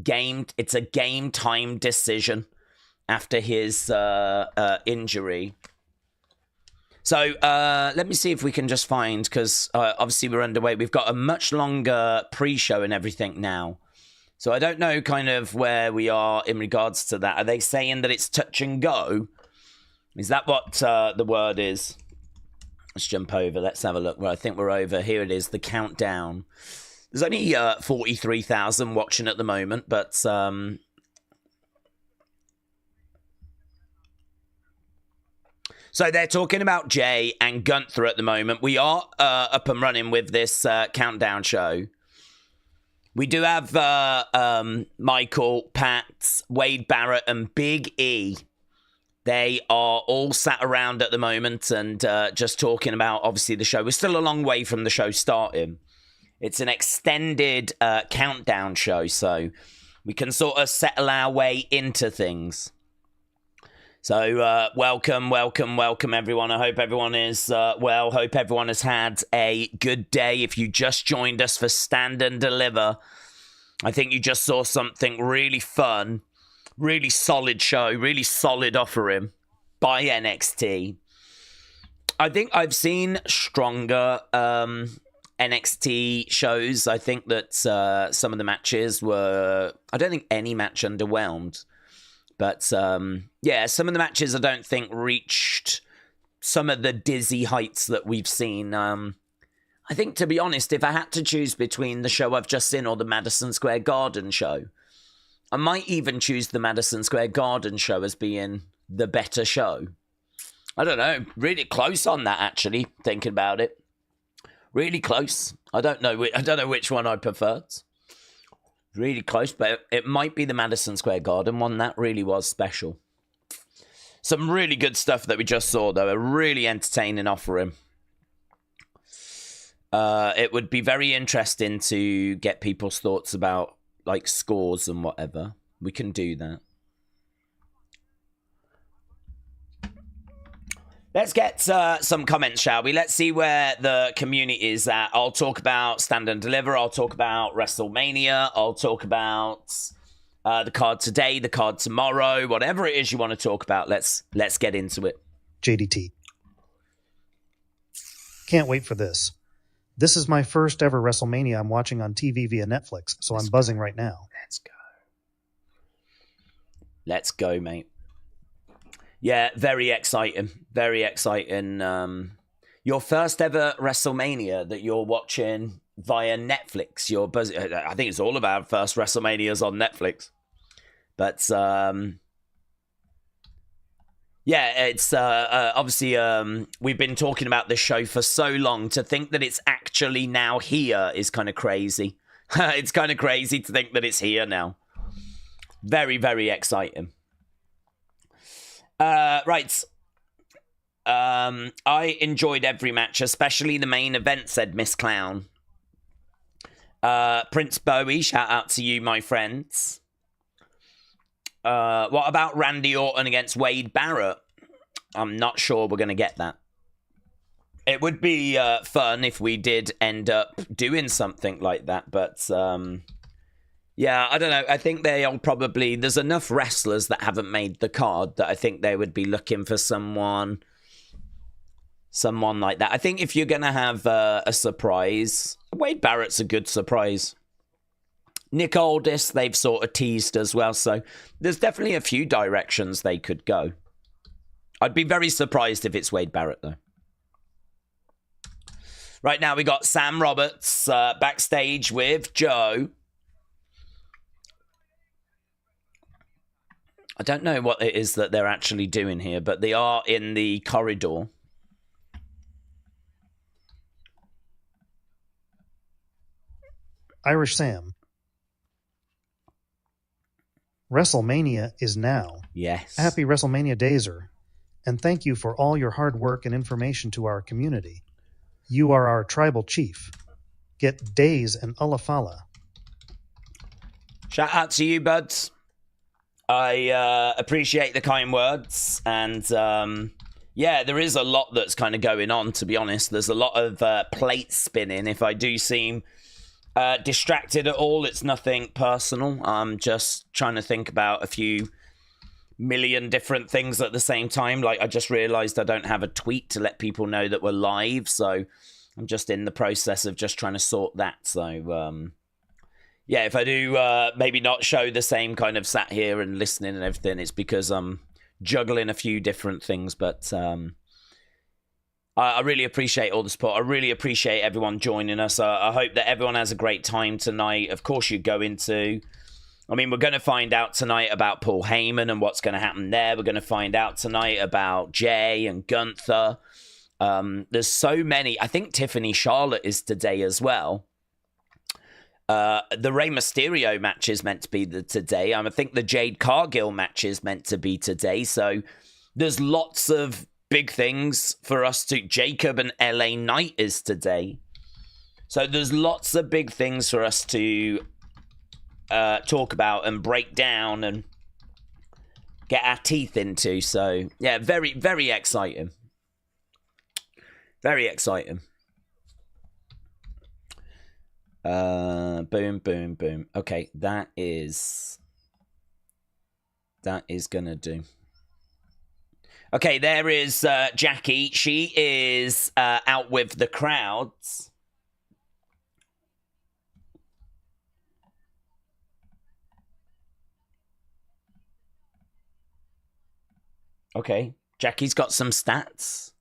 It's a game time decision after his injury. So let me see if we can just find, because obviously we're underway. We've got a much longer pre-show and everything now. So I don't know kind of where we are in regards to that. Are they saying that it's touch and go? Is that what the word is? Let's jump over. Let's have a look. Well, I think we're over. Here it is, the countdown. There's only 43,000 watching at the moment, but... So they're talking about Jay and Gunther at the moment. We are up and running with this countdown show. We do have Michael, Pat, Wade Barrett, and Big E. They are all sat around at the moment and just talking about, obviously, the show. We're still a long way from the show starting. It's an extended countdown show, so we can sort of settle our way into things. So, welcome, everyone. I hope everyone is well. Hope everyone has had a good day. If you just joined us for Stand and Deliver, I think you just saw something really fun, really solid show, really solid offering by NXT. I think I've seen stronger NXT shows. I think that some of the matches were... I don't think any match underwhelmed. But, yeah, some of the matches I don't think reached some of the dizzy heights that we've seen. I think, to be honest, if I had to choose between the show I've just seen or the Madison Square Garden show, I might even choose the Madison Square Garden show as being the better show. I don't know. Really close on that, actually, thinking about it. Really close. I don't know which one I preferred. Really close, but it might be the Madison Square Garden one. That really was special. Some really good stuff that we just saw, though. A really entertaining offering. It would be very interesting to get people's thoughts about, like, scores and whatever. We can do that. Let's get some comments, shall we? Let's see where the community is at. I'll talk about Stand and Deliver. I'll talk about WrestleMania. I'll talk about the card today, the card tomorrow, whatever it is you want to talk about. Let's get into it. JDT. Can't wait for this. This is my first ever WrestleMania I'm watching on TV via Netflix, so I'm buzzing right now. Let's go. Let's go, mate. Yeah, very exciting. Very exciting. Your first ever WrestleMania that you're watching via Netflix. I think it's all about first WrestleManias on Netflix. But, yeah, it's obviously we've been talking about this show for so long. To think that it's actually now here is kind of crazy. It's kind of crazy to think that it's here now. Very, very exciting. Right. I enjoyed every match, especially the main event, said Miss Clown. Prince Bowie, shout out to you, my friends. What about Randy Orton against Wade Barrett? I'm not sure we're going to get that. It would be fun if we did end up doing something like that, but... yeah, I don't know. I think they'll probably... There's enough wrestlers that haven't made the card that I think they would be looking for someone like that. I think if you're going to have a surprise, Wade Barrett's a good surprise. Nick Aldis, they've sort of teased as well. So there's definitely a few directions they could go. I'd be very surprised if it's Wade Barrett, though. Right now, we got Sam Roberts backstage with Joe. I don't know what it is that they're actually doing here, but they are in the corridor. Irish Sam. WrestleMania is now. Yes. Happy WrestleMania Dayser. And thank you for all your hard work and information to our community. You are our tribal chief. Get Days and Ulafala. Shout out to you, buds. I appreciate the kind words, and yeah, there is a lot that's kind of going on, to be honest. There's a lot of plate spinning. If I do seem distracted at all. It's nothing personal. I'm just trying to think about a few million different things at the same time. Like, I just realized I don't have a tweet to let people know that we're live, so I'm just in the process of just trying to sort that. So yeah, if I do maybe not show the same kind of sat here and listening and everything, it's because I'm juggling a few different things. But I really appreciate all the support. I really appreciate everyone joining us. I hope that everyone has a great time tonight. Of course, you go into... I mean, we're going to find out tonight about Paul Heyman and what's going to happen there. We're going to find out tonight about Jay and Gunther. There's so many. I think Tiffany Charlotte is today as well. The Rey Mysterio match is meant to be today. I think the Jade Cargill match is meant to be today. So there's lots of big things for us to... Jacob and LA Knight is today. So there's lots of big things for us to... talk about and break down and get our teeth into. So yeah, very, very exciting. Very exciting. Boom, boom, boom. Okay, that is gonna do. Okay, there is Jackie. She is out with the crowds. Okay, Jackie's got some stats.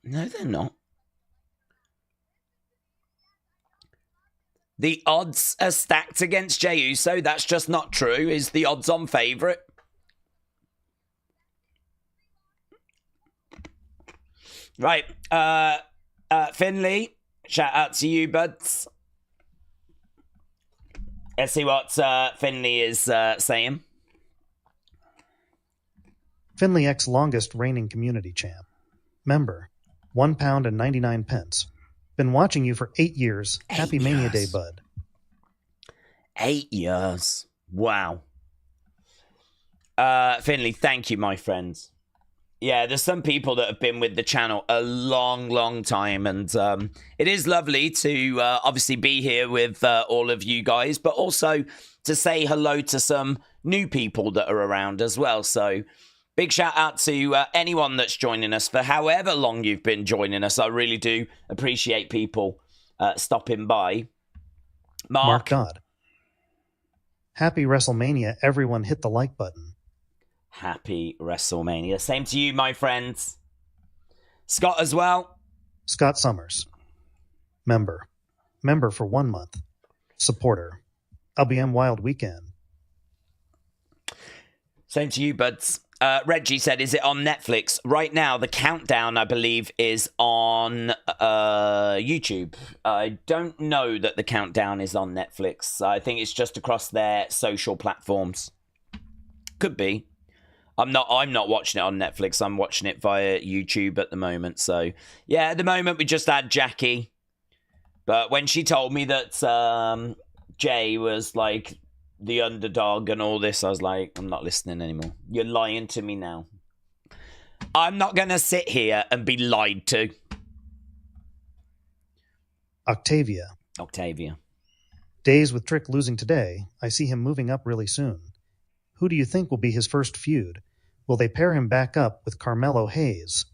No, they're not. The odds are stacked against Jey Uso. That's just not true. Is the odds-on favourite? Right. Finley, shout out to you, buds. Let's see what Finley is saying. Finley X longest reigning community champ. Member, £1.99. Been watching you for 8 years. Happy Mania Day, bud. 8 years. Wow. Finley, thank you, my friends. Yeah, there's some people that have been with the channel a long, long time, and it is lovely to obviously be here with all of you guys, but also to say hello to some new people that are around as well. So big shout out to anyone that's joining us for however long you've been joining us. I really do appreciate people stopping by. Mark Dodd. Happy WrestleMania, everyone hit the like button. Happy WrestleMania. Same to you, my friends. Scott as well. Scott Summers. Member for 1 month. Supporter. LBM Wild Weekend. Same to you, buds. Reggie said, is it on Netflix? Right now, the countdown, I believe, is on YouTube. I don't know that the countdown is on Netflix. I think it's just across their social platforms. Could be. I'm not watching it on Netflix. I'm watching it via YouTube at the moment. So, yeah, at the moment, we just had Jackie. But when she told me that Jay was, like, the underdog and all this, I was like, I'm not listening anymore. You're lying to me now. I'm not going to sit here and be lied to. Octavia. Days with Trick losing today. I see him moving up really soon. Who do you think will be his first feud? Will they pair him back up with Carmelo Hayes?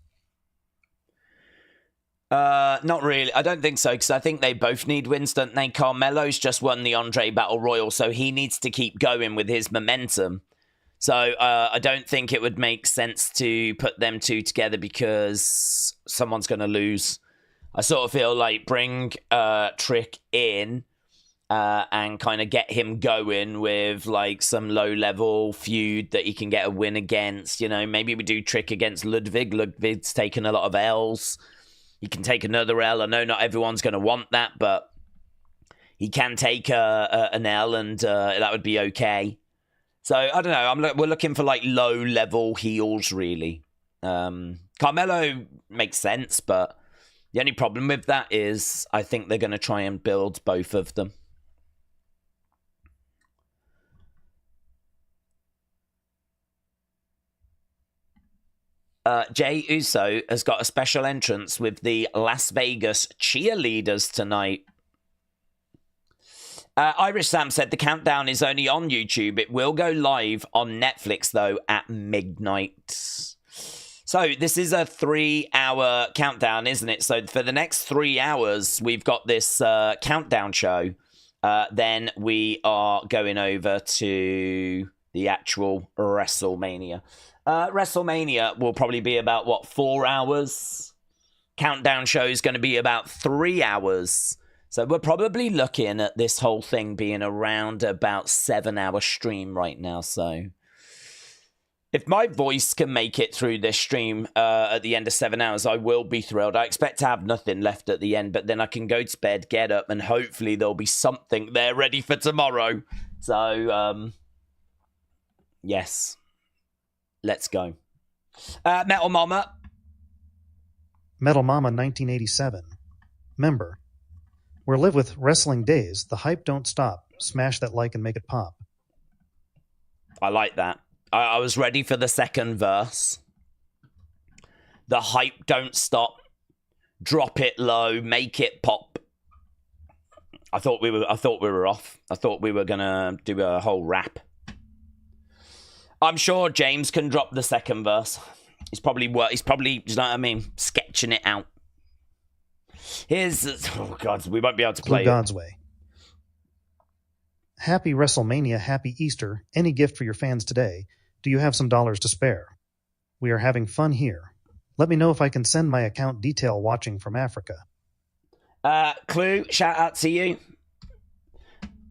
Not really. I don't think so, because I think they both need wins, don't they? Carmelo's just won the Andre Battle Royal, so he needs to keep going with his momentum. So I don't think it would make sense to put them two together because someone's going to lose. I sort of feel like bring Trick in and kind of get him going with like some low-level feud that he can get a win against. You know, maybe we do Trick against Ludwig. Ludwig's taken a lot of L's. He can take another L. I know not everyone's going to want that, but he can take an L, and that would be okay. So, I don't know. We're looking for, like, low-level heels, really. Carmelo makes sense, but the only problem with that is I think they're going to try and build both of them. Jey Uso has got a special entrance with the Las Vegas cheerleaders tonight. Irish Sam said the countdown is only on YouTube. It will go live on Netflix, though, at midnight. So this is a 3-hour countdown, isn't it? So for the next 3 hours, we've got this countdown show. Then we are going over to the actual WrestleMania. WrestleMania will probably be about, 4 hours? Countdown show is going to be about 3 hours. So we're probably looking at this whole thing being around about 7-hour stream right now. So if my voice can make it through this stream at the end of 7 hours, I will be thrilled. I expect to have nothing left at the end, but then I can go to bed, get up, and hopefully there'll be something there ready for tomorrow. So, yes. Let's go. Metal Mama. Metal Mama 1987. Member. We're live with Wrestling Days. The hype don't stop. Smash that like and make it pop. I like that. I was ready for the second verse. The hype don't stop. Drop it low. Make it pop. I thought we were off. I thought we were gonna do a whole rap. I'm sure James can drop the second verse. He's probably, you know what I mean, sketching it out. Oh God, we won't be able to play God's Way. Happy WrestleMania, happy Easter. Any gift for your fans today. Do you have some dollars to spare? We are having fun here. Let me know if I can send my account detail watching from Africa. Clue, shout out to you.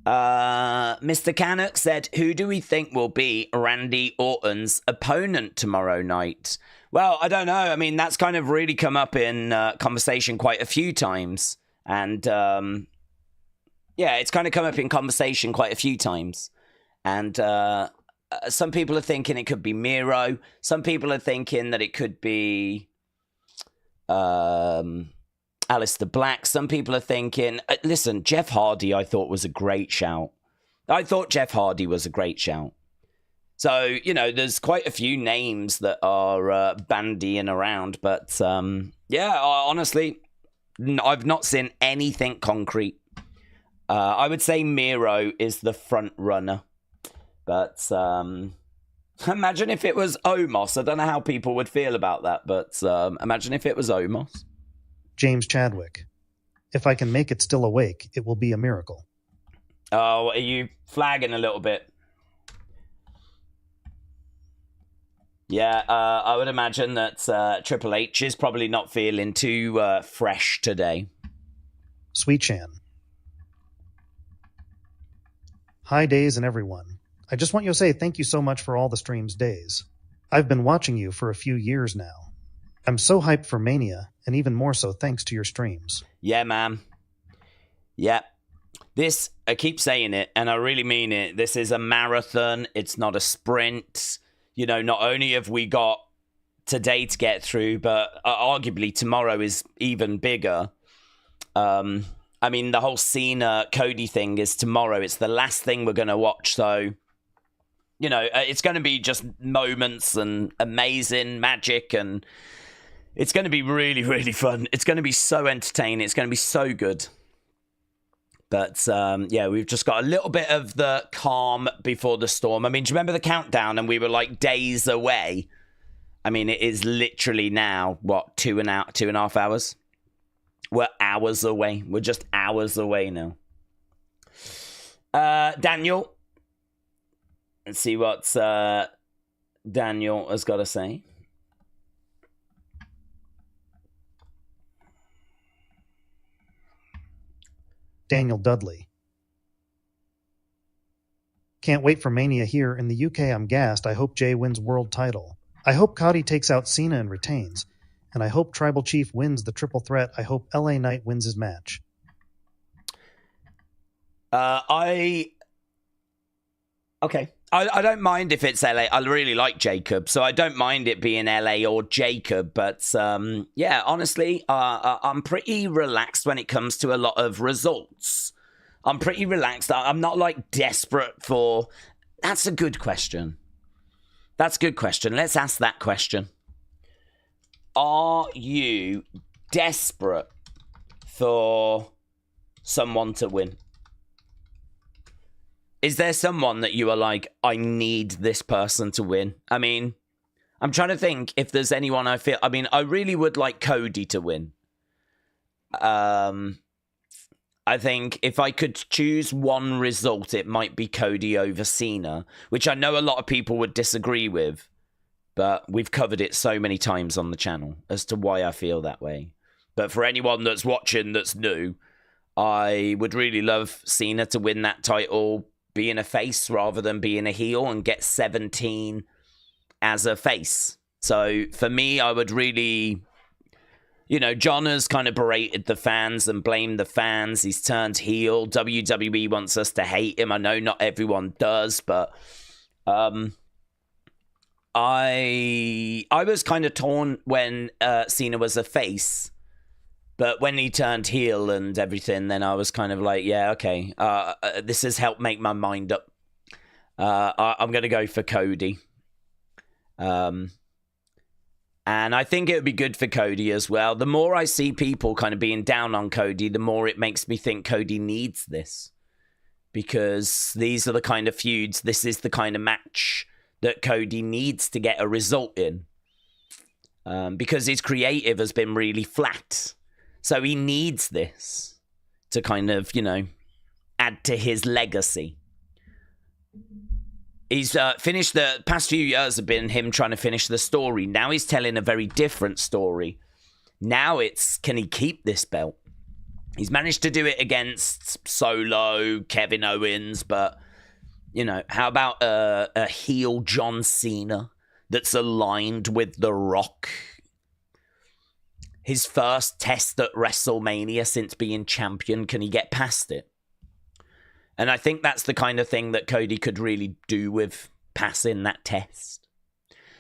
Mr. Canuck said, who do we think will be Randy Orton's opponent tomorrow night? Well, I don't know. I mean, that's kind of really come up in conversation quite a few times. And, it's kind of come up in conversation quite a few times. And some people are thinking it could be Miro. Some people are thinking that it could be Aleister Black. Some people are thinking... listen, Jeff Hardy I thought was a great shout. So, there's quite a few names that are bandying around. But, honestly, I've not seen anything concrete. I would say Miro is the front runner. But imagine if it was Omos. I don't know how people would feel about that. But imagine if it was Omos. James Chadwick. If I can make it still awake, it will be a miracle. Oh, are you flagging a little bit? Yeah, I would imagine that Triple H is probably not feeling too fresh today. Sweet Chan. Hi, Days and everyone. I just want you to say thank you so much for all the streams, Days. I've been watching you for a few years now. I'm so hyped for Mania, and even more so thanks to your streams. Yeah, man. Yeah. This, I keep saying it, and I really mean it. This is a marathon. It's not a sprint. Not only have we got today to get through, but arguably tomorrow is even bigger. I mean, the whole Cena-Cody thing is tomorrow. It's the last thing we're going to watch, so... it's going to be just moments and amazing magic, and it's going to be really, really fun. It's going to be so entertaining. It's going to be so good. But, we've just got a little bit of the calm before the storm. I mean, do you remember the countdown and we were like days away? I mean, it is literally now, 2.5 hours? We're hours away. We're just hours away now. Daniel. Let's see what Daniel has got to say. Daniel Dudley. Can't wait for Mania here. In the UK, I'm gassed. I hope Jey wins world title. I hope Cody takes out Cena and retains. And I hope Tribal Chief wins the triple threat. I hope LA Knight wins his match. Okay. I don't mind if it's LA. I really like Jacob, so I don't mind it being LA or Jacob. But honestly, I'm pretty relaxed when it comes to a lot of results. I'm pretty relaxed. I'm not like desperate for... That's a good question. Let's ask that question. are you desperate for someone to win? Is there someone that you are like, I need this person to win? I mean, I'm trying to think if there's anyone I feel... I mean, I really would like Cody to win. I think if I could choose one result, it might be Cody over Cena, which I know a lot of people would disagree with, but we've covered it so many times on the channel as to why I feel that way. But for anyone that's watching that's new, I would really love Cena to win that title, being a face rather than being a heel, and get 17 as a face. So for me, I would really... You know, John has kind of berated the fans and blamed the fans. He's turned heel. WWE wants us to hate him. I know not everyone does, but I was kind of torn when Cena was a face. But when he turned heel and everything, then I was kind of like, yeah, okay. This has helped make my mind up. I'm going to go for Cody. And I think it would be good for Cody as well. The more I see people kind of being down on Cody, the more it makes me think Cody needs this. Because these are the kind of feuds, this is the kind of match that Cody needs to get a result in. Because his creative has been really flat. So he needs this to kind of, you know, add to his legacy. He's finished the past few years have been him trying to finish the story. Now he's telling a very different story. Now it's, can he keep this belt? He's managed to do it against Solo, Kevin Owens, but, you know, how about a heel John Cena that's aligned with The Rock? His first test at WrestleMania since being champion, can he get past it? And I think that's the kind of thing that Cody could really do with passing that test.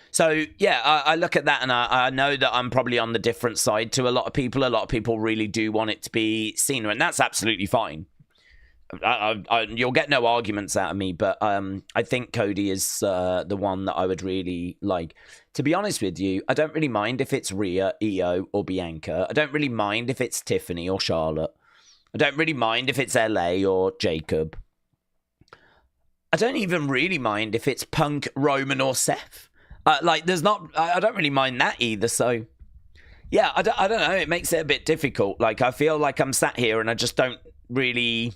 So, yeah, I look at that and I know that I'm probably on the different side to a lot of people. A lot of people really do want it to be Cena, and that's absolutely fine. You'll get no arguments out of me, but I think Cody is the one that I would really like. To be honest with you, I don't really mind if it's Rhea, Io, or Bianca. I don't really mind if it's Tiffany or Charlotte. I don't really mind if it's LA or Jacob. I don't even really mind if it's Punk, Roman, or Seth. I don't really mind that either, so... Yeah, I don't know, it makes it a bit difficult. Like, I feel like I'm sat here and I just don't really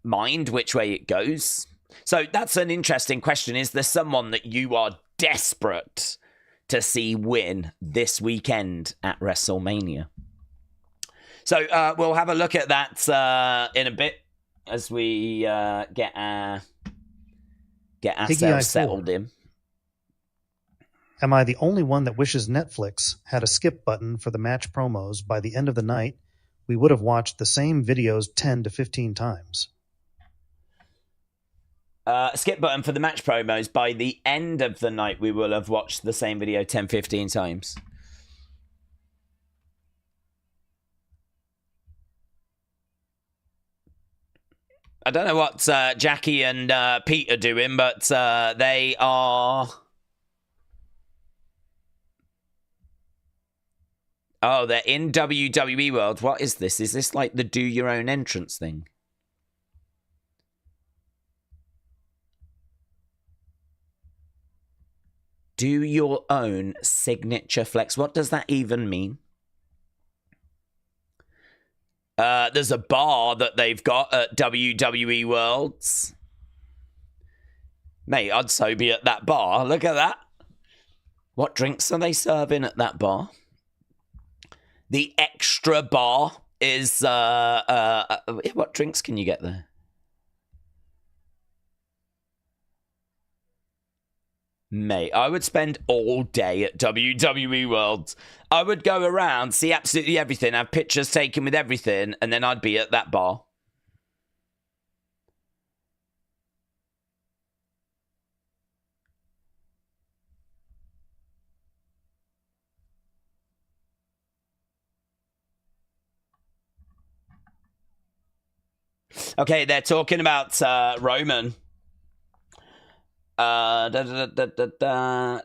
mind which way it goes. So that's an interesting question. Is there someone that you are desperate to see win this weekend at WrestleMania? So we'll have a look at that in a bit as we get ourselves settled in. Am I the only one that wishes Netflix had a skip button for the match promos? By the end of the night, we would have watched the same videos 10 to 15 times. Skip button for the match promos. By the end of the night, we will have watched the same video 10, 15 times. I don't know what Jackie and Pete are doing, but they are... Oh, they're in WWE World. What is this? Is this like the do your own entrance thing? Do your own signature flex. What does that even mean? There's a bar that they've got at WWE Worlds. Mate, I'd so be at that bar. Look at that. What drinks are they serving at that bar? The extra bar is... what drinks can you get there? Mate, I would spend all day at WWE Worlds. I would go around, see absolutely everything, have pictures taken with everything, and then I'd be at that bar. Okay, they're talking about Roman.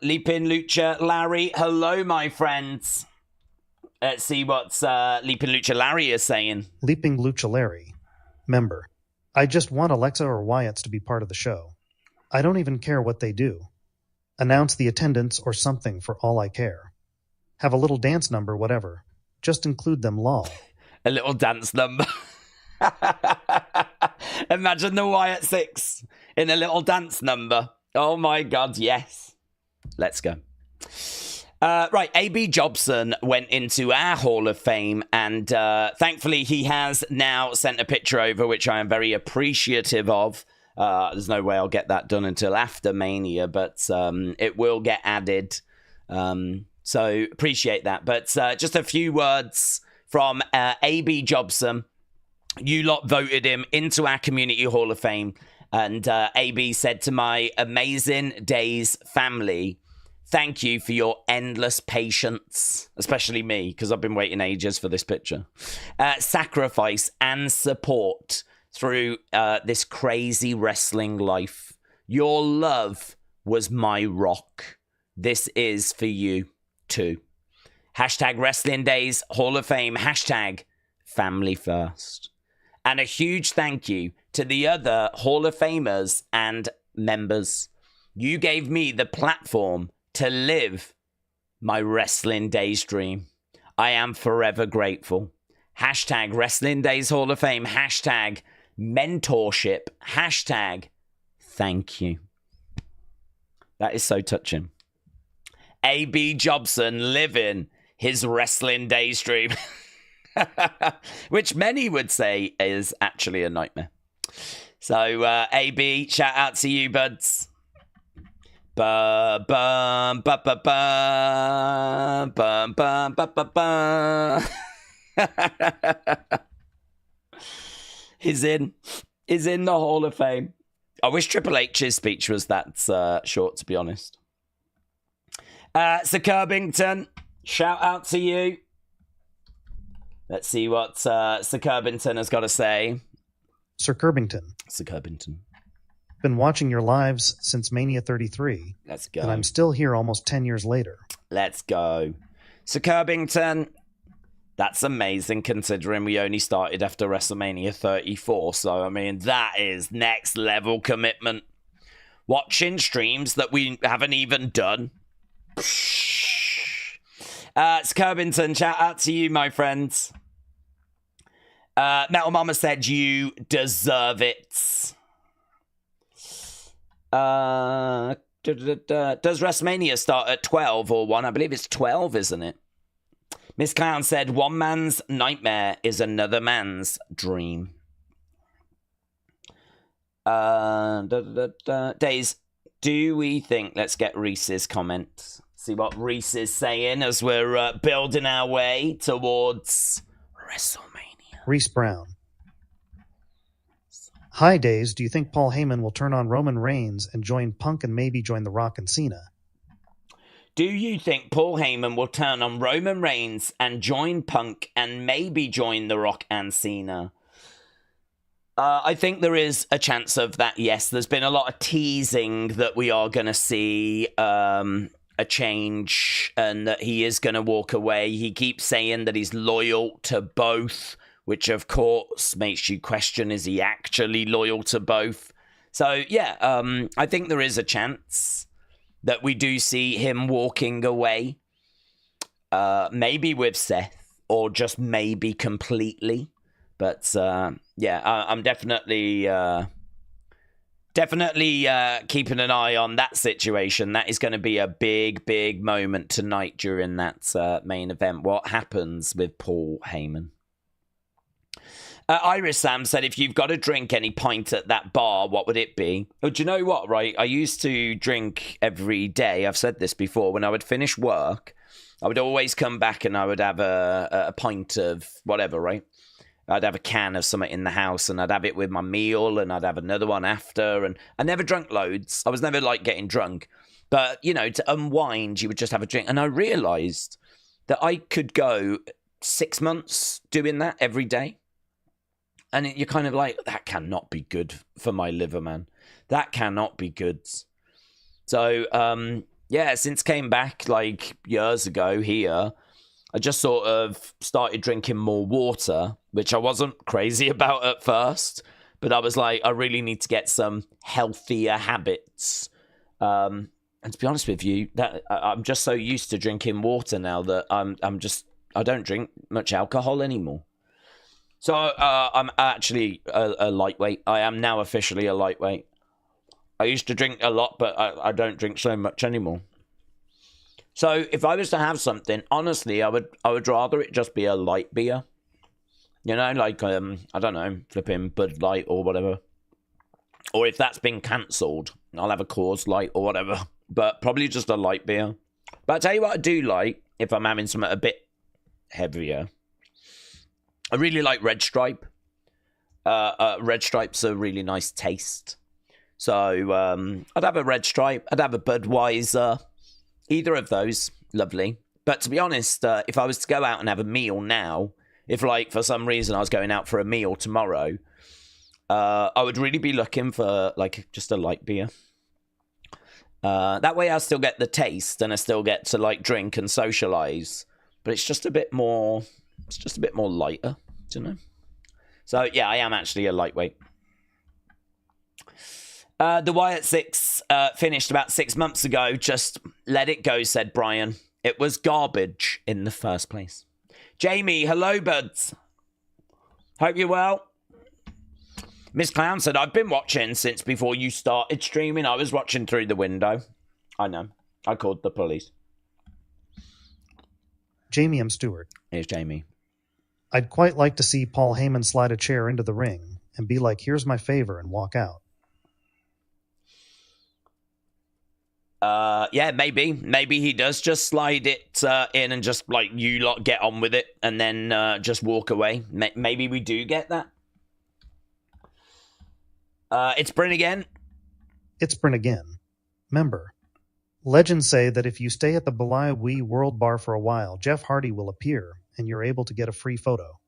Leaping Lucha Larry. Hello, my friends. Let's see what Leaping Lucha Larry is saying. Leaping Lucha Larry. Member. I just want Alexa or Wyatt's to be part of the show. I don't even care what they do. Announce the attendance or something for all I care. Have a little dance number, whatever. Just include them, lol. A little dance number. Imagine the Wyatt Six in a little dance number. Oh my God, yes. Let's go. Right, A.B. Jobson went into our Hall of Fame, and thankfully he has now sent a picture over, which I am very appreciative of. There's no way I'll get that done until after Mania, but it will get added. So appreciate that. But just a few words from A.B. Jobson. You lot voted him into our Community Hall of Fame. And AB said to my amazing Days family, thank you for your endless patience, especially me, because I've been waiting ages for this picture. Sacrifice and support through this crazy wrestling life. Your love was my rock. This is for you too. Hashtag Wrestling Days Hall of Fame. Hashtag Family First. And a huge thank you to the other Hall of Famers and members. You gave me the platform to live my Wrestling Days dream. I am forever grateful. Hashtag Wrestling Days Hall of Fame. Hashtag mentorship. Hashtag thank you. That is so touching. A.B. Jobson living his Wrestling Days dream. Which many would say is actually a nightmare. So, AB, shout out to you, buds. Ba bum ba ba ba bum bum ba ba ba. He's in the Hall of Fame. I wish Triple H's speech was that short, to be honest. Sir Curbington, shout out to you. Let's see what Sir Curbington has got to say. Sir Curbington. Sir Curbington. Been watching your lives since Mania 33. Let's go. And I'm still here almost 10 years later. Let's go. Sir Curbington, that's amazing considering we only started after WrestleMania 34. So, I mean, that is next level commitment. Watching streams that we haven't even done. Curbington, shout out to you, my friends. Metal Mama said you deserve it. Does WrestleMania start at 12 or 1? I believe it's 12, isn't it? Miss Clown said, one man's nightmare is another man's dream. Days, do we think... Let's get Reese's comment. See what Reese is saying as we're building our way towards WrestleMania. Reese Brown. Hi, Days. Do you think Paul Heyman will turn on Roman Reigns and join Punk and maybe join The Rock and Cena? Do you think Paul Heyman will turn on Roman Reigns and join Punk and maybe join The Rock and Cena? I think there is a chance of that, yes. There's been a lot of teasing that we are going to see a change and that he is going to walk away. He keeps saying that he's loyal to both, which of course makes you question, is he actually loyal to both? So yeah, I think there is a chance that we do see him walking away, maybe with Seth or just maybe completely. But yeah, I'm definitely keeping an eye on that situation. That is going to be a big, big moment tonight during that main event. What happens with Paul Heyman? Iris Sam said, if you've got to drink any pint at that bar, what would it be? Oh, do you know what, right? I used to drink every day. I've said this before. When I would finish work, I would always come back and I would have a pint of whatever, right? I'd have a can of something in the house and I'd have it with my meal and I'd have another one after. And I never drank loads. I was never like getting drunk. But, you know, to unwind, you would just have a drink. And I realized that I could go 6 months doing that every day. And you're kind of like, that cannot be good for my liver, man. That cannot be good. So, yeah, since came back like years ago here, I just sort of started drinking more water, which I wasn't crazy about at first, but I was like, I really need to get some healthier habits. And to be honest with you, that I'm just so used to drinking water now that I don't drink much alcohol anymore. So I'm actually a lightweight. I am now officially a lightweight. I used to drink a lot, but I don't drink so much anymore. So if I was to have something, honestly, I would rather it just be a light beer. You know, like, I don't know, flipping Bud Light or whatever. Or if that's been cancelled, I'll have a Coors Light or whatever. But probably just a light beer. But I'll tell you what I do like, if I'm having something a bit heavier. I really like Red Stripe. Red Stripe's a really nice taste. So I'd have a Red Stripe. I'd have a Budweiser. Either of those, lovely. But to be honest, if I was to go out and have a meal now, if like for some reason I was going out for a meal tomorrow, I would really be looking for like just a light beer. That way I'll still get the taste and I still get to like drink and socialize. But it's just a bit more, lighter, do you know? So yeah, I am actually a lightweight. The Wyatt 6 finished about 6 months ago. Just let it go, said Brian. It was garbage in the first place. Jamie, hello, buds. Hope you're well. Miss Clown said, I've been watching since before you started streaming. I was watching through the window. I know. I called the police. Jamie M. Stewart. Here's Jamie. I'd quite like to see Paul Heyman slide a chair into the ring and be like, here's my favor, and walk out. Yeah, maybe. Maybe he does just slide it in and just, like, you lot get on with it and then just walk away. Maybe we do get that. It's Bryn again. It's Bryn again. Member. Legends say that if you stay at the WWE World Bar for a while, Jeff Hardy will appear, and you're able to get a free photo.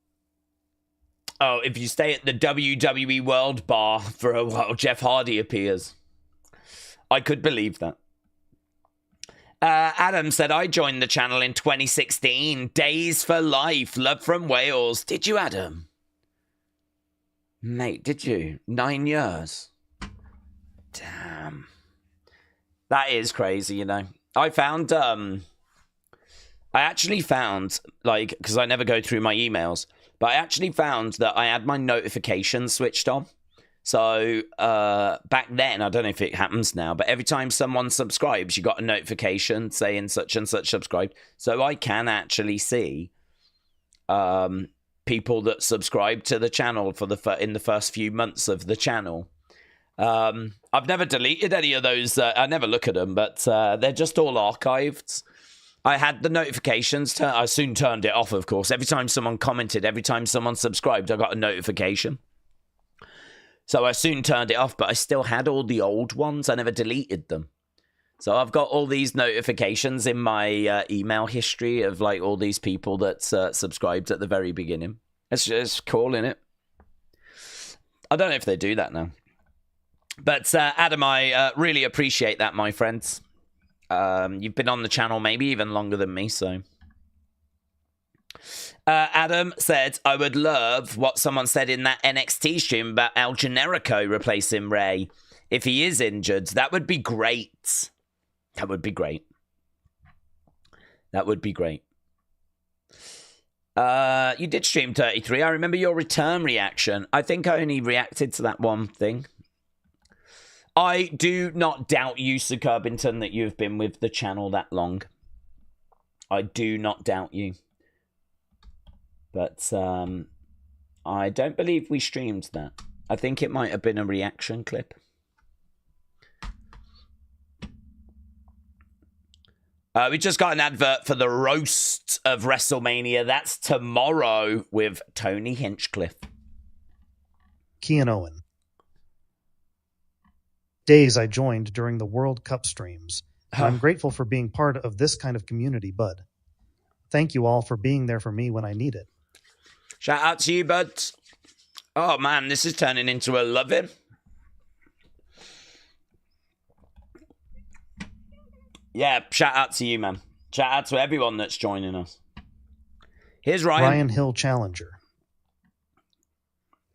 Oh, if you stay at the WWE World Bar for a while, Jeff Hardy appears. I could believe that. Adam said, I joined the channel in 2016. Days for life. Love from Wales. Did you, Adam? Mate, did you? 9 years. Damn. That is crazy, you know. I actually found, like, because I never go through my emails, but I actually found that I had my notifications switched on. So back then, I don't know if it happens now, but every time someone subscribes, you got a notification saying such and such subscribed. So I can actually see people that subscribe to the channel in the first few months of the channel. I've never deleted any of those. I never look at them, but they're just all archived. I had the notifications. I soon turned it off, of course. Every time someone commented, every time someone subscribed, I got a notification. So I soon turned it off, but I still had all the old ones. I never deleted them. So I've got all these notifications in my email history of like all these people that subscribed at the very beginning. It's just cool, innit? I don't know if they do that now. But Adam, I really appreciate that, my friends. You've been on the channel maybe even longer than me, so... Adam said, I would love what someone said in that NXT stream about El Generico replacing Ray. If he is injured, that would be great. That would be great. That would be great. You did stream 33. I remember your return reaction. I think I only reacted to that one thing. I do not doubt you, Sir Curbington, that you've been with the channel that long. I do not doubt you. But I don't believe we streamed that. I think it might have been a reaction clip. We just got an advert for the roast of WrestleMania. That's tomorrow with Tony Hinchcliffe. Kean Owen. Days I joined during the World Cup streams. I'm grateful for being part of this kind of community, bud. Thank you all for being there for me when I need it. Shout out to you, bud. Oh, man, this is turning into a loving. Yeah, shout out to you, man. Shout out to everyone that's joining us. Here's Ryan. Ryan Hill Challenger.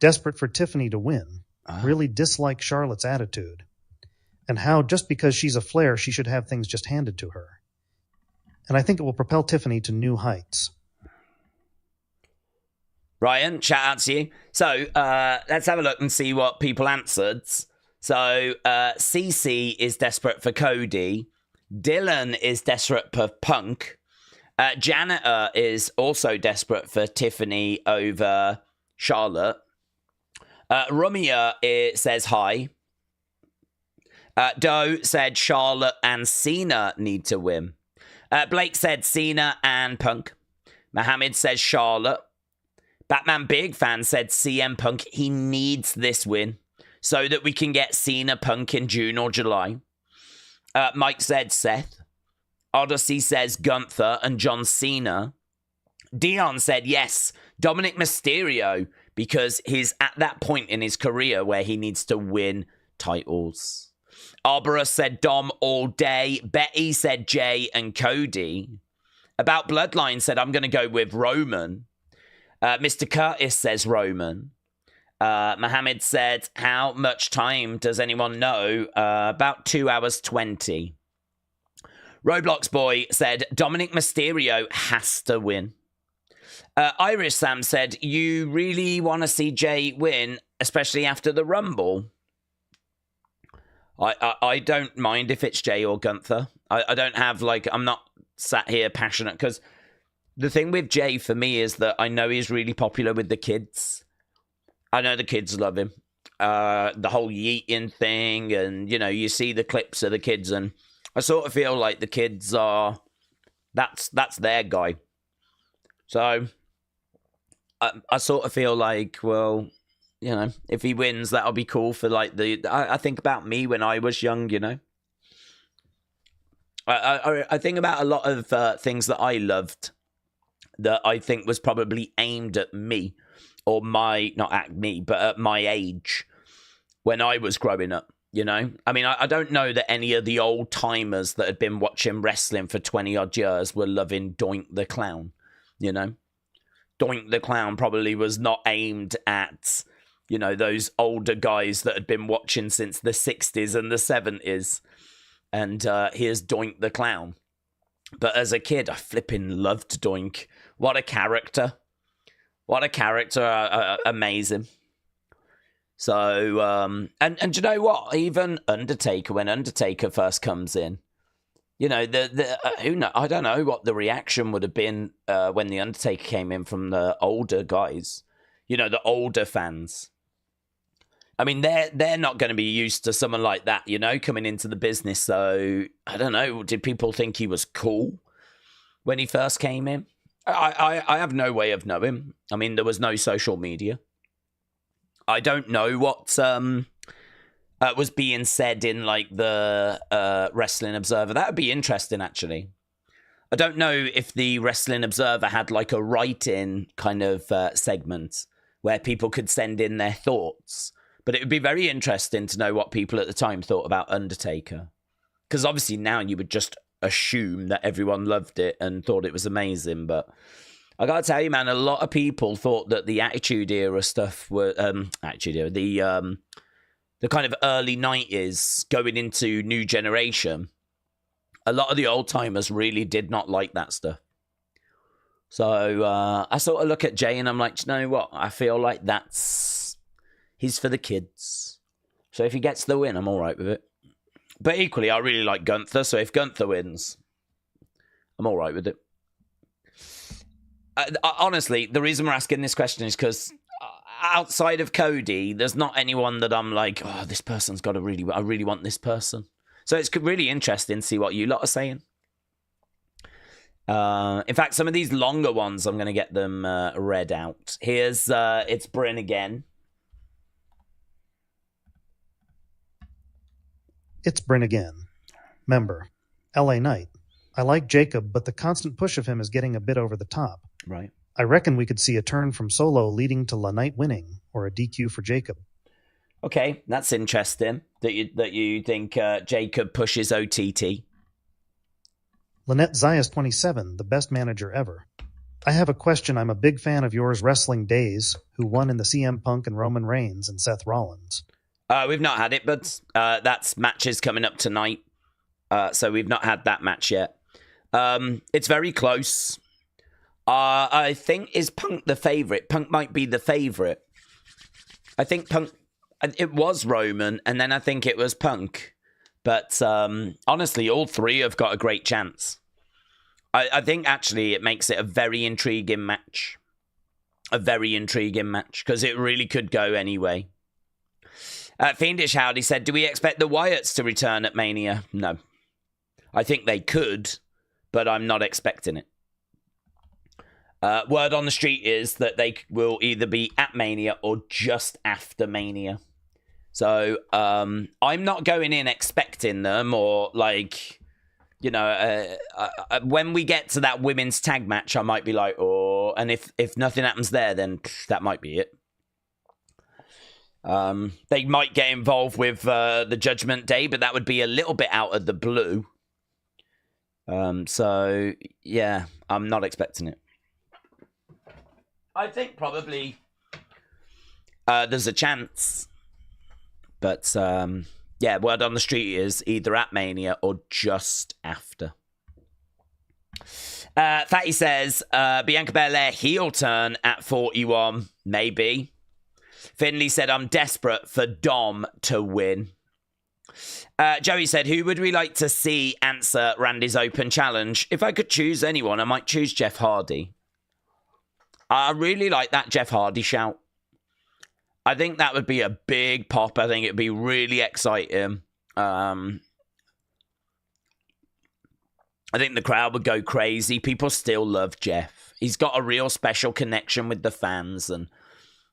Desperate for Tiffany to win. Really dislike Charlotte's attitude. And how just because she's a Flair, she should have things just handed to her. And I think it will propel Tiffany to new heights. Ryan, shout out to you. So let's have a look and see what people answered. So CC is desperate for Cody. Dylan is desperate for Punk. Janitor is also desperate for Tiffany over Charlotte. Rumia says hi. Doe said Charlotte and Cena need to win. Blake said Cena and Punk. Mohammed says Charlotte. Batman Big Fan said CM Punk. He needs this win so that we can get Cena Punk in June or July. Mike said Seth. Odyssey says Gunther and John Cena. Dion said yes, Dominic Mysterio, because he's at that point in his career where he needs to win titles. Arborus said Dom all day. Betty said Jay and Cody. About Bloodline said I'm going to go with Roman. Mr. Curtis says Roman. Mohammed said, how much time does anyone know? About 2 hours 20. Roblox Boy said, Dominic Mysterio has to win. Irish Sam said, you really want to see Jay win, especially after the Rumble? I don't mind if it's Jay or Gunther. I don't have, I'm not sat here passionate, because the thing with Jay for me is that I know he's really popular with the kids. I know the kids love him. The whole yeeting thing, and, you see the clips of the kids, and I sort of feel like the kids are, that's their guy. So, I sort of feel like, well, if he wins, that'll be cool for, I think about me when I was young, I think about a lot of things that I loved that I think was probably aimed at me, or not at me, but at my age when I was growing up, I mean, I don't know that any of the old timers that had been watching wrestling for 20 odd years were loving Doink the Clown, Doink the Clown probably was not aimed at, those older guys that had been watching since the 60s and the 70s. And here's Doink the Clown. But as a kid, I flipping loved Doink. What a character. What a character. Amazing. So, and you know what? Even Undertaker, when Undertaker first comes in, who knows? I don't know what the reaction would have been when the Undertaker came in from the older guys, the older fans. I mean, they're not going to be used to someone like that, coming into the business. So I don't know. Did people think he was cool when he first came in? I have no way of knowing. I mean, there was no social media. I don't know what was being said in the Wrestling Observer. That would be interesting, actually. I don't know if the Wrestling Observer had a write-in kind of segment where people could send in their thoughts. But it would be very interesting to know what people at the time thought about Undertaker. Because obviously now you would just assume that everyone loved it and thought it was amazing. But I got to tell you, man, a lot of people thought that the Attitude Era stuff were... Attitude Era, the kind of early 90s going into New Generation. A lot of the old-timers really did not like that stuff. So I sort of look at Jay and I'm like, you know what? I feel like he's for the kids. So if he gets the win, I'm all right with it. But equally, I really like Gunther. So if Gunther wins, I'm all right with it. Honestly, the reason we're asking this question is because outside of Cody, there's not anyone that I'm like, oh, this person's got to I really want this person. So it's really interesting to see what you lot are saying. In fact, some of these longer ones, I'm going to get them read out. Here's, it's Bryn again. It's Bryn again. Member, LA Knight. I like Jacob, but the constant push of him is getting a bit over the top. Right. I reckon we could see a turn from Solo leading to La Knight winning, or a DQ for Jacob. Okay, that's interesting that you think Jacob pushes OTT. Lynette Zayas 27, the best manager ever. I have a question. I'm a big fan of yours, Wrestling Days, who won in the CM Punk and Roman Reigns and Seth Rollins. We've not had it, but that's matches coming up tonight. So we've not had that match yet. It's very close. I think, is Punk the favourite? Punk might be the favourite. I think Punk, it was Roman, and then I think it was Punk. But honestly, all three have got a great chance. I think actually it makes it a very intriguing match. A very intriguing match, because it really could go anyway. Fiendish Howdy said, do we expect the Wyatts to return at Mania? No. I think they could, but I'm not expecting it. Word on the street is that they will either be at Mania or just after Mania. So I'm not going in expecting them, or like, you know, when we get to that women's tag match, I might be like, oh, and if nothing happens there, then that might be it. They might get involved with the Judgment Day, but that would be a little bit out of the blue. So yeah, I'm not expecting it. I think probably there's a chance. But yeah, word on the street is either at Mania or just after. Fatty says, Bianca Belair heel turn at 41. Maybe. Finley said, I'm desperate for Dom to win. Joey said, who would we like to see answer Randy's open challenge? If I could choose anyone, I might choose Jeff Hardy. I really like that Jeff Hardy shout. I think that would be a big pop. I think it'd be really exciting. I think the crowd would go crazy. People still love Jeff. He's got a real special connection with the fans. And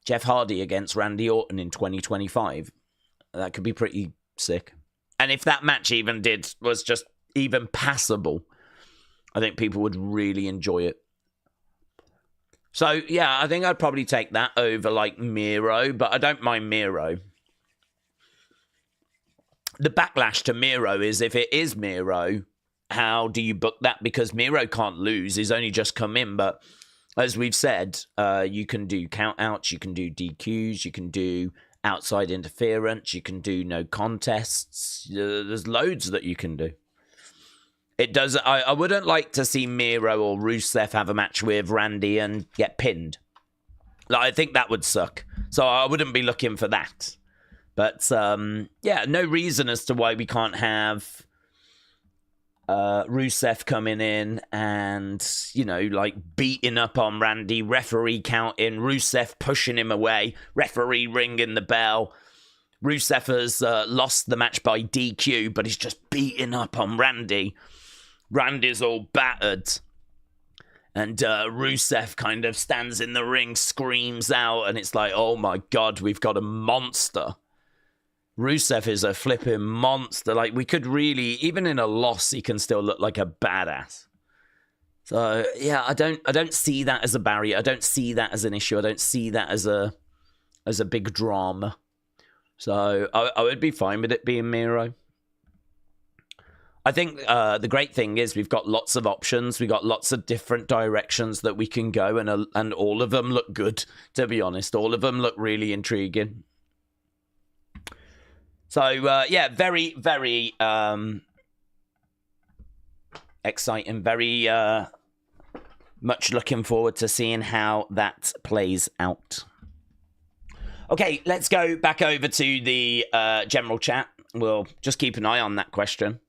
Jeff Hardy against Randy Orton in 2025. That could be pretty sick. And if that match was just even passable, I think people would really enjoy it. So, yeah, I think I'd probably take that over, like, Miro, but I don't mind Miro. The backlash to Miro is, if it is Miro, how do you book that? Because Miro can't lose. He's only just come in, but as we've said, you can do count-outs, you can do DQs, you can do outside interference, you can do no contests. There's loads that you can do. It does. I wouldn't like to see Miro or Rusev have a match with Randy and get pinned. Like, I think that would suck. So I wouldn't be looking for that. But yeah, no reason as to why we can't have Rusev coming in and, you know, like beating up on Randy, referee counting, Rusev pushing him away, referee ringing the bell. Rusev has lost the match by DQ, but he's just beating up on Randy. Randy's all battered. And Rusev kind of stands in the ring, screams out, and it's like, oh my God, we've got a monster. Rusev is a flipping monster. Like, we could really, even in a loss, he can still look like a badass. So, yeah, I don't see that as a barrier. I don't see that as an issue. I don't see that as a big drama. So, I would be fine with it being Miro. I think the great thing is we've got lots of options. We've got lots of different directions that we can go, and all of them look good, to be honest. All of them look really intriguing. So, yeah, very, very exciting. Very much looking forward to seeing how that plays out. Okay, let's go back over to the general chat. We'll just keep an eye on that question.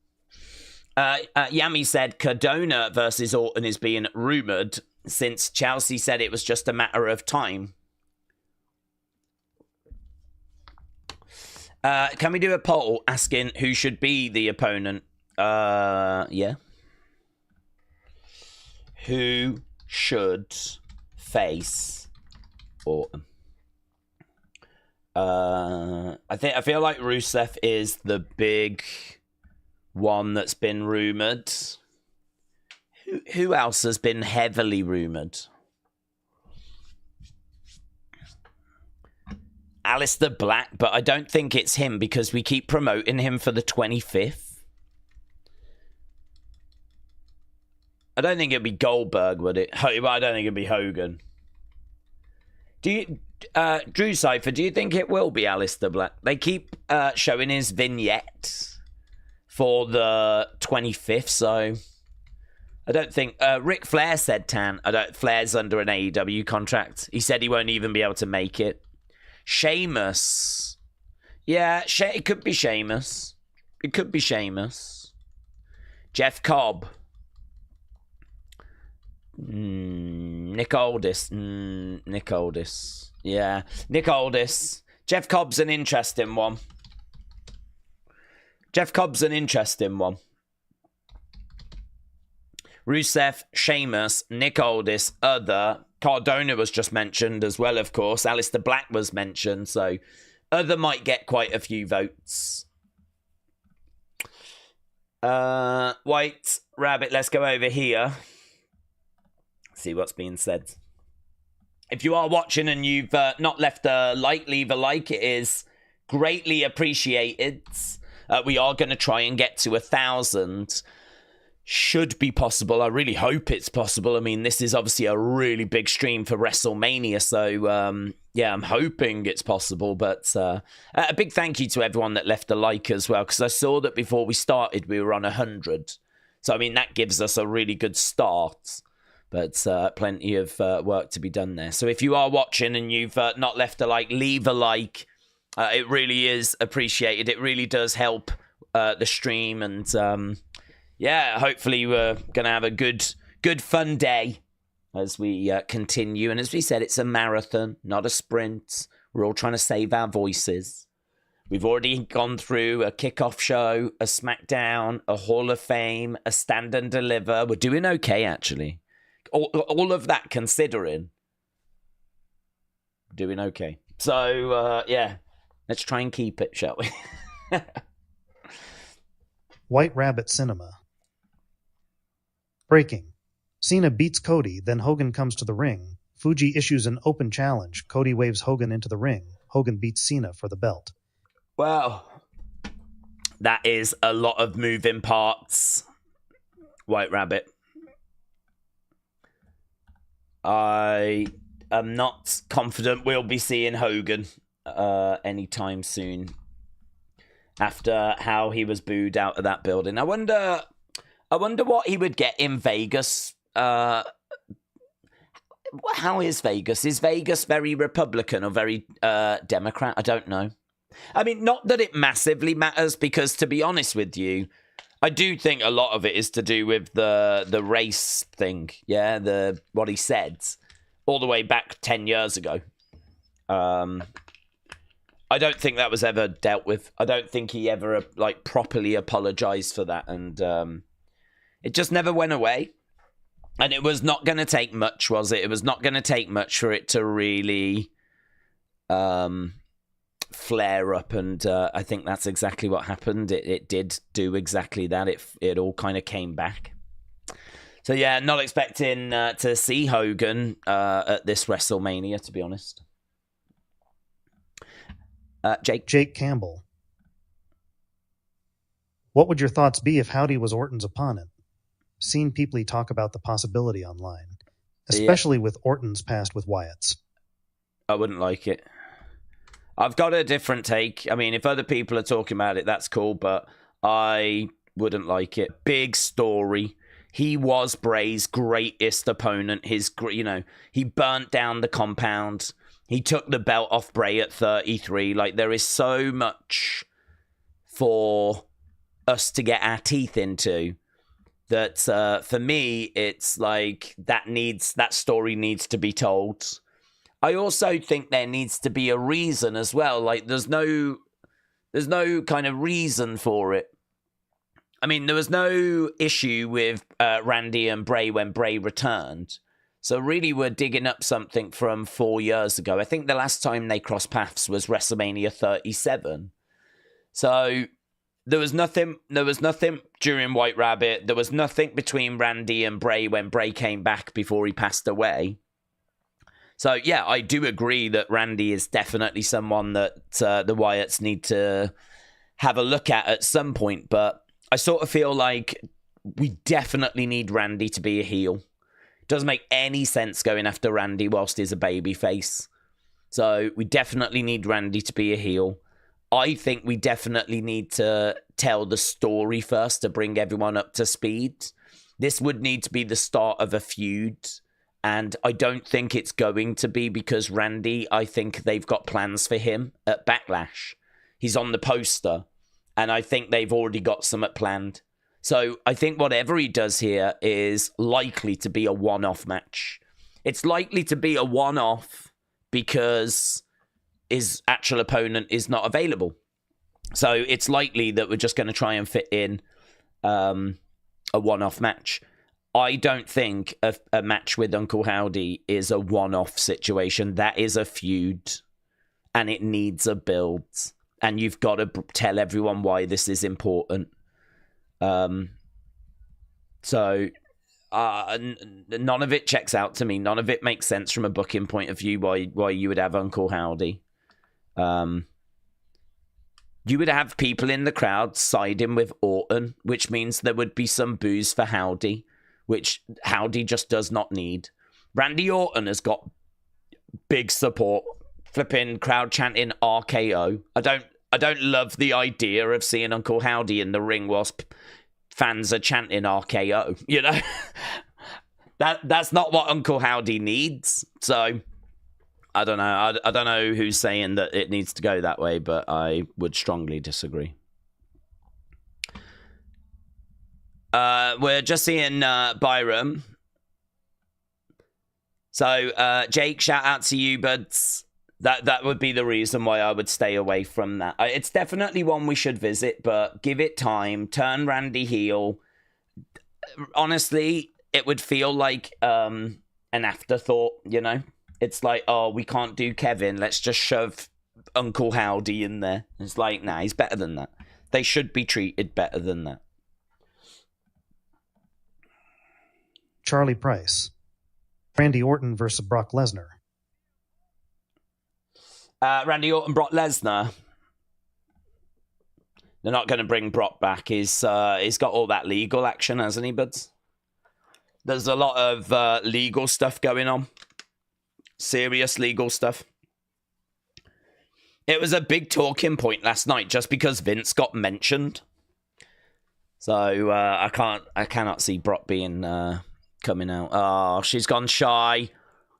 Yami said Cardona versus Orton is being rumoured since Chelsea said it was just a matter of time. Can we do a poll asking who should be the opponent? Yeah. Who should face Orton? I feel like Rusev is the big one that's been rumoured. Who else has been heavily rumoured? Alistair Black, but I don't think it's him because we keep promoting him for the 25th. I don't think it'd be Goldberg, would it? I don't think it'd be Hogan. Do you, Drew Cypher, do you think it will be Aleister Black? They keep showing his vignette for the 25th, so I don't think... Ric Flair said, Flair's under an AEW contract. He said he won't even be able to make it. Sheamus. Yeah, it could be Sheamus. It could be Sheamus. Jeff Cobb. Nick Aldis. Nick Aldis. Yeah, Nick Aldis. Jeff Cobb's an interesting one. Rusev, Sheamus, Nick Aldis, other. Cardona was just mentioned as well, of course. Aleister Black was mentioned, so other might get quite a few votes. White Rabbit, let's go over here. See what's being said. If you are watching and you've not left a like, leave a like. It is greatly appreciated. We are going to try and get to 1,000. Should be possible. I really hope it's possible. I mean, this is obviously a really big stream for WrestleMania, so yeah, I'm hoping it's possible. But a big thank you to everyone that left a like as well, because I saw that before we started, we were on 100. So, I mean, that gives us a really good start. But plenty of work to be done there. So if you are watching and you've not left a like, leave a like. It really is appreciated. It really does help the stream. And yeah, hopefully we're going to have a good fun day as we continue. And as we said, it's a marathon, not a sprint. We're all trying to save our voices. We've already gone through a kickoff show, a SmackDown, a Hall of Fame, a Stand and Deliver. We're doing okay, actually. All of that considering, doing okay. So, yeah, let's try and keep it, shall we? White Rabbit Cinema. Breaking. Cena beats Cody, then Hogan comes to the ring. Fuji issues an open challenge. Cody waves Hogan into the ring. Hogan beats Cena for the belt. Well, that is a lot of moving parts. White Rabbit. I am not confident we'll be seeing Hogan anytime soon after how he was booed out of that building. I wonder what he would get in Vegas. How is Vegas? Is Vegas very Republican or very Democrat? I don't know. I mean, not that it massively matters, because to be honest with you, I do think a lot of it is to do with the race thing, yeah, what he said all the way back 10 years ago. I don't think that was ever dealt with. I don't think he ever properly apologized for that, and it just never went away. And it was not going to take much, was it? It was not going to take much for it to really flare up, and I think that's exactly what happened. It did do exactly that. It all kind of came back. So yeah, not expecting to see Hogan at this WrestleMania, to be honest. Jake Campbell. What would your thoughts be if Howdy was Orton's opponent? Seen people talk about the possibility online, especially with Orton's past with Wyatt's. I wouldn't like it. I've got a different take. I mean, if other people are talking about it, that's cool, but I wouldn't like it. Big story. He was Bray's greatest opponent. He burnt down the compound. He took the belt off Bray at 33. There is so much for us to get our teeth into that for me, it's that story needs to be told. I also think there needs to be a reason as well. There's no kind of reason for it. I mean, there was no issue with Randy and Bray when Bray returned. So really, we're digging up something from 4 years ago. I think the last time they crossed paths was WrestleMania 37. So there was nothing during White Rabbit. There was nothing between Randy and Bray when Bray came back before he passed away. So, yeah, I do agree that Randy is definitely someone that the Wyatts need to have a look at some point. But I sort of feel like we definitely need Randy to be a heel. Doesn't make any sense going after Randy whilst he's a babyface. So we definitely need Randy to be a heel. I think we definitely need to tell the story first to bring everyone up to speed. This would need to be the start of a feud. And I don't think it's going to be, because Randy, I think they've got plans for him at Backlash. He's on the poster. And I think they've already got something planned. So I think whatever he does here is likely to be a one-off match. It's likely to be a one-off because his actual opponent is not available. So it's likely that we're just going to try and fit in a one-off match. I don't think a match with Uncle Howdy is a one-off situation. That is a feud, and it needs a build. And you've got to tell everyone why this is important. So none of it checks out to me. None of it makes sense from a booking point of view why you would have Uncle Howdy. You would have people in the crowd siding with Orton, which means there would be some boos for Howdy, which Howdy just does not need. Randy Orton has got big support. Flipping crowd chanting RKO. I don't love the idea of seeing Uncle Howdy in the ring whilst fans are chanting RKO, you know? That's not what Uncle Howdy needs. So, I don't know. I don't know who's saying that it needs to go that way, but I would strongly disagree. We're just seeing Byram. So, Jake, shout out to you, buds. That would be the reason why I would stay away from that. It's definitely one we should visit, but give it time. Turn Randy heel. Honestly, it would feel like an afterthought, you know? It's like, oh, we can't do Kevin. Let's just shove Uncle Howdy in there. It's like, nah, he's better than that. They should be treated better than that. Charlie Price. Randy Orton versus Brock Lesnar. Randy Orton, Brock Lesnar. They're not going to bring Brock back. He's got all that legal action, hasn't he, buds? There's a lot of legal stuff going on. Serious legal stuff. It was a big talking point last night just because Vince got mentioned. So I cannot see Brock being coming out. Oh, she's gone shy.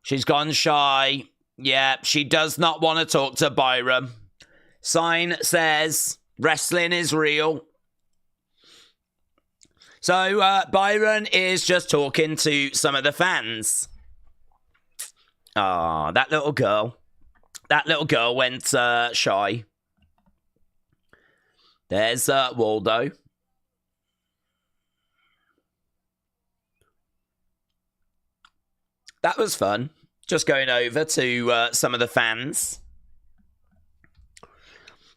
She's gone shy. Yeah, she does not want to talk to Byram. Sign says wrestling is real. So Byron is just talking to some of the fans. Ah, that little girl. That little girl went shy. There's Waldo. That was fun. Just going over to some of the fans.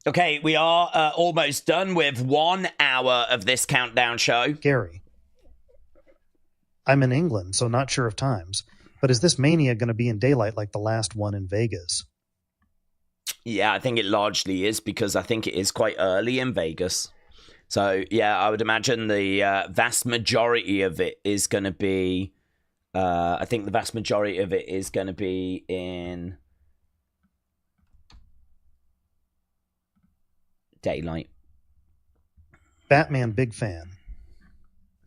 Okay, we are almost done with 1 hour of this countdown show. Gary. I'm in England, so not sure of times. But is this Mania going to be in daylight like the last one in Vegas? Yeah, I think it largely is, because I think it is quite early in Vegas. So, yeah, I would imagine the vast majority of it is going to be... I think the vast majority of it is going to be in daylight. Batman big fan.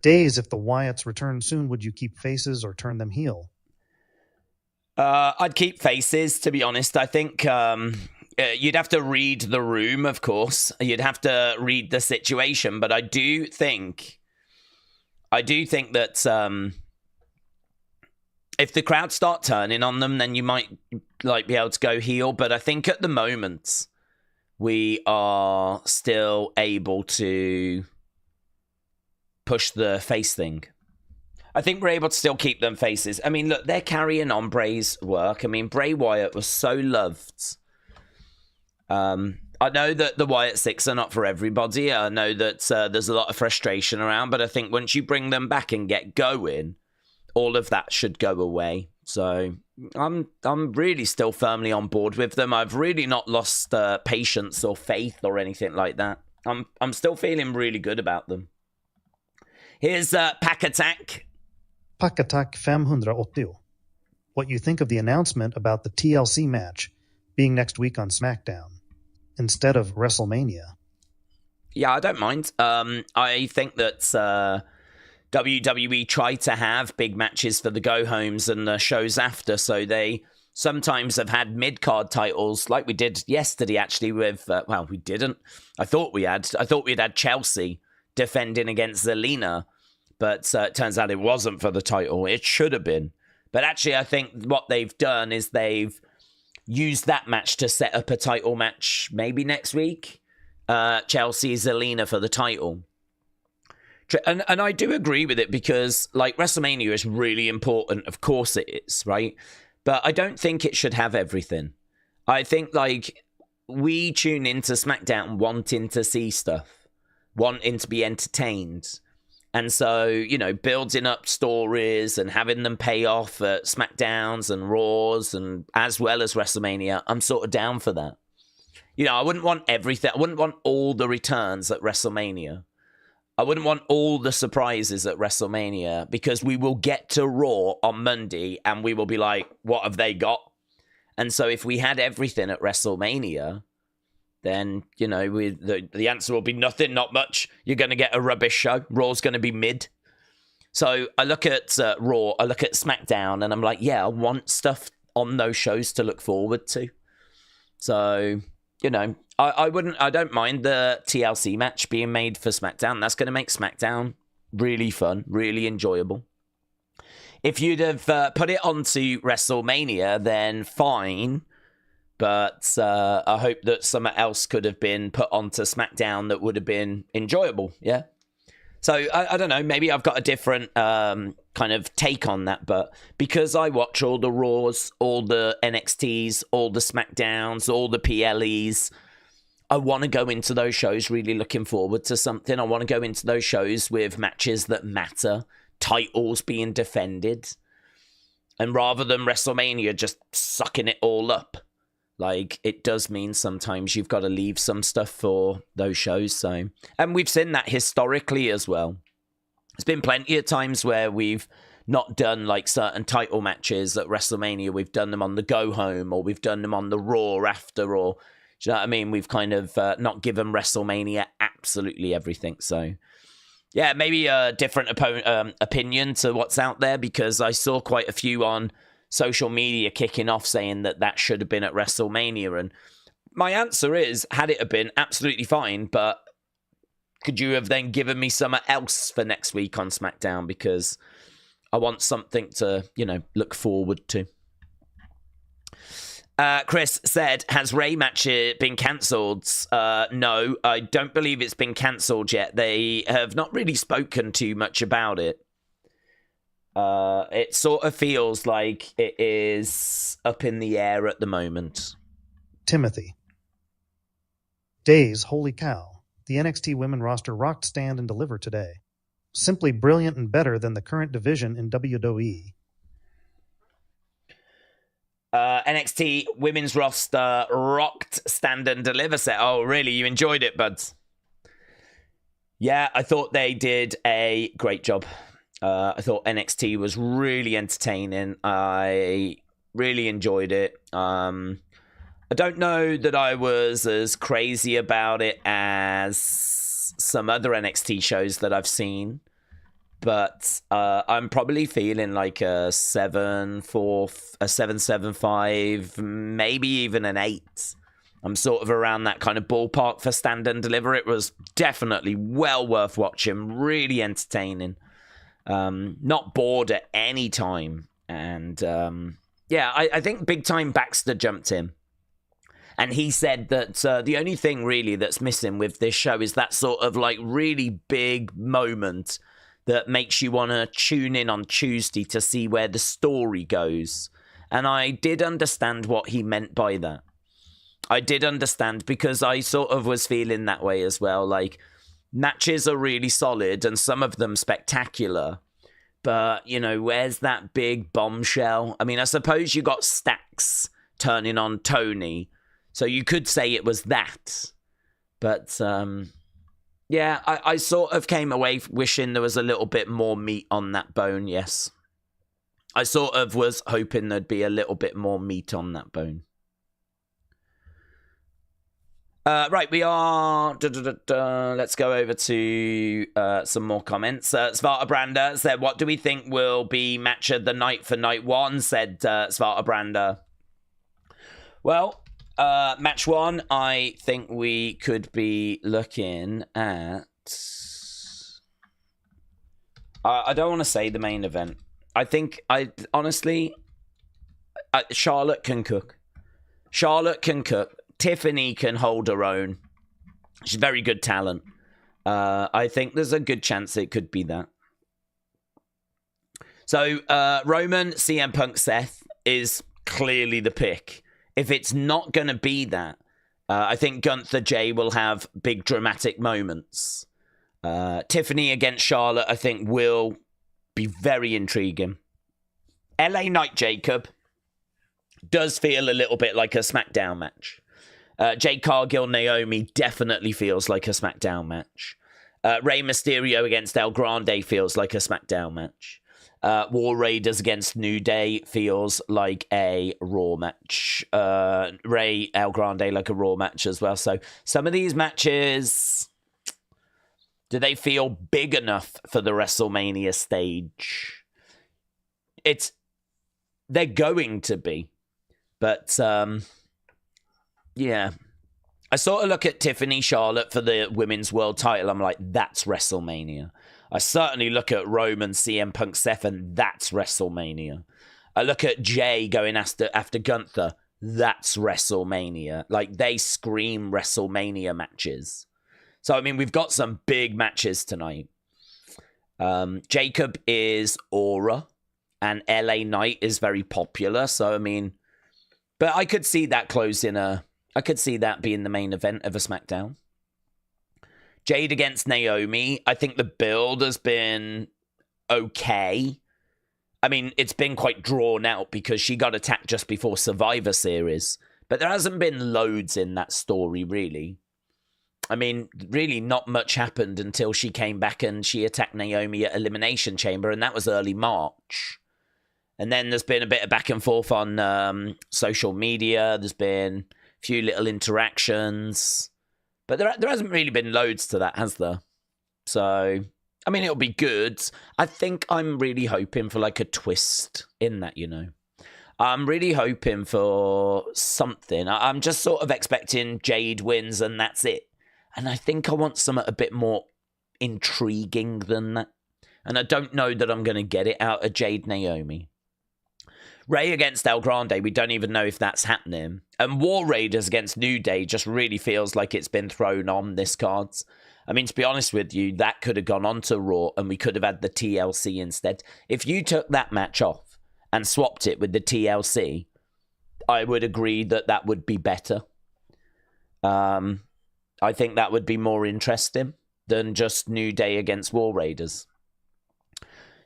Days, if the Wyatts return soon, would you keep faces or turn them heel? I'd keep faces, to be honest. I think you'd have to read the room, of course. You'd have to read the situation, but I do think that if the crowd start turning on them, then you might be able to go heel. But I think at the moment we are still able to push the face thing. I think we're able to still keep them faces. I mean, look, they're carrying on Bray's work. I mean, Bray Wyatt was so loved. I know that the Wyatt Six are not for everybody. I know that there's a lot of frustration around, but I think once you bring them back and get going, all of that should go away. So I'm really still firmly on board with them. I've really not lost patience or faith or anything like that. I'm still feeling really good about them. Here's Pack Attack. Pack Attack 580. What you think of the announcement about the TLC match being next week on SmackDown instead of WrestleMania? Yeah, I don't mind. I think that WWE try to have big matches for the go-homes and the shows after, so they sometimes have had mid-card titles, like we did yesterday, actually, with... well, we didn't. I thought we'd had Chelsea defending against Zelina, but it turns out it wasn't for the title. It should have been. But actually, I think what they've done is they've used that match to set up a title match maybe next week. Chelsea Zelina for the title. And I do agree with it because, like, WrestleMania is really important. Of course it is, right? But I don't think it should have everything. I think, like, we tune into SmackDown wanting to see stuff, wanting to be entertained. And so, you know, building up stories and having them pay off at SmackDowns and Raws and as well as WrestleMania, I'm sort of down for that. You know, I wouldn't want everything. I wouldn't want all the returns at WrestleMania. I wouldn't want all the surprises at WrestleMania because we will get to Raw on Monday and we will be like, what have they got? And so if we had everything at WrestleMania, then, you know, the answer will be nothing, not much. You're going to get a rubbish show. Raw's going to be mid. So I look at Raw, I look at SmackDown, and I'm like, yeah, I want stuff on those shows to look forward to. So, you know, I don't mind the TLC match being made for SmackDown. That's going to make SmackDown really fun, really enjoyable. If you'd have put it onto WrestleMania, then fine. But I hope that something else could have been put onto SmackDown that would have been enjoyable, yeah? So, I don't know, maybe I've got a different kind of take on that, but because I watch all the Raws, all the NXTs, all the SmackDowns, all the PLEs, I want to go into those shows really looking forward to something. I want to go into those shows with matches that matter, titles being defended, and rather than WrestleMania just sucking it all up. Like, it does mean sometimes you've got to leave some stuff for those shows. So, and we've seen that historically as well. There's been plenty of times where we've not done like certain title matches at WrestleMania. We've done them on the go home, or we've done them on the Raw after, or do you know what I mean? We've kind of not given WrestleMania absolutely everything. So, yeah, maybe a different opinion to what's out there, because I saw quite a few on social media kicking off saying that should have been at WrestleMania. And my answer is, had it have been, absolutely fine, but could you have then given me something else for next week on SmackDown? Because I want something to, you know, look forward to. Chris said, has Ray match been cancelled? No, I don't believe it's been cancelled yet. They have not really spoken too much about it. It sort of feels like it is up in the air at the moment. Timothy. Days, holy cow. The NXT women roster rocked, stand, and deliver today. Simply brilliant and better than the current division in WWE. NXT women's roster rocked, stand, and deliver set. Oh, really? You enjoyed it, buds? Yeah, I thought they did a great job. I thought NXT was really entertaining. I really enjoyed it. I don't know that I was as crazy about it as some other NXT shows that I've seen, but I'm probably feeling like a 7.4, a 7.75, maybe even an 8. I'm sort of around that kind of ballpark for Stand and Deliver. It was definitely well worth watching, really entertaining. Not bored at any time. And yeah, I think Big Time Baxter jumped in. And he said that the only thing really that's missing with this show is that sort of like really big moment that makes you want to tune in on Tuesday to see where the story goes. And I did understand what he meant by that. I did understand, because I sort of was feeling that way as well. Like, matches are really solid and some of them spectacular. But, you know, where's that big bombshell? I mean, I suppose you got Stacks turning on Tony, so you could say it was that. But, Yeah, I sort of came away wishing there was a little bit more meat on that bone, yes. I sort of was hoping there'd be a little bit more meat on that bone. Right, we are... Let's go over to some more comments. Svarta Branda said, what do we think will be match of the night for night one? Said Svarta Branda. Well, match one, I think we could be looking at... I don't want to say the main event. I think, honestly, Charlotte can cook. Charlotte can cook. Tiffany can hold her own. She's very good talent. I think there's a good chance it could be that. So, Roman, CM Punk, Seth is clearly the pick. If it's not going to be that, I think Gunther Jay will have big dramatic moments. Tiffany against Charlotte, I think, will be very intriguing. LA Knight Jacob does feel a little bit like a SmackDown match. Jade Cargill, Naomi definitely feels like a SmackDown match. Rey Mysterio against El Grande feels like a SmackDown match. War Raiders against New Day feels like a Raw match. Rey, El Grande like a Raw match as well. So some of these matches, do they feel big enough for the WrestleMania stage? They're going to be. But, yeah. I sort of look at Tiffany Charlotte for the women's world title. I'm like, that's WrestleMania. I certainly look at Roman, CM Punk, Seth, and that's WrestleMania. I look at Jay going after Gunther. That's WrestleMania. Like, they scream WrestleMania matches. So, I mean, we've got some big matches tonight. Jacob is Aura, and LA Knight is very popular. So, I mean, but I could see that I could see that being the main event of a SmackDown. Jade against Naomi. I think the build has been okay. I mean, it's been quite drawn out because she got attacked just before Survivor Series. But there hasn't been loads in that story, really. I mean, really not much happened until she came back and she attacked Naomi at Elimination Chamber, and that was early March. And then there's been a bit of back and forth on social media. There's been a few little interactions. But there hasn't really been loads to that, has there? So, I mean, it'll be good. I think I'm really hoping for like a twist in that, you know. I'm really hoping for something. I'm just sort of expecting Jade wins and that's it. And I think I want something a bit more intriguing than that. And I don't know that I'm going to get it out of Jade Naomi. Rey against El Grande, we don't even know if that's happening. And War Raiders against New Day just really feels like it's been thrown on this card. I mean, to be honest with you, that could have gone on to Raw and we could have had the TLC instead. If you took that match off and swapped it with the TLC, I would agree that that would be better. I think that would be more interesting than just New Day against War Raiders.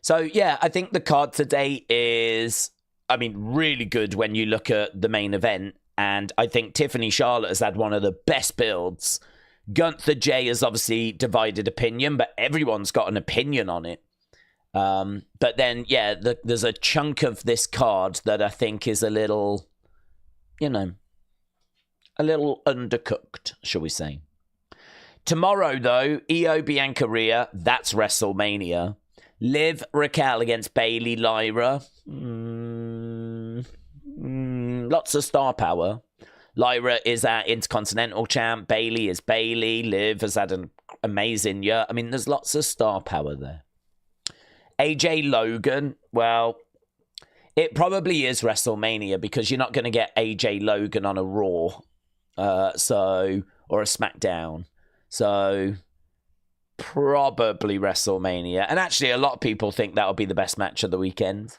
So, yeah, I think the card today is, I mean, really good when you look at the main event. And I think Tiffany Charlotte has had one of the best builds. Gunther Jay has obviously divided opinion, but everyone's got an opinion on it. But then, yeah, there's a chunk of this card that I think is a little, you know, a little undercooked, shall we say. Tomorrow, though, Io Bianca Rhea, that's WrestleMania. Liv Raquel against Bayley Lyra. Lots of star power. Lyra is our Intercontinental champ. Bayley is Bayley. Liv has had an amazing year. I mean, there's lots of star power there. AJ Logan, well, it probably is WrestleMania because you're not going to get AJ Logan on a Raw or a SmackDown. So probably WrestleMania. And actually, a lot of people think that'll be the best match of the weekend.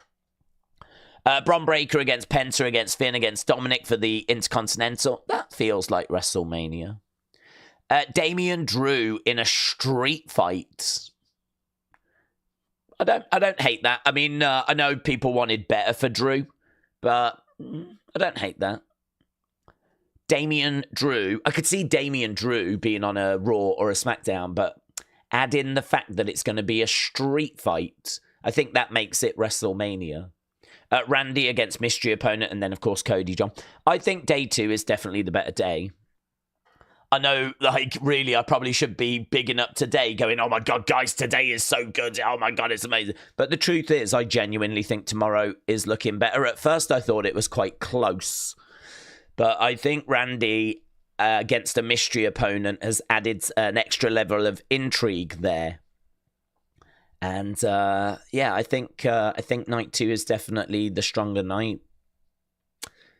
Bron Breakker against Penta against Finn against Dominic for the Intercontinental. That feels like WrestleMania. Damian Drew in a street fight. I don't hate that. I mean, I know people wanted better for Drew, but I don't hate that. Damian Drew. I could see Damian Drew being on a Raw or a SmackDown, but add in the fact that it's going to be a street fight. I think that makes it WrestleMania. Randy against mystery opponent, and then, of course, Cody John. I think day 2 is definitely the better day. I know, like, really, I probably should be bigging up today, going, oh my God, guys, today is so good. Oh my God, it's amazing. But the truth is, I genuinely think tomorrow is looking better. At first, I thought it was quite close. But I think Randy against a mystery opponent has added an extra level of intrigue there. And I think night 2 is definitely the stronger night.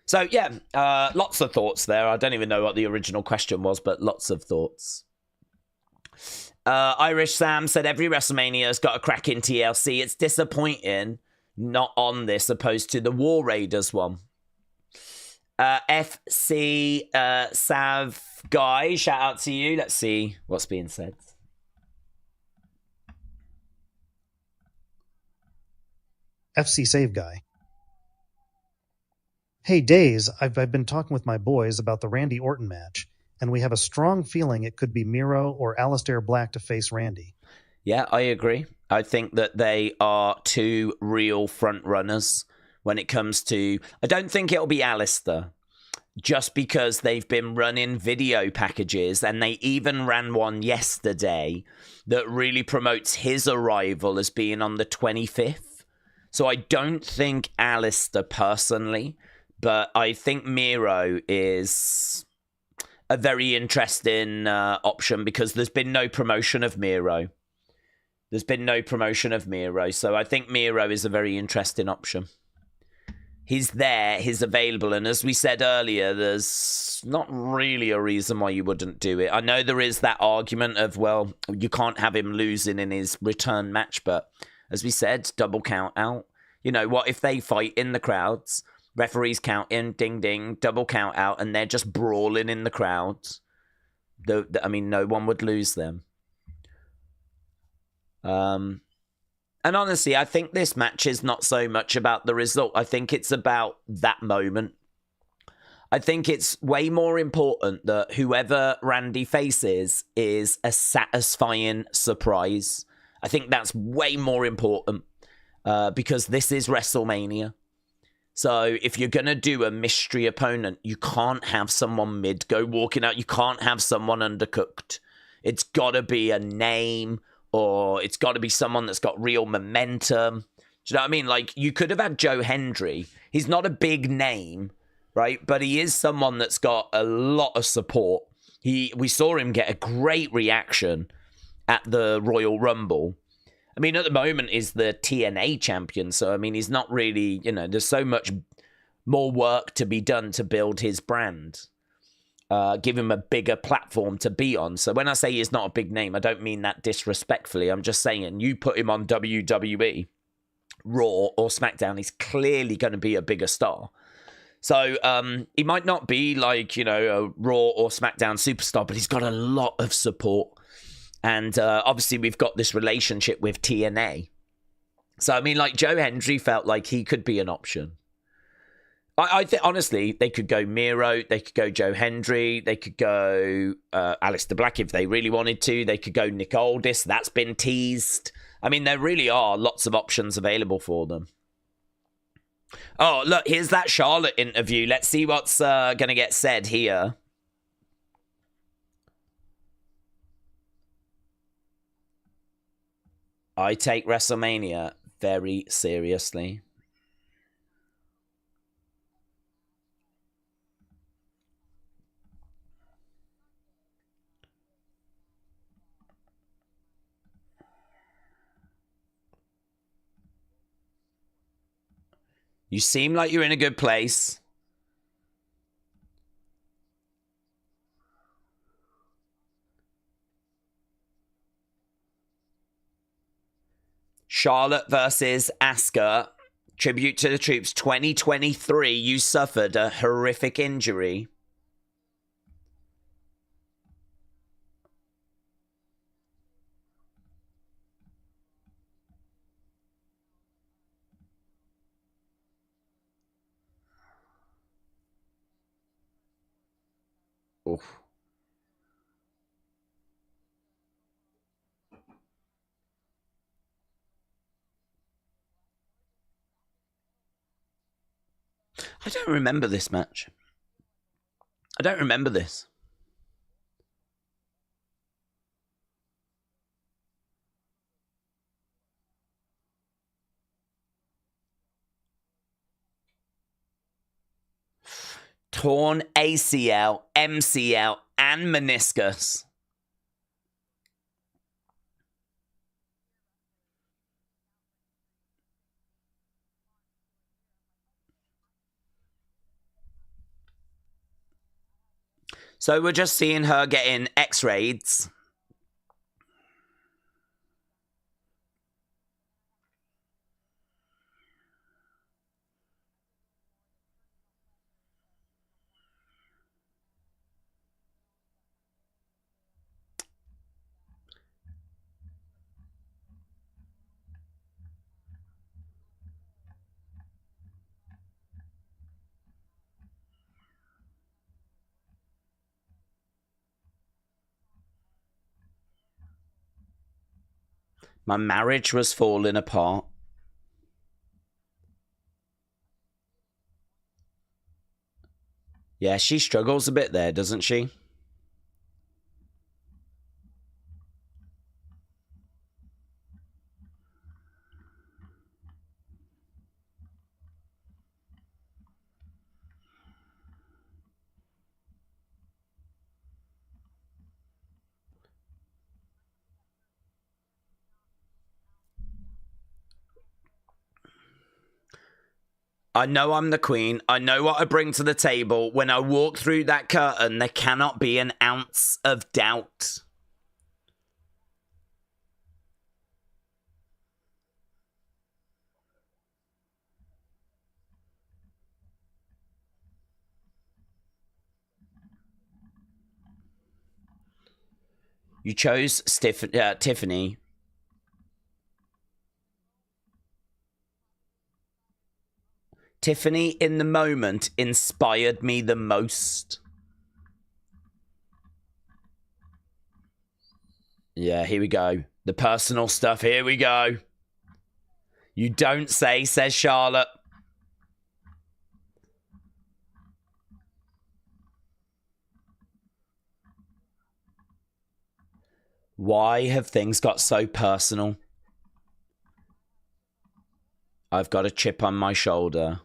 So yeah, lots of thoughts there. I don't even know what the original question was, but lots of thoughts. Irish Sam said every WrestleMania has got a crack in TLC. It's disappointing not on this opposed to the War Raiders one. FC Sav Guy, shout out to you. Let's see what's being said. FC Save Guy. Hey, Days, I've been talking with my boys about the Randy Orton match, and we have a strong feeling it could be Miro or Aleister Black to face Randy. Yeah, I agree. I think that they are two real front runners when it comes to... I don't think it'll be Aleister, just because they've been running video packages, and they even ran one yesterday that really promotes his arrival as being on the 25th. So I don't think Aleister personally, but I think Miro is a very interesting option because there's been no promotion of Miro. So I think Miro is a very interesting option. He's there, he's available, and as we said earlier, there's not really a reason why you wouldn't do it. I know there is that argument of, well, you can't have him losing in his return match, but as we said, double count out. You know, what if they fight in the crowds, referees count in, ding, ding, double count out, and they're just brawling in the crowds? I mean, no one would lose them. And honestly, I think this match is not so much about the result. I think it's about that moment. I think it's way more important that whoever Randy faces is a satisfying surprise. I think that's way more important because this is WrestleMania. So if you're going to do a mystery opponent, you can't have someone mid go walking out. You can't have someone undercooked. It's got to be a name, or it's got to be someone that's got real momentum. Do you know what I mean? Like, you could have had Joe Hendry. He's not a big name, right? But he is someone that's got a lot of support. We saw him get a great reaction at the Royal Rumble. I mean, at the moment, he's the TNA champion. So, I mean, he's not really, you know, there's so much more work to be done to build his brand. Give him a bigger platform to be on. So when I say he's not a big name, I don't mean that disrespectfully. I'm just saying you put him on WWE, Raw or SmackDown, he's clearly going to be a bigger star. So he might not be like, you know, a Raw or SmackDown superstar, but he's got a lot of support. And obviously we've got this relationship with TNA. So, I mean, like, Joe Hendry felt like he could be an option. I think, honestly, they could go Miro, they could go Joe Hendry, they could go Aleister Black if they really wanted to. They could go Nick Aldis, that's been teased. I mean, there really are lots of options available for them. Oh, look, here's that Charlotte interview. Let's see what's going to get said here. I take WrestleMania very seriously. You seem like you're in a good place. Charlotte versus Asuka. Tribute to the troops. 2023, you suffered a horrific injury. Oof. I don't remember this match. I don't remember this. Torn ACL, MCL, and meniscus. So we're just seeing her getting x-rays. My marriage was falling apart. Yeah, she struggles a bit there, doesn't she? I know I'm the queen. I know what I bring to the table. When I walk through that curtain, there cannot be an ounce of doubt. You chose Tiffany. Tiffany, in the moment, inspired me the most. Yeah, here we go. The personal stuff, here we go. You don't say, says Charlotte. Why have things got so personal? I've got a chip on my shoulder.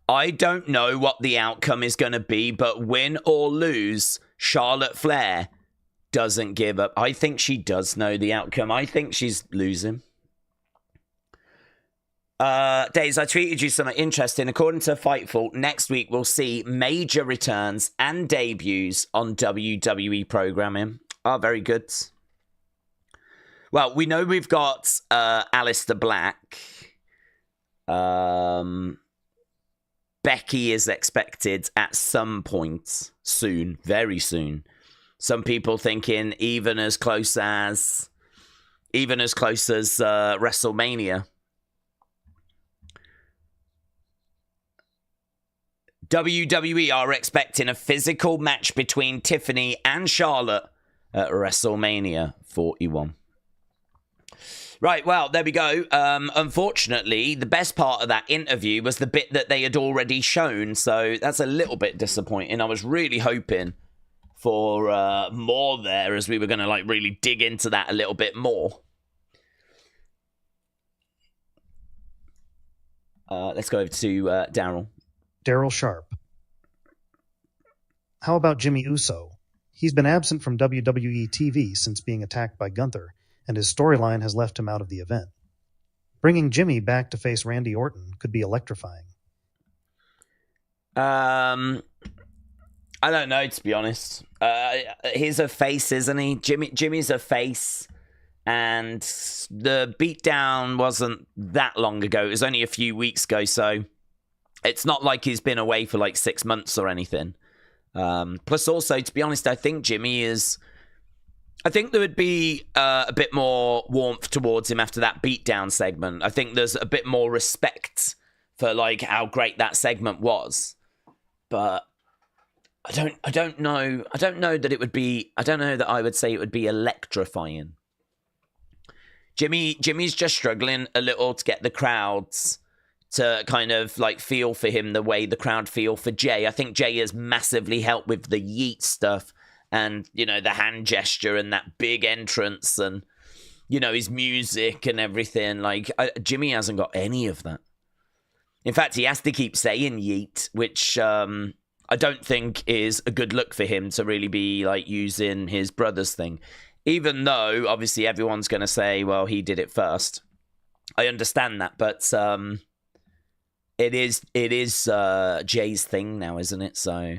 I don't know what the outcome is going to be, but win or lose, Charlotte Flair doesn't give up. I think she does know the outcome. I think she's losing. Days, I tweeted you something interesting. According to Fightful, next week we'll see major returns and debuts on WWE programming. Oh, very good. Well, we know we've got Aleister Black. Becky is expected at some point soon, very soon. Some people thinking even as close as WrestleMania. WWE are expecting a physical match between Tiffany and Charlotte at WrestleMania 41. Right, well, there we go. Unfortunately, the best part of that interview was the bit that they had already shown, so that's a little bit disappointing. I was really hoping for more there, as we were going to like really dig into that a little bit more. Let's go over to Daryl. Daryl Sharp. How about Jimmy Uso? He's been absent from WWE TV since being attacked by Gunther, and his storyline has left him out of the event. Bringing Jimmy back to face Randy Orton could be electrifying. I don't know, to be honest. He's a face, isn't he? Jimmy's a face. And the beatdown wasn't that long ago. It was only a few weeks ago, so it's not like he's been away for like 6 months or anything. Plus, also, to be honest, I think Jimmy is... I think there would be a bit more warmth towards him after that beatdown segment. I think there's a bit more respect for like how great that segment was. But I don't know that it would be... I don't know that I would say it would be electrifying. Jimmy's just struggling a little to get the crowds to kind of like feel for him the way the crowd feel for Jay. I think Jay has massively helped with the yeet stuff and, you know, the hand gesture and that big entrance and, you know, his music and everything. Like, Jimmy hasn't got any of that. In fact, he has to keep saying yeet, which I don't think is a good look for him to really be like using his brother's thing. Even though, obviously, everyone's going to say, well, he did it first. I understand that, but it is Jay's thing now, isn't it? So,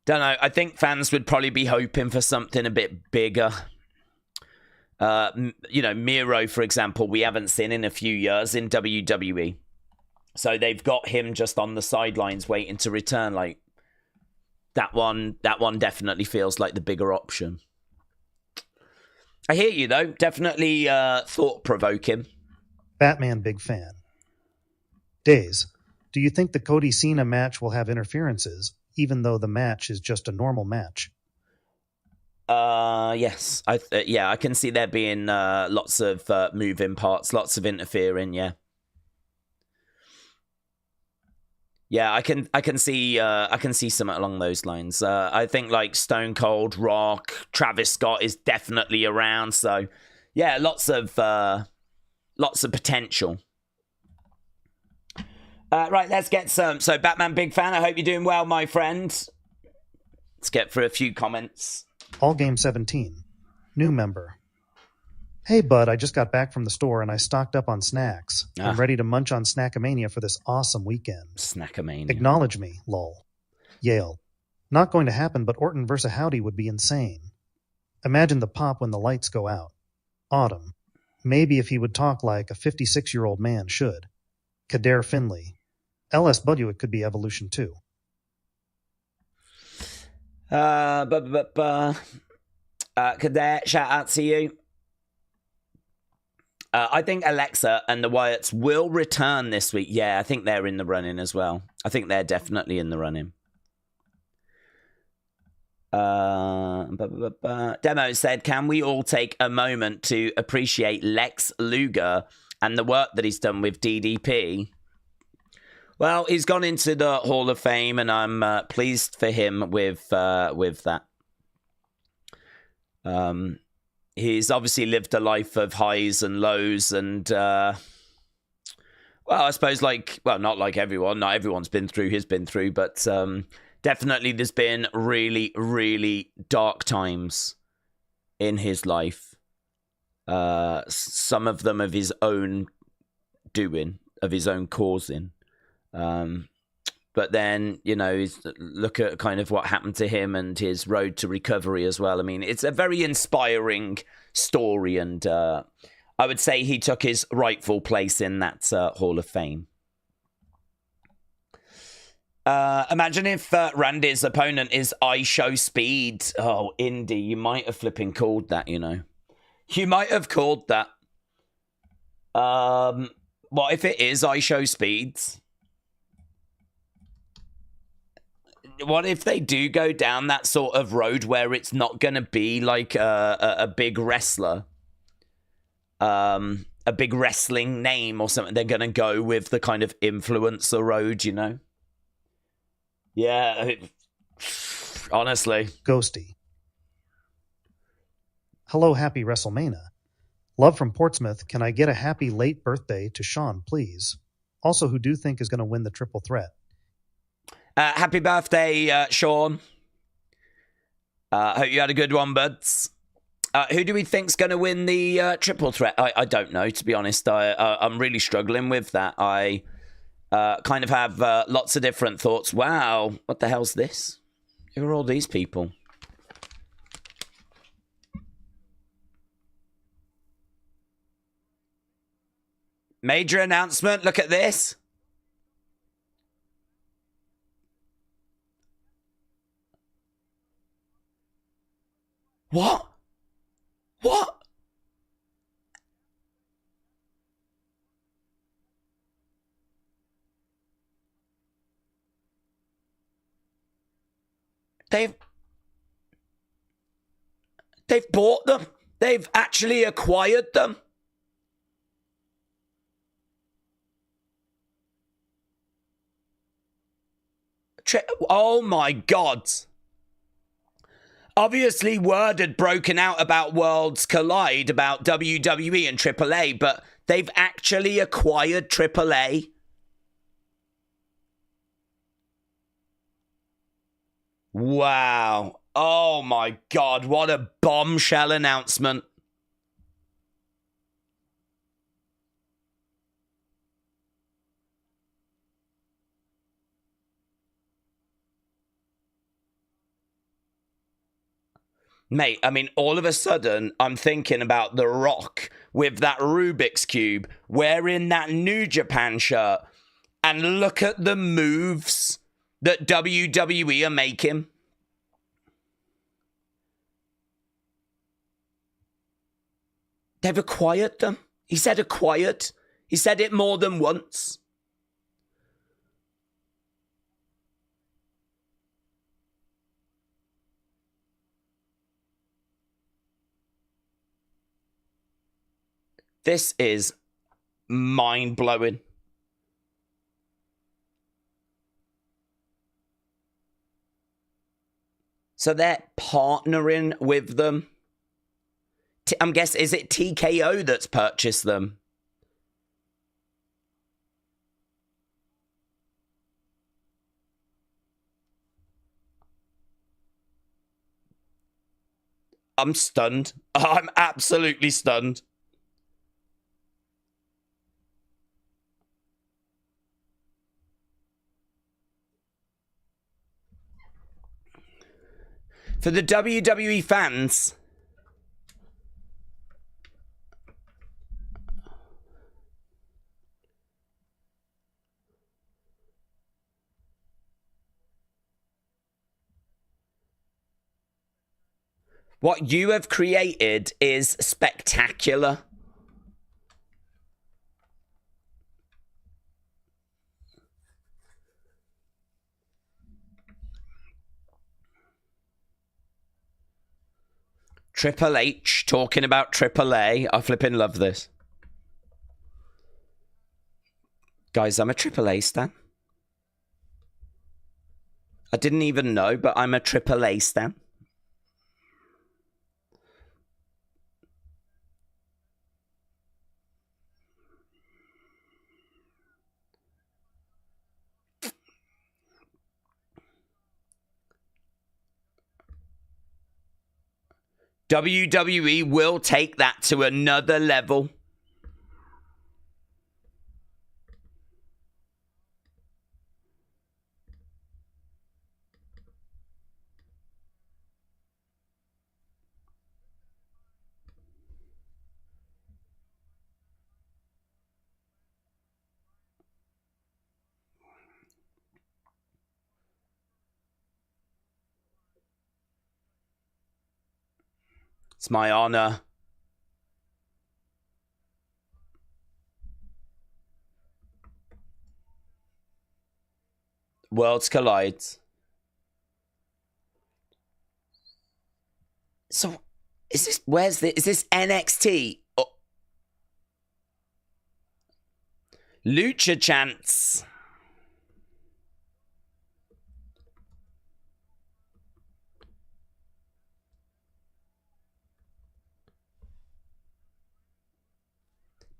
don't know. I think fans would probably be hoping for something a bit bigger. You know, Miro, for example, we haven't seen in a few years in WWE. So they've got him just on the sidelines waiting to return. Like, that one definitely feels like the bigger option. I hear you, though. Definitely thought-provoking. Batman big fan. Days, do you think the Cody Cena match will have interferences, even though the match is just a normal match? Yes. I can see there being lots of moving parts, lots of interfering, yeah. Yeah, I can see something along those lines. I think like Stone Cold, Rock, Travis Scott is definitely around. So, yeah, lots of potential. Right, let's get some. So, Batman big fan. I hope you're doing well, my friend. Let's get through a few comments. All Game 17, new member. Hey, bud, I just got back from the store and I stocked up on snacks. I'm ready to munch on Snackamania for this awesome weekend. Snackamania. Acknowledge me, lol. Yale. Not going to happen, but Orton vs. Howdy would be insane. Imagine the pop when the lights go out. Autumn. Maybe if he would talk like a 56-year-old man should. Kader Finley. LS Budwick could be Evolution too. Kader, shout out to you. I think Alexa and the Wyatts will return this week. Yeah, I think they're in the running as well. I think they're definitely in the running. Demo said, can we all take a moment to appreciate Lex Luger and the work that he's done with DDP? Well, he's gone into the Hall of Fame, and I'm pleased for him with that. He's obviously lived a life of highs and lows, and well, I suppose not like everyone. Not everyone's been through. He's been through, but definitely there's been really, really dark times in his life. Some of them of his own doing, of his own causing. But then, you know, look at kind of what happened to him and his road to recovery as well. I mean, it's a very inspiring story, and I would say he took his rightful place in that Hall of Fame. Imagine if Randy's opponent is I Show Speed. Oh, Indy, you might have flipping called that, you know. You might have called that. What if it is I Show Speeds? What if they do go down that sort of road where it's not going to be like a big wrestler, a big wrestling name or something? They're going to go with the kind of influencer road, you know? Yeah, honestly. Ghosty. Hello, happy WrestleMania. Love from Portsmouth. Can I get a happy late birthday to Sean, please? Also, who do you think is going to win the triple threat? Happy birthday, Sean. Hope you had a good one, buds. Who do we think's going to win the triple threat? I don't know, to be honest. I'm really struggling with that. kind of have lots of different thoughts. Wow, what the hell's this? Who are all these people? Major announcement, look at this. What? What? They've bought them. They've actually acquired them. Oh my God. Obviously, word had broken out about Worlds Collide, about WWE and AAA, but they've actually acquired AAA. Wow. Oh my God, what a bombshell announcement. Mate, I mean, all of a sudden, I'm thinking about The Rock with that Rubik's Cube, wearing that New Japan shirt, and look at the moves that WWE are making. They've acquired them. He said acquired. He said it more than once. This is mind-blowing. So they're partnering with them. I'm guessing, is it TKO that's purchased them? I'm stunned. I'm absolutely stunned. For the WWE fans, what you have created is spectacular. Triple H talking about AAA. I flipping love this. Guys, I'm a AAA stan. I didn't even know, but I'm a AAA stan. WWE will take that to another level. It's my honor. Worlds collide. So, is this NXT? Oh. Lucha chants.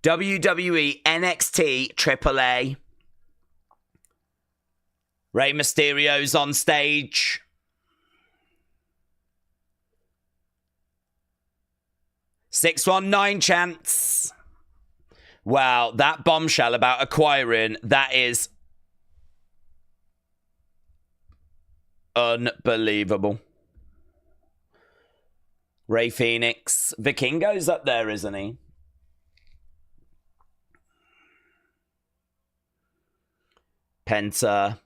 WWE, NXT, AAA. Rey Mysterio's on stage. $619 chants. Wow, that bombshell about acquiring, that is unbelievable. Ray Phoenix. Vikingo's up there, isn't he? Penta.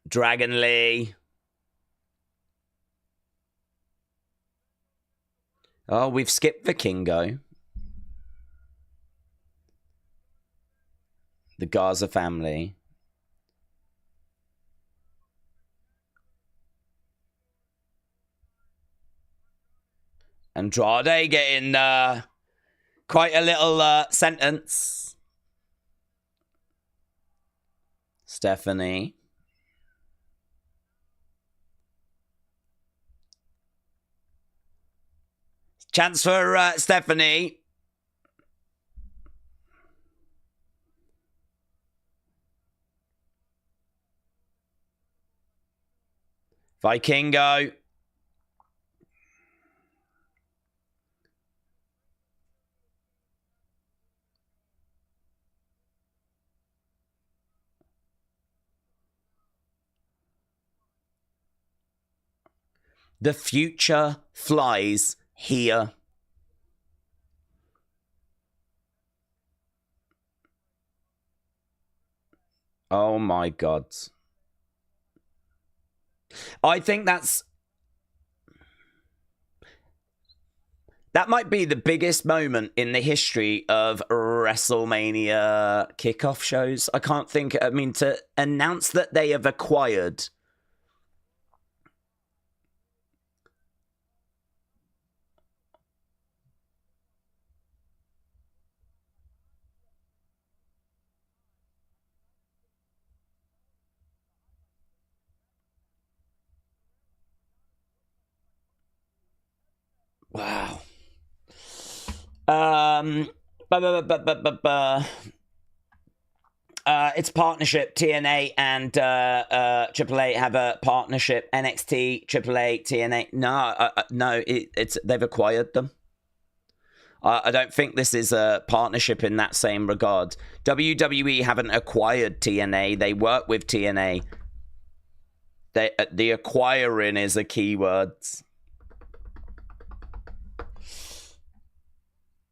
Dragon Lee. Oh, we've skipped Vikingo. The Garza family. Andrade getting quite a little sentence. Stephanie. Chance for Stephanie. Vikingo. The future flies here. Oh my God. I think that might be the biggest moment in the history of WrestleMania kickoff shows. I can't think, I mean, to announce that they have acquired wow. It's partnership. TNA and AAA have a partnership. NXT, AAA, TNA. No, they've acquired them. I don't think this is a partnership in that same regard. WWE haven't acquired TNA. They work with TNA. The acquiring is a keyword.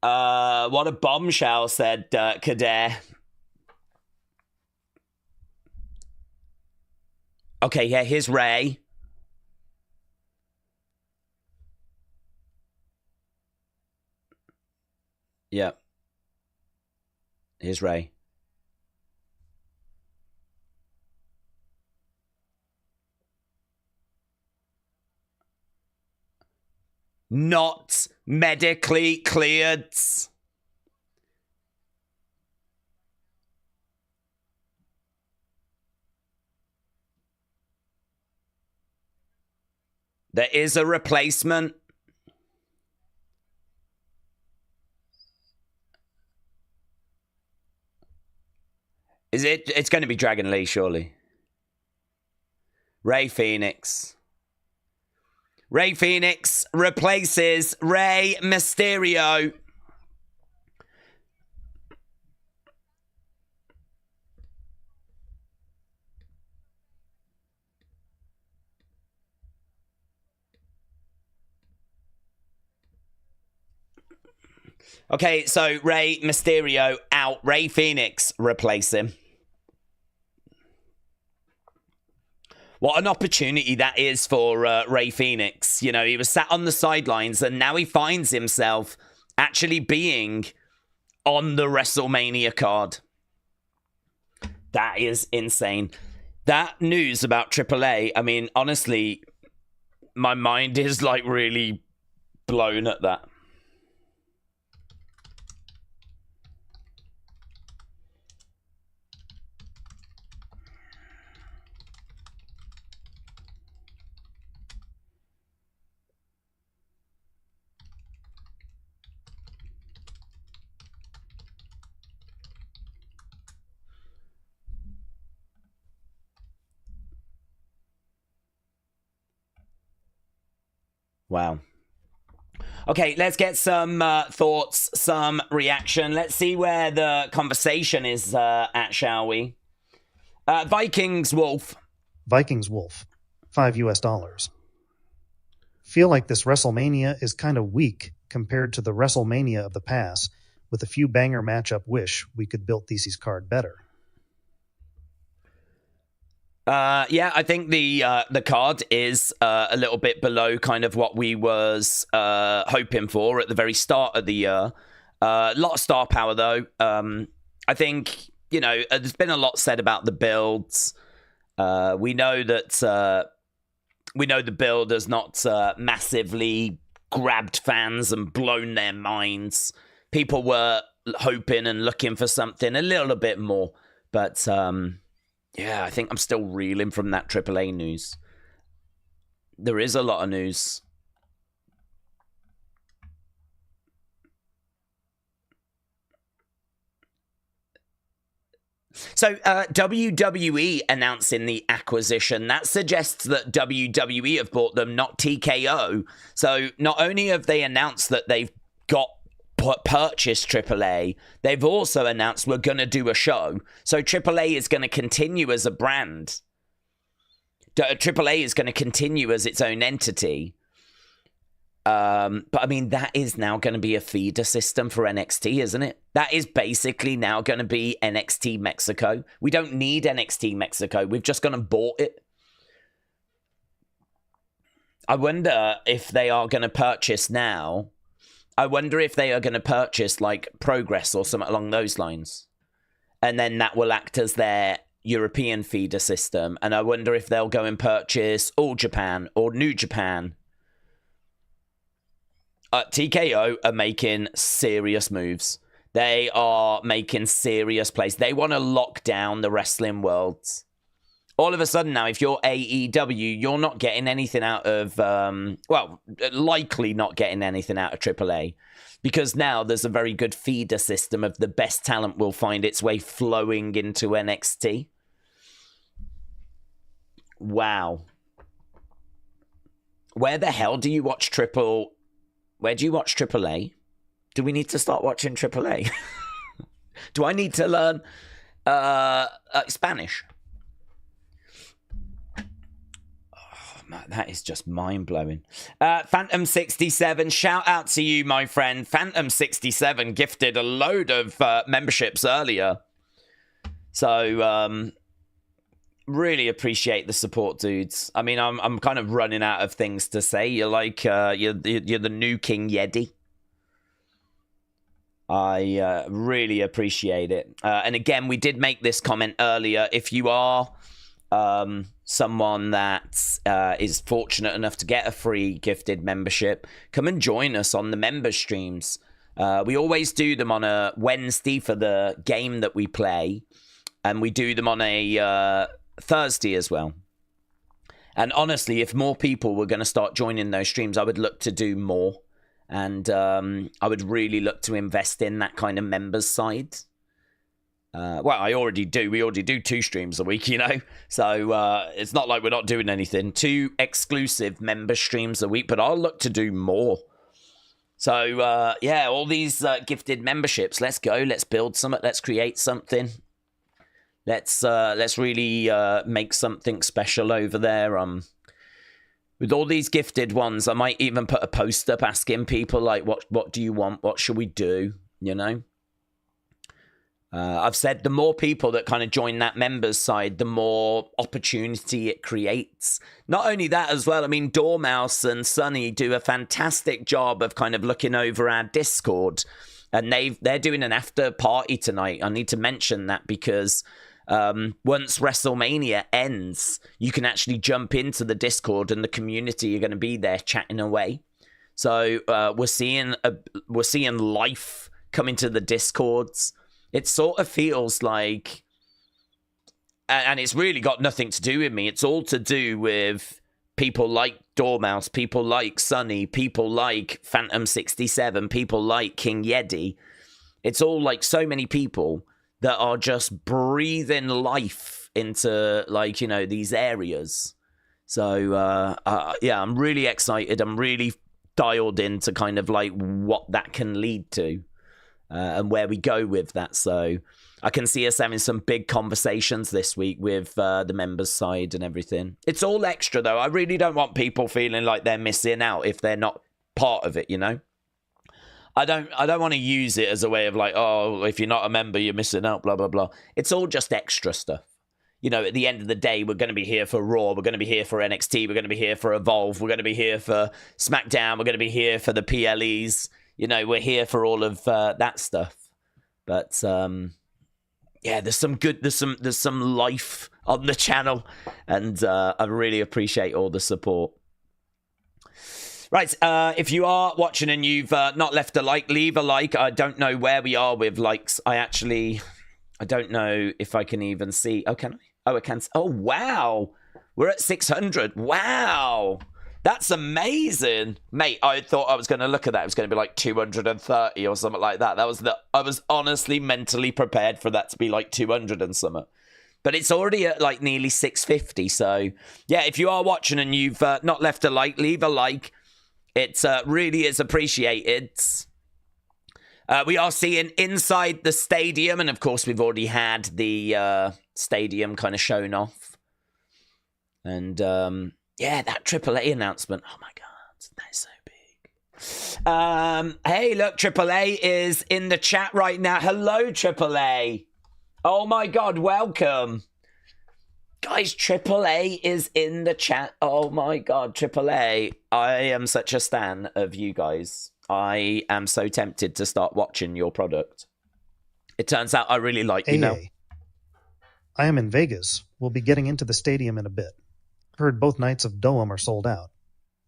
What a bombshell, said Kader. Okay, yeah, here's Ray. Yeah. Here's Ray. Not medically cleared. There is a replacement. Is it? It's going to be Dragon Lee, surely. Ray Phoenix. Ray Phoenix replaces Rey Mysterio. Okay, so Rey Mysterio out. Ray Phoenix replace him. What an opportunity that is for Ray Phoenix. You know, he was sat on the sidelines and now he finds himself actually being on the WrestleMania card. That is insane. That news about AAA, I mean, honestly, my mind is like really blown at that. Wow. Okay, let's get some thoughts, some reaction. Let's see where the conversation is at, shall we? Vikings Wolf. Vikings Wolf, $5. Feel like this WrestleMania is kind of weak compared to the WrestleMania of the past. With a few banger matchup, wish we could build These's card better. Yeah, I think the card is a little bit below kind of what we was hoping for at the very start of the year. A lot of star power, though. I think, there's been a lot said about the builds. We know that the build has not massively grabbed fans and blown their minds. People were hoping and looking for something a little bit more. But, yeah, I think I'm still reeling from that AAA news. There is a lot of news. So, WWE announcing the acquisition, that suggests that WWE have bought them, not TKO. So, not only have they announced that they've got purchased AAA, they've also announced we're going to do a show. So, AAA is going to continue as a brand. AAA is going to continue as its own entity. But I mean, that is now going to be a feeder system for NXT, isn't it? That is basically now going to be NXT Mexico. We don't need NXT Mexico. We've just gone and bought it. I wonder if they are going to purchase now. I wonder if they are going to purchase like Progress or something along those lines. And then that will act as their European feeder system. And I wonder if they'll go and purchase All Japan or New Japan. TKO are making serious moves. They are making serious plays. They want to lock down the wrestling world. All of a sudden now, if you're AEW, you're not getting anything out of, likely not getting anything out of AAA. Because now there's a very good feeder system of the best talent will find its way flowing into NXT. Wow. Where the hell do you watch Where do you watch AAA? Do we need to start watching AAA? Do I need to learn Spanish? Oh, man, that is just mind-blowing. Phantom67, shout out to you, my friend. Phantom67 gifted a load of memberships earlier. So, really appreciate the support, dudes. I mean, I'm kind of running out of things to say. You're like you're the new King Yeti. I really appreciate it. And again, we did make this comment earlier. If you are someone that is fortunate enough to get a free gifted membership, come and join us on the member streams. We always do them on a Wednesday for the game that we play, and we do them on a Thursday as well. And honestly, if more people were going to start joining those streams, I would look to do more. And I would really look to invest in that kind of members side. I already do. We already do 2 streams a week, So it's not like we're not doing anything. 2 exclusive member streams a week, but I'll look to do more. So, all these gifted memberships. Let's go. Let's build something. Let's create something. Let's really make something special over there. With all these gifted ones, I might even put a post up asking people like, what do you want? What should we do? I've said the more people that kind of join that members side, the more opportunity it creates. Not only that as well, I mean, Dormouse and Sunny do a fantastic job of kind of looking over our Discord, and they're doing an after party tonight. I need to mention that because once WrestleMania ends, you can actually jump into the Discord and the community are going to be there chatting away. So we're seeing life come into the Discords. It sort of feels like, and it's really got nothing to do with me. It's all to do with people like Dormouse, people like Sunny, people like Phantom67, people like King Yeti. It's all like so many people that are just breathing life into, these areas. So, I'm really excited. I'm really dialed into kind of like what that can lead to and where we go with that. So, I can see us having some big conversations this week with the members' side and everything. It's all extra, though. I really don't want people feeling like they're missing out if they're not part of it, you know? I don't want to use it as a way of like, oh, if you're not a member, you're missing out, blah, blah, blah. It's all just extra stuff. You know, at the end of the day, we're going to be here for Raw. We're going to be here for NXT. We're going to be here for Evolve. We're going to be here for SmackDown. We're going to be here for the PLEs. You know, we're here for all of that stuff. But, yeah, there's some life on the channel. And I really appreciate all the support. Right, if you are watching and you've not left a like, leave a like. I don't know where we are with likes. I don't know if I can even see. Oh, can I? Oh, I can. Oh, wow. We're at 600. Wow. That's amazing. Mate, I thought I was going to look at that. It was going to be like 230 or something like that. I was honestly mentally prepared for that to be like 200 and something. But it's already at like nearly 650. So, yeah, if you are watching and you've not left a like, leave a like. It really is appreciated. We are seeing inside the stadium, and of course we've already had the stadium kind of shown off. And yeah, that AAA announcement. Oh my God, that's so big. Hey, look, AAA is in the chat right now. Hello, AAA. Oh my God, welcome. Guys, AAA is in the chat. Oh my God, AAA. I am such a stan of you guys. I am so tempted to start watching your product. It turns out I really like you now. I am in Vegas. We'll be getting into the stadium in a bit. Heard both nights of Doem are sold out.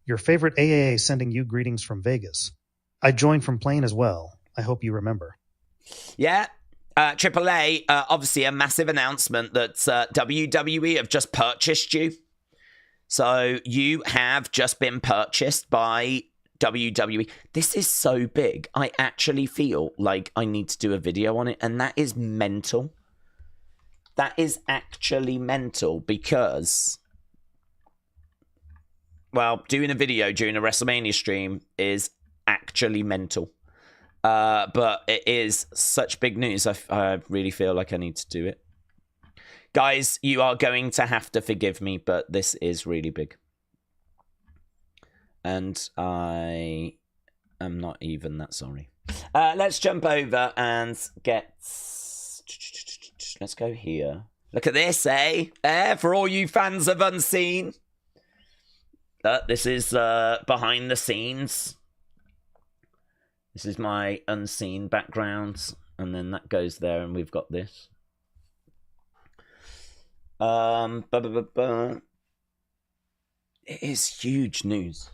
Your favorite AAA sending you greetings from Vegas. I joined from plane as well. I hope you remember. Yeah. AAA, obviously a massive announcement that WWE have just purchased you. So you have just been purchased by WWE. This is so big. I actually feel like I need to do a video on it, and that is mental. That is actually mental because, well, doing a video during a WrestleMania stream is actually mental. But it is such big news. I really feel like I need to do it. Guys, you are going to have to forgive me, but this is really big. And I am not even that sorry. Let's jump over and get... Let's go here. Look at this, eh? For all you fans of Unseen. This is behind the scenes. This is my Unseen background. And then that goes there, and we've got this. It is huge news.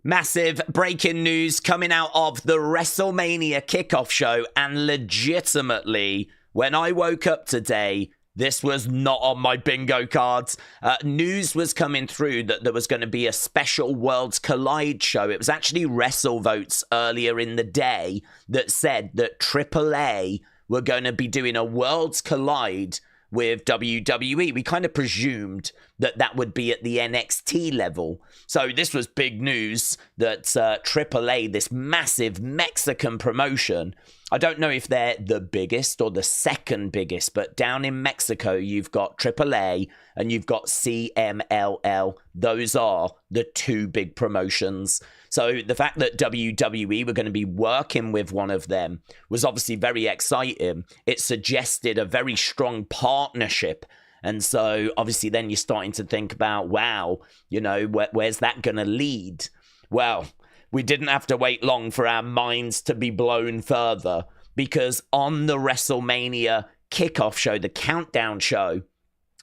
Massive breaking news coming out of the WrestleMania kickoff show, and legitimately, when I woke up today, this was not on my bingo cards. News was coming through that there was going to be a special Worlds Collide show. It was actually WrestleVotes earlier in the day that said that AAA were going to be doing a Worlds Collide with WWE. We kind of presumed that that would be at the NXT level. So this was big news that AAA, this massive Mexican promotion, I don't know if they're the biggest or the second biggest, but down in Mexico, you've got AAA and you've got CMLL. Those are the two big promotions. So the fact that WWE were going to be working with one of them was obviously very exciting. It suggested a very strong partnership. And so obviously then you're starting to think about, wow, you know, where's that going to lead? Well, we didn't have to wait long for our minds to be blown further, because on the WrestleMania kickoff show, the countdown show,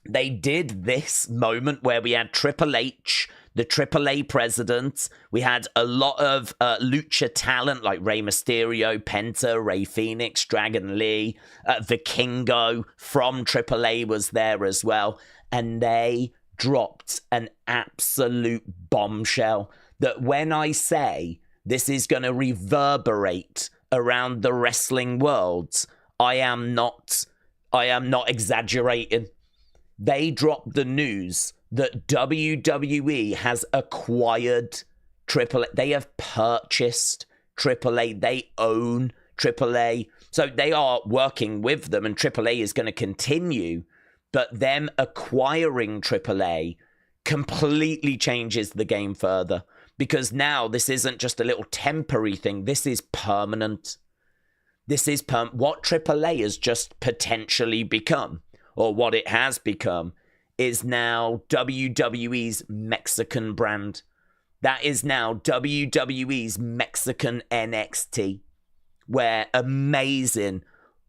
they did this moment where we had Triple H, the AAA president. We had a lot of lucha talent like Rey Mysterio, Penta, Rey Fenix, Dragon Lee, Vikingo from AAA was there as well. And they dropped an absolute bombshell that when I say this is going to reverberate around the wrestling world, I am not exaggerating. They dropped the news that WWE has acquired AAA. They have purchased AAA. They own AAA. So they are working with them, and AAA is going to continue. But them acquiring AAA completely changes the game further, because now this isn't just a little temporary thing. This is permanent. This is what AAA has just potentially become, or what it has become, is now WWE's Mexican brand. That is now WWE's Mexican NXT, where amazing,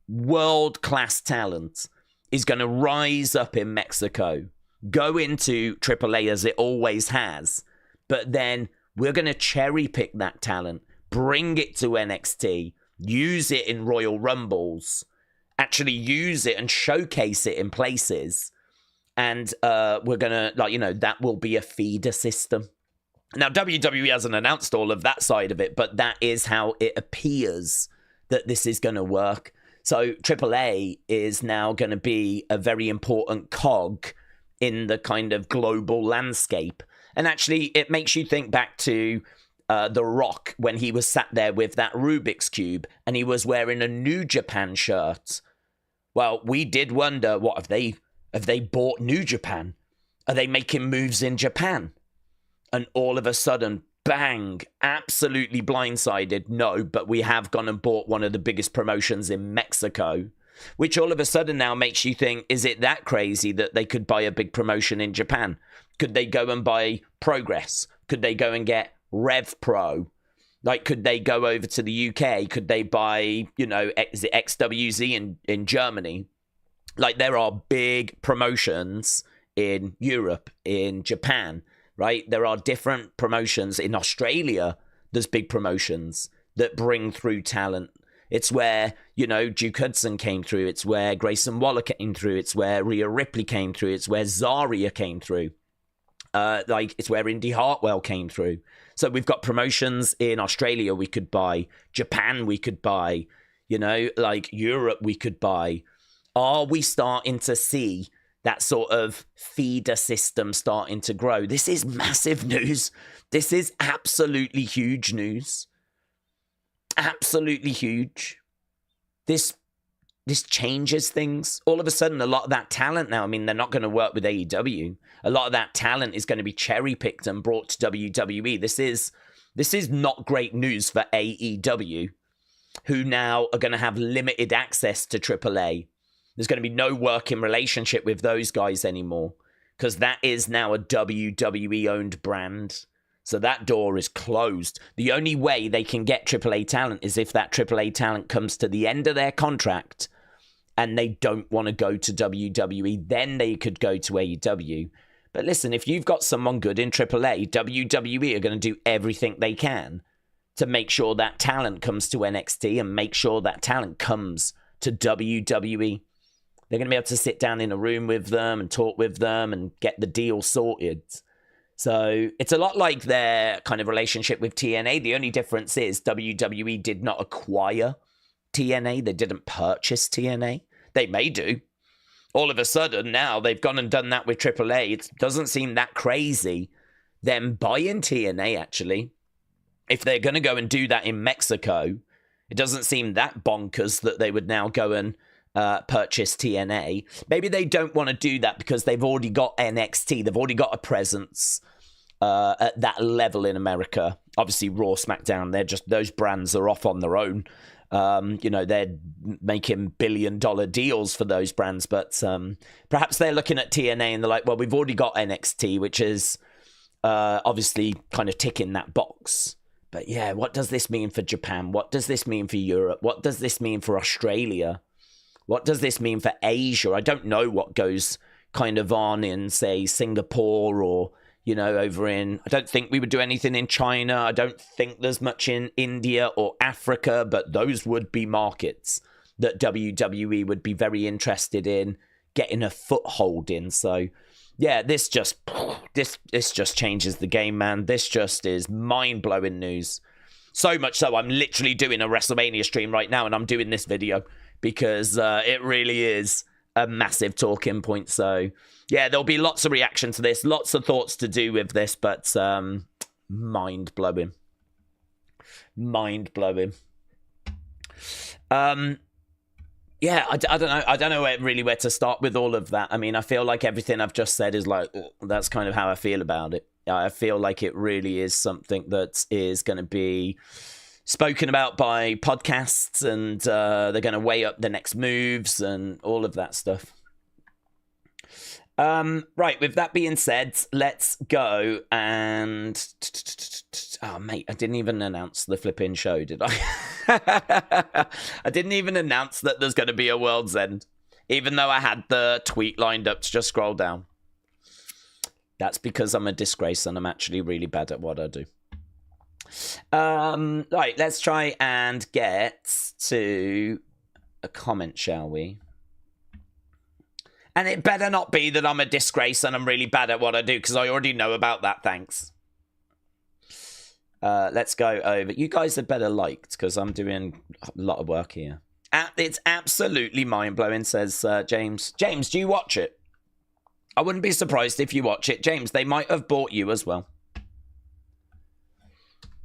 world-class talent is going to rise up in Mexico, go into AAA as it always has, but then we're going to cherry-pick that talent, bring it to NXT, use it in Royal Rumbles, actually use it and showcase it in places, and we're going to, that will be a feeder system. Now, WWE hasn't announced all of that side of it, but that is how it appears that this is going to work. So AAA is now going to be a very important cog in the kind of global landscape. And actually, it makes you think back to The Rock when he was sat there with that Rubik's Cube and he was wearing a New Japan shirt. Well, we did wonder, what, have they bought New Japan? Are they making moves in Japan? And all of a sudden, bang, absolutely blindsided. No, but we have gone and bought one of the biggest promotions in Mexico, which all of a sudden now makes you think, is it that crazy that they could buy a big promotion in Japan? Could they go and buy Progress? Could they go and get Rev Pro? Like, could they go over to the UK? Could they buy, is it XWZ in Germany? Like, there are big promotions in Europe, in Japan, right? There are different promotions in Australia. There's big promotions that bring through talent. It's where, Duke Hudson came through. It's where Grayson Waller came through. It's where Rhea Ripley came through. It's where Zarya came through. It's where Indy Hartwell came through. So we've got promotions in Australia we could buy. Japan we could buy. Europe we could buy. Are we starting to see that sort of feeder system starting to grow? This is massive news. This is absolutely huge news. Absolutely huge. This changes things. All of a sudden, a lot of that talent now, they're not going to work with AEW. A lot of that talent is going to be cherry-picked and brought to WWE. This is not great news for AEW, who now are going to have limited access to AAA. There's going to be no working relationship with those guys anymore, because that is now a WWE-owned brand. So that door is closed. The only way they can get AAA talent is if that AAA talent comes to the end of their contract and they don't want to go to WWE. Then they could go to AEW. But listen, if you've got someone good in AAA, WWE are going to do everything they can to make sure that talent comes to NXT and make sure that talent comes to WWE. They're going to be able to sit down in a room with them and talk with them and get the deal sorted. So it's a lot like their kind of relationship with TNA. The only difference is WWE did not acquire TNA. They didn't purchase TNA. They may do. All of a sudden, now they've gone and done that with AAA. It doesn't seem that crazy them buying TNA, actually. If they're going to go and do that in Mexico, it doesn't seem that bonkers that they would now go and purchase TNA. Maybe they don't want to do that because they've already got NXT. They've already got a presence at that level in America. Obviously, Raw, SmackDown, those brands are off on their own. They're making billion-dollar deals for those brands, but perhaps they're looking at TNA and they're like, well, we've already got NXT, which is obviously kind of ticking that box. But yeah, what does this mean for Japan? What does this mean for Europe? What does this mean for Australia? What does this mean for Asia? I don't know what goes kind of on in, say, Singapore or, over in... I don't think we would do anything in China. I don't think there's much in India or Africa, but those would be markets that WWE would be very interested in getting a foothold in. So, yeah, this just changes the game, man. This just is mind-blowing news. So much so, I'm literally doing a WrestleMania stream right now, and I'm doing this video because it really is a massive talking point. So, yeah, there'll be lots of reaction to this, lots of thoughts to do with this, but mind-blowing. Mind-blowing. Yeah, I don't know. I don't know where to start with all of that. I mean, I feel like everything I've just said is like, that's kind of how I feel about it. I feel like it really is something that is going to be spoken about by podcasts, and they're going to weigh up the next moves and all of that stuff. Right, with that being said, let's go and... Oh, mate, I didn't even announce the flipping show, did I? I didn't even announce that there's going to be a World's End, even though I had the tweet lined up to just scroll down. That's because I'm a disgrace and I'm actually really bad at what I do. Right, let's try and get to a comment, shall we? And it better not be that I'm a disgrace and I'm really bad at what I do, because I already know about that, thanks. Let's go over. You guys are better liked, because I'm doing a lot of work here. It's absolutely mind-blowing, says James. James, do you watch it? I wouldn't be surprised if you watch it. James, they might have bought you as well.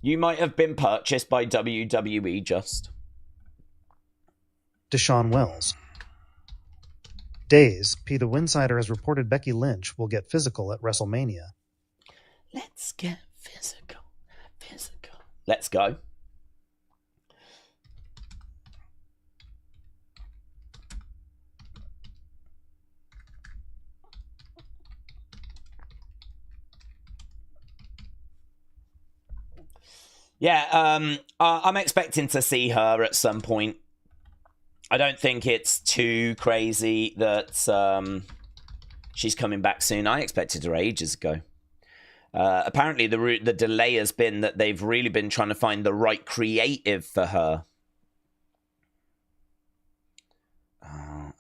You might have been purchased by WWE just. Deshaun Wells. Days, P. The Winsider has reported Becky Lynch will get physical at WrestleMania. Let's get physical. Physical. Let's go. Yeah, I'm expecting to see her at some point. I don't think it's too crazy that she's coming back soon. I expected her ages ago. Apparently, the delay has been that they've really been trying to find the right creative for her.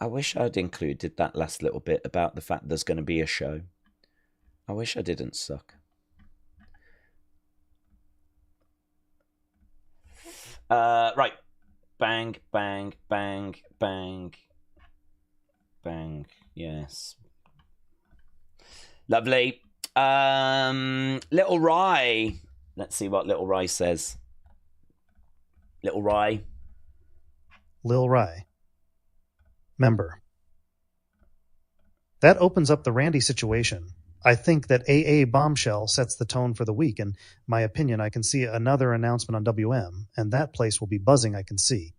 I wish I'd included that last little bit about the fact there's going to be a show. I wish I didn't suck. Right. Bang, bang, bang, bang, bang. Yes. Lovely. Little Rye. Let's see what Little Rye says. Little Rye. Lil Rye. Member. That opens up the Randy situation. I think that AA Bombshell sets the tone for the week. In my opinion, I can see another announcement on WM, and that place will be buzzing, I can see.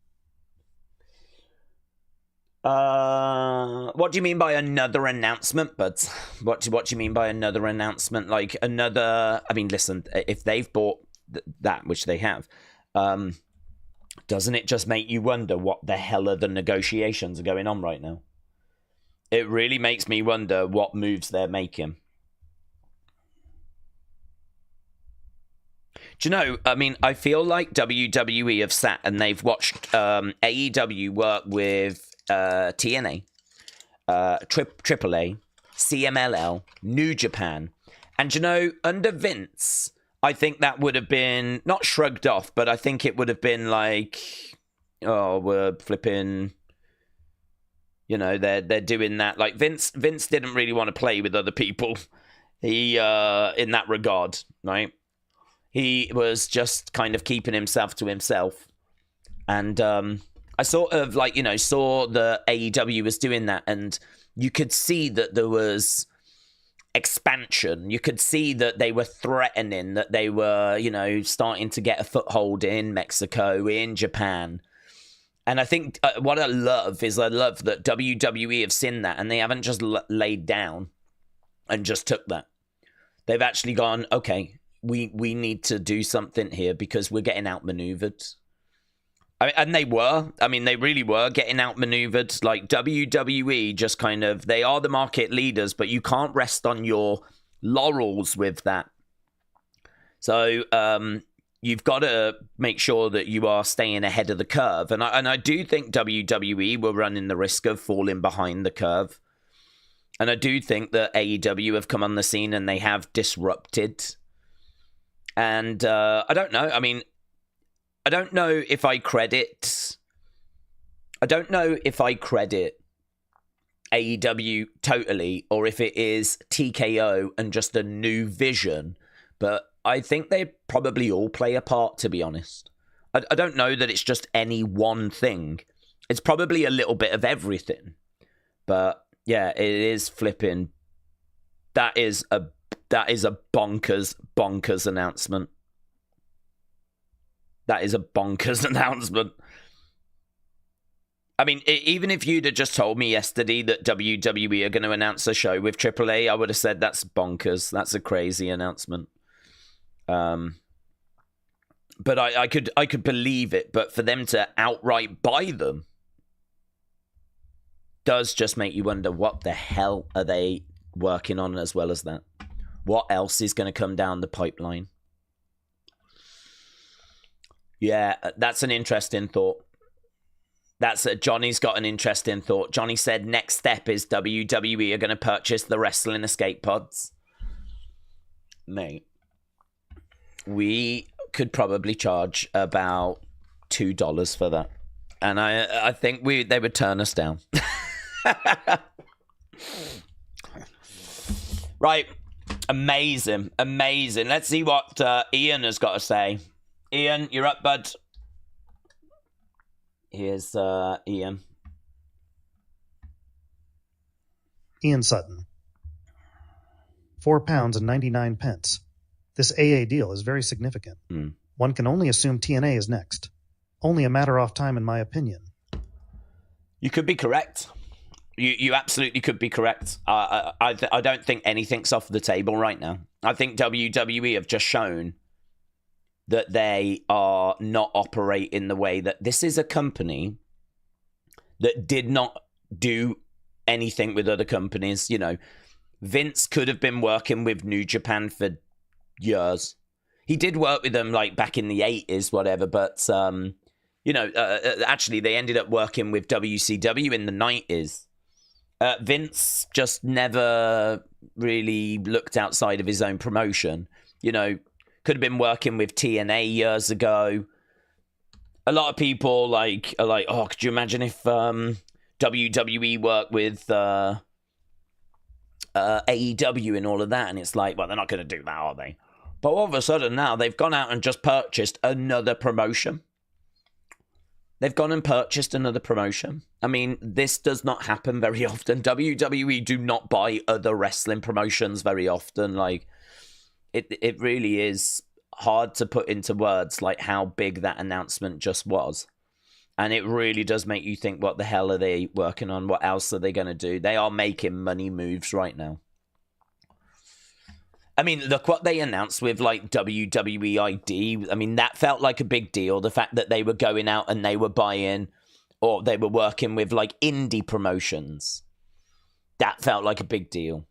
What do you mean by another announcement, buds? What do you mean by another announcement? Like another... I mean, listen, if they've bought that, which they have, doesn't it just make you wonder what the hell are the negotiations are going on right now? It really makes me wonder what moves they're making. Do you know, I mean, I feel like WWE have sat and they've watched AEW work with TNA, AAA, CMLL, New Japan. And, you know, under Vince, I think that would have been, not shrugged off, but I think it would have been like, oh, we're flipping... You know, they're doing that. Like, Vince didn't really want to play with other people. He, in that regard, right? He was just kind of keeping himself to himself. And I sort of, like, you know, saw the AEW was doing that. And you could see that there was expansion. You could see that they were threatening, that they were, you know, starting to get a foothold in Mexico, in Japan. And I think what I love is that WWE have seen that and they haven't just laid down and just took that. They've actually gone, okay, we need to do something here because we're getting outmaneuvered. And they were. I mean, they really were getting outmaneuvered. Like, WWE just kind of, they are the market leaders, but you can't rest on your laurels with that. So, you've got to make sure that you are staying ahead of the curve. And I do think WWE were running the risk of falling behind the curve. And I do think that AEW have come on the scene and they have disrupted. And I don't know. I mean, I don't know if I credit AEW totally, or if it is TKO and just a new vision. But I think they probably all play a part, to be honest. I don't know that it's just any one thing. It's probably a little bit of everything. But yeah, it is flipping. That is a bonkers announcement. That is a bonkers announcement. I mean, even if you'd have just told me yesterday that WWE are going to announce a show with AAA, I would have said that's bonkers. That's a crazy announcement. But I could believe it. But for them to outright buy them does just make you wonder, what the hell are they working on as well as that? What else is going to come down the pipeline? Yeah, that's an interesting thought. Johnny's got an interesting thought. Johnny said next step is WWE are going to purchase the wrestling escape pods. Mate, we could probably charge about $2 for that. And I think they would turn us down. Right. Amazing. Let's see what Ian has got to say. Ian, you're up, bud. Here's Ian. Ian Sutton. £4.99. This AA deal is very significant. One can only assume TNA is next. Only a matter of time, in my opinion. You could be correct. You absolutely could be correct. I don't think anything's off the table right now. I think WWE have just shown that they are not operating the way that this is a company that did not do anything with other companies. You know, Vince could have been working with New Japan for years. He did work with them like back in the 80s, whatever, but actually they ended up working with WCW in the 90s. Vince just never really looked outside of his own promotion. You know, could have been working with TNA years ago. A lot of people are like, oh, could you imagine if WWE worked with AEW and all of that? And it's like, well, they're not going to do that, are they? But all of a sudden now they've gone out and just purchased another promotion. They've gone and purchased another promotion. I mean, this does not happen very often. WWE do not buy other wrestling promotions very often. Like, it really is hard to put into words like how big that announcement just was. And it really does make you think, what the hell are they working on? What else are they going to do? They are making money moves right now. I mean, look what they announced with like WWE ID. I mean, that felt like a big deal. The fact that they were going out and they were buying, or they were working with like indie promotions. That felt like a big deal.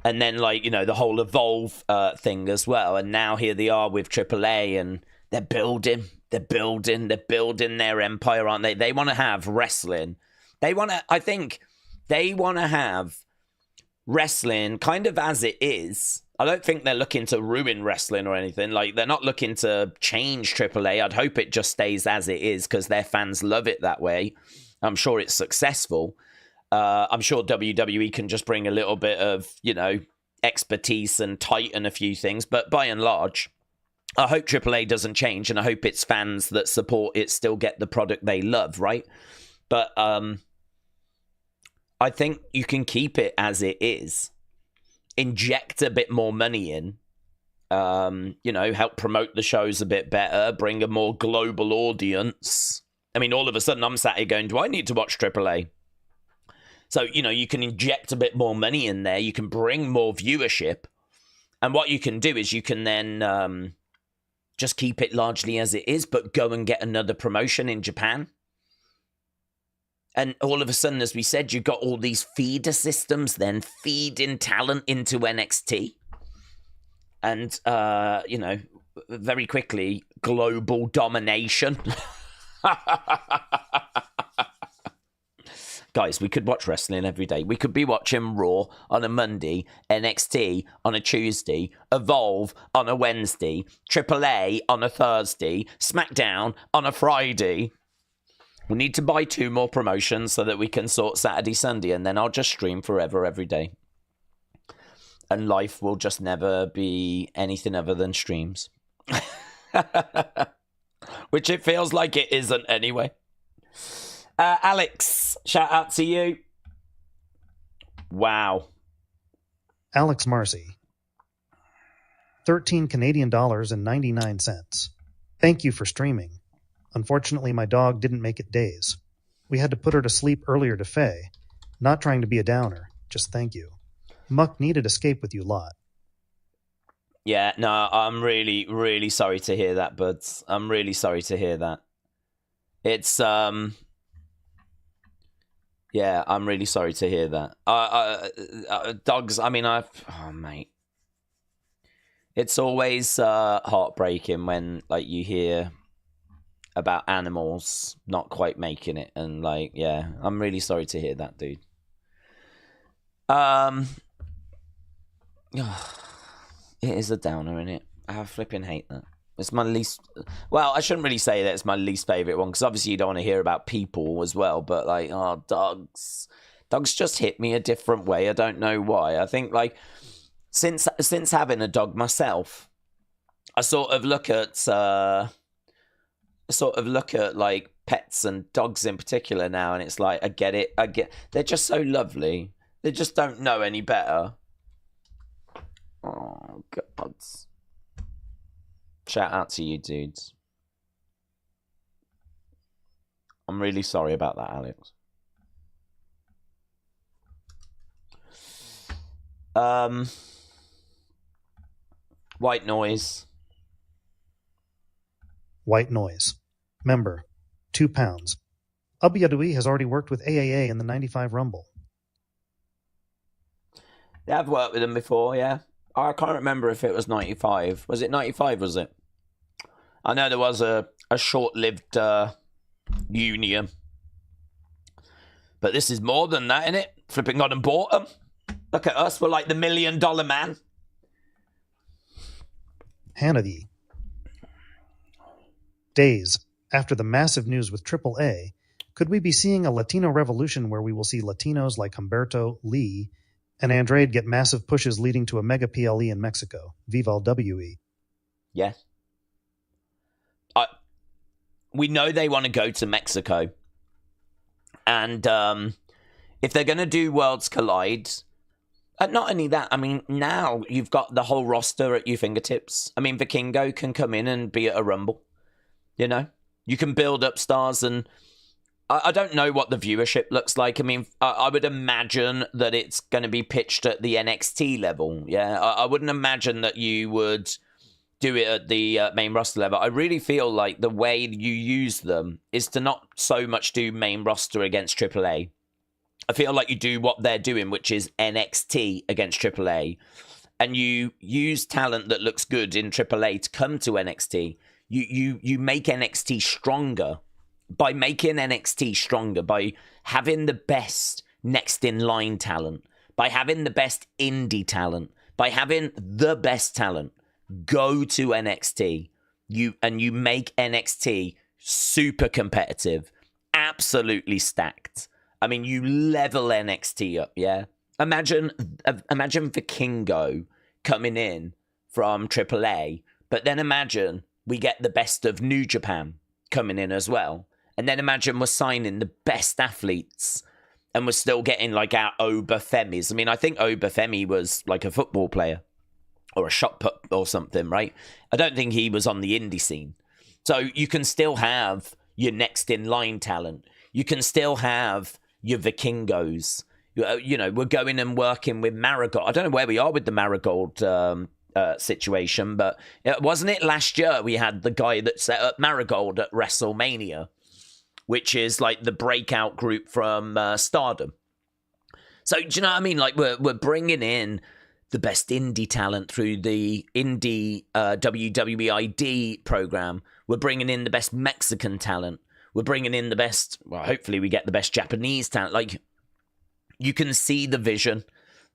And then, like, you know, the whole Evolve thing as well. And now here they are with AAA, and they're building their empire, aren't they? They want to have wrestling. I think they want to have wrestling kind of as it is. I don't think they're looking to ruin wrestling or anything. Like, they're not looking to change AAA. I'd hope it just stays as it is because their fans love it that way. I'm sure it's successful. I'm sure WWE can just bring a little bit of, you know, expertise and tighten a few things. But by and large, I hope AAA doesn't change, and I hope its fans that support it still get the product they love, right? But I think you can keep it as it is. Inject a bit more money in. Help promote the shows a bit better. Bring a more global audience. I mean, all of a sudden, I'm sat here going, do I need to watch AAA? So, you know, you can inject a bit more money in there. You can bring more viewership. And what you can do is you can then just keep it largely as it is, but go and get another promotion in Japan. And all of a sudden, as we said, you've got all these feeder systems then feeding talent into NXT. And, very quickly, global domination. Guys, we could watch wrestling every day. We could be watching Raw on a Monday, NXT on a Tuesday, Evolve on a Wednesday, AAA on a Thursday, SmackDown on a Friday. We need to buy 2 more promotions so that we can sort Saturday, Sunday, and then I'll just stream forever every day. And life will just never be anything other than streams. Which it feels like it isn't anyway. Alex, shout out to you. Wow. Alex Marcy. 13 Canadian dollars and 99 cents. Thank you for streaming. Unfortunately, my dog didn't make it days. We had to put her to sleep earlier to Faye. Not trying to be a downer, just thank you. Muck needed escape with you lot. Yeah, no, I'm really, really sorry to hear that, buds. I'm really sorry to hear that. It's, yeah, I'm really sorry to hear that. Dogs, I mean, oh, mate. It's always heartbreaking when, like, you hear about animals not quite making it. And, like, yeah, I'm really sorry to hear that, dude. It is a downer, innit? I flipping hate that. It's my least... Well, I shouldn't really say that it's my least favourite one, because obviously you don't want to hear about people as well, but, like, oh, dogs. Dogs just hit me a different way. I don't know why. I think, like, since having a dog myself, I sort of look at, like, pets and dogs in particular now, and it's like, I get it. They're just so lovely. They just don't know any better. Oh, God. Shout out to you, dudes. I'm really sorry about that, Alex. White Noise. White Noise. Member. 2 pounds. WWE has already worked with AAA in the 95 Rumble. Yeah, I've worked with them before, yeah. I can't remember if it was 95. Was it 95, was it? I know there was a short-lived union. But this is more than that, innit? Flipping on and bought them. Look at us, we're like the $1 million man. Hannity. Days after the massive news with AAA, could we be seeing a Latino revolution where we will see Latinos like Humberto, Lee, and Andrade get massive pushes leading to a mega PLE in Mexico? Viva WE. Yeah. We know they want to go to Mexico. And if they're going to do Worlds Collide, not only that, I mean, now you've got the whole roster at your fingertips. I mean, Vikingo can come in and be at a Rumble. You know? You can build up stars, and I don't know what the viewership looks like. I mean, I would imagine that it's going to be pitched at the NXT level. Yeah, I wouldn't imagine that you would do it at the main roster level. I really feel like the way you use them is to not so much do main roster against AAA. I feel like you do what they're doing, which is NXT against AAA, and you use talent that looks good in AAA to come to NXT. You make NXT stronger. By making NXT stronger, by having the best next in line talent, by having the best indie talent, by having the best talent go to NXT, you make NXT super competitive, absolutely stacked. I mean, you level NXT up, yeah? Imagine Vikingo coming in from AAA, but then imagine we get the best of New Japan coming in as well. And then imagine we're signing the best athletes and we're still getting like our Obafemis. I mean, I think Obafemi was like a football player or a shot put or something, right? I don't think he was on the indie scene. So you can still have your next in line talent. You can still have your Vikingos. You know, we're going and working with Marigold. I don't know where we are with the Marigold situation, but wasn't it last year we had the guy that set up Marigold at WrestleMania, which is like the breakout group from Stardom. So, do you know what I mean? Like, we're bringing in the best indie talent through the indie WWEID program. We're bringing in the best Mexican talent. We're bringing in the best, well, hopefully we get the best Japanese talent. Like, you can see the vision.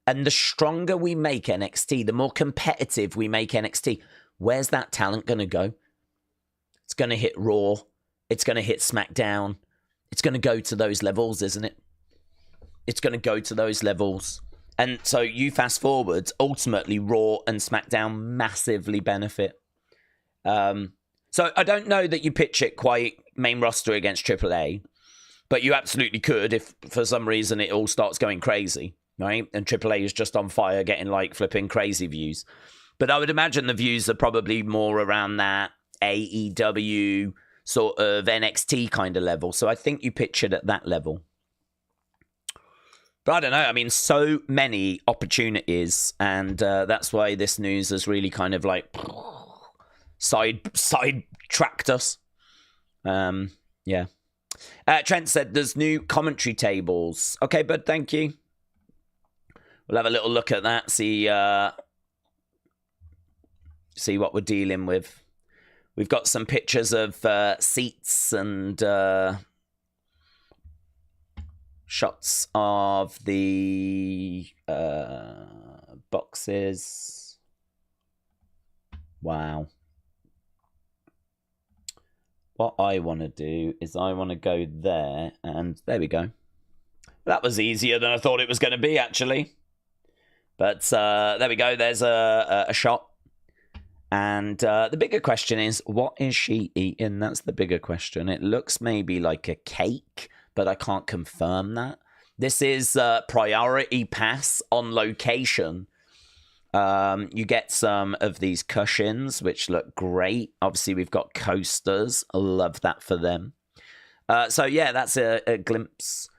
And the stronger we make NXT, the more competitive we make NXT, where's that talent going to go? It's going to hit Raw. It's going to hit SmackDown. It's going to go to those levels, isn't it? It's going to go to those levels. And so you fast forward, ultimately Raw and SmackDown massively benefit. So I don't know that you pitch it quite main roster against AAA, but you absolutely could if for some reason it all starts going crazy, right? And AAA is just on fire, getting like flipping crazy views. But I would imagine the views are probably more around that AEW sort of NXT kind of level. So I think you pitch it at that level. But I don't know. I mean, so many opportunities, and that's why this news has really kind of like sidetracked us. Yeah. Trent said there's new commentary tables. Okay, bud, thank you. We'll have a little look at that, see what we're dealing with. We've got some pictures of seats and shots of the boxes. Wow. What I want to do is I want to go there, and there we go. That was easier than I thought it was going to be, actually. But there we go. There's a shot. And the bigger question is, what is she eating? That's the bigger question. It looks maybe like a cake, but I can't confirm that. This is Priority Pass on location. You get some of these cushions, which look great. Obviously, we've got coasters. I love that for them. So, yeah, that's a glimpse.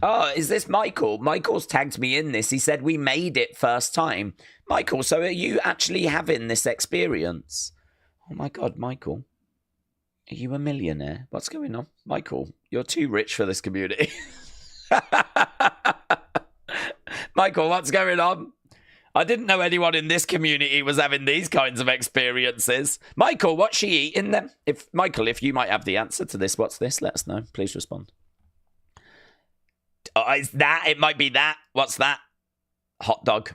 Oh, is this Michael? Michael's tagged me in this. He said we made it first time. Michael, so are you actually having this experience? Oh, my God, Michael. Are you a millionaire? What's going on? Michael, you're too rich for this community. Michael, what's going on? I didn't know anyone in this community was having these kinds of experiences. Michael, what's she eating then? Michael, if you might have the answer to this, what's this? Let us know. Please respond. Oh, is that? It might be that. What's that? Hot dog.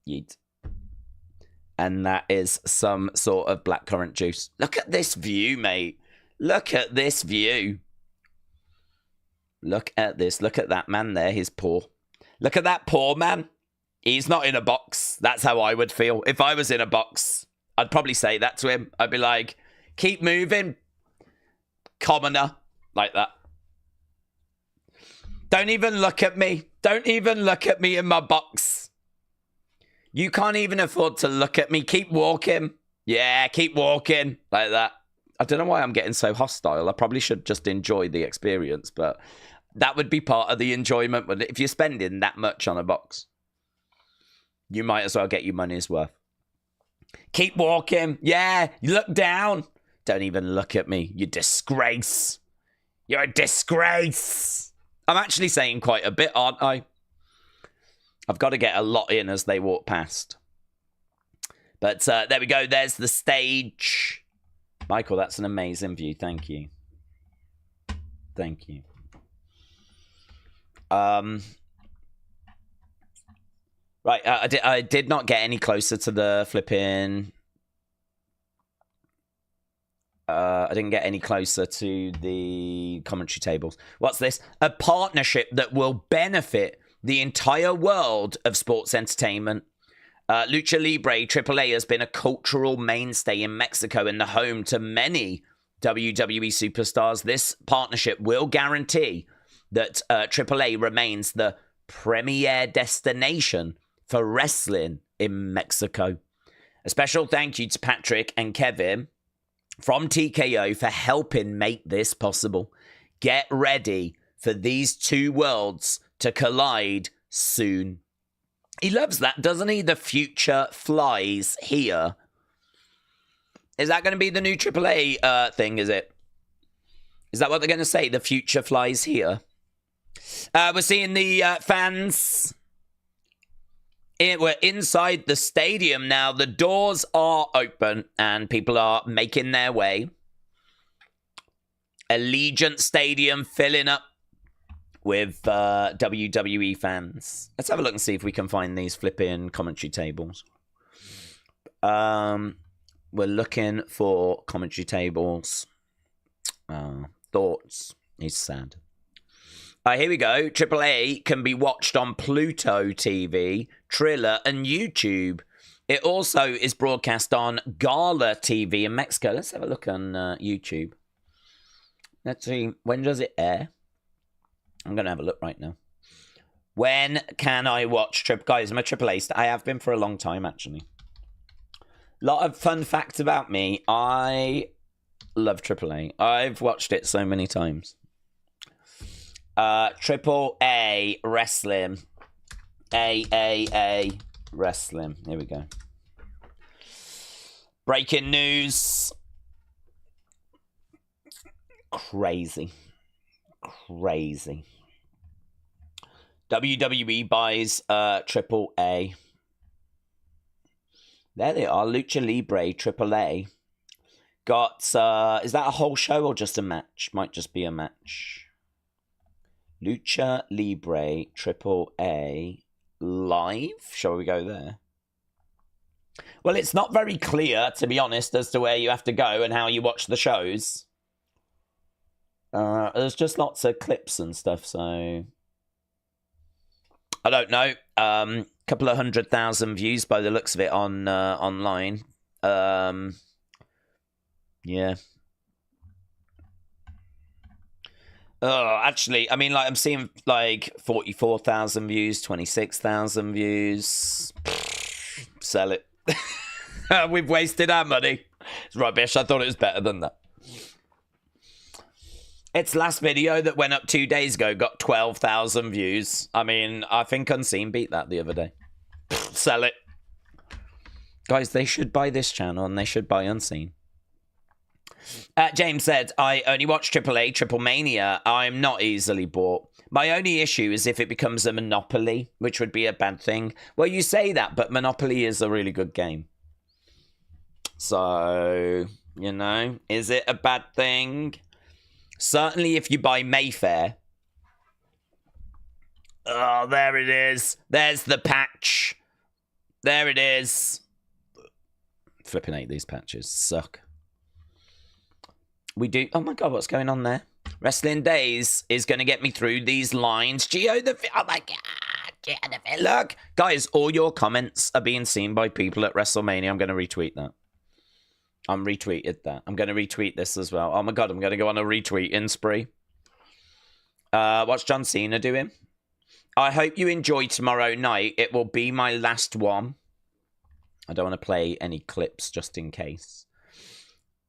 Yeet. And that is some sort of blackcurrant juice. Look at this view, mate. Look at this view. Look at this. Look at that man there. His paw. Look at that paw, man. He's not in a box. That's how I would feel. If I was in a box, I'd probably say that to him. I'd be like, keep moving. Commoner. Like that. Don't even look at me. Don't even look at me in my box. You can't even afford to look at me. Keep walking. Yeah, keep walking. Like that. I don't know why I'm getting so hostile. I probably should just enjoy the experience, but that would be part of the enjoyment. If you're spending that much on a box, you might as well get your money's worth. Keep walking. Yeah, you look down. Don't even look at me. You disgrace. You're a disgrace. I'm actually saying quite a bit, aren't I? I've got to get a lot in as they walk past. But there we go. There's the stage. Michael, that's an amazing view. Thank you. Thank you. Right, I did not get any closer to the flipping... I didn't get any closer to the commentary tables. What's this? A partnership that will benefit the entire world of sports entertainment. Lucha Libre AAA has been a cultural mainstay in Mexico and the home to many WWE superstars. This partnership will guarantee that AAA remains the premier destination for wrestling in Mexico. A special thank you to Patrick and Kevin from TKO for helping make this possible. Get ready for these two worlds to collide soon. He loves that, doesn't he? The future flies here. Is that going to be the new AAA thing, is it? Is that what they're going to say? The future flies here? We're seeing the fans. We're inside the stadium now. The doors are open and people are making their way. Allegiant Stadium filling up with WWE fans. Let's have a look and see if we can find these flipping commentary tables. We're looking for commentary tables. Thoughts. He's sad. Here we go. AAA can be watched on Pluto TV, Triller, and YouTube. It also is broadcast on Gala TV in Mexico. Let's have a look on YouTube. Let's see, when does it air? I'm going to have a look right now. When can I watch Guys, I'm a Triple A star. I have been for a long time, actually. Lot of fun facts about me. I love Triple A. I've watched it so many times. Triple A Wrestling. A Wrestling. Here we go. Breaking news. Crazy. WWE buys Triple A. There they are. Lucha Libre Triple A. Got, is that a whole show or just a match? Might just be a match. Lucha Libre Triple A live. Shall we go there? Well, it's not very clear, to be honest, as to where you have to go and how you watch the shows. There's just lots of clips and stuff, so I don't know. Couple of 100,000 views by the looks of it on online. Yeah. Oh, actually, I mean, like, I'm seeing like 44,000 views, 26,000 views. Sell it. We've wasted our money. It's rubbish. I thought it was better than that. Its last video that went up 2 days ago got 12,000 views. I mean, I think Unseen beat that the other day. Sell it. Guys, they should buy this channel and they should buy Unseen. James said, I only watch AAA, Triple Mania. I'm not easily bought. My only issue is if it becomes a monopoly, which would be a bad thing. Well, you say that, but Monopoly is a really good game. So, you know, is it a bad thing? Certainly if you buy Mayfair. Oh, there it is. There's the patch. There it is. Flipping hate these patches. Suck. We do... Oh my god, what's going on there? Wrestling Days is going to get me through these lines. Geo the... Oh my god. Geo the... Look. Guys, all your comments are being seen by people at WrestleMania. I'm going to retweet that. I'm retweeted that. I'm going to retweet this as well. Oh my god, I'm going to go on a retweeting spree. What's John Cena doing? I hope you enjoy tomorrow night. It will be my last one. I don't want to play any clips just in case.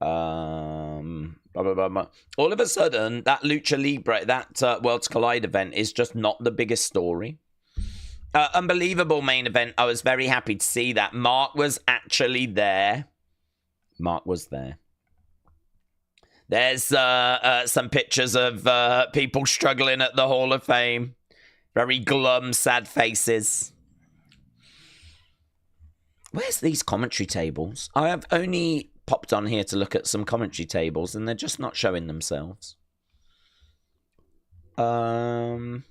Blah, blah, blah, blah. All of a sudden, that Lucha Libre, that Worlds Collide event is just not the biggest story. Unbelievable main event. I was very happy to see that. Mark was actually there. Mark was there. There's some pictures of people struggling at the Hall of Fame. Very glum, sad faces. Where's these commentary tables? I have only popped on here to look at some commentary tables, and they're just not showing themselves. Let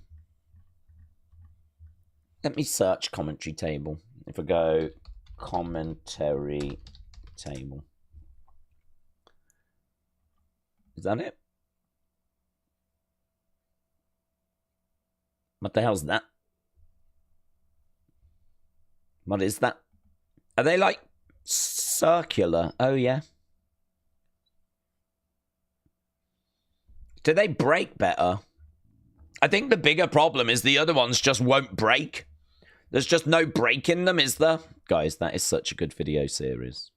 me search commentary table. If I go commentary table. Is that it? What the hell's that? What is that? Are they like circular? Oh, yeah. Do they break better? I think the bigger problem is the other ones just won't break. There's just no break in them, is there? Guys, that is such a good video series.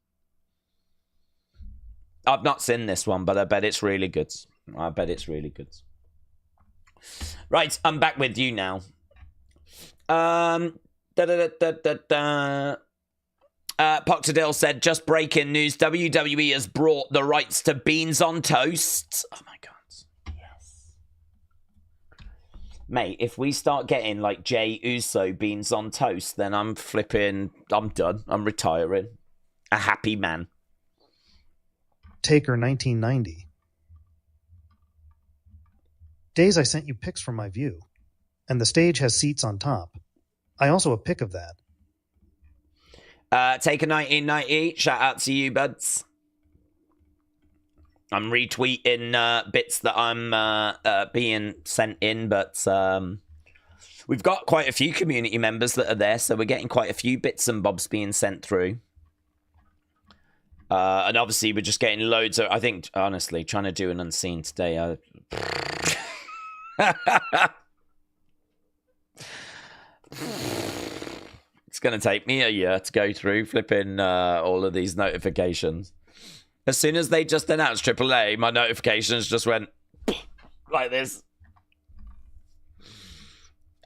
I've not seen this one, but I bet it's really good. I bet it's really good. Right, I'm back with you now. Poctadil said, just breaking news, WWE has brought the rights to Beans on Toast. Oh my god. Yes. Mate, if we start getting like Jey Uso Beans on Toast, then I'm done. I'm retiring. A happy man. Taker 1990. Days I sent you pics from my view, and the stage has seats on top. I also a pic of that. Taker 1990, shout out to you, buds. I'm retweeting bits that I'm being sent in, but We've got quite a few community members that are there, so we're getting quite a few bits and bobs being sent through. And obviously, we're just getting loads of... I think, honestly, trying to do an unseen today... It's going to take me a year to go through flipping all of these notifications. As soon as they just announced AAA, my notifications just went like this.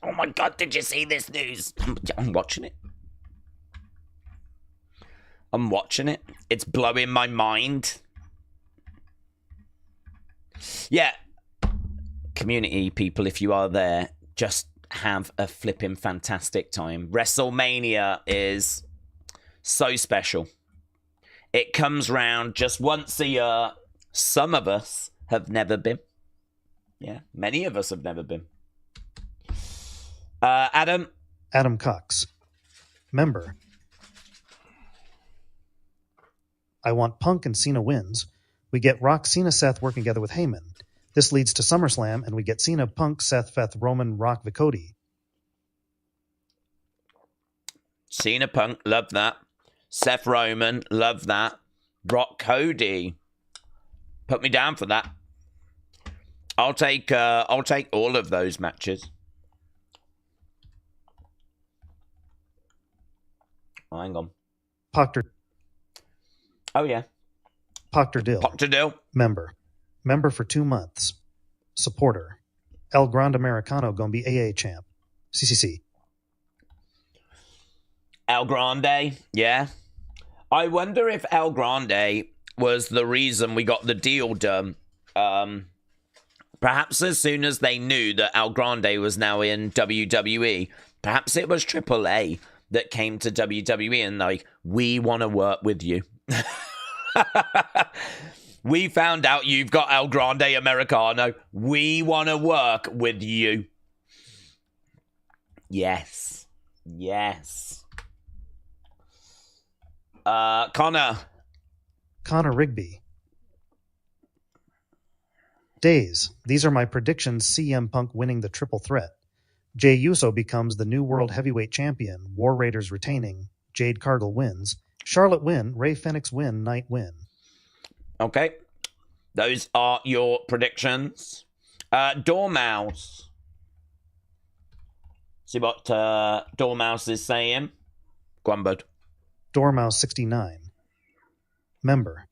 Oh my God, did you see this news? I'm watching it. I'm watching it. It's blowing my mind. Yeah. Community people, if you are there, just have a flipping fantastic time. WrestleMania is so special. It comes round just once a year. Some of us have never been. Yeah, many of us have never been. Adam Cox. Member. I want Punk and Cena wins. We get Rock, Cena, Seth working together with Heyman. This leads to SummerSlam, and we get Cena, Punk, Seth, Roman, Rock, Vicody. Cena, Punk, love that. Seth Roman, love that. Rock, Cody. Put me down for that. I'll take all of those matches. Oh, hang on. Proctor. Oh, yeah. Proctor Dill. Proctor Dill. Member for 2 months. Supporter. El Grande Americano gonna be AA champ. CCC. El Grande, yeah. I wonder if El Grande was the reason we got the deal done. Perhaps as soon as they knew that El Grande was now in WWE, perhaps it was AAA that came to WWE and like, we want to work with you. We found out you've got El Grande Americano. We want to work with you. Yes. Yes. Connor Rigby. Days. These are my predictions. CM Punk winning the triple threat. Jey Uso becomes the new world heavyweight champion. War Raiders retaining. Jade Cargill wins. Charlotte win. Rey Fenix win. Knight win. Okay. Those are your predictions. Dormouse. See what Dormouse is saying. Go on, bud. Dormouse 69. Member.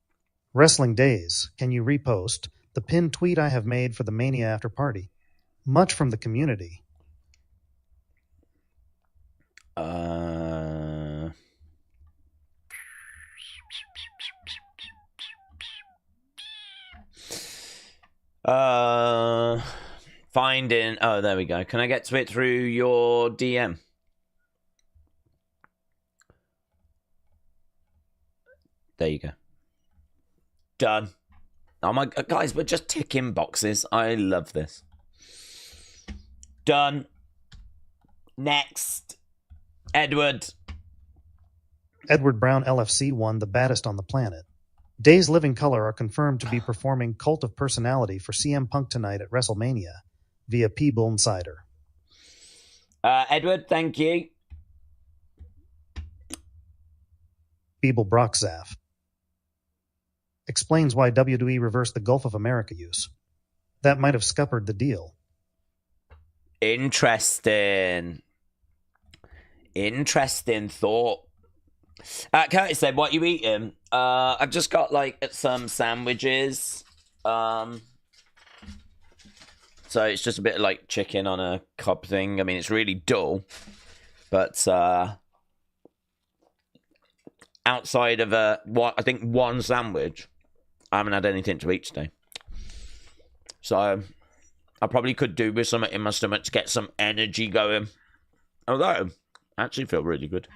Wrestling Days. Can you repost the pinned tweet I have made for the Mania after party? Much from the community. Finding. Oh, there we go. Can I get to it through your DM? There you go. Done. Oh my God, guys, we're just ticking boxes. I love this. Done. Next. Edward Brown LFC won the baddest on the planet. Days Living Color are confirmed to be performing Cult of Personality for CM Punk tonight at WrestleMania via P-Bull Insider. Edward, thank you. Beeble Brockzaf explains why WWE reversed the Gulf of America use. That might have scuppered the deal. Interesting thought. Curtis said, what you eating? I've just got like some sandwiches. So it's just a bit of like chicken on a cob thing. I mean, it's really dull. But outside of I think one sandwich, I haven't had anything to eat today. So I probably could do with something in my stomach to get some energy going. Although, I actually feel really good.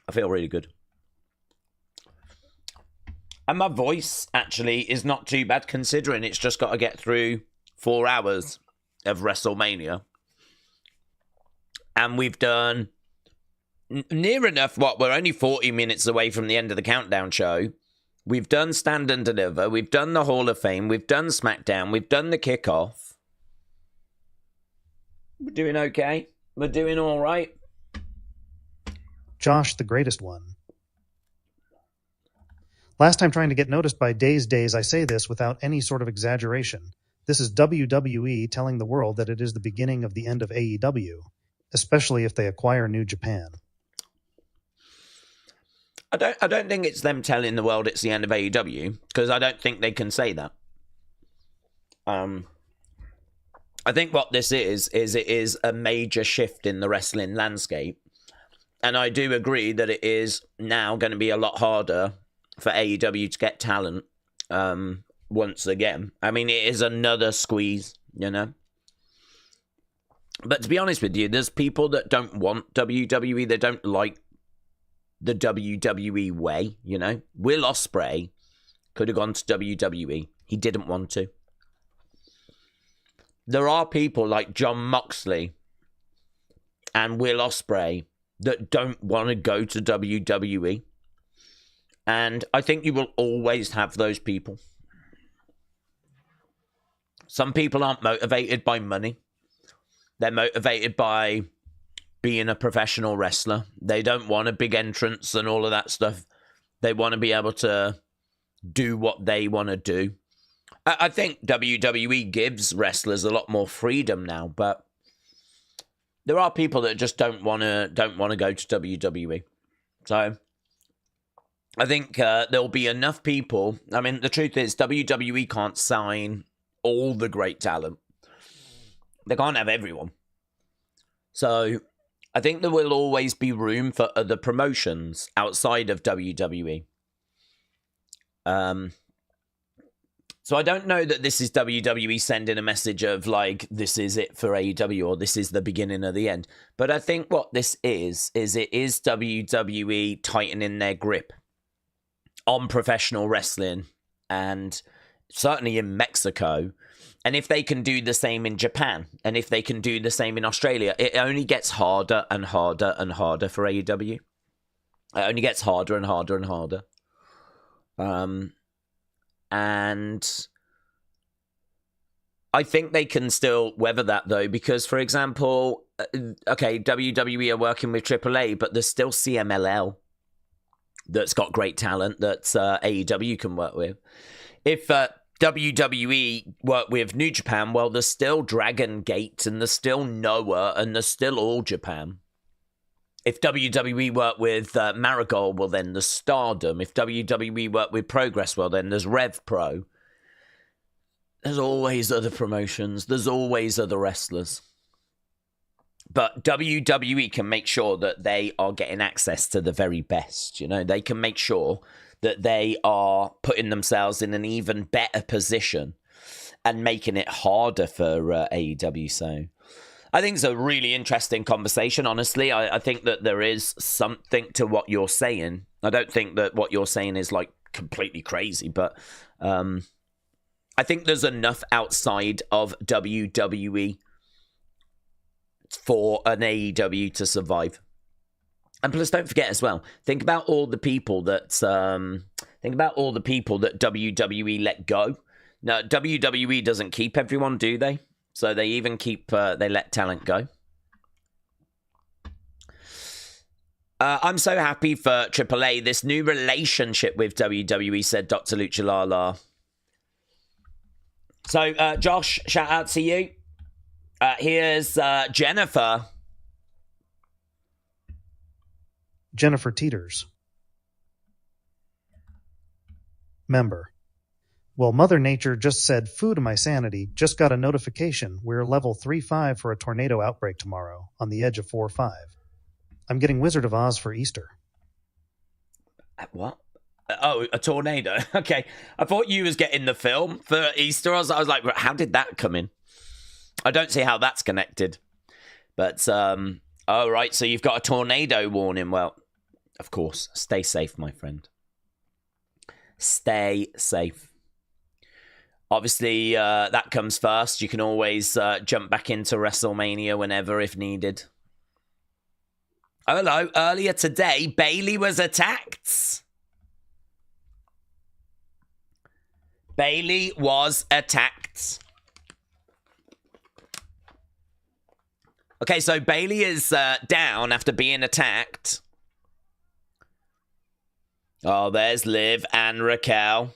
I feel really good. And my voice, actually, is not too bad, considering it's just got to get through 4 hours of WrestleMania. And we've done near enough, we're only 40 minutes away from the end of the countdown show. We've done Stand and Deliver. We've done the Hall of Fame. We've done SmackDown. We've done the kickoff. We're doing okay. We're doing all right. Josh, the greatest one. Last time trying to get noticed by Days, I say this without any sort of exaggeration. This is WWE telling the world that it is the beginning of the end of AEW, especially if they acquire New Japan. I don't think it's them telling the world it's the end of AEW, because I don't think they can say that. I think what this is it is a major shift in the wrestling landscape. And I do agree that it is now going to be a lot harder for AEW to get talent once again. I mean, it is another squeeze, you know? But to be honest with you, there's people that don't want WWE. They don't like the WWE way, you know? Will Ospreay could have gone to WWE. He didn't want to. There are people like Jon Moxley and Will Ospreay that don't want to go to WWE. And I think you will always have those people. Some people aren't motivated by money. They're motivated by being a professional wrestler. They don't want a big entrance and all of that stuff. They want to be able to do what they want to do. I think WWE gives wrestlers a lot more freedom now, but there are people that just don't want to go to WWE. So I think there'll be enough people. I mean, the truth is WWE can't sign all the great talent. They can't have everyone. So I think there will always be room for other promotions outside of WWE. So I don't know that this is WWE sending a message of like, this is it for AEW or this is the beginning of the end. But I think what this is it is WWE tightening their grip on professional wrestling, and certainly in Mexico. And if they can do the same in Japan, and if they can do the same in Australia, it only gets harder and harder and harder for AEW. It only gets harder and harder and harder. And I think they can still weather that, though, because, for example, okay, WWE are working with AAA, but there's still CMLL that's got great talent that AEW can work with. If WWE work with New Japan, well, there's still Dragon Gate, and there's still Noah, and there's still All Japan. If WWE work with Marigold, well, then there's Stardom. If WWE work with Progress, well, then there's Rev Pro. There's always other promotions. There's always other wrestlers. But WWE can make sure that they are getting access to the very best. You know, they can make sure that they are putting themselves in an even better position and making it harder for AEW. So I think it's a really interesting conversation, honestly. I think that there is something to what you're saying. I don't think that what you're saying is like completely crazy, but I think there's enough outside of WWE for an AEW to survive. And plus, don't forget as well, think about all the people that WWE let go. Now, WWE doesn't keep everyone, do they? So they even they let talent go. I'm so happy for AAA, this new relationship with WWE, said Dr. Luchalala. So, Josh, shout out to you. Here's Jennifer. Jennifer Teeters. Member. Well, Mother Nature just said, "Foo to my sanity, just got a notification. We're level 3-5 for a tornado outbreak tomorrow, on the edge of 4-5. I'm getting Wizard of Oz for Easter." What? Oh, a tornado. Okay. I thought you was getting the film for Easter. I was like, how did that come in? I don't see how that's connected. But, all right, so you've got a tornado warning. Well, of course, stay safe, my friend. Stay safe. Obviously, that comes first. You can always jump back into WrestleMania whenever, if needed. Oh, hello. Earlier today, Bayley was attacked. Bayley was attacked. Okay, so Bailey is down after being attacked. Oh, there's Liv and Raquel.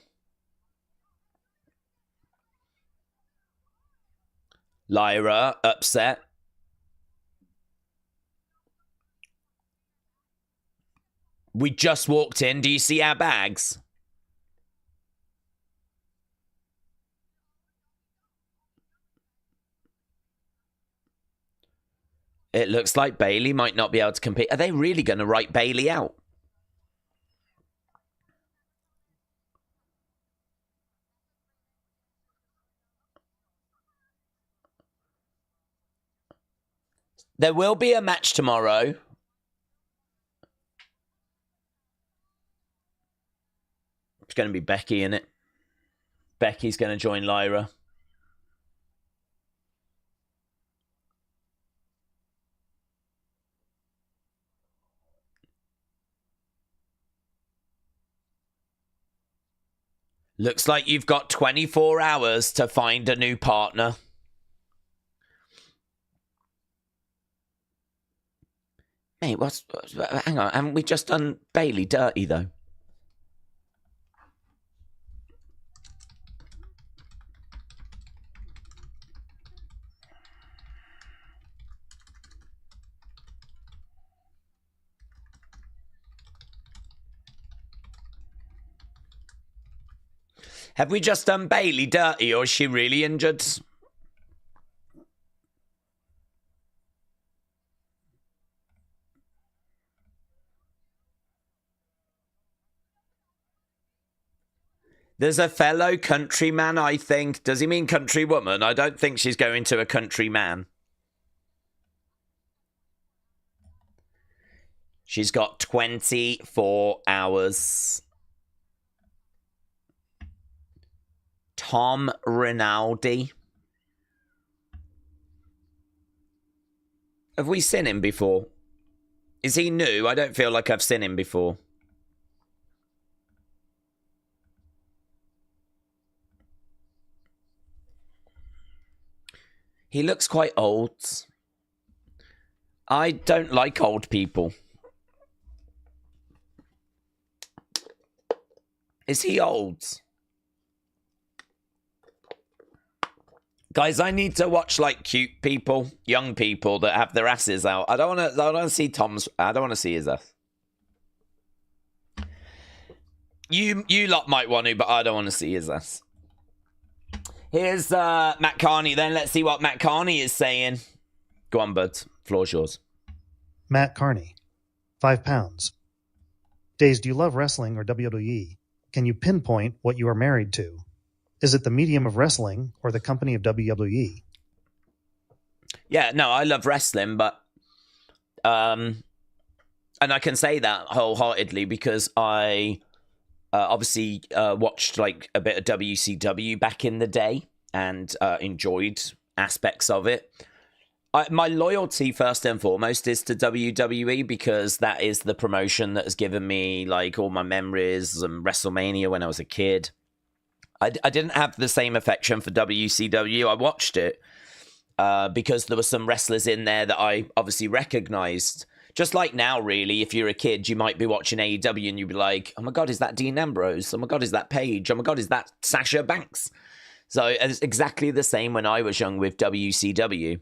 Lyra, upset. We just walked in. Do you see our bags? It looks like Bailey might not be able to compete. Are they really going to write Bailey out? There will be a match tomorrow. It's going to be Becky in it. Becky's going to join Lyra. Looks like you've got 24 hours to find a new partner. Hey, hang on, haven't we just done Bailey dirty, though? Have we just done Bailey dirty, or is she really injured? There's a fellow countryman, I think. Does he mean countrywoman? I don't think she's going to a countryman. She's got 24 hours. Tom Rinaldi. Have we seen him before? Is he new? I don't feel like I've seen him before. He looks quite old. I don't like old people. Is he old? Guys, I need to watch like cute people, young people that have their asses out. I don't want to see Tom's. I don't want to see his ass. You lot might want to, but I don't want to see his ass. Here's Matt Carney. Then let's see what Matt Carney is saying. Go on, bud. Floor's yours. Matt Carney, 5 pounds. Days, do you love wrestling or WWE? Can you pinpoint what you are married to? Is it the medium of wrestling or the company of WWE? Yeah, no, I love wrestling, but and I can say that wholeheartedly because I obviously watched like a bit of WCW back in the day and enjoyed aspects of it. My loyalty first and foremost is to WWE because that is the promotion that has given me like all my memories and WrestleMania when I was a kid. I didn't have the same affection for WCW. I watched it because there were some wrestlers in there that I obviously recognized. Just like now, really, if you're a kid, you might be watching AEW and you'd be like, oh my God, is that Dean Ambrose? Oh my God, is that Paige? Oh my God, is that Sasha Banks? So it's exactly the same when I was young with WCW.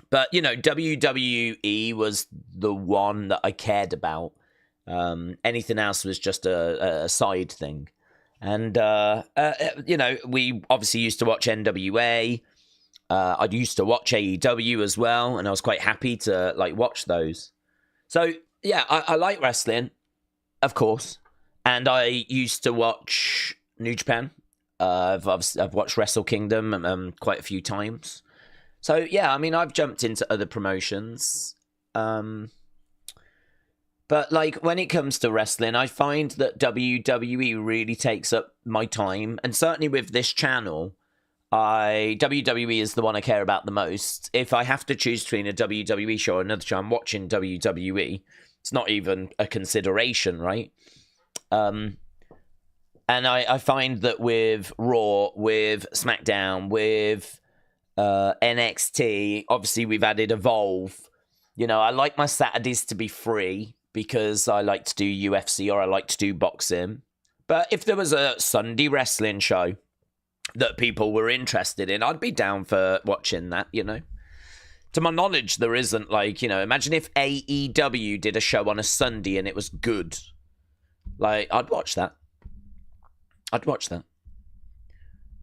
But, you know, WWE was the one that I cared about. Anything else was just a side thing. And, you know, we obviously used to watch NWA. I used to watch AEW as well, and I was quite happy to, like, watch those. So, yeah, I like wrestling, of course. And I used to watch New Japan. I've watched Wrestle Kingdom quite a few times. So, yeah, I mean, I've jumped into other promotions. But, like, when it comes to wrestling, I find that WWE really takes up my time. And certainly with this channel, WWE is the one I care about the most. If I have to choose between a WWE show or another show, I'm watching WWE. It's not even a consideration, right? And I find that with Raw, with SmackDown, with NXT. Obviously, we've added Evolve. You know, I like my Saturdays to be free because I like to do UFC or I like to do boxing. But if there was a Sunday wrestling show that people were interested in, I'd be down for watching that, you know. To my knowledge, there isn't, like, you know, imagine if AEW did a show on a Sunday and it was good. Like, I'd watch that. I'd watch that.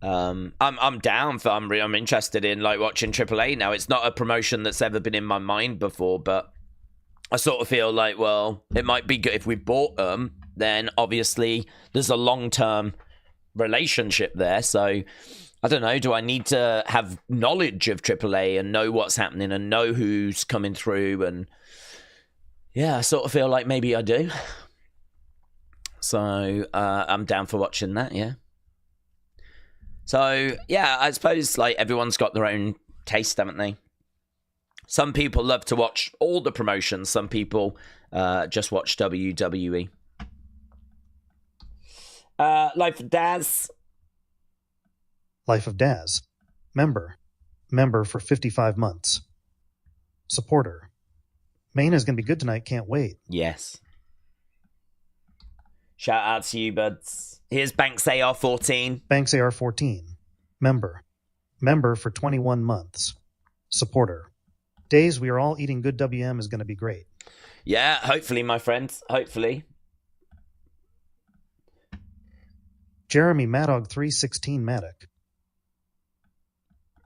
I'm down for, I'm interested in, like, watching AAA now. It's not a promotion that's ever been in my mind before, but I sort of feel like, well, it might be good if we bought them, then obviously there's a long-term relationship there, so I don't know, do I need to have knowledge of AAA and know what's happening and know who's coming through? And yeah, I sort of feel like maybe I do. So I'm down for watching that, yeah. So yeah, I suppose like everyone's got their own taste, haven't they? Some people love to watch all the promotions. Some people just watch WWE. Life of Daz. Life of Daz. Member. Member for 55 months. Supporter. Maine is going to be good tonight. Can't wait. Yes. Shout out to you, buds. Here's Banks AR14. Banks AR14. Member. Member for 21 months. Supporter. Days we are all eating good WM is going to be great. Yeah, hopefully, my friends. Hopefully. Jeremy Madog 316 Maddock.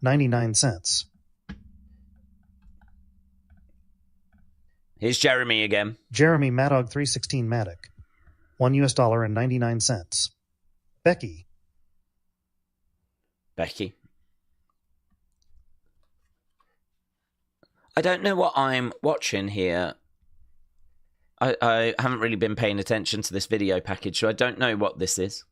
99 cents. Here's Jeremy again. Jeremy Madog 316 Maddock. $1 and 99 cents. Becky. Becky. I don't know what I'm watching here. I haven't really been paying attention to this video package, so I don't know what this is.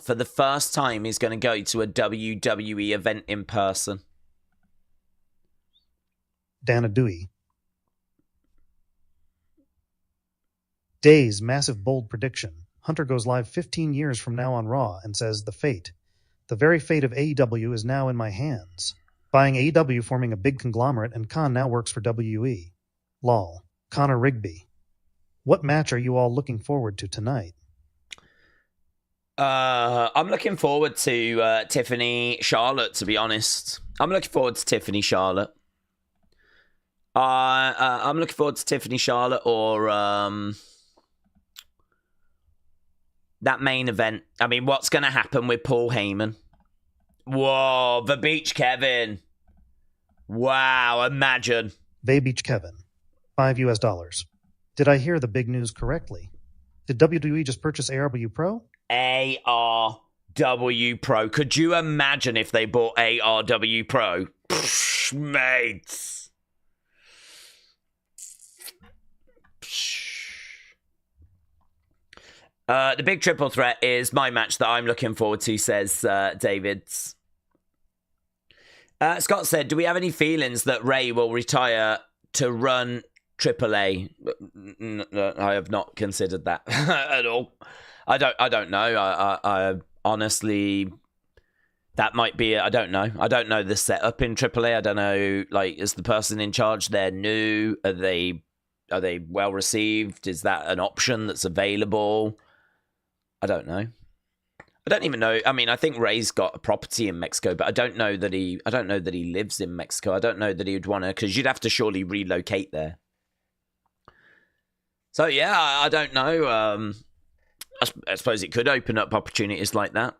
For the first time, he's going to go to a WWE event in person. Dana Dewey. Days massive bold prediction. Hunter goes live 15 years from now on Raw and says the very fate of AEW is now in my hands. Buying AEW, forming a big conglomerate, and Khan now works for WE. Lol. Connor Rigby. What match are you all looking forward to tonight? I'm looking forward to Tiffany Charlotte, to be honest. I'm looking forward to Tiffany Charlotte. I'm looking forward to Tiffany Charlotte or that main event. I mean, what's going to happen with Paul Heyman? Whoa, the Beach Kevin. Wow, imagine. They Beach Kevin. $5. Did I hear the big news correctly? Did WWE just purchase ARW Pro? ARW Pro. Could you imagine if they bought ARW Pro? Psh, mates. The big triple threat is my match that I'm looking forward to, says Davids. Scott said, do we have any feelings that Ray will retire to run AAA? I have not considered that at all. I don't know. I honestly, that might be it. I don't know. I don't know the setup in AAA. I don't know, like, is the person in charge there new? Are they well received? Is that an option that's available? I don't know. I don't even know. I mean, I think Ray's got a property in Mexico, but I don't know that he lives in Mexico. I don't know that he would want to, because you'd have to surely relocate there. So yeah, I don't know. I suppose it could open up opportunities like that.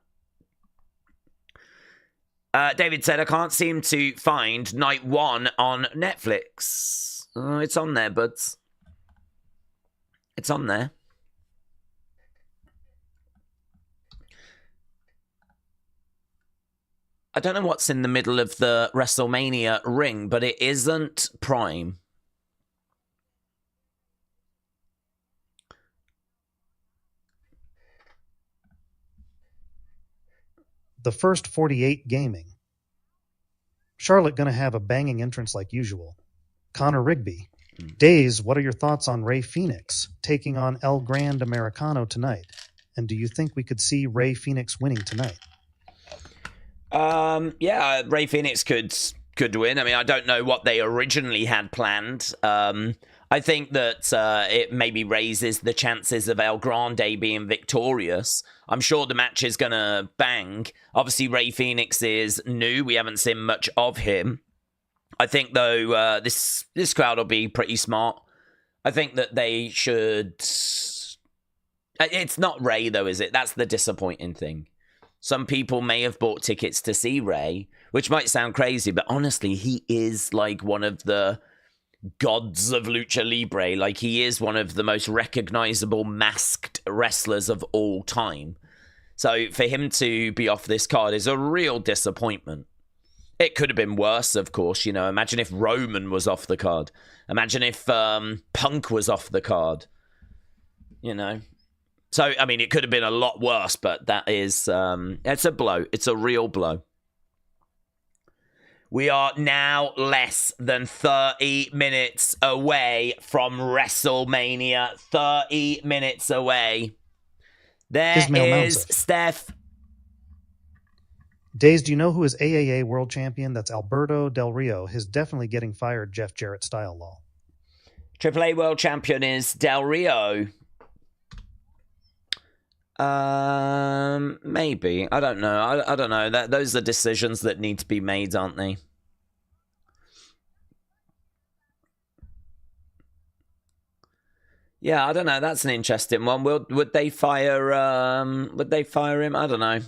David said, I can't seem to find Night 1 on Netflix. Oh, it's on there, buds. It's on there. I don't know what's in the middle of the WrestleMania ring, but it isn't Prime. The first 48 gaming. Charlotte gonna have a banging entrance like usual. Connor Rigby. Days, what are your thoughts on Rey Fenix taking on El Grand Americano tonight? And do you think we could see Rey Fenix winning tonight? Yeah, Rey Fenix could win. I mean, I don't know what they originally had planned. I think that it maybe raises the chances of El Grande being victorious. I'm sure the match is going to bang. Obviously, Rey Fenix is new. We haven't seen much of him. I think, though, this crowd will be pretty smart. I think that they should... It's not Rey, though, is it? That's the disappointing thing. Some people may have bought tickets to see Rey, which might sound crazy, but honestly, he is like one of the gods of Lucha Libre. Like, he is one of the most recognizable masked wrestlers of all time. So for him to be off this card is a real disappointment. It could have been worse, of course. You know, imagine if Roman was off the card. Imagine if Punk was off the card. You know. So, I mean, it could have been a lot worse, but that is, it's a blow. It's a real blow. We are now less than 30 minutes away from WrestleMania. 30 minutes away. There is Steph. Days, do you know who is AAA World Champion? That's Alberto Del Rio. His definitely getting fired Jeff Jarrett style law. AAA World Champion is Del Rio. Maybe. I don't know. I don't know. Those are decisions that need to be made, aren't they? Yeah, I don't know. That's an interesting one. Would they fire him? I don't know.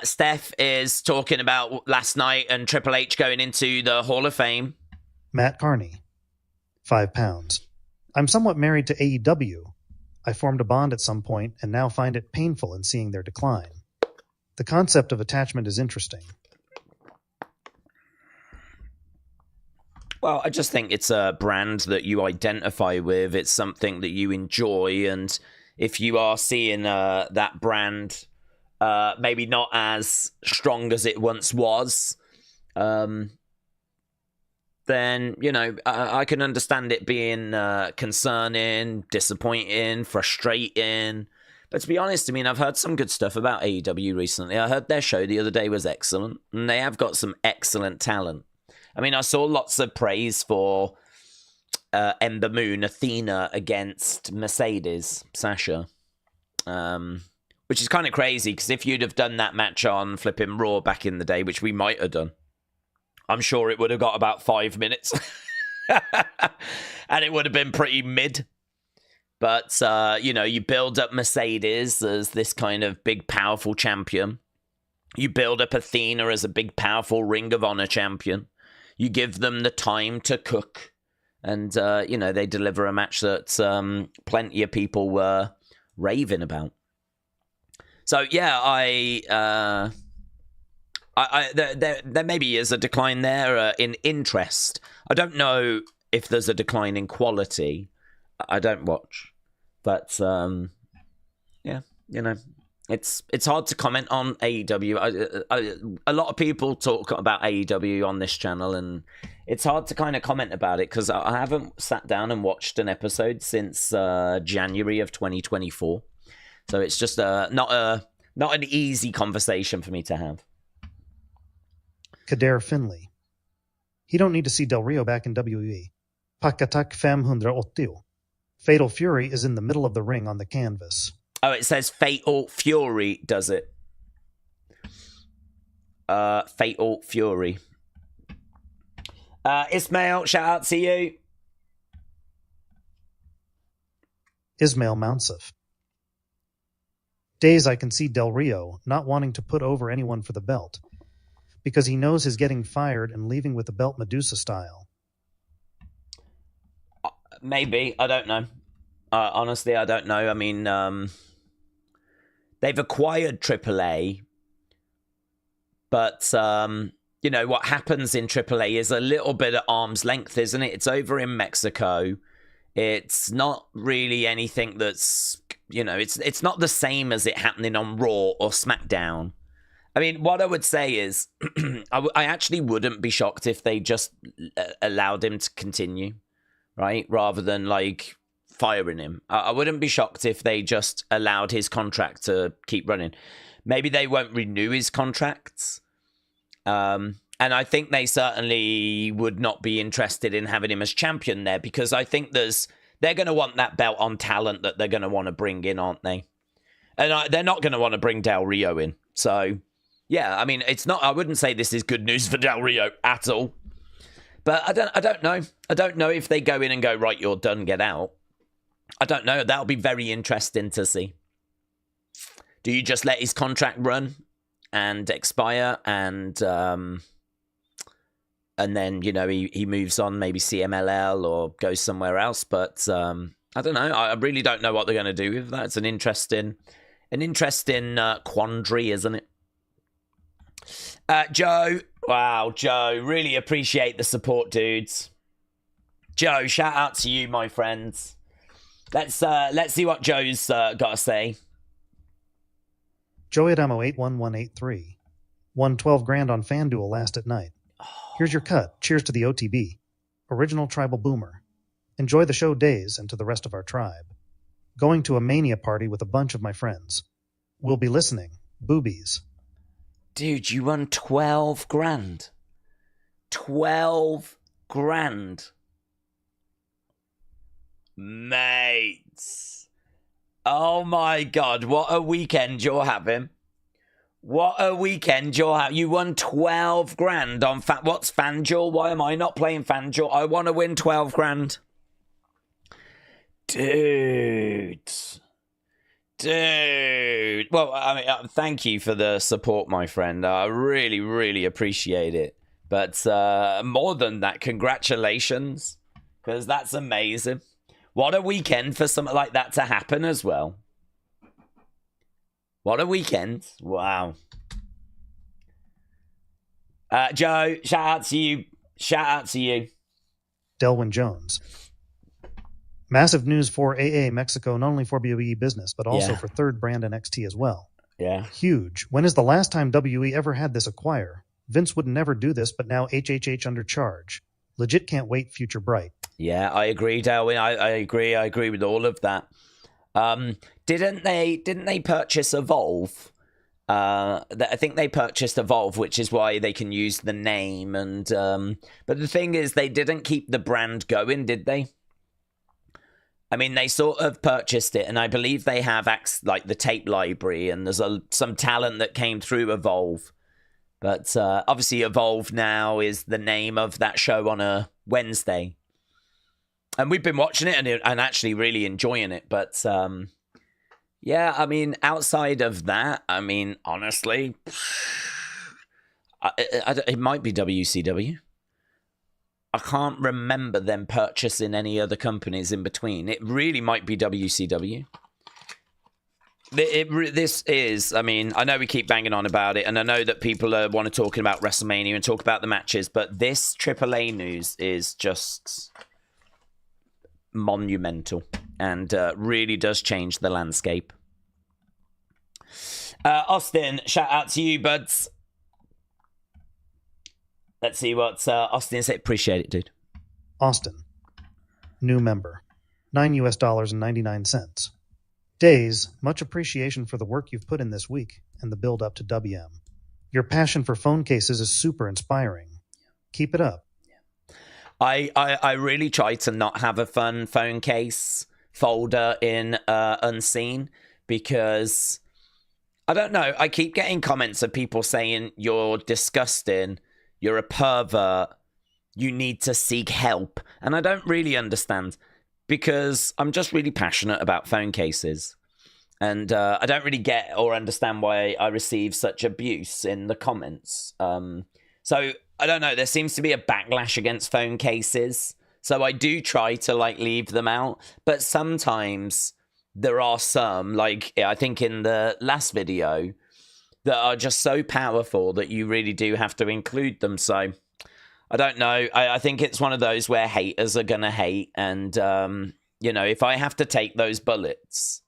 Steph is talking about last night and Triple H going into the Hall of Fame. Matt Carney, 5 pounds. I'm somewhat married to AEW. I formed a bond at some point and now find it painful in seeing their decline. The concept of attachment is interesting. Well, I just think it's a brand that you identify with. It's something that you enjoy. And if you are seeing that brand... maybe not as strong as it once was, then, you know, I can understand it being concerning, disappointing, frustrating. But to be honest, I mean, I've heard some good stuff about AEW recently. I heard their show the other day was excellent, and they have got some excellent talent. I mean, I saw lots of praise for Ember Moon, Athena against Mercedes, Sasha. Which is kind of crazy, because if you'd have done that match on flipping Raw back in the day, which we might have done, I'm sure it would have got about 5 minutes. And it would have been pretty mid. But, you know, you build up Mercedes as this kind of big, powerful champion. You build up Athena as a big, powerful Ring of Honor champion. You give them the time to cook. And, you know, they deliver a match that plenty of people were raving about. So yeah, there maybe is a decline there in interest. I don't know if there's a decline in quality. I don't watch, but yeah, you know, it's hard to comment on AEW. A lot of people talk about AEW on this channel, and it's hard to kind of comment about it because I haven't sat down and watched an episode since January of 2024. So it's just not an easy conversation for me to have. Kader Finley. He don't need to see Del Rio back in WWE. Pakatak 580. Fatal Fury is in the middle of the ring on the canvas. Oh, it says Fatal Fury, does it? Fatal Fury. Ismail, shout out to you. Ismail Mounsif. Days I can see Del Rio not wanting to put over anyone for the belt, because he knows he's getting fired and leaving with the belt Medusa style. Maybe. I don't know. Honestly, I don't know. I mean, they've acquired AAA, but, you know, what happens in AAA is a little bit at arm's length, isn't it? It's over in Mexico. It's not really anything that's, it's not the same as it happening on Raw or SmackDown. I mean, what I would say is, I actually wouldn't be shocked if they just allowed him to continue, right? Rather than, like, firing him. I wouldn't be shocked if they just allowed his contract to keep running. Maybe they won't renew his contracts. And I think they certainly would not be interested in having him as champion there, because I think they're going to want that belt on talent that they're going to want to bring in, aren't they? And they're not going to want to bring Del Rio in. So... yeah, I mean, I wouldn't say this is good news for Del Rio at all. But I don't know. I don't know if they go in and go, right, you're done, get out. I don't know. That'll be very interesting to see. Do you just let his contract run and expire and then, he moves on, maybe CMLL or goes somewhere else? But I don't know. I really don't know what they're going to do with that. It's an interesting quandary, isn't it? Joe, wow, Joe, really appreciate the support, dudes. Joe, shout out to you, my friends. Let's see what Joe's got to say. Joey Adamo 81183 won 12 grand on FanDuel last at night. Here's your cut. Cheers to the OTB. Original Tribal Boomer. Enjoy the show, Days, and to the rest of our tribe. Going to a mania party with a bunch of my friends. We'll be listening. Boobies. Dude, you won 12 grand. 12 grand. Mates. Oh my God, what a weekend you're having. What a weekend you're having. You won 12 grand on what's FanDuel? Why am I not playing FanDuel? I want to win 12 grand. Dude. Well, I mean, thank you for the support, my friend. I really, really appreciate it. But more than that, congratulations, because that's amazing. What a weekend for something like that to happen as well. What a weekend. Wow. Joe, shout out to you. Shout out to you. Delwyn Jones. Massive news for AA Mexico, not only for WWE business, but also for third brand NXT as well. Yeah. Huge. When is the last time WWE ever had this acquire? Vince would never do this, but now HHH under charge. Legit can't wait, future bright. Yeah, I agree, Darwin. I agree. I agree with all of that. Didn't they purchase Evolve? I think they purchased Evolve, which is why they can use the name. And but the thing is, they didn't keep the brand going, did they? I mean, they sort of purchased it, and I believe they have like the tape library, and there's some talent that came through Evolve. But obviously, Evolve now is the name of that show on a Wednesday. And we've been watching it and actually really enjoying it. But yeah, I mean, outside of that, I mean, honestly, it might be WCW. I can't remember them purchasing any other companies in between. It really might be WCW. This is, I mean, I know we keep banging on about it, and I know that people want to talk about WrestleMania and talk about the matches, but this AAA news is just monumental and really does change the landscape. Austin, shout out to you, buds. Let's see what Austin said. Appreciate it, dude. Austin, new member, $9.99. Days, much appreciation for the work you've put in this week and the build up to WM. Your passion for phone cases is super inspiring. Keep it up. I really try to not have a fun phone case folder in Unseen, because I don't know. I keep getting comments of people saying you're disgusting, you're a pervert, you need to seek help. And I don't really understand, because I'm just really passionate about phone cases. And I don't really get or understand why I receive such abuse in the comments. So I don't know. There seems to be a backlash against phone cases. So I do try to leave them out. But sometimes there are some, like I think in the last video, that are just so powerful that you really do have to include them. So I don't know. I think it's one of those where haters are going to hate. And You know, if I have to take those bullets,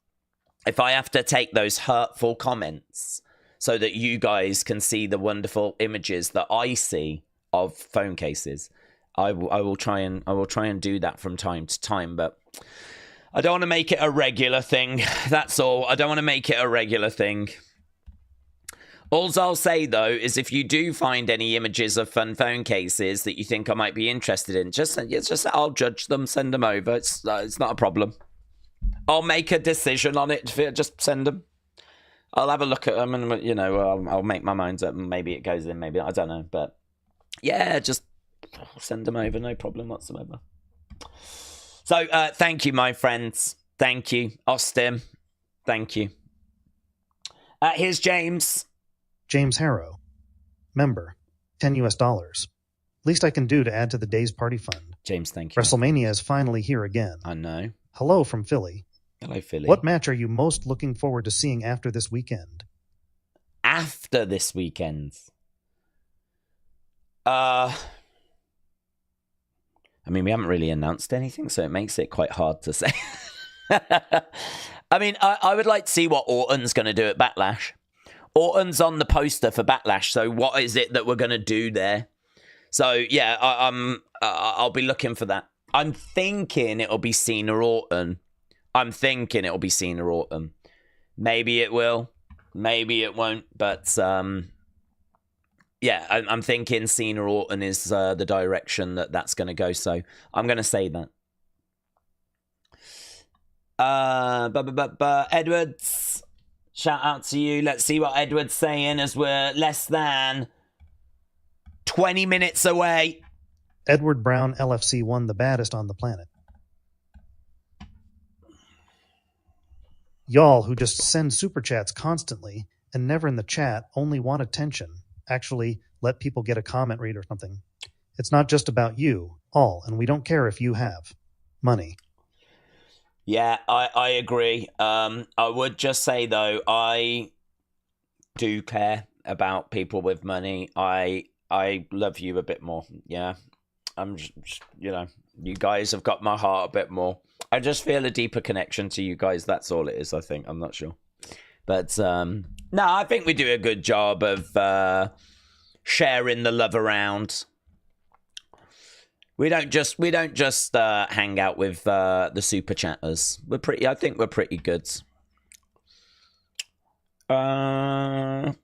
if I have to take those hurtful comments so that you guys can see the wonderful images that I see of phone cases, I will try and do that from time to time, but I don't want to make it a regular thing. That's all. I don't want to make it a regular thing. All I'll say, though, is if you do find any images of fun phone cases that you think I might be interested in, just I'll judge them, send them over. It's not a problem. I'll make a decision on it. Just send them. I'll have a look at them, and you know, I'll make my mind up. Maybe it goes in, maybe I don't know, but yeah, just send them over. No problem whatsoever. So, thank you, my friends. Thank you, Austin. Thank you. Here's James. James Harrow. Member. $10. Least I can do to add to the day's party fund. James, thank you. WrestleMania is finally here again. I know. Hello from Philly. Hello, Philly. What match are you most looking forward to seeing after this weekend? After this weekend? I mean, we haven't really announced anything, so it makes it quite hard to say. I mean, I would like to see what Orton's going to do at Backlash. Orton's on the poster for Backlash, so what is it that we're going to do there? So, yeah, I'll be looking for that. I'm thinking it'll be Cena Orton. Maybe it will. Maybe it won't. But, yeah, I'm thinking Cena Orton is the direction that's going to go. So I'm going to say that. Edwards, shout out to you. Let's see what Edward's saying as we're less than 20 minutes away. Edward Brown LFC won the baddest on the planet. Y'all who just send super chats constantly and never in the chat only want attention. Actually, let people get a comment read or something. It's not just about you, all, and we don't care if you have money. Yeah, I agree. I would just say, though, I do care about people with money. I love you a bit more. Yeah, I'm just, you know, you guys have got my heart a bit more. I just feel a deeper connection to you guys. That's all it is, I think. I'm not sure. But, no, I think we do a good job of sharing the love around. We don't just hang out with the super chatters. I think we're pretty good. Last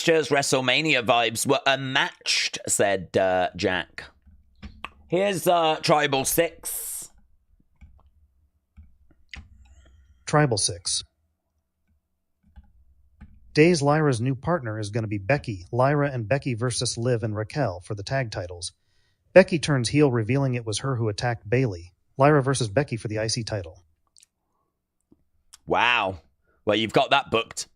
year's WrestleMania vibes were unmatched, said Jack. Here's Tribal 6. Tribal 6. Days Lyra's new partner is going to be Becky. Lyra and Becky versus Liv and Raquel for the tag titles. Becky turns heel, revealing it was her who attacked Bayley. Lyra versus Becky for the IC title. Wow. Well, you've got that booked.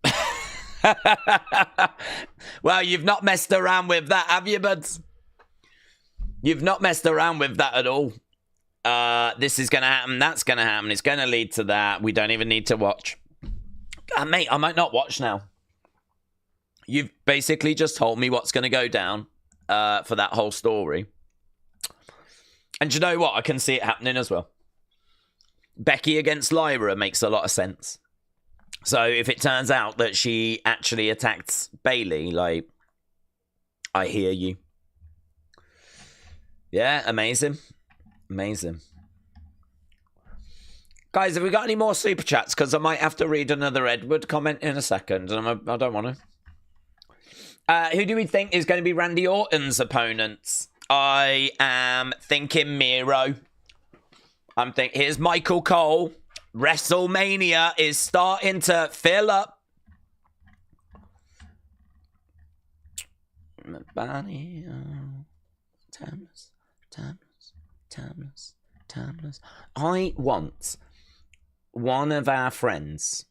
Well, you've not messed around with that, have you, buds? You've not messed around with that at all. This is going to happen. That's going to happen. It's going to lead to that. We don't even need to watch. Mate, I might not watch now. You've basically just told me what's going to go down for that whole story. And you know what? I can see it happening as well. Becky against Lyra makes a lot of sense. So if it turns out that she actually attacked Bayley, like, I hear you. Yeah, amazing. Amazing. Guys, have we got any more super chats? Because I might have to read another Edward comment in a second, and I don't want to. Who do we think is going to be Randy Orton's opponents? I am thinking Miro. Here's Michael Cole. WrestleMania is starting to fill up. Timeless. I want one of our friends.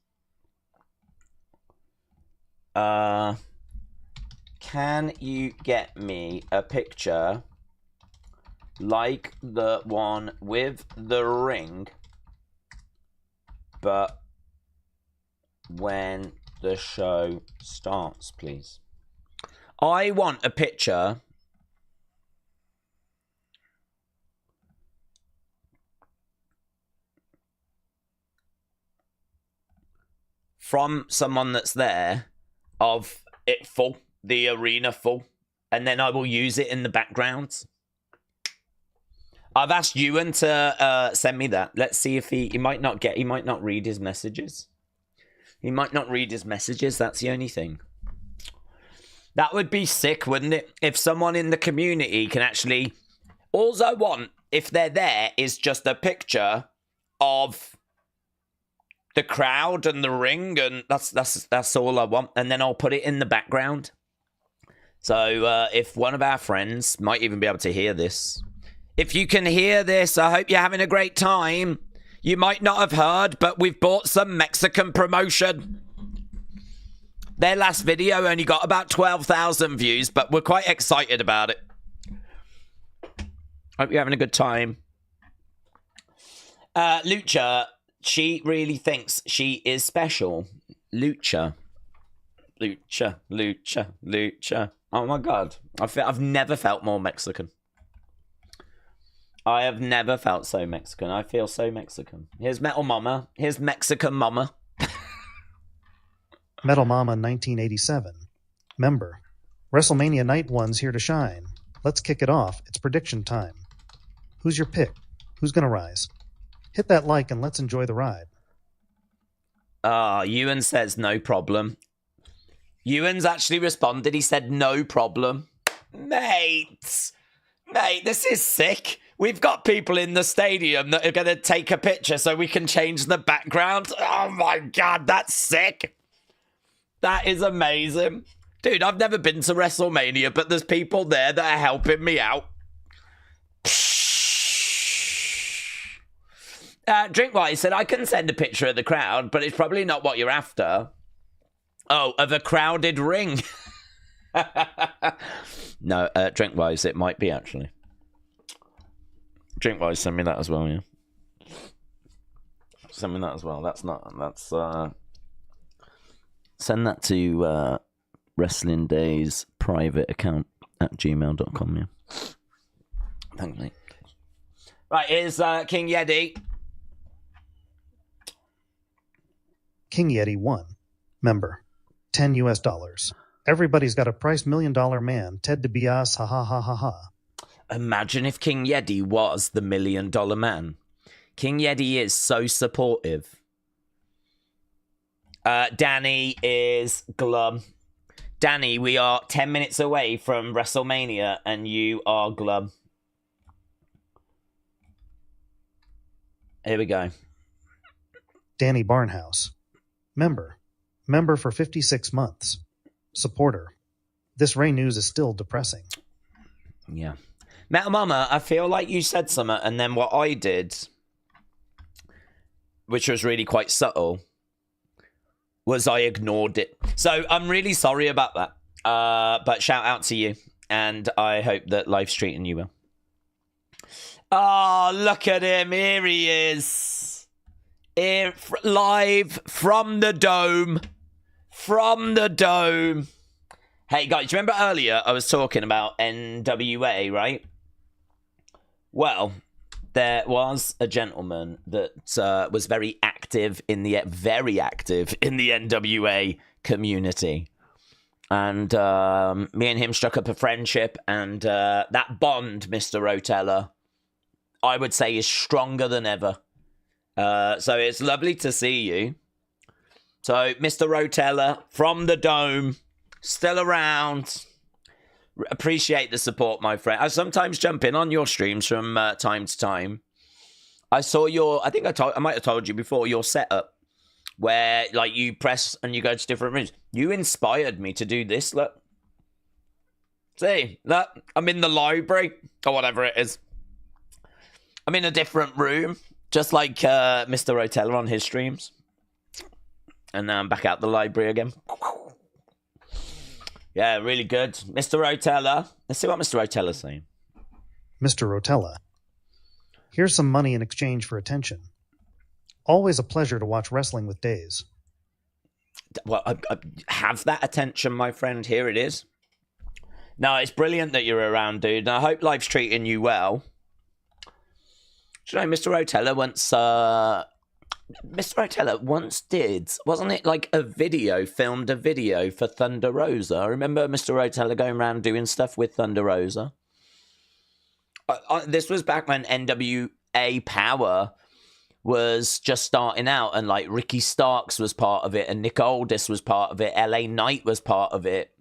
Can you get me a picture like the one with the ring, but when the show starts, please? I want a picture from someone that's there of it full, the arena full, and then I will use it in the background. I've asked Ewan to send me that. Let's see if he might not read his messages. He might not read his messages. That's the only thing. That would be sick, wouldn't it? If someone in the community can actually... All I want, if they're there, is just a picture of the crowd and the ring, and that's all I want. And then I'll put it in the background. So if one of our friends might even be able to hear this... If you can hear this, I hope you're having a great time. You might not have heard, but we've bought some Mexican promotion. Their last video only got about 12,000 views, but we're quite excited about it. Hope you're having a good time. Lucha, she really thinks she is special. Lucha. Lucha, Lucha, Lucha. Oh my God. I've never felt more Mexican. I have never felt so Mexican. I feel so Mexican. Here's Metal Mama. Here's Mexican Mama. Metal Mama 1987. Member. WrestleMania Night 1's here to shine. Let's kick it off. It's prediction time. Who's your pick? Who's gonna rise? Hit that like and let's enjoy the ride. Ewan says no problem. Ewan's actually responded. He said no problem. Mate, this is sick. We've got people in the stadium that are going to take a picture so we can change the background. Oh my God, that's sick. That is amazing. Dude, I've never been to WrestleMania, but there's people there that are helping me out. Drinkwise said, I can send a picture of the crowd, but it's probably not what you're after. Oh, of a crowded ring. No, Drinkwise, it might be actually. Drinkwise, send me that as well, yeah. Send me that as well. Send that to Wrestling Days private account at gmail.com, yeah. Thanks, mate. Right, here's King Yeti. King Yeti 1. Member. $10 US. Everybody's got a price $1 million man. Ted DiBiase, ha ha ha ha ha. Imagine if King Yeti was the $1 million man. King Yeti is so supportive. Danny is glum. Danny, we are 10 minutes away from WrestleMania and you are glum. Here we go. Danny Barnhouse. Member. Member for 56 months. Supporter. This Ray news is still depressing. Yeah. Metal Mama, I feel like you said something, and then what I did, which was really quite subtle, was I ignored it. So I'm really sorry about that. But shout out to you, and I hope that life's treating you well. Oh, look at him. Here he is. Here, live from the dome. From the dome. Hey, guys, do you remember earlier I was talking about NWA, right? Well, there was a gentleman that was very active in the NWA community. And me and him struck up a friendship, and that bond, Mr. Rotella, I would say is stronger than ever. So it's lovely to see you. So, Mr. Rotella, from the dome, still around. Appreciate the support, my friend. I sometimes jump in on your streams from time to time. I saw I might have told you before, your setup, where like you press and you go to different rooms. You inspired me to do this, look. See, look, I'm in the library, or whatever it is. I'm in a different room, just like Mr. Rotella on his streams. And now I'm back out the library again. Yeah, really good. Mr. Rotella. Let's see what Mr. Rotella's saying. Mr. Rotella. Here's some money in exchange for attention. Always a pleasure to watch Wrestling with Days. Well, I have that attention, my friend. Here it is. No, it's brilliant that you're around, dude. And I hope life's treating you well. Do you know, Mr. Rotella once Mr. Rotella once did, wasn't it like filmed a video for Thunder Rosa? I remember Mr. Rotella going around doing stuff with Thunder Rosa. This was back when NWA Power was just starting out, and like Ricky Starks was part of it, and Nick Aldis was part of it, LA Knight was part of it,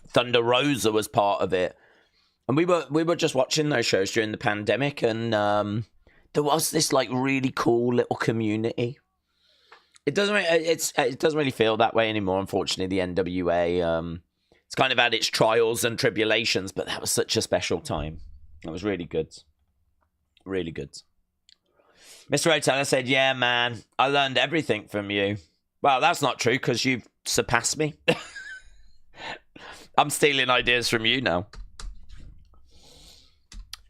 Thunder Rosa was part of it, and we were just watching those shows during the pandemic, and there was this like really cool little community. It doesn't really feel that way anymore, unfortunately. The NWA, it's kind of had its trials and tribulations, but that was such a special time. It was really good, really good. Mr. Rotella said, yeah, man, I learned everything from you. Well, that's not true, because you've surpassed me. I'm stealing ideas from you now.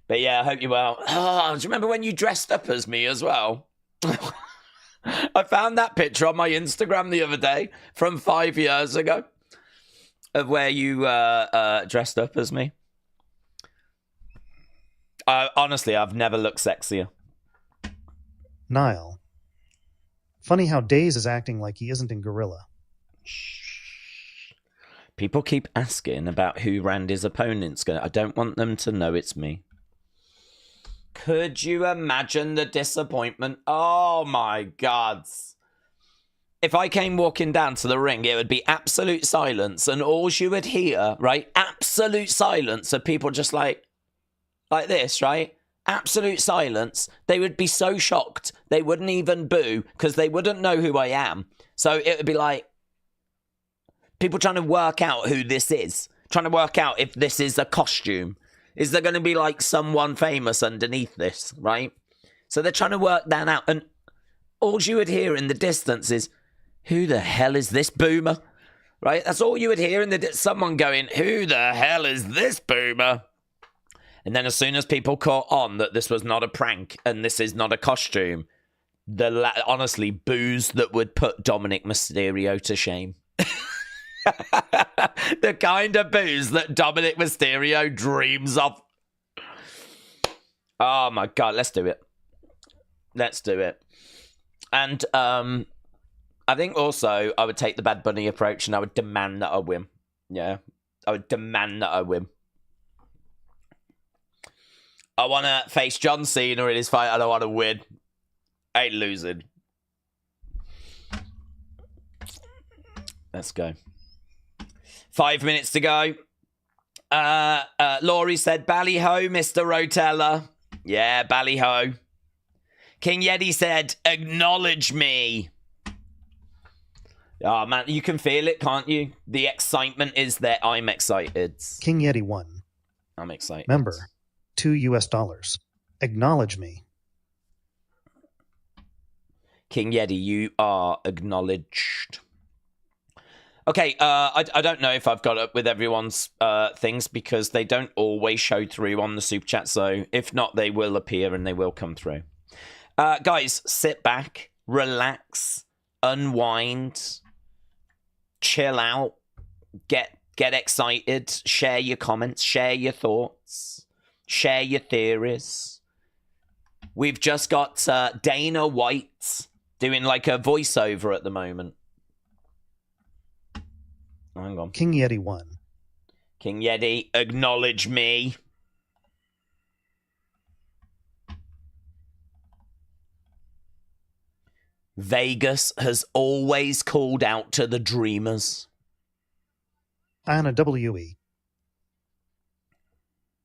But yeah, I hope you're well. Oh, do you remember when you dressed up as me as well? I found that picture on my Instagram the other day from 5 years ago of where you dressed up as me. Honestly, I've never looked sexier. Niall. Funny how Days is acting like he isn't in Gorilla. People keep asking about who Randy's opponent's going to... I don't want them to know it's me. Could you imagine the disappointment? Oh my God. If I came walking down to the ring, it would be absolute silence, and all you would hear, right? Absolute silence of people just like this, right? Absolute silence. They would be so shocked. They wouldn't even boo because they wouldn't know who I am. So it would be like people trying to work out who this is, trying to work out if this is a costume. Is there going to be like someone famous underneath this, right? So they're trying to work that out. And all you would hear in the distance is, who the hell is this boomer? Right? That's all you would hear in someone going, who the hell is this boomer? And then as soon as people caught on that this was not a prank and this is not a costume, honestly, boos that would put Dominic Mysterio to shame. The kind of boos that Dominic Mysterio dreams of. Oh my God, let's do it. Let's do it. And I think also I would take the Bad Bunny approach and I would demand that I win. Yeah, I would demand that I win. I want to face John Cena in his fight. I don't want to win. I ain't losing. Let's go. 5 minutes to go. Laurie said, Ballyho, Mr. Rotella. Yeah, Ballyho. King Yeti said, acknowledge me. Oh, man, you can feel it, can't you? The excitement is there. I'm excited. King Yeti won. I'm excited. Member, $2. Acknowledge me. King Yeti, you are acknowledged. Okay, I don't know if I've got up with everyone's things because they don't always show through on the super chat. So if not, they will appear and they will come through. Guys, sit back, relax, unwind, chill out, get excited, share your comments, share your thoughts, share your theories. We've just got Dana White doing like a voiceover at the moment. Hang on. King Yeti won. King Yeti, acknowledge me. Vegas has always called out to the dreamers. Anna W.E.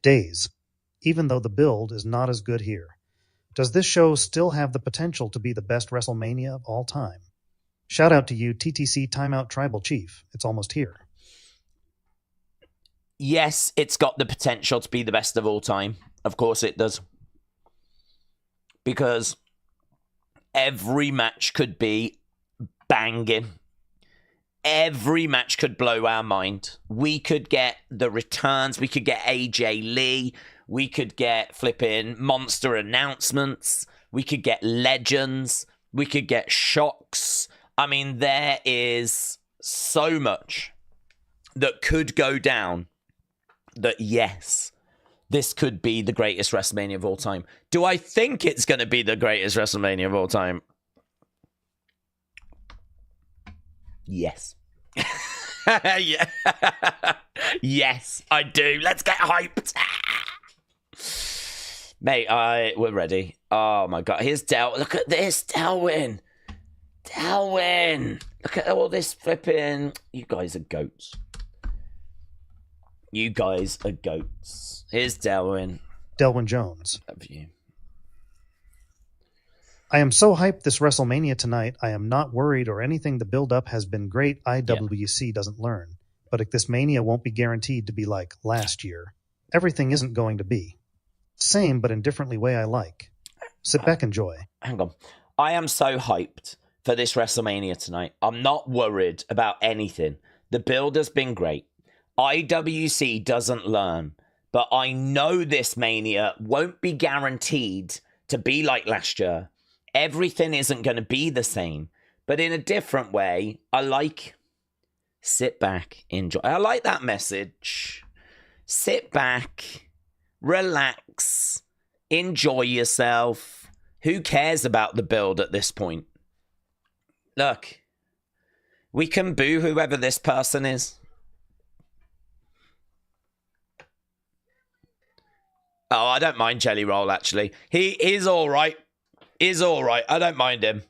Days. Even though the build is not as good here, does this show still have the potential to be the best WrestleMania of all time? Shout out to you, TTC Timeout Tribal Chief. It's almost here. Yes, it's got the potential to be the best of all time. Of course it does. Because every match could be banging. Every match could blow our mind. We could get the returns. We could get AJ Lee. We could get flipping monster announcements. We could get legends. We could get shocks. I mean, there is so much that could go down that, yes, this could be the greatest WrestleMania of all time. Do I think it's going to be the greatest WrestleMania of all time? Yes. Yeah. Yes, I do. Let's get hyped. Mate, we're ready. Oh my god. Here's Del. Look at this, Delwyn. Look at all this flipping. You guys are goats. Here's Delwyn. Delwyn Jones. Love you. I am so hyped this WrestleMania tonight. I am not worried or anything. The build-up has been great. IWC doesn't learn. But this Mania won't be guaranteed to be like last year. Everything isn't going to be. Same, but in differently way I like. Sit back, enjoy. Hang on. I am so hyped for this WrestleMania tonight. I'm not worried about anything. The build has been great. IWC doesn't learn. But I know this Mania won't be guaranteed to be like last year. Everything isn't going to be the same. But in a different way, I like... Sit back, enjoy. I like that message. Sit back, relax, enjoy yourself. Who cares about the build at this point? Look, we can boo whoever this person is. Oh, I don't mind Jelly Roll, actually. He is all right. I don't mind him.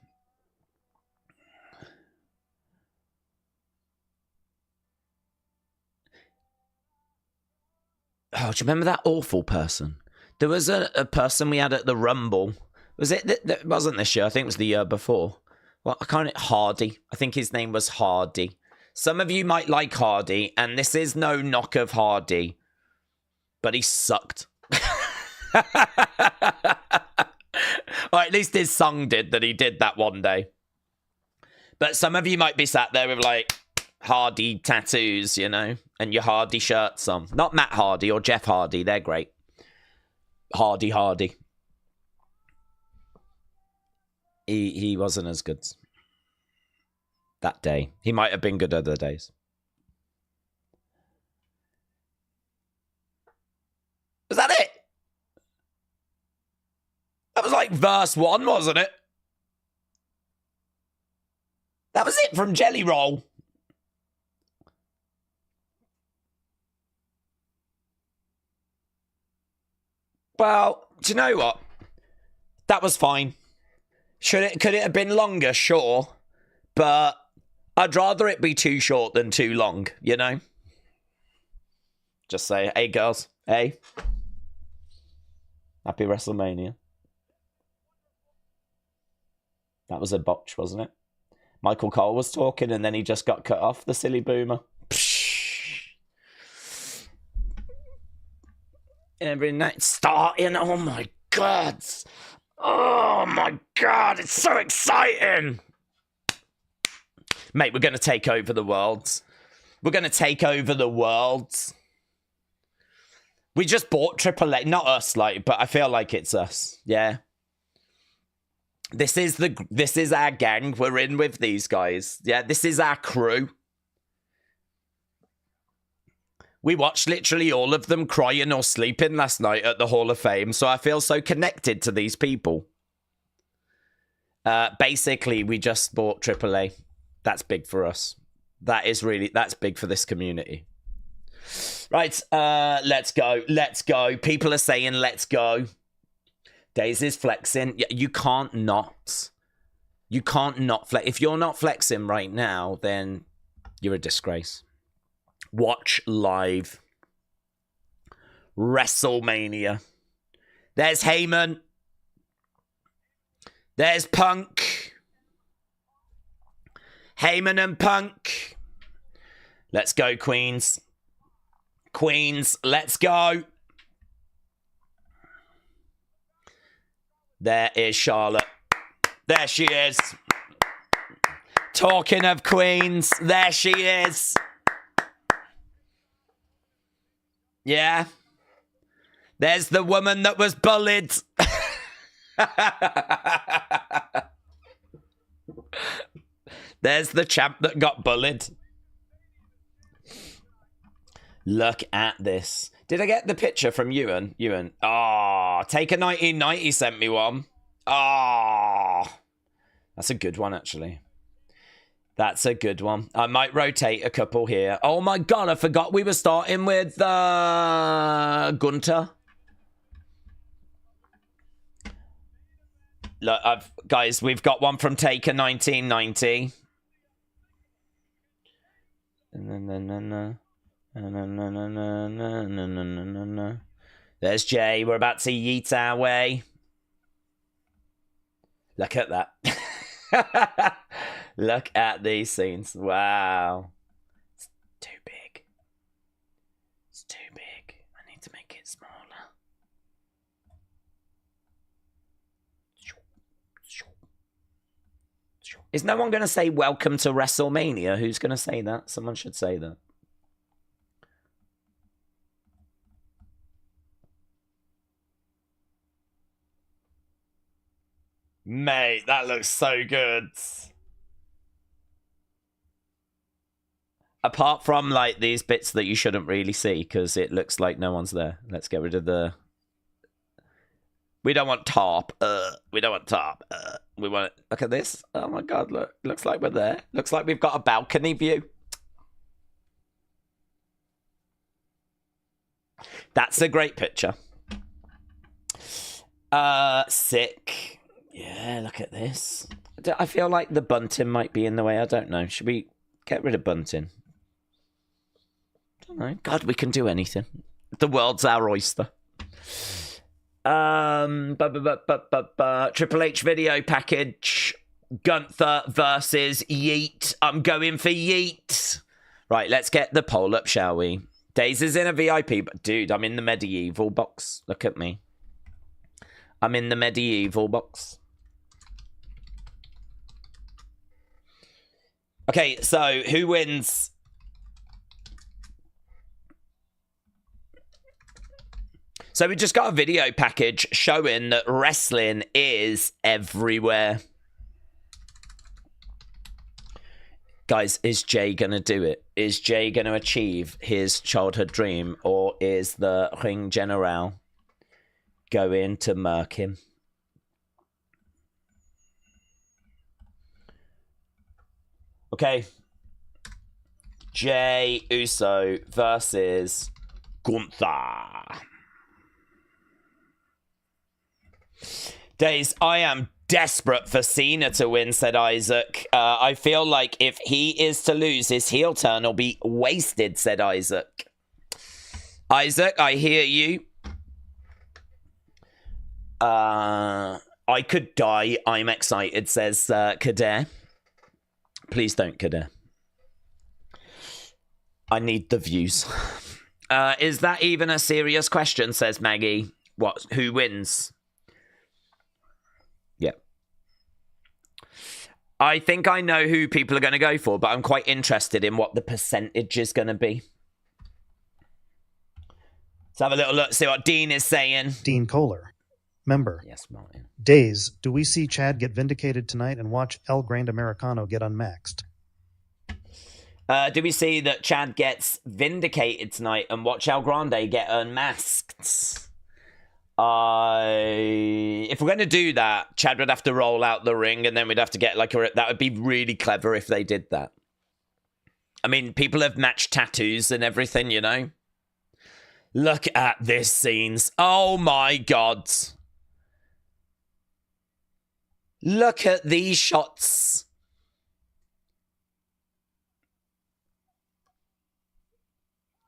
Oh, do you remember that awful person? There was a person we had at the Rumble. Was it? That wasn't this year. I think it was the year before. Well, Hardy. I think his name was Hardy. Some of you might like Hardy, and this is no knock of Hardy, but he sucked. Or at least his song did that he did that one day. But some of you might be sat there with like Hardy tattoos, you know, and your Hardy shirts on. Not Matt Hardy or Jeff Hardy. They're great. Hardy. He wasn't as good that day. He might have been good other days. Was that it? That was like verse 1, wasn't it? That was it from Jelly Roll. Well, do you know what? That was fine. Could it have been longer? Sure. But I'd rather it be too short than too long, you know? Just say, hey, girls. Hey. Happy WrestleMania. That was a botch, wasn't it? Michael Cole was talking and then he just got cut off, the silly boomer. Every night starting. Oh my god. Oh my god. It's so exciting. Mate, we're going to take over the world. We're going to take over the world. We just bought AAA. Not us, like, but I feel like it's us. Yeah. This is our gang. We're in with these guys. Yeah, this is our crew. We watched literally all of them crying or sleeping last night at the Hall of Fame, so I feel so connected to these people. Basically, we just bought AAA. That's big for us. That's big for this community. Right, let's go. Let's go. People are saying let's go. Days is flexing. You can't not. You can't not flex. If you're not flexing right now, then you're a disgrace. Watch live. WrestleMania. There's Heyman. There's Punk. Heyman and Punk. Let's go, Queens. Queens, let's go. There is Charlotte. There she is. Talking of Queens, there she is. Yeah. There's the woman that was bullied. There's the champ that got bullied. Look at this. Did I get the picture from Ewan? Ewan. Oh, Take a 1990 sent me one. Oh, that's a good one, actually. That's a good one. I might rotate a couple here. Oh my god, I forgot we were starting with Gunter. Look, guys, we've got one from Taker 1990. There's Jay. We're about to yeet our way. Look at that. Look at these scenes. Wow. It's too big. It's too big. I need to make it smaller. Is no one going to say welcome to WrestleMania? Who's going to say that? Someone should say that. Mate, that looks so good. Apart from, like, these bits that you shouldn't really see, because it looks like no one's there. Let's get rid of the... We don't want top. We don't want top. We want... Look at this. Oh, my God, look. Looks like we're there. Looks like we've got a balcony view. That's a great picture. Sick. Yeah, look at this. I feel like the bunting might be in the way. I don't know. Should we get rid of bunting? I don't know. God, we can do anything. The world's our oyster. Triple H video package. Gunther versus Yeet. I'm going for Yeet. Right, let's get the poll up, shall we? Days is in a VIP, but dude, I'm in the medieval box. Look at me. I'm in the medieval box. Okay, so who wins? So we just got a video package showing that wrestling is everywhere. Guys, is Jay going to do it? Is Jay going to achieve his childhood dream? Or is the Ring General going to murk him? Okay. Jay Uso versus Gunther. Days, I am desperate for Cena to win, said Isaac. I feel like if he is to lose, his heel turn will be wasted, said Isaac. Isaac, I hear you. I could die. I'm excited, says Kader. Please don't, Kader. I need the views. Is that even a serious question, says Maggie. What? Who wins? Yeah. I think I know who people are going to go for, but I'm quite interested in what the percentage is going to be. Let's have a little look, see what Dean is saying. Dean Kohler. Member. Yes, Martin. Days, do we see Chad get vindicated tonight and watch El Grand Americano get unmaxed? Do we see that Chad gets vindicated tonight and watch El Grande get unmasked? If we're going to do that, Chad would have to roll out the ring and then we'd have to get like a... That would be really clever if they did that. I mean, people have matched tattoos and everything, you know? Look at this scenes. Oh my God. Look at these shots.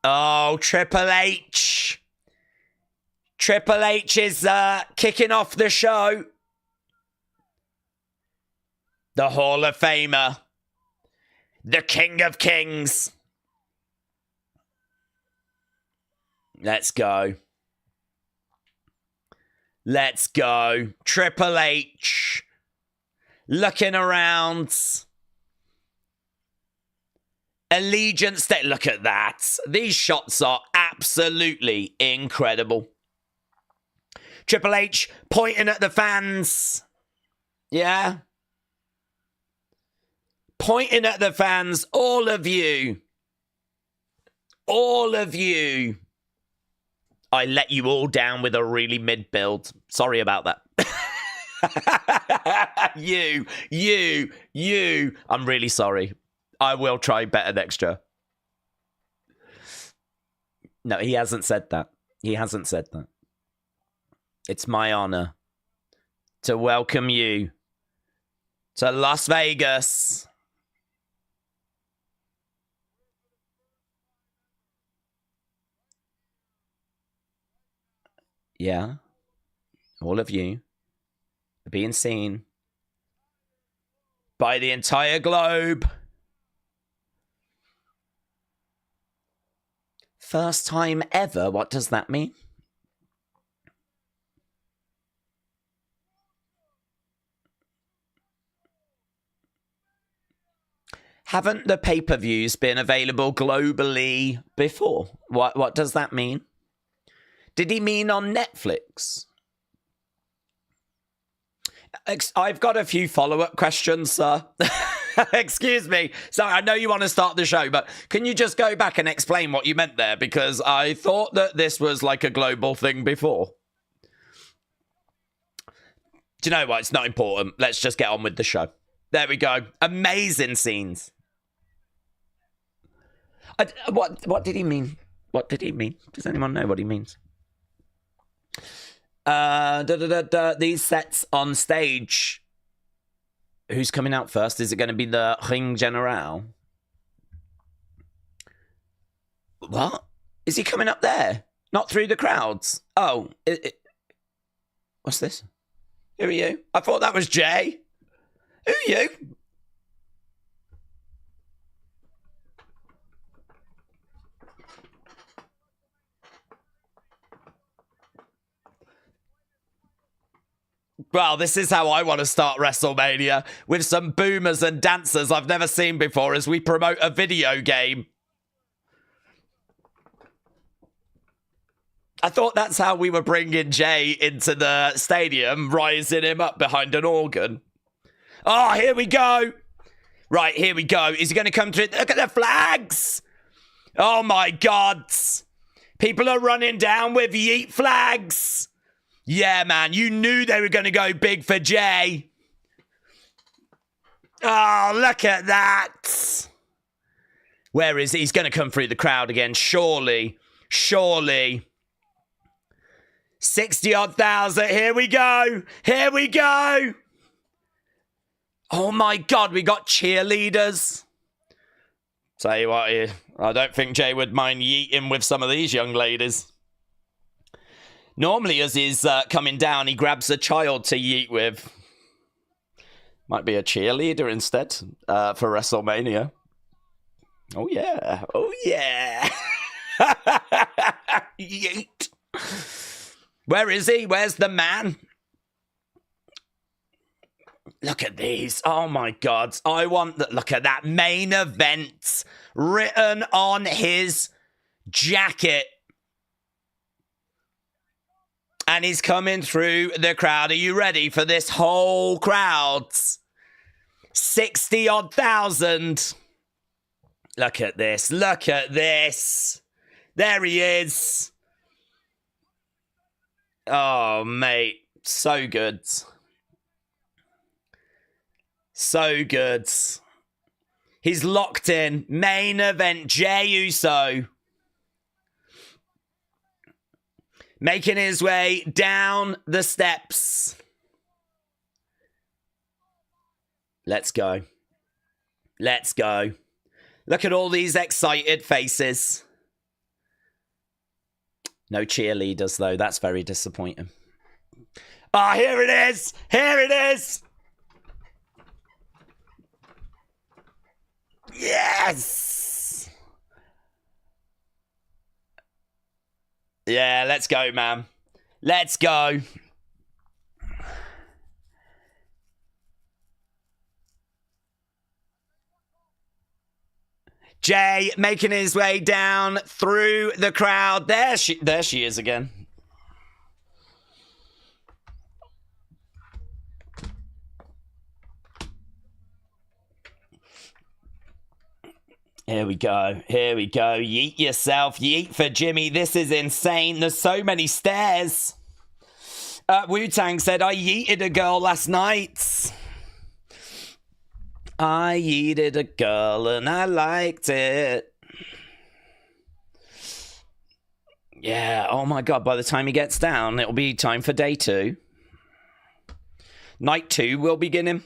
Oh, Triple H. Triple H is kicking off the show. The Hall of Famer. The King of Kings. Let's go. Let's go. Triple H. Looking around. Allegiant Stadium. Look at that. These shots are absolutely incredible. Triple H pointing at the fans. Yeah. Pointing at the fans. All of you. All of you. I let you all down with a really mid build. Sorry about that. You. I'm really sorry. I will try better next year. No, he hasn't said that. He hasn't said that. It's my honor to welcome you to Las Vegas. Yeah. All of you are being seen by the entire globe. First time ever? What does that mean? Haven't the pay-per-views been available globally before? What does that mean? Did he mean on Netflix? I've got a few follow-up questions, sir. Excuse me. Sorry, I know you want to start the show, but can you just go back and explain what you meant there? Because I thought that this was like a global thing before. Do you know what? It's not important. Let's just get on with the show. There we go. Amazing scenes. What did he mean? What did he mean? Does anyone know what he means? These sets on stage. Who's coming out first? Is it going to be the Ring General? What? Is he coming up there? Not through the crowds? Oh. What's this? Who are you? I thought that was Jay. Who are you? Well, this is how I want to start WrestleMania, with some boomers and dancers I've never seen before as we promote a video game. I thought that's how we were bringing Jay into the stadium, rising him up behind an organ. Oh, here we go. Right, here we go. Is he going to come through? Look at the flags. Oh, my God. People are running down with yeet flags. Yeah, man, you knew they were going to go big for Jay. Oh, look at that. Where is he? He's going to come through the crowd again, surely. 60-odd thousand. Here we go. Oh, my God, we got cheerleaders. Tell you what, I don't think Jay would mind yeeting with some of these young ladies. Normally, as he's coming down, he grabs a child to yeet with. Might be a cheerleader instead for WrestleMania. Oh, yeah. Yeet. Where is he? Where's the man? Look at these. Oh, my God. I want that. Look at that. Main event written on his jacket. And he's coming through the crowd. Are you ready for this whole crowd? 60-odd thousand. Look at this. There he is. Oh, mate. So good. He's locked in. Main event, Jey Uso. Making his way down the steps. Let's go. Look at all these excited faces. No cheerleaders, though. That's very disappointing. Ah, oh, here it is. Yes. Yeah, let's go, man. Let's go. Jay making his way down through the crowd. There she is again. Here we go. Yeet yourself. Yeet for Jimmy. This is insane. There's so many stairs. Wu-Tang said, I yeeted a girl last night. I yeeted a girl and I liked it. Yeah, oh my God, by the time he gets down, it'll be time for day 2. Night 2 will begin him.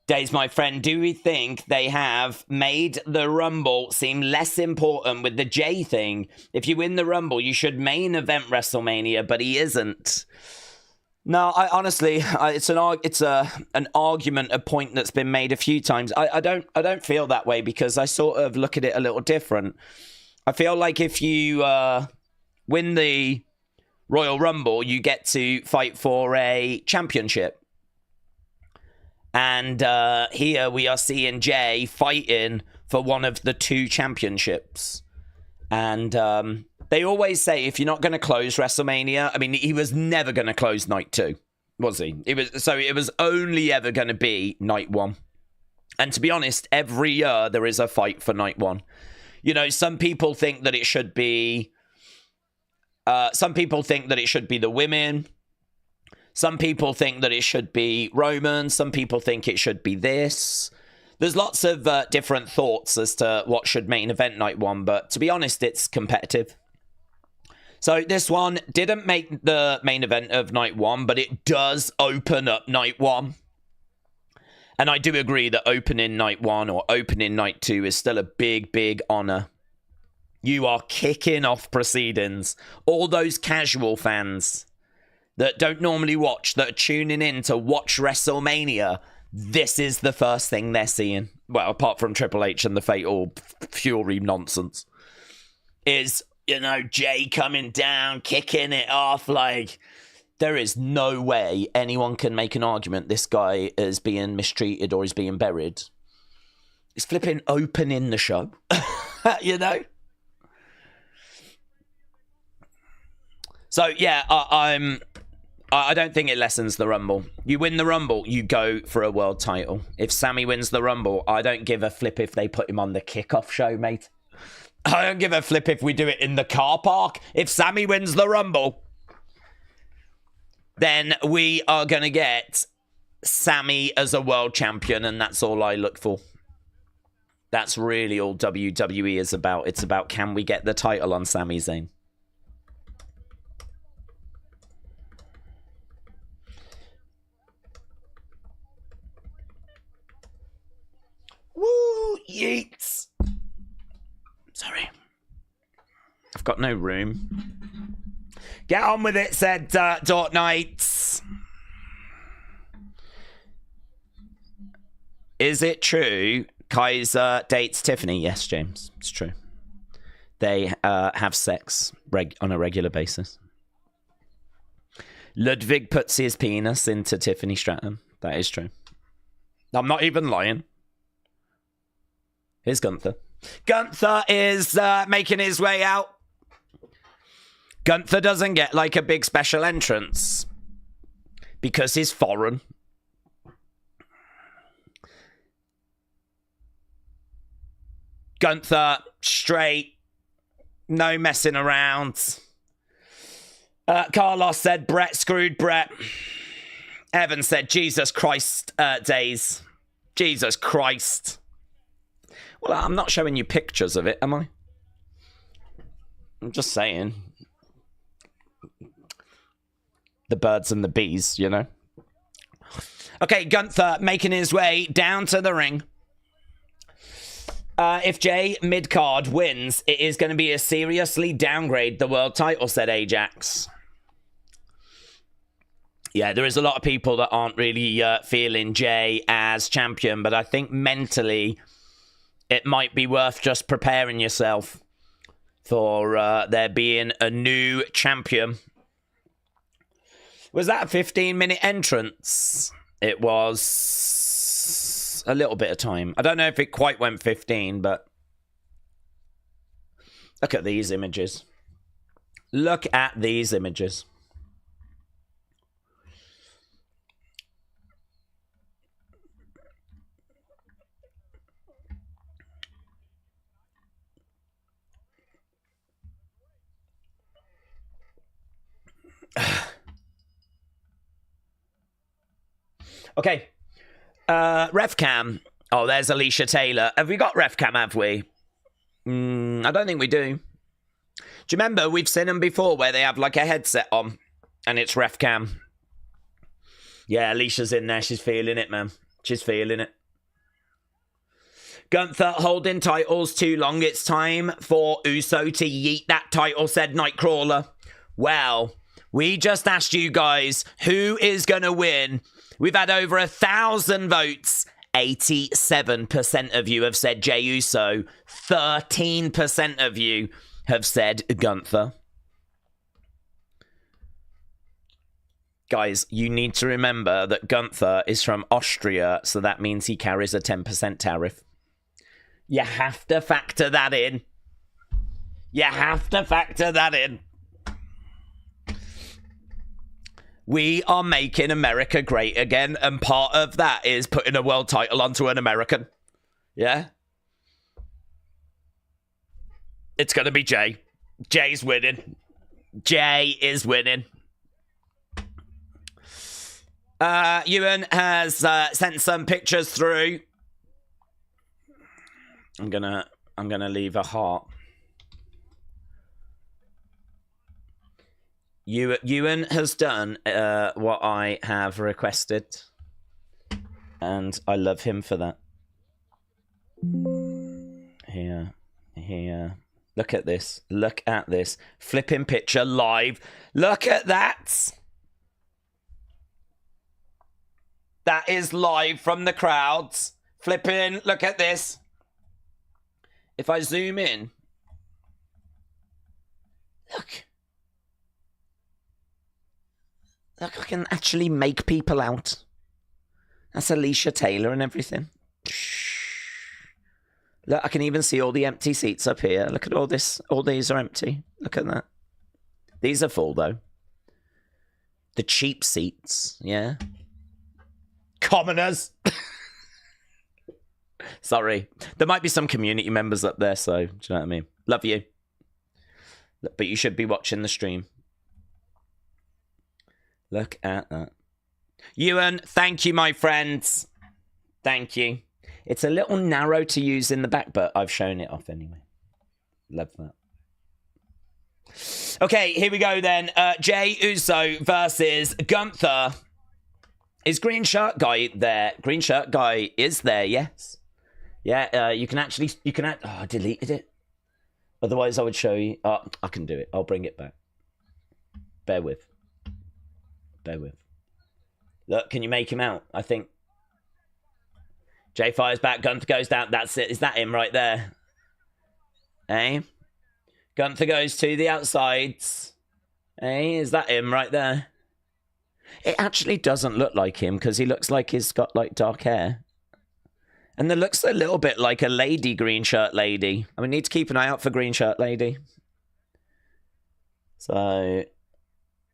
Days, my friend, do we think they have made the Rumble seem less important with the J thing? If you win the Rumble, you should main event WrestleMania, but he isn't. No, I honestly, it's an argument, a point that's been made a few times. I don't feel that way because I sort of look at it a little different. I feel like if you win the Royal Rumble, you get to fight for a championship. And here we are seeing Jay fighting for one of the 2 championships. And they always say if you're not going to close WrestleMania, I mean, he was never going to close night 2, was he? It was only ever going to be night 1. And to be honest, every year there is a fight for night 1. You know, some people think that it should be the women. Some people think that it should be Roman. Some people think it should be this. There's lots of different thoughts as to what should main event night 1, but to be honest, it's competitive. So this one didn't make the main event of night 1, but it does open up night 1. And I do agree that opening night 1 or opening night 2 is still a big, big honor. You are kicking off proceedings. All those casual fans that don't normally watch, that are tuning in to watch WrestleMania, this is the first thing they're seeing. Well, apart from Triple H and the Fatal Fury nonsense. Is, you know, Jay coming down, kicking it off. Like, there is no way anyone can make an argument this guy is being mistreated or is being buried. It's flipping opening the show. You know? So, yeah, I don't think it lessens the Rumble. You win the Rumble, you go for a world title. If Sammy wins the Rumble, I don't give a flip if they put him on the kickoff show, mate. I don't give a flip if we do it in the car park. If Sammy wins the Rumble, then we are going to get Sammy as a world champion, and that's all I look for. That's really all WWE is about. It's about, can we get the title on Sami Zayn? Woo! Yeets! Sorry. I've got no room. Get on with it, said Dort Knights. Is it true Kaiser dates Tiffany? Yes, James. It's true. They have sex on a regular basis. Ludwig puts his penis into Tiffany Stratton. That is true. I'm not even lying. Here's Gunther. Gunther is making his way out. Gunther doesn't get like a big special entrance because he's foreign. Gunther, straight, no messing around. Carlos said Brett screwed Brett. Evan said Jesus Christ days. Jesus Christ. Well, I'm not showing you pictures of it, am I? I'm just saying. The birds and the bees, you know. Okay, Gunther making his way down to the ring. If Jay mid-card wins, it is going to be a seriously downgrade the world title, said Ajax. Yeah, there is a lot of people that aren't really feeling Jay as champion, but I think mentally it might be worth just preparing yourself for there being a new champion. Was that a 15-minute entrance? It was a little bit of time. I don't know if it quite went 15, but look at these images. Look at these images. Okay. Ref cam. Oh, there's Alicia Taylor. Have we got ref cam, have we? I don't think we do. Do you remember we've seen them before where they have like a headset on and it's ref cam? Yeah, Alicia's in there. She's feeling it, man. She's feeling it. Gunther holding titles too long. It's time for Uso to yeet that title, said Nightcrawler. Well, we just asked you guys who is going to win. We've had over 1,000 votes. 87% of you have said Jey Uso. 13% of you have said Gunther. Guys, you need to remember that Gunther is from Austria, so that means he carries a 10% tariff. You have to factor that in. You have to factor that in. We are making America great again, and part of that is putting a world title onto an American. Yeah? It's going to be Jey. Jey's winning. Jey is winning. Ewan has sent some pictures through. I'm gonna leave a heart. Ewan has done what I have requested, and I love him for that. Here. Look at this. Look at this. Flipping picture live. Look at that. That is live from the crowds. Flipping. Look at this. If I zoom in. Look. Look, I can actually make people out. That's Alicia Taylor and everything. Look, I can even see all the empty seats up here. Look at all this. All these are empty. Look at that. These are full, though. The cheap seats, yeah. Commoners. Sorry. There might be some community members up there, so do you know what I mean? Love you. But you should be watching the stream. Look at that. Ewan, thank you, my friends. Thank you. It's a little narrow to use in the back, but I've shown it off anyway. Love that. Okay, here we go then. Jey Uso versus Gunther. Is green shirt guy there? Green shirt guy is there, yes. Yeah, you can oh, I deleted it. Otherwise, I would show you. Oh, I can do it. I'll bring it back. Bear with. Look, can you make him out? I think. Jey fires back. Gunther goes down. That's it. Is that him right there? Eh? Gunther goes to the outsides. Eh? Is that him right there? It actually doesn't look like him because he looks like he's got like dark hair. And it looks a little bit like a lady, green shirt lady. I mean, need to keep an eye out for green shirt lady. So,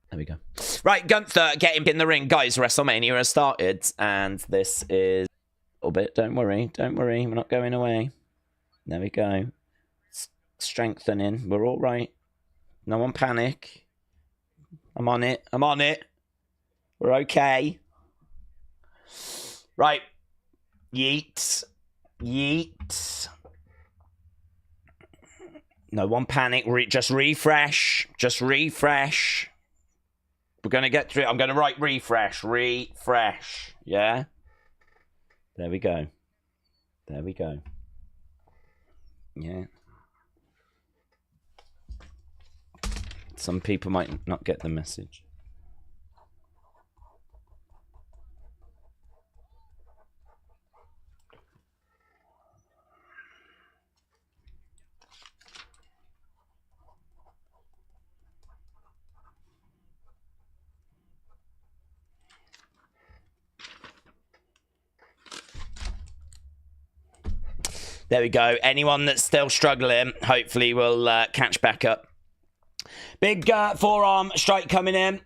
there we go. Right, Gunther getting in the ring. Guys, WrestleMania has started. And this is a little bit. Don't worry. We're not going away. There we go. Strengthening. We're all right. No one panic. I'm on it. We're okay. Right. Yeet. No one panic. Just refresh. We're going to get through it. I'm going to write refresh. Yeah? There we go. Yeah. Some people might not get the message. There we go. Anyone that's still struggling, hopefully will catch back up. Big forearm strike coming in.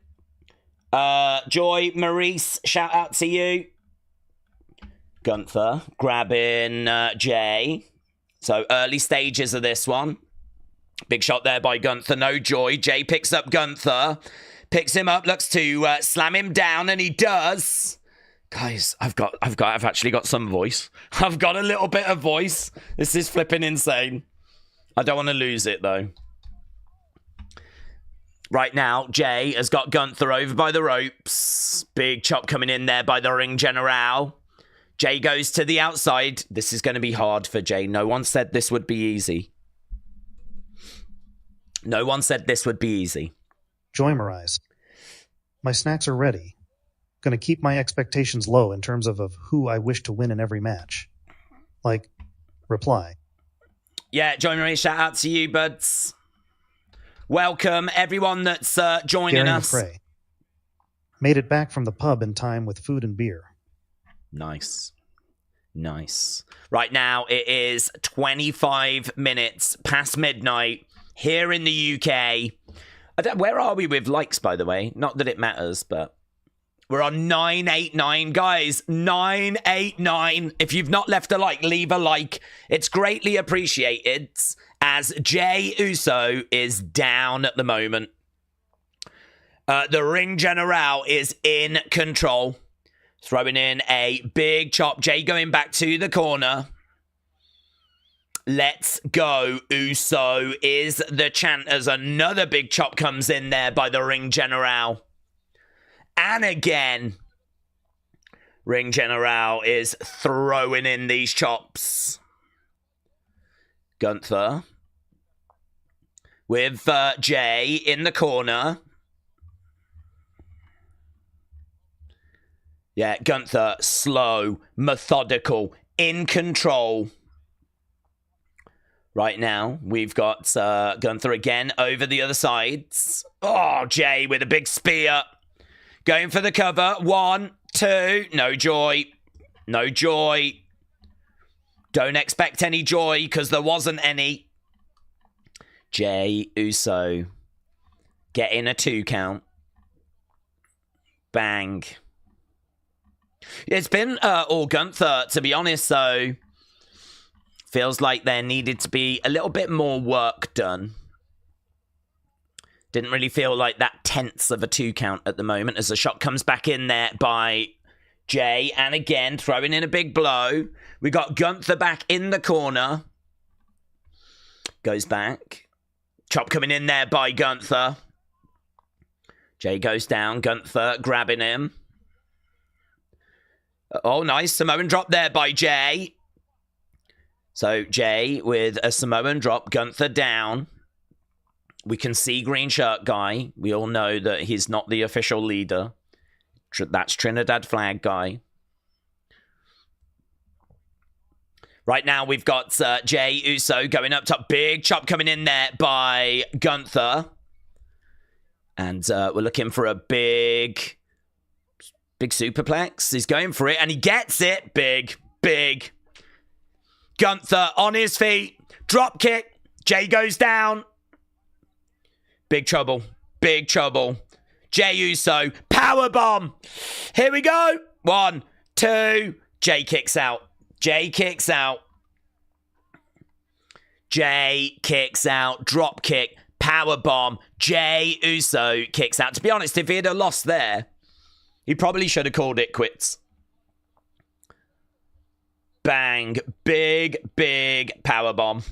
Joy Maurice, shout out to you. Gunther grabbing Jey. So early stages of this one. Big shot there by Gunther. No Joy. Jey picks up Gunther. Picks him up. Looks to slam him down. And he does. Guys, I've actually got some voice. I've got a little bit of voice. This is flipping insane. I don't want to lose it, though. Right now, Jay has got Gunther over by the ropes. Big chop coming in there by the ring general. Jay goes to the outside. This is going to be hard for Jay. No one said this would be easy. No one said this would be easy. Joy Marais. My snacks are ready. Gonna keep my expectations low in terms of who I wish to win in every match. Like, reply. Yeah, Joy Marie, shout out to you, buds. Welcome, everyone that's joining us. McRae. Made it back from the pub in time with food and beer. Nice. Nice. Right now, it is 25 minutes past midnight here in the UK. Where are we with likes, by the way? Not that it matters, but we're on 989, guys. 989. If you've not left a like, leave a like. It's greatly appreciated, as Jey Uso is down at the moment. The ring general is in control. Throwing in a big chop. Jay going back to the corner. Let's go, Uso is the chant as another big chop comes in there by the ring general. And again, ring general is throwing in these chops. Gunther with Jay in the corner. Yeah, Gunther, slow, methodical, in control. Right now, we've got Gunther again over the other sides. Oh, Jay with a big spear. Going for the cover. 1, 2. No joy. No joy. Don't expect any joy because there wasn't any. Jey Uso getting a 2 count. Bang. It's been all Gunther, to be honest, so feels like there needed to be a little bit more work done. Didn't really feel like that tense of a 2 count at the moment as the shot comes back in there by Jay. And again, throwing in a big blow. We got Gunther back in the corner. Goes back. Chop coming in there by Gunther. Jay goes down. Gunther grabbing him. Oh, nice. Samoan drop there by Jay. So Jay with a Samoan drop. Gunther down. We can see green shirt guy. We all know that he's not the official leader. That's Trinidad flag guy. Right now we've got Jey Uso going up top. Big chop coming in there by Gunther. And we're looking for a big superplex. He's going for it and he gets it. Big. Gunther on his feet. Drop kick. Jay goes down. Big trouble. Jey Uso. Powerbomb. Here we go. 1, 2. Jay kicks out. Jay kicks out. Drop kick. Powerbomb. Jey Uso kicks out. To be honest, if he had lost there, he probably should have called it quits. Bang. Big powerbomb.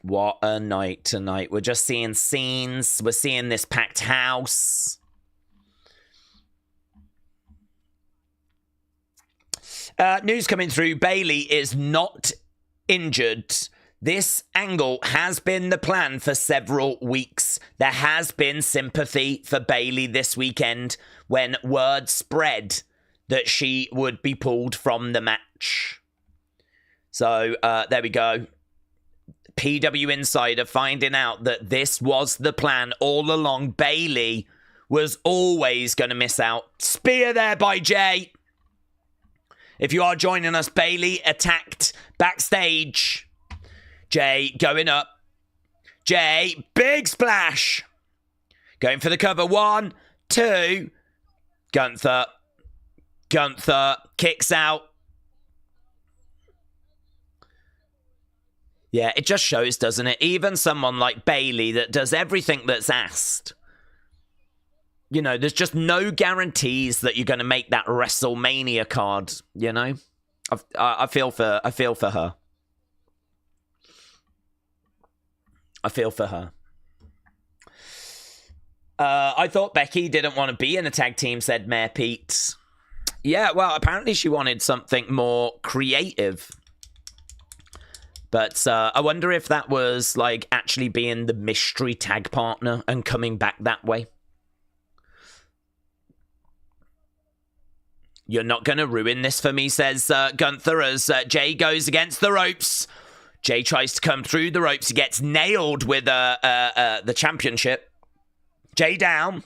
What a night tonight. We're just seeing scenes. We're seeing this packed house. News coming through. Bayley is not injured. This angle has been the plan for several weeks. There has been sympathy for Bayley this weekend when word spread that she would be pulled from the match. So, there we go. PW Insider finding out that this was the plan all along. Bayley was always going to miss out. Spear there by Jay. If you are joining us, Bayley attacked backstage. Jay going up. Jay, big splash. Going for the cover. 1, 2. Gunther kicks out. Yeah, it just shows, doesn't it? Even someone like Bayley that does everything that's asked You know, there's just no guarantees that you're going to make that WrestleMania card, you know? I feel for her. I feel for her. I thought Becky didn't want to be in a tag team, said Mayor Pete. Yeah, well, apparently she wanted something more creative. But I wonder if that was, like, actually being the mystery tag partner and coming back that way. You're not going to ruin this for me, says Gunther, as Jay goes against the ropes. Jay tries to come through the ropes. He gets nailed with the championship. Jay down.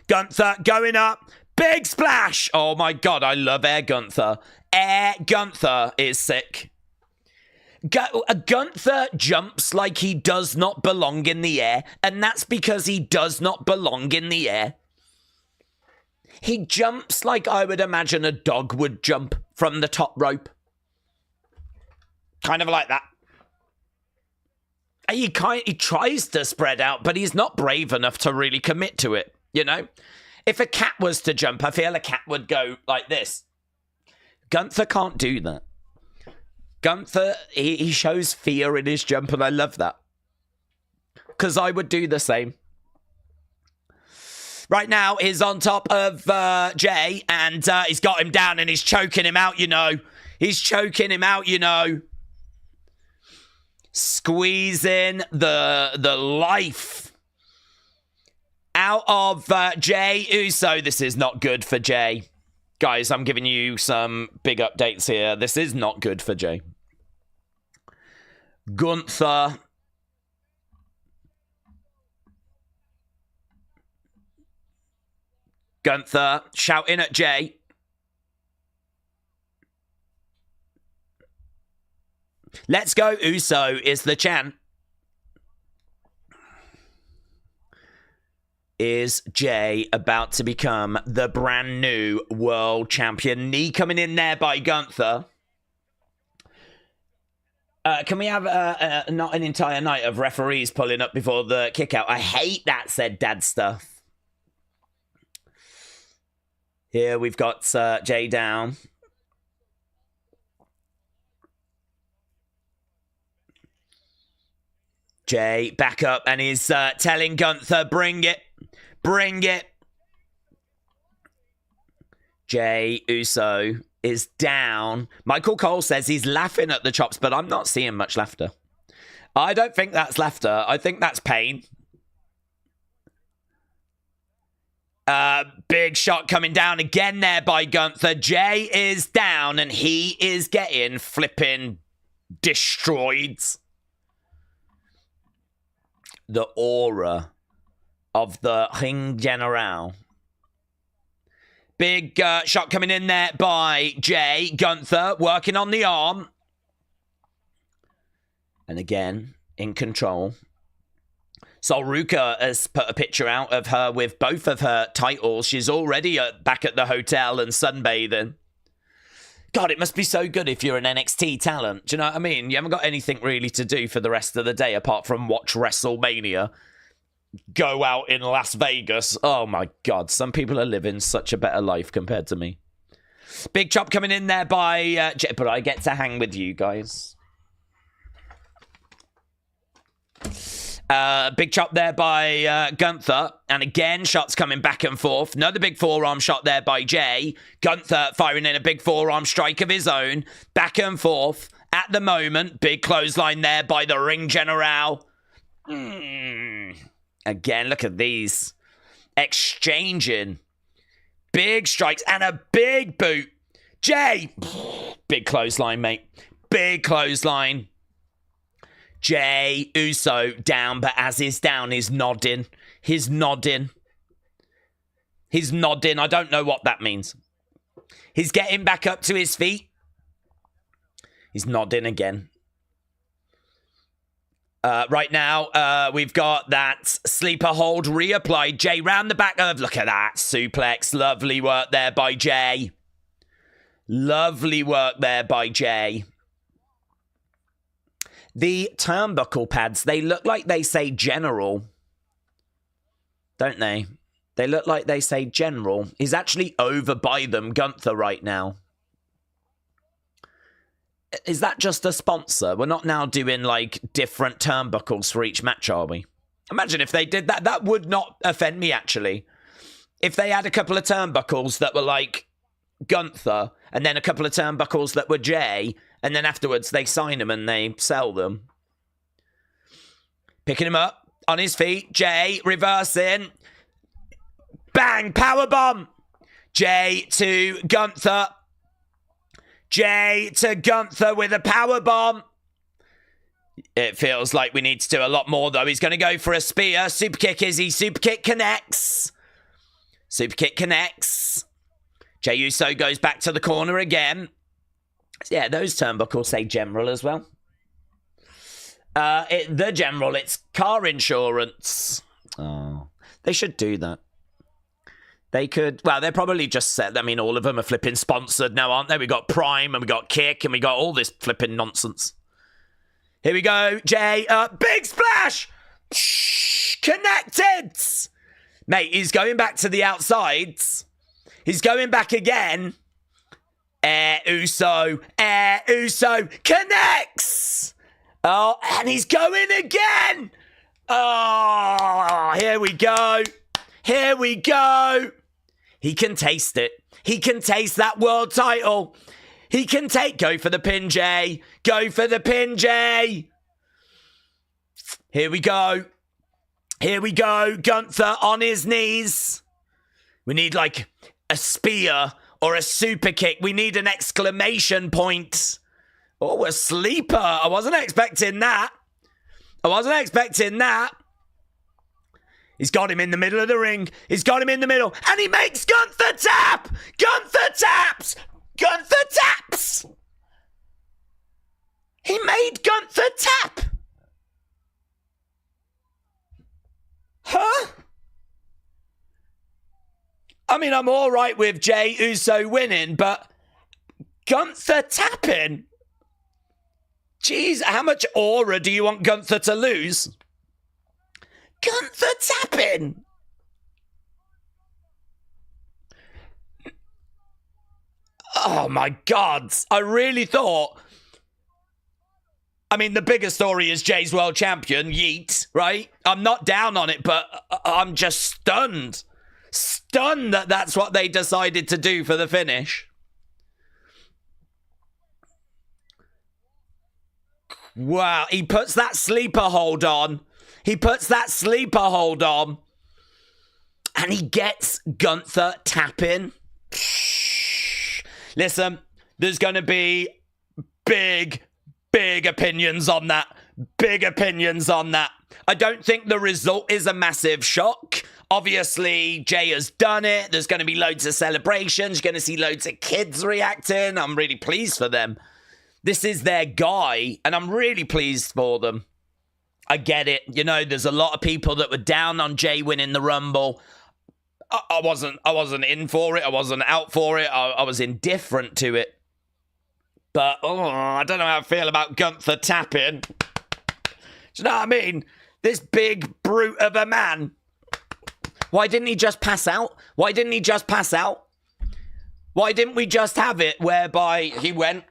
Gunther going up. Big splash. Oh, my God. I love Air Gunther. Air Gunther is sick. Gunther jumps like he does not belong in the air. And that's because he does not belong in the air. He jumps like I would imagine a dog would jump from the top rope. Kind of like that. He tries to spread out, but he's not brave enough to really commit to it, you know? If a cat was to jump, I feel a cat would go like this. Gunther can't do that. Gunther, he shows fear in his jump, and I love that. Because I would do the same. Right now, he's on top of Jay, and he's got him down, and he's choking him out, you know. He's choking him out, you know. Squeezing the life out of Jay Uso. This is not good for Jay. Guys, I'm giving you some big updates here. This is not good for Jay. Gunther. Gunther shouting at Jay. Let's go, Uso is the chant. Is Jay about to become the brand new world champion? Knee coming in there by Gunther. Can we have not an entire night of referees pulling up before the kick out? I hate that, said Dad Stuff. Here we've got Jay down. Jay back up, and he's telling Gunther, bring it. Bring it. Jay Uso is down. Michael Cole says he's laughing at the chops, but I'm not seeing much laughter. I don't think that's laughter. I think that's pain. Big shot coming down again there by Gunther. Jay is down, and he is getting flipping destroyed. The aura of the Ring General. Big shot coming in there by Jay. Gunther working on the arm. And again, in control. Sol Ruka has put a picture out of her with both of her titles. She's already back at the hotel and sunbathing. God, it must be so good if you're an NXT talent. Do you know what I mean? You haven't got anything really to do for the rest of the day apart from watch WrestleMania. Go out in Las Vegas. Oh my God, some people are living such a better life compared to me. Big chop coming in there by Jay, but I get to hang with you guys. Big chop there by Gunther. And again, shots coming back and forth. Another big forearm shot there by Jay. Gunther firing in a big forearm strike of his own. Back and forth. At the moment, big clothesline there by the Ring General. Again, look at these. Exchanging. Big strikes and a big boot. Jay. Big clothesline, mate. Big clothesline. Jay Uso down, but as he's down, he's nodding. He's nodding. He's nodding. I don't know what that means. He's getting back up to his feet. He's nodding again. Right now, we've got that sleeper hold reapplied. Jay round the back of. Look at that. Suplex. Lovely work there by Jay. Lovely work there by Jay. The turnbuckle pads, they look like they say general. Don't they? They look like they say General. He's actually over by them, Gunther, right now. Is that just a sponsor? We're not now doing, like, different turnbuckles for each match, are we? Imagine if they did that. That would not offend me, actually. If they had a couple of turnbuckles that were, like, Gunther, and then a couple of turnbuckles that were Jay, and then afterwards they sign them and they sell them. Picking him up on his feet. Jay reversing. Bang! Powerbomb! Jay to Gunther. Jay to Gunther with a powerbomb. It feels like we need to do a lot more, though. He's going to go for a spear. Super kick, is he? Super kick connects. Super kick connects. Jey Uso goes back to the corner again. Yeah, those turnbuckles say General as well. The General, it's car insurance. Oh, they should do that. They could, well, they're probably just set. I mean, all of them are flipping sponsored now, aren't they? We got Prime and we got Kick and we got all this flipping nonsense. Here we go, Jay. Big splash! Connected! Mate, he's going back to the outsides. He's going back again. Uso connects! Oh, and he's going again! Oh, here we go. Here we go. He can taste it. He can taste that world title. He can go for the pin, Jay. Go for the pin, Jay. Here we go. Here we go. Gunther on his knees. We need like a spear or a super kick. We need an exclamation point. Oh, a sleeper. I wasn't expecting that. He's got him in the middle of the ring. He's got him in the middle. And he makes Gunther tap! Gunther taps! Gunther taps! He made Gunther tap! Huh? I mean, I'm all right with Jey Uso winning, but Gunther tapping? Jeez, how much aura do you want Gunther to lose? Gunther tapping! Oh my God. I really thought... I mean, the bigger story is Jay's world champion, yeet, right? I'm not down on it, but I'm just stunned. Stunned that that's what they decided to do for the finish. Wow, he puts that sleeper hold on. And he gets Gunther tapping. Listen, there's going to be big opinions on that. I don't think the result is a massive shock. Obviously, Jay has done it. There's going to be loads of celebrations. You're going to see loads of kids reacting. I'm really pleased for them. This is their guy, and I'm really pleased for them. I get it. You know, there's a lot of people that were down on Jay winning the Rumble. I wasn't in for it. I wasn't out for it. I was indifferent to it. But, I don't know how I feel about Gunther tapping. Do you know what I mean? This big brute of a man. Why didn't he just pass out? Why didn't we just have it whereby he went...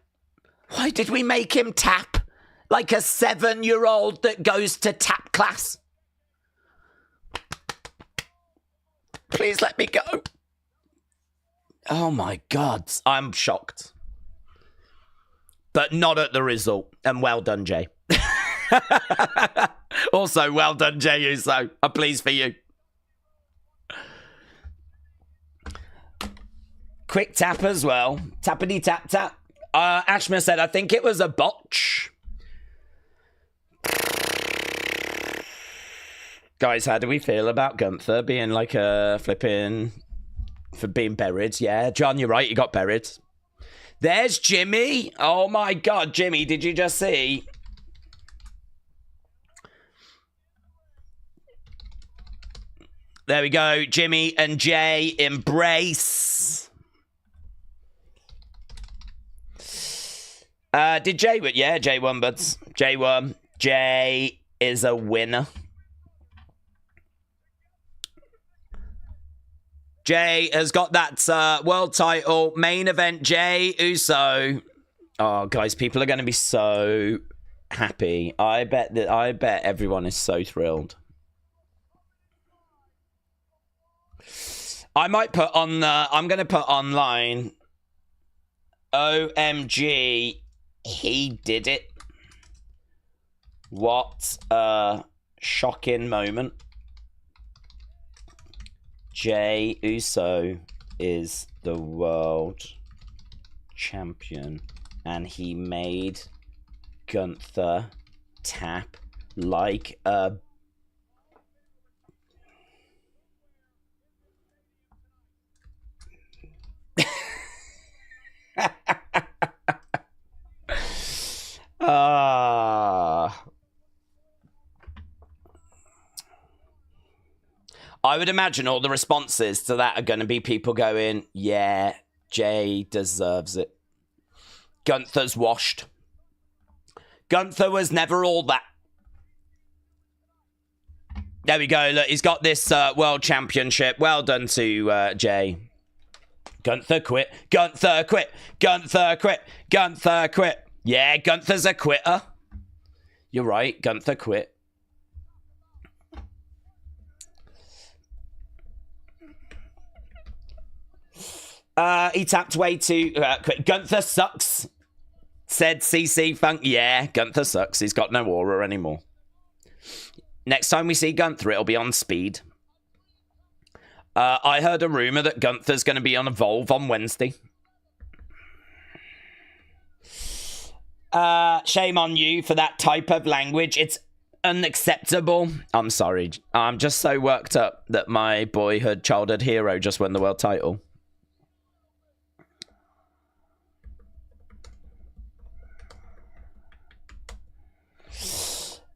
Why did we make him tap like a 7-year-old that goes to tap class? Please let me go. Oh my God, I'm shocked. But not at the result. And well done, Jay. Also, well done, Jey Uso. I'm pleased for you. Quick tap as well. Tappity tap tap. Ashma said, I think it was a botch. Guys, how do we feel about Gunther being like a flipping... for being buried? Yeah, John, you're right, he got buried. There's Jimmy. Oh my God, Jimmy, did you just see? There we go. Jimmy and Jay embrace. Did Jay win? Yeah, Jay won, but Jay won. Jay is a winner. Jay has got that world title. Main event, Jay Uso. Oh, guys, people are going to be so happy. I bet everyone is so thrilled. I might put on I'm going to put online, OMG, he did it. What a shocking moment. Jey Uso is the world champion, and he made Gunther tap like a... I would imagine all the responses to that are going to be people going, yeah, Jay deserves it. Gunther's washed. Gunther was never all that. There we go. Look, he's got this world championship. Well done to Jay. Gunther quit. Gunther quit. Gunther quit. Gunther quit. Yeah, Gunther's a quitter. You're right. Gunther quit. He tapped way too quick. Gunther sucks. Said CC Funk. Yeah, Gunther sucks. He's got no aura anymore. Next time we see Gunther, it'll be on speed. I heard a rumor that Gunther's going to be on Evolve on Wednesday. Shame on you for that type of language. It's unacceptable. I'm sorry. I'm just so worked up that my boyhood, childhood hero just won the world title.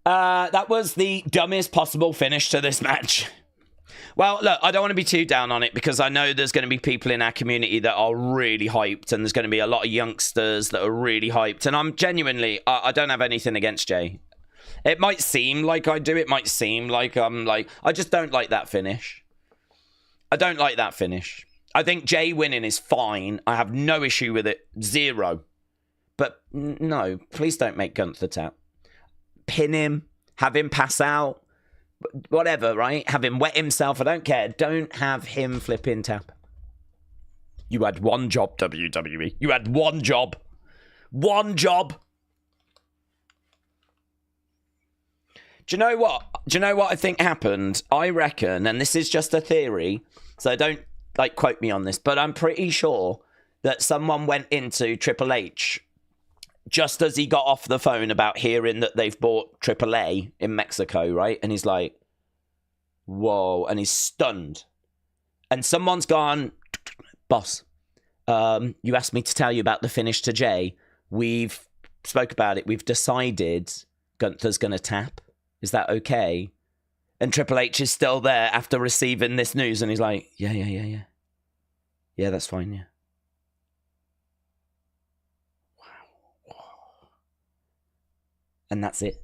That was the dumbest possible finish to this match. Well, look, I don't want to be too down on it because I know there's going to be people in our community that are really hyped, and there's going to be a lot of youngsters that are really hyped, and I'm genuinely, I don't have anything against Jay. It might seem like I do, it might seem like I'm like, I just don't like that finish. I don't like that finish. I think Jay winning is fine. I have no issue with it. Zero. But no, please don't make Gunther tap. Pin him, have him pass out, whatever, right? Have him wet himself, I don't care. Don't have him flipping tap. You had one job, WWE. You had one job. One job. Do you know what? Do you know what I think happened? I reckon, and this is just a theory, so don't, like, quote me on this, but I'm pretty sure that someone went into Triple H just as he got off the phone about hearing that they've bought AAA in Mexico, right? And he's like, whoa, and he's stunned. And someone's gone, boss, you asked me to tell you about the finish to Jay. We've spoke about it. We've decided Gunther's going to tap. Is that okay? And Triple H is still there after receiving this news. And he's like, yeah. Yeah, that's fine, yeah. And that's it.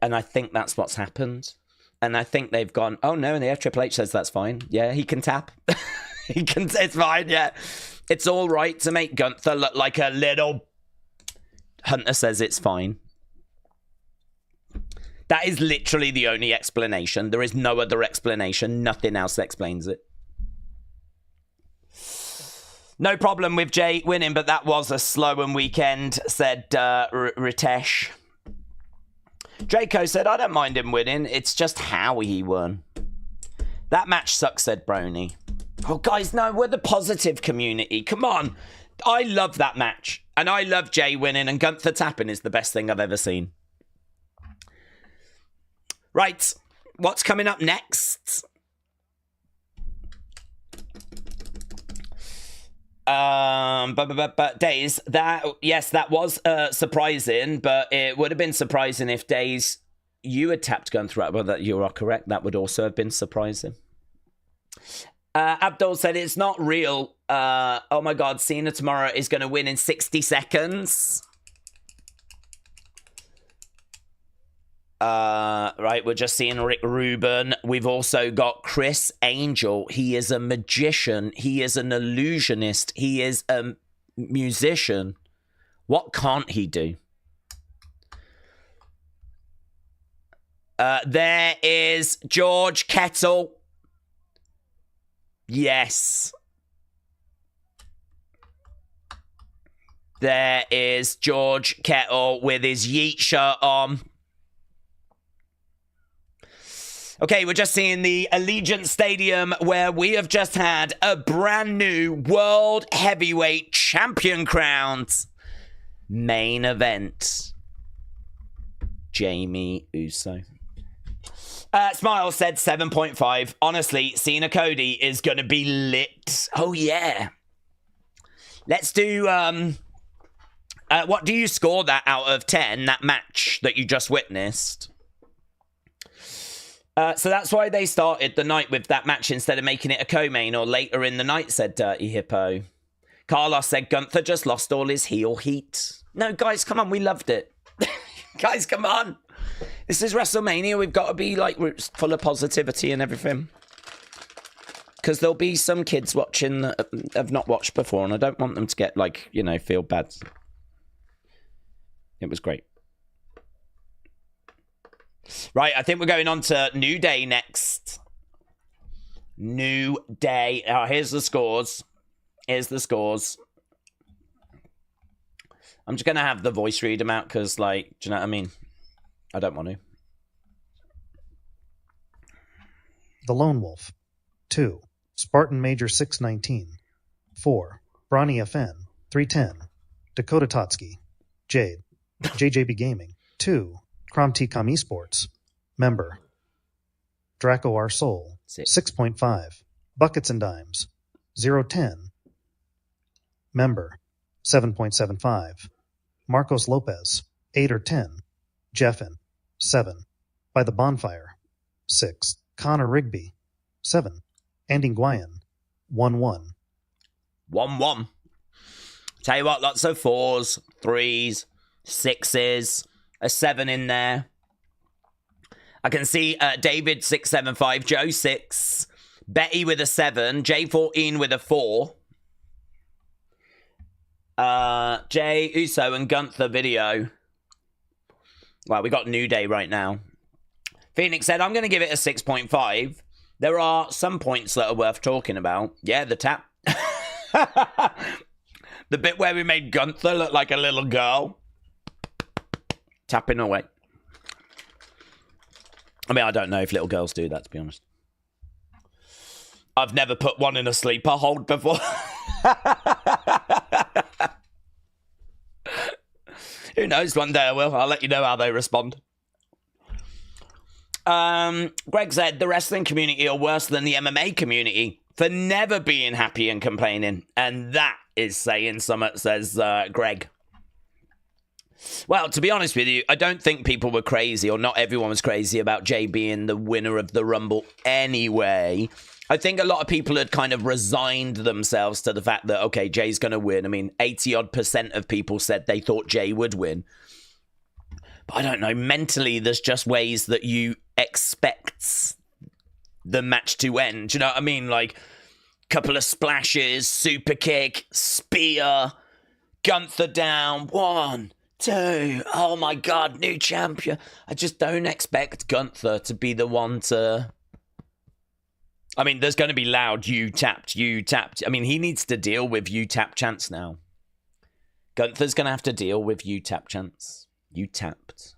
And I think that's what's happened. And I think they've gone, oh no, and yeah, Triple H says that's fine. Yeah, he can tap. He can, it's fine, yeah. It's all right to make Gunther look like a little... Hunter says it's fine. That is literally the only explanation. There is no other explanation. Nothing else explains it. No problem with Jay winning, but that was a slow and weekend, said Ritesh. Draco said, I don't mind him winning. It's just how he won. That match sucks, said Brony. Oh, guys, no, we're the positive community. Come on. I love that match. And I love Jay winning, and Gunther tapping is the best thing I've ever seen. Right. What's coming up next? Days, that was surprising, but it would have been surprising if Days you had tapped Gunther out. Well, that you are correct. That would also have been surprising. Abdul said it's not real. Oh my God, Cena tomorrow is going to win in 60 seconds. Right, we're just seeing Rick Rubin. We've also got Chris Angel. He is a magician. He is an illusionist. He is a musician. What can't he do? There is George Kettle. Yes. There is George Kettle with his Yeet shirt on. Okay, we're just seeing the Allegiant Stadium where we have just had a brand new World Heavyweight Champion crowned. Main event. Jamie Uso. Smile said 7.5. Honestly, Cena Cody is going to be lit. Oh, yeah. Let's do... what do you score that out of 10, that match that you just witnessed? So that's why they started the night with that match instead of making it a co-main or later in the night, said Dirty Hippo. Carlos said Gunther just lost all his heel heat. No, guys, come on, we loved it. Guys, come on. This is WrestleMania. We've got to be like full of positivity and everything. Because there'll be some kids watching that have not watched before, and I don't want them to get, like, you know, feel bad. It was great. Right, I think we're going on to New Day next. New Day. Oh, here's the scores. Here's the scores. I'm just going to have the voice read them out because, like, do you know what I mean? I don't want to. The Lone Wolf. 2. Spartan Major 619. 4. Brawny FN 310. Dakota Totsky. Jade. JJB Gaming. 2. Krom T Com Esports. Member. Draco R Soul. 6.5. Buckets and Dimes. 010. Member. 7.75. Marcos Lopez. 8 or 10. Jeffin. 7. By the Bonfire. 6. Connor Rigby. 7. Andy Nguyen. 1-1. 1-1. Tell you what, lots of 4s, 3s, 6s, a 7 in there. I can see David 675, Joe 6, Betty with a 7, J14 with a 4. Jay Uso and Gunther video. Well, we got New Day right now. Phoenix said, I'm going to give it a 6.5. There are some points that are worth talking about. Yeah, the tap. The bit where we made Gunther look like a little girl. Tapping away. I mean, I don't know if little girls do that, to be honest. I've never put one in a sleeper hold before. Who knows? One day I will. I'll let you know how they respond. Greg said, the wrestling community are worse than the MMA community for never being happy and complaining. And that is saying something, says Greg. Well, to be honest with you, I don't think people were crazy, or not everyone was crazy about Jay being the winner of the Rumble anyway. I think a lot of people had kind of resigned themselves to the fact that, okay, Jay's going to win. I mean, 80-odd% of people said they thought Jay would win. But I don't know, mentally, there's just ways that you expect the match to end. Do you know what I mean? Like, couple of splashes, super kick, spear, Gunther down, 1, 2, oh my god, new champion. I just don't expect Gunther to be the one to... I mean, there's going to be loud, you tapped. I mean, he needs to deal with you tap chance now. Gunther's going to have to deal with you tap chance. You tapped.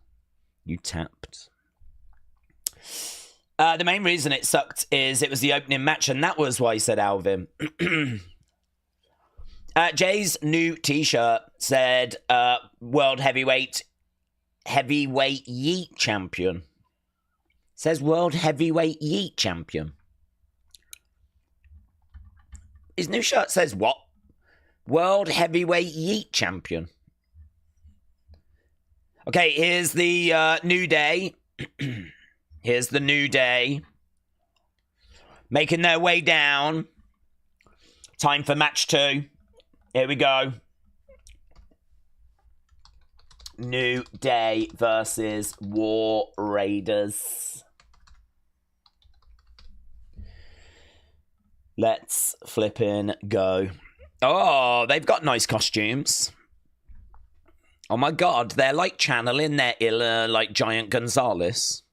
The main reason it sucked is it was the opening match, and that was why, said Alvin. Jay's new t-shirt said World Heavyweight Yeet Champion. It says World Heavyweight Yeet Champion. His new shirt says what? World Heavyweight Yeet Champion. Okay, here's the New Day. Here's the New Day. Making their way down. Time for match 2. Here we go. New Day versus War Raiders. Let's flippin' go. Oh, they've got nice costumes. Oh my god, they're like channeling their inner, like, Giant Gonzalez.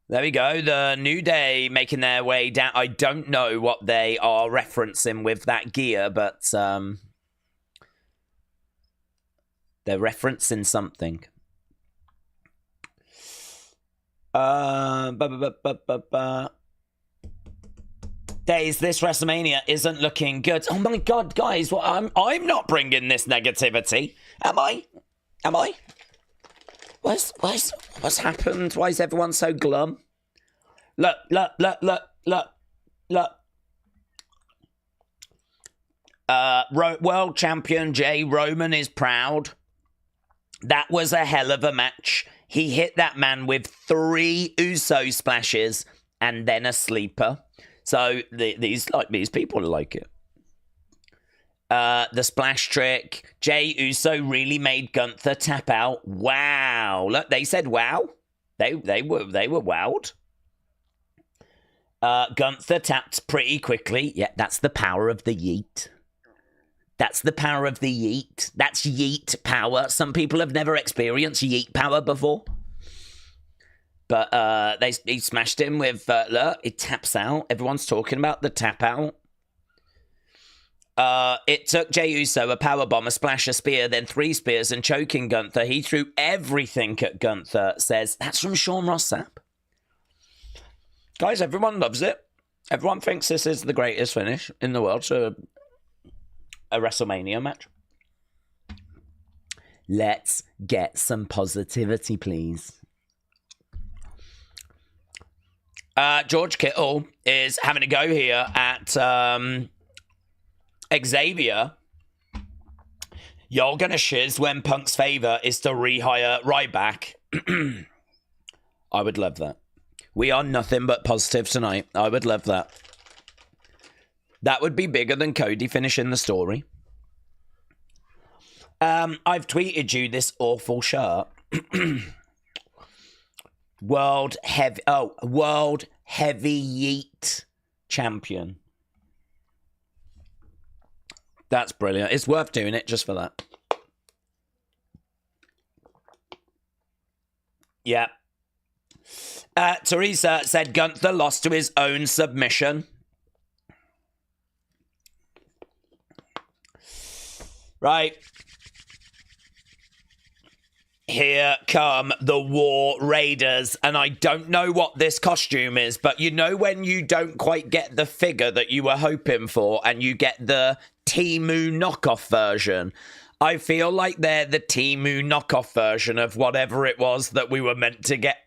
There we go, the New Day making their way down. I don't know what they are referencing with that gear, but they're referencing something. Days, this WrestleMania isn't looking good. Oh my god, guys, well, I'm not bringing this negativity. Am I? What's happened? Why is everyone so glum? Look. World champion Jay Roman is proud. That was a hell of a match. He hit that man with 3 Uso splashes and then a sleeper. So these people like it. The splash trick. Jey Uso really made Gunther tap out. Wow. Look, they said wow. They were wowed. Gunther tapped pretty quickly. Yeah, that's the power of the yeet. That's the power of the yeet. That's yeet power. Some people have never experienced yeet power before. But he smashed him with, look, it taps out. Everyone's talking about the tap out. It took Jey Uso a powerbomb, a splash, a spear, then 3 spears and choking Gunther. He threw everything at Gunther, says. That's from Sean Ross Sapp. Guys, everyone loves it. Everyone thinks this is the greatest finish in the world to a WrestleMania match. Let's get some positivity, please. George Kittle is having a go here at Xavier. You're gonna shiz when Punk's favor is to rehire Ryback. I would love that. We are nothing but positive tonight. I would love that. That would be bigger than Cody finishing the story. I've tweeted you this awful shirt. World Heavy Yeet Champion. That's brilliant. It's worth doing it just for that. Yeah. Teresa said Gunther lost to his own submission. Right. Here come the War Raiders, and I don't know what this costume is, but you know when you don't quite get the figure that you were hoping for, and you get the Temu knockoff version. I feel like they're the Temu knockoff version of whatever it was that we were meant to get.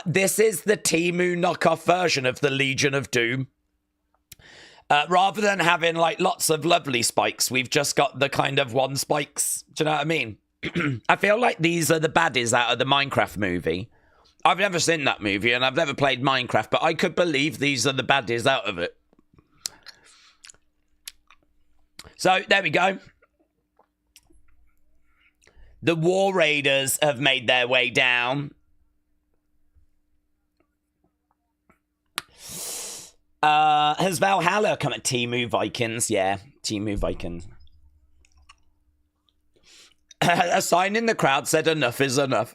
This is the Temu knockoff version of the Legion of Doom. Rather than having like lots of lovely spikes, we've just got the kind of one spikes. Do you know what I mean? I feel like these are the baddies out of the Minecraft movie. I've never seen that movie and I've never played Minecraft, but I could believe these are the baddies out of it. So, there we go. The War Raiders have made their way down. Has Valhalla come at Temu Vikings? Yeah, Temu Vikings. A sign in the crowd said enough is enough.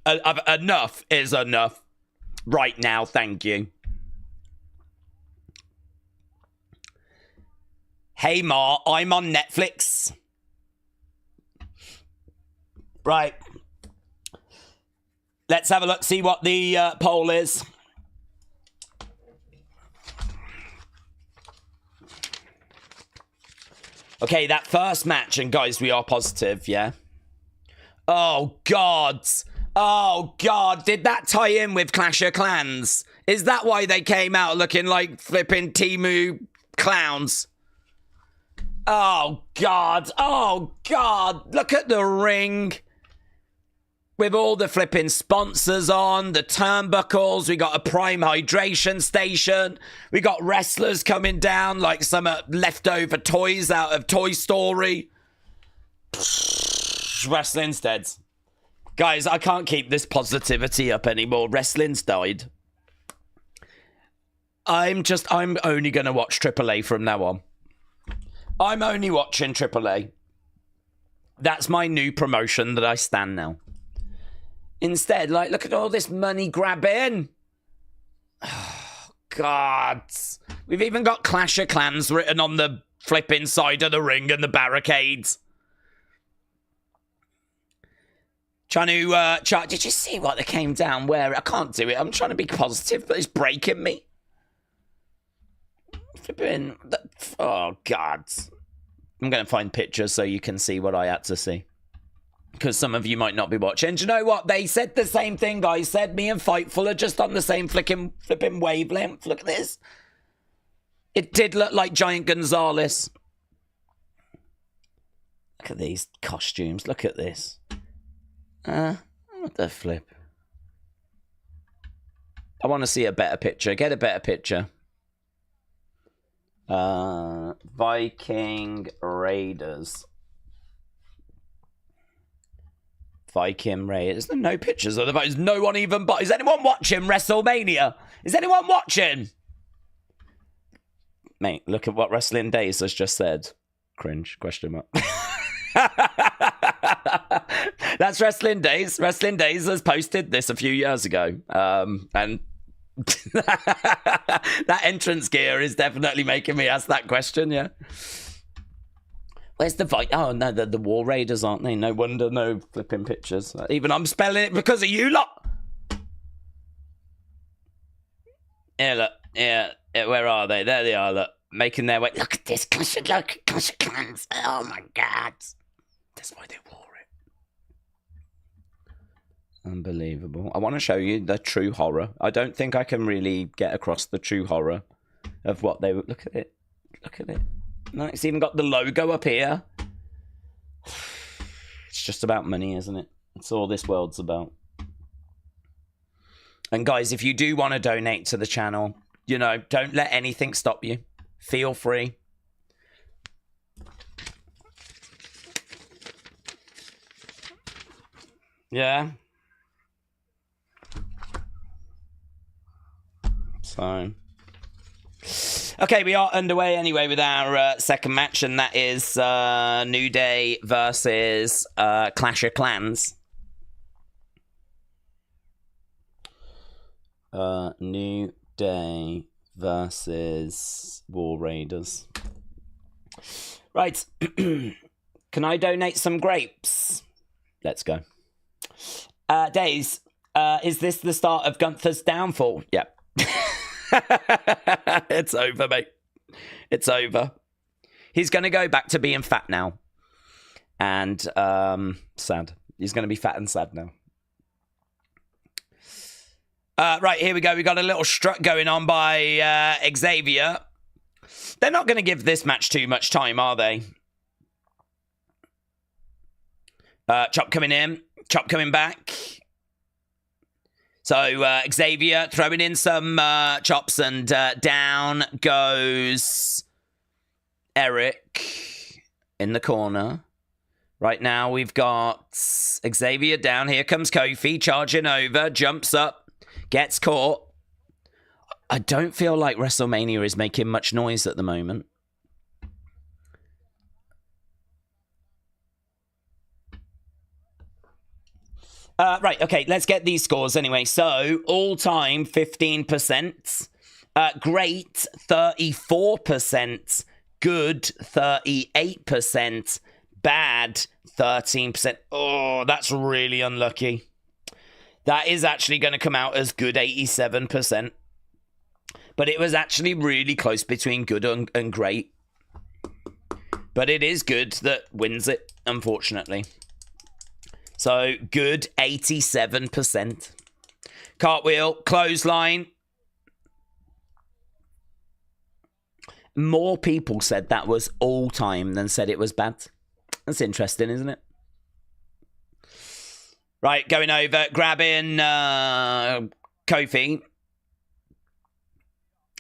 Enough is enough. Right now, thank you. Hey Ma, I'm on Netflix. Right. Let's have a look, see what the poll is. Okay, that first match, and guys, we are positive, yeah? Oh, God. Oh, God. Did that tie in with Clash of Clans? Is that why they came out looking like flipping Temu clowns? Oh, God. Oh, God. Look at the ring. with all the flipping sponsors on, the turnbuckles. We got a prime hydration station. We got wrestlers coming down like some leftover toys out of Toy Story. Wrestling's dead. Guys, I can't keep this positivity up anymore. Wrestling's died. I'm only going to watch AAA from now on. I'm only watching AAA. That's my new promotion that I stand now. Instead, like, look at all this money grabbing. Oh, God. We've even got Clash of Clans written on the flipping side of the ring and the barricades. Trying to, did you see what they came down wearing? I can't do it. I'm trying to be positive, but it's breaking me. Flipping, oh, God. I'm going to find pictures so you can see what I had to see. Because some of you might not be watching. Do you know what? They said the same thing, guys. Said me and Fightful are just on the same flipping wavelength. Look at this. It did look like Giant Gonzalez. Look at these costumes. Look at this. What the flip? I want to see a better picture. Get a better picture. Viking Raiders. Viking Raiders. There's no pictures of the Vikings. No one even... Is anyone watching WrestleMania? Is anyone watching? Mate, look at what Wrestling Days has just said. Cringe, question mark. That's Wrestling Days. Wrestling Days has posted this a few years ago. And that entrance gear is definitely making me ask that question, yeah. Where's the Viking? Oh, no, the War Raiders, aren't they? No wonder, no flipping pictures. Even I'm spelling it because of you lot. Yeah, look. Yeah, where are they? There they are, look. Making their way. Look at this. Clash of Clans. Oh, my God. That's why they wore it. Unbelievable. I want to show you the true horror. I don't think I can really get across the true horror of what they... Look at it. Look at it. No, it's even got the logo up here. It's just about money, isn't it? It's all this world's about. And guys, if you do want to donate to the channel, you know, don't let anything stop you. Feel free. Yeah. So... Okay, we are underway anyway with our second match, and that is New Day versus Clash of Clans. New Day versus War Raiders. Right. Can I donate some grapes? Let's go. Days, is this the start of Gunther's downfall? Yep. It's over, mate. It's over. He's going to go back to being fat now. And sad. He's going to be fat and sad now. Right, here we go. We got a little strut going on by Xavier. They're not going to give this match too much time, are they? Chop coming in. Chop coming back. So Xavier throwing in some chops, and down goes Eric in the corner. Right now we've got Xavier down. Here comes Kofi charging over, jumps up, gets caught. I don't feel like WrestleMania is making much noise at the moment. Right, okay, let's get these scores anyway. So, all-time, 15%. Great, 34%. Good, 38%. Bad, 13%. Oh, that's really unlucky. That is actually going to come out as good, 87%. But it was actually really close between good and great. But it is good that wins it, unfortunately. So, good, 87%. Cartwheel, clothesline. More people said that was all-time than said it was bad. That's interesting, isn't it? Right, going over, grabbing Kofi.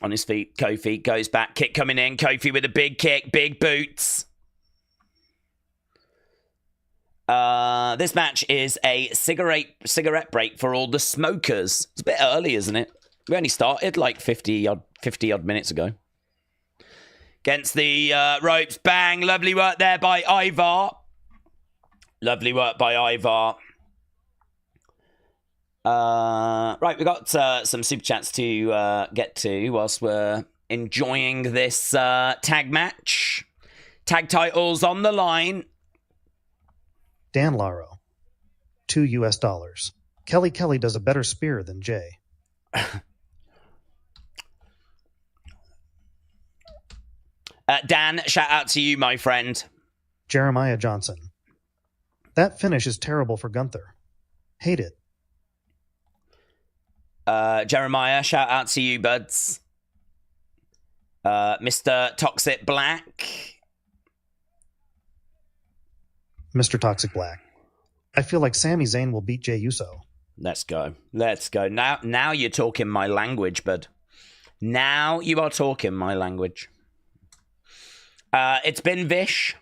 On his feet, Kofi goes back, kick coming in. Kofi with a big kick, big boots. This match is a cigarette break for all the smokers. It's a bit early, isn't it? We only started like 50 odd minutes ago. Against the ropes, bang! Lovely work there by Ivar. Lovely work by Ivar. Right, we've got some super chats to get to whilst we're enjoying this tag match. Tag titles on the line. Dan Laro, $2. Kelly does a better spear than Jay. Dan, shout out to you, my friend. Jeremiah Johnson, that finish is terrible for Gunther. Hate it. Jeremiah, shout out to you, buds. Mr. Toxic Black. Mr. Toxic Black, I feel like Sami Zayn will beat Jey Uso. Let's go. Let's go. Now you're talking my language, bud. Now you are talking my language. It's been Vish.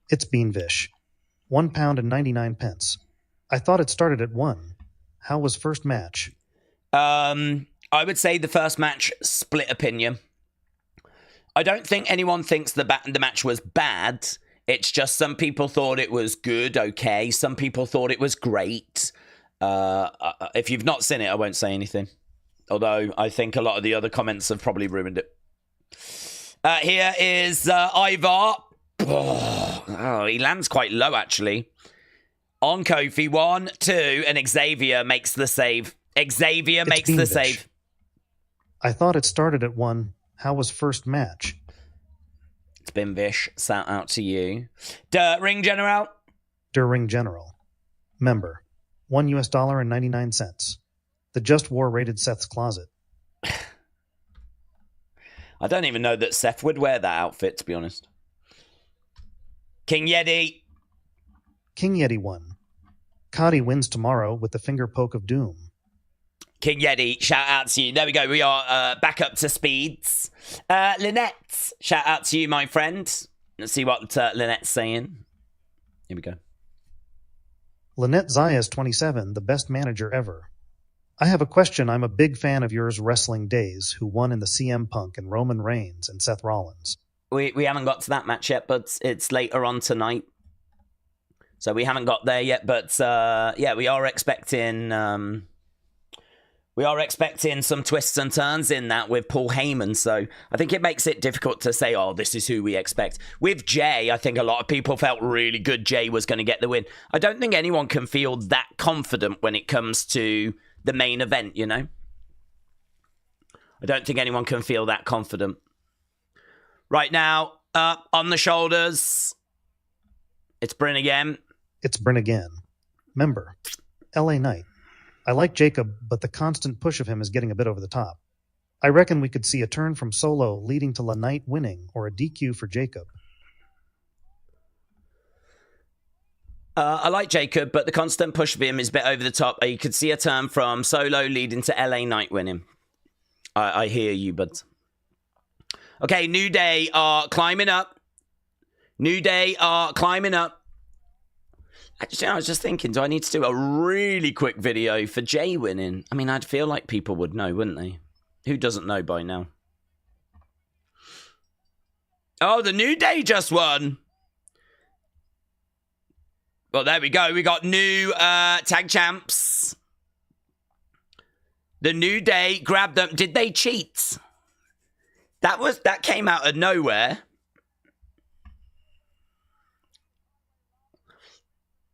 It's been Vish. £1.99. I thought it started at 1. How was first match? I would say the first match, split opinion. I don't think anyone thinks the match was bad. It's just some people thought it was good, okay. Some people thought it was great. If you've not seen it, I won't say anything. Although I think a lot of the other comments have probably ruined it. Here is Ivar. Oh, he lands quite low, actually. On Kofi, 1, 2, and Xavier makes the save. Xavier makes the save. I thought it started at 1. How was first match? It's been Vish. Shout out to you. Der Ring General. Der Ring General. Member. $1.99. The Just War raided Seth's closet. I don't even know that Seth would wear that outfit, to be honest. King Yeti. King Yeti won. Cody wins tomorrow with the finger poke of doom. King Yeti, shout out to you. There we go. We are back up to speeds. Lynette, shout out to you, my friend. Let's see what Lynette's saying. Here we go. Lynette Zayas, 27, the best manager ever. I have a question. I'm a big fan of yours, Wrestling Days, who won in the CM Punk and Roman Reigns and Seth Rollins. We haven't got to that match yet, but it's later on tonight. So we haven't got there yet, but yeah, we are expecting... We are expecting some twists and turns in that with Paul Heyman, so I think it makes it difficult to say, oh, this is who we expect. With Jay, I think a lot of people felt really good Jay was going to get the win. I don't think anyone can feel that confident when it comes to the main event, you know? I don't think anyone can feel that confident. Right now, up on the shoulders, it's Bryn again. It's Bryn again. Member, LA Knight. I like Jacob, but the constant push of him is getting a bit over the top. I reckon we could see a turn from Solo leading to LaKnight winning, or a DQ for Jacob. I like Jacob, but the constant push of him is a bit over the top. You could see a turn from Solo leading to LA Knight winning. I hear you, bud. Okay, New Day are climbing up. New Day are climbing up. Actually, I was just thinking, do I need to do a really quick video for Jay winning? I mean, I'd feel like people would know, wouldn't they? Who doesn't know by now? Oh, the New Day just won. Well, there we go. We got new tag champs. The New Day grabbed them. Did they cheat? That came out of nowhere.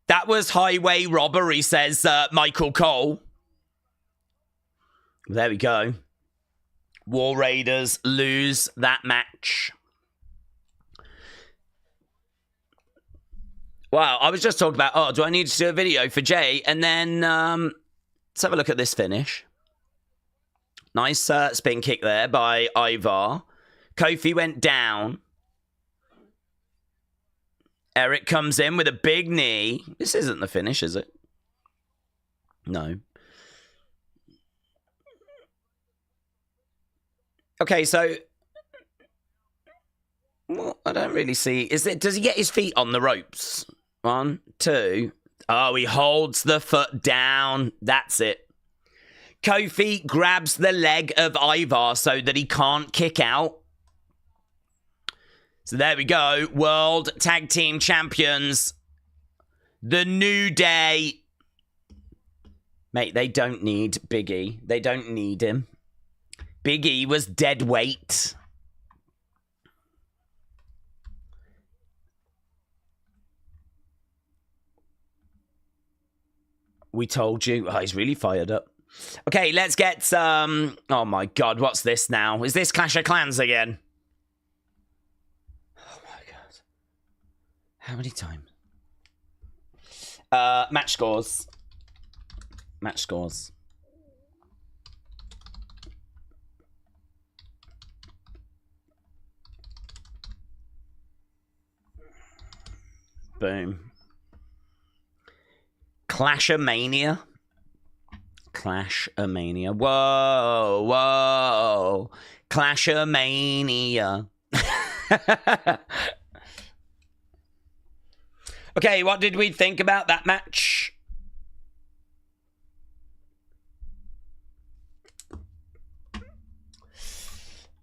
That was highway robbery, says Michael Cole. There we go. War Raiders lose that match. Wow, I was just talking about, oh, do I need to do a video for Jay? And then let's have a look at this finish. Nice spin kick there by Ivar. Kofi went down. Eric comes in with a big knee. This isn't the finish, is it? No. Okay, so... Well, I don't really see... Does he get his feet on the ropes? 1, 2... Oh, he holds the foot down. That's it. Kofi grabs the leg of Ivar so that he can't kick out. So there we go. World Tag Team Champions. The New Day. Mate, they don't need Big E. They don't need him. Big E was dead weight. We told you. Oh, he's really fired up. Okay, let's get some... Oh, my God. What's this now? Is this Clash of Clans again? Oh, my God. How many times? Match scores. Match scores. Boom. Clash-o-mania. Clash-o-mania. Whoa, whoa. Clash-o-mania. Okay, what did we think about that match?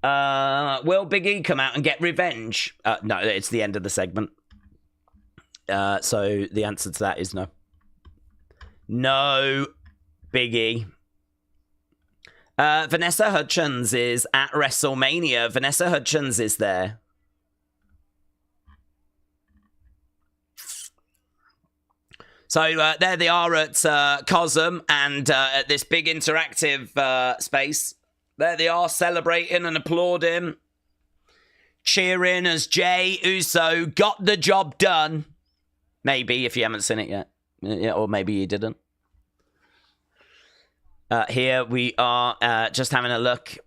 Will Big E come out and get revenge? No, it's the end of the segment. So the answer to that is no. No, Big E. Vanessa Hudgens is at WrestleMania. Vanessa Hudgens is there. So there they are at Cosm and at this big interactive space. There they are celebrating and applauding. Cheering as Jey Uso got the job done. Maybe, if you haven't seen it yet. Yeah, or maybe you didn't. Here we are just having a look.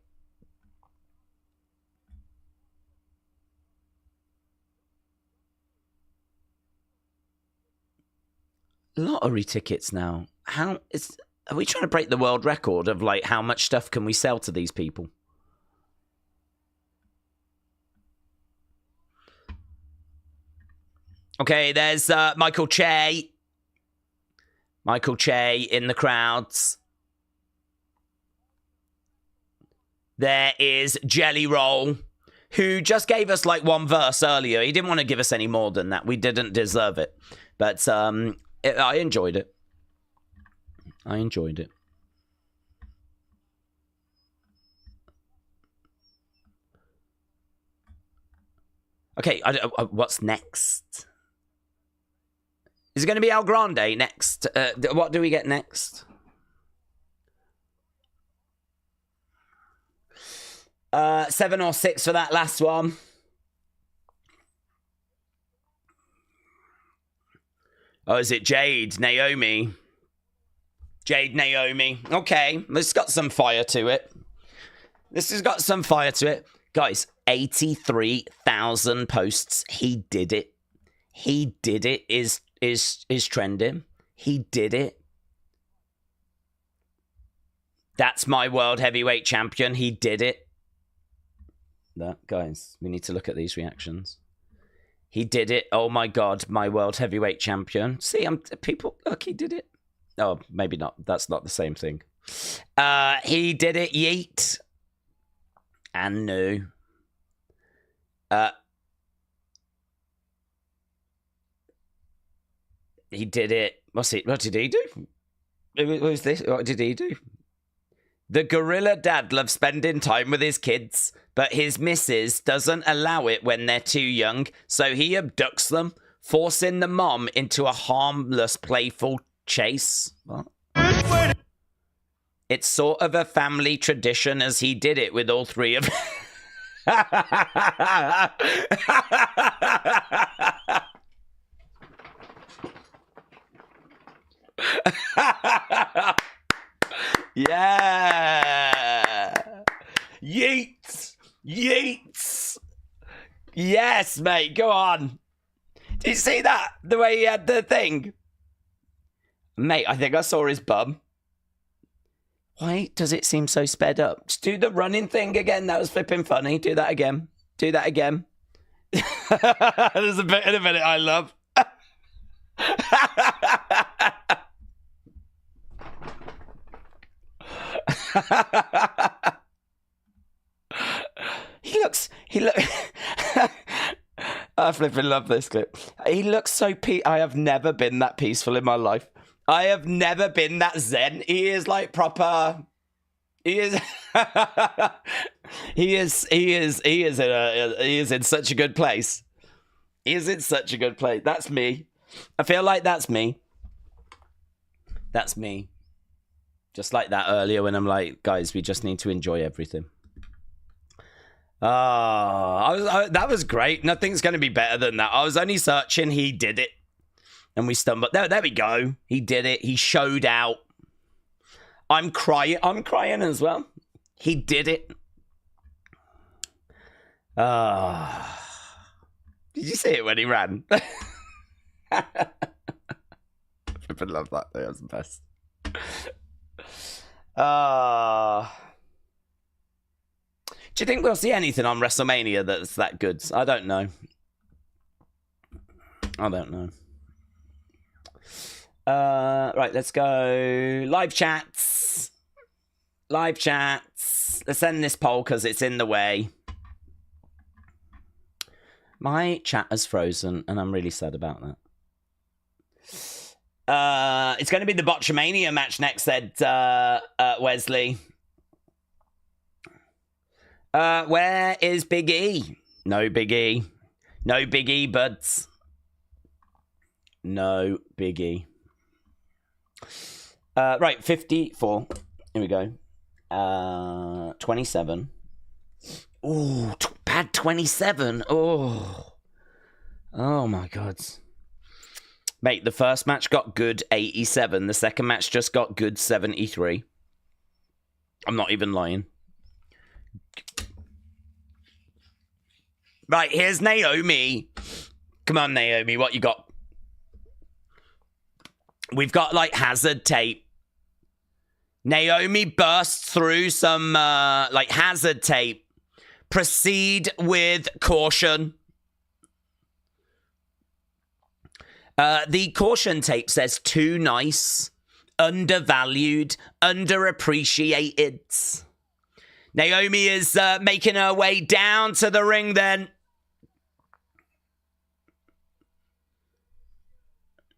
Lottery tickets now. Are we trying to break the world record of like how much stuff can we sell to these people? Okay, there's Michael Che. Michael Che in the crowds. There is Jelly Roll, who just gave us like one verse earlier. He didn't want to give us any more than that. We didn't deserve it. But I enjoyed it. I enjoyed it. Okay, what's next? Is it going to be El Grande next? What do we get next? 7 or 6 for that last one. Oh, is it Jade Naomi? Jade Naomi. Okay, this has got some fire to it. This has got some fire to it. Guys, 83,000 posts. He did it. He did it is trending. He did it. That's my world heavyweight champion. He did it. That, guys, we need to look at these reactions. He did it. Oh my God, my world heavyweight champion. See, people, look, he did it. Oh, maybe not. That's not the same thing. He did it. Yeet. And no. He did it. What did he do? What was this? What did he do? The gorilla dad loves spending time with his kids, but his missus doesn't allow it when they're too young, so he abducts them, forcing the mom into a harmless, playful chase. What? It's sort of a family tradition as he did it with all 3 of them. Yeah. Yeets. Yeets. Yes, mate. Go on. Did you see that? The way he had the thing. Mate, I think I saw his bum. Why does it seem so sped up? Just do the running thing again. That was flipping funny. Do that again. Do that again. There's a bit in a minute I love. He look I flipping love this clip. He looks so I have never been that peaceful in my life. I have never been that zen. He is like proper. He is he is in such a good place. He is in such a good place. That's me. I feel like that's me. That's me. Just like that earlier when I'm like, guys, we just need to enjoy everything. That was great. Nothing's going to be better than that. I was only searching. He did it. And we stumbled. There we go. He did it. He showed out. I'm crying. I'm crying as well. He did it. Did you see it when he ran? I love that. That was the best. Do you think we'll see anything on WrestleMania that's that good? I don't know. Right, let's go. Live chats. Let's end this poll because it's in the way. My chat has frozen, and I'm really sad about that. It's going to be the Botchamania match next, said Wesley. Where is Big E? No Big E. No Big E, buds. No Big E. Right, 54. Here we go. 27. Ooh, bad 27. Oh my God. Mate, the first match got good 87. The second match just got good 73. I'm not even lying. Right, here's Naomi. Come on, Naomi, what you got? We've got, like, hazard tape. Naomi bursts through some, like, hazard tape. Proceed with caution. The caution tape says too nice, undervalued, underappreciated. Naomi is making her way down to the ring then.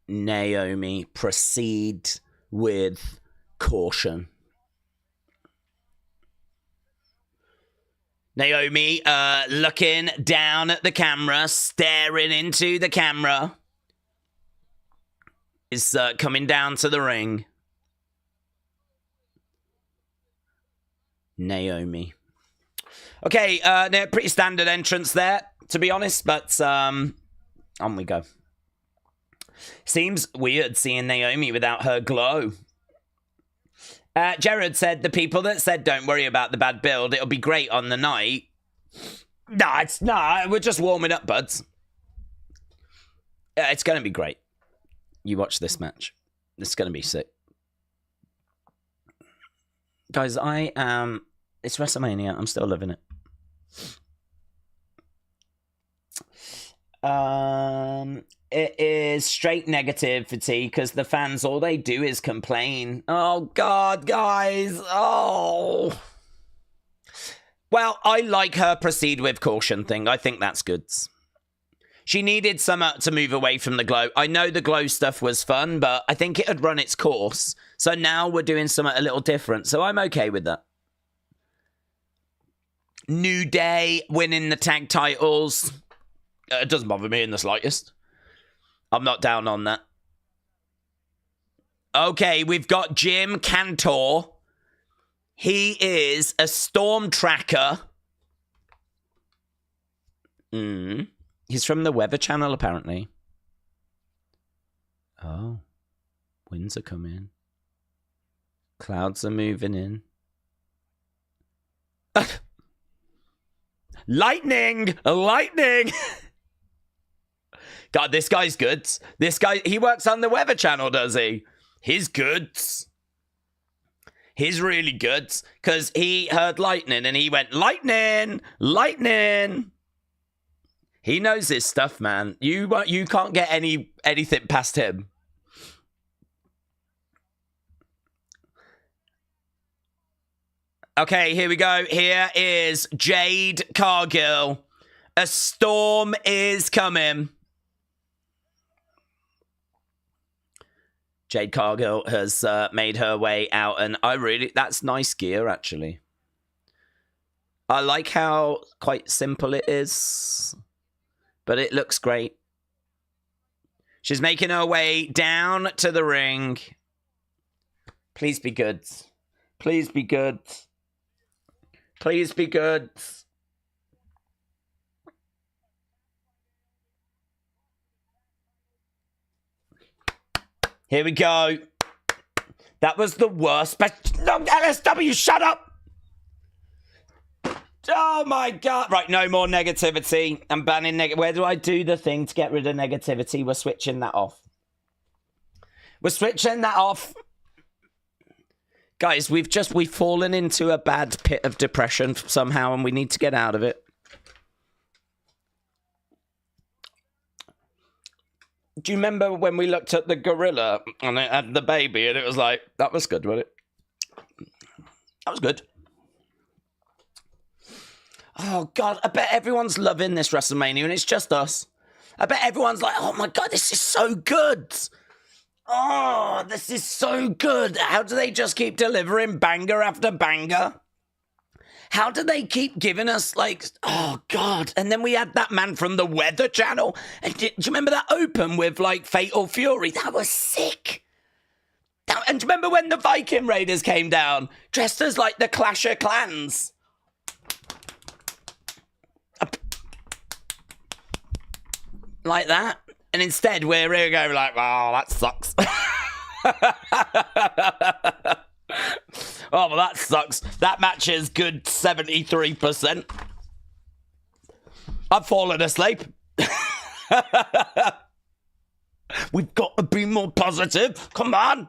Naomi, proceed with caution. Naomi looking down at the camera, staring into the camera, is coming down to the ring. Naomi. Okay, pretty standard entrance there, to be honest, but on we go. Seems weird seeing Naomi without her glow. Jared said, the people that said don't worry about the bad build, it'll be great on the night. Nah, we're just warming up, buds. It's going to be great. You watch this match. It's going to be sick. Guys, it's WrestleMania. I'm still living it. It is straight negativity because the fans, all they do is complain. Oh, God, guys. Oh. Well, I like her proceed with caution thing. I think that's good. She needed some to move away from the glow. I know the glow stuff was fun, but I think it had run its course. So now we're doing something a little different. So I'm okay with that. New Day winning the tag titles. It doesn't bother me in the slightest. I'm not down on that. Okay, we've got Jim Cantor. He is a storm tracker. He's from the Weather Channel, apparently. Oh. Winds are coming. Clouds are moving in. Lightning! Lightning! God, this guy's good. This guy, he works on the Weather Channel, does he? He's good. He's really good. Because he heard lightning and he went, lightning! Lightning! He knows his stuff, man. You can't get anything past him. Okay, here we go. Here is Jade Cargill. A storm is coming. Jade Cargill has made her way out, and that's nice gear, actually. I like how quite simple it is, but it looks great. She's making her way down to the ring. Please be good. Please be good. Please be good. Here we go. That was the worst. No, LSW, shut up. Oh, my God. Right, no more negativity. I'm banning Where do I do the thing to get rid of negativity? We're switching that off. We're switching that off. Guys, we've fallen into a bad pit of depression somehow, and we need to get out of it. Do you remember when we looked at the gorilla and it had the baby, and it was like, that was good, wasn't it? That was good. Oh, God, I bet everyone's loving this WrestleMania, and it's just us. I bet everyone's like, oh, my God, this is so good. Oh, this is so good. How do they just keep delivering banger after banger? How do they keep giving us, like, oh, God. And then we had that man from the Weather Channel. And do you remember that open with, like, Fatal Fury? That was sick. And do you remember when the Viking Raiders came down? Dressed as, like, the Clash of Clans. Like that. And instead, we're here going like, oh, that sucks. Oh, well, that sucks. That match is good 73%. I've fallen asleep. We've got to be more positive. Come on.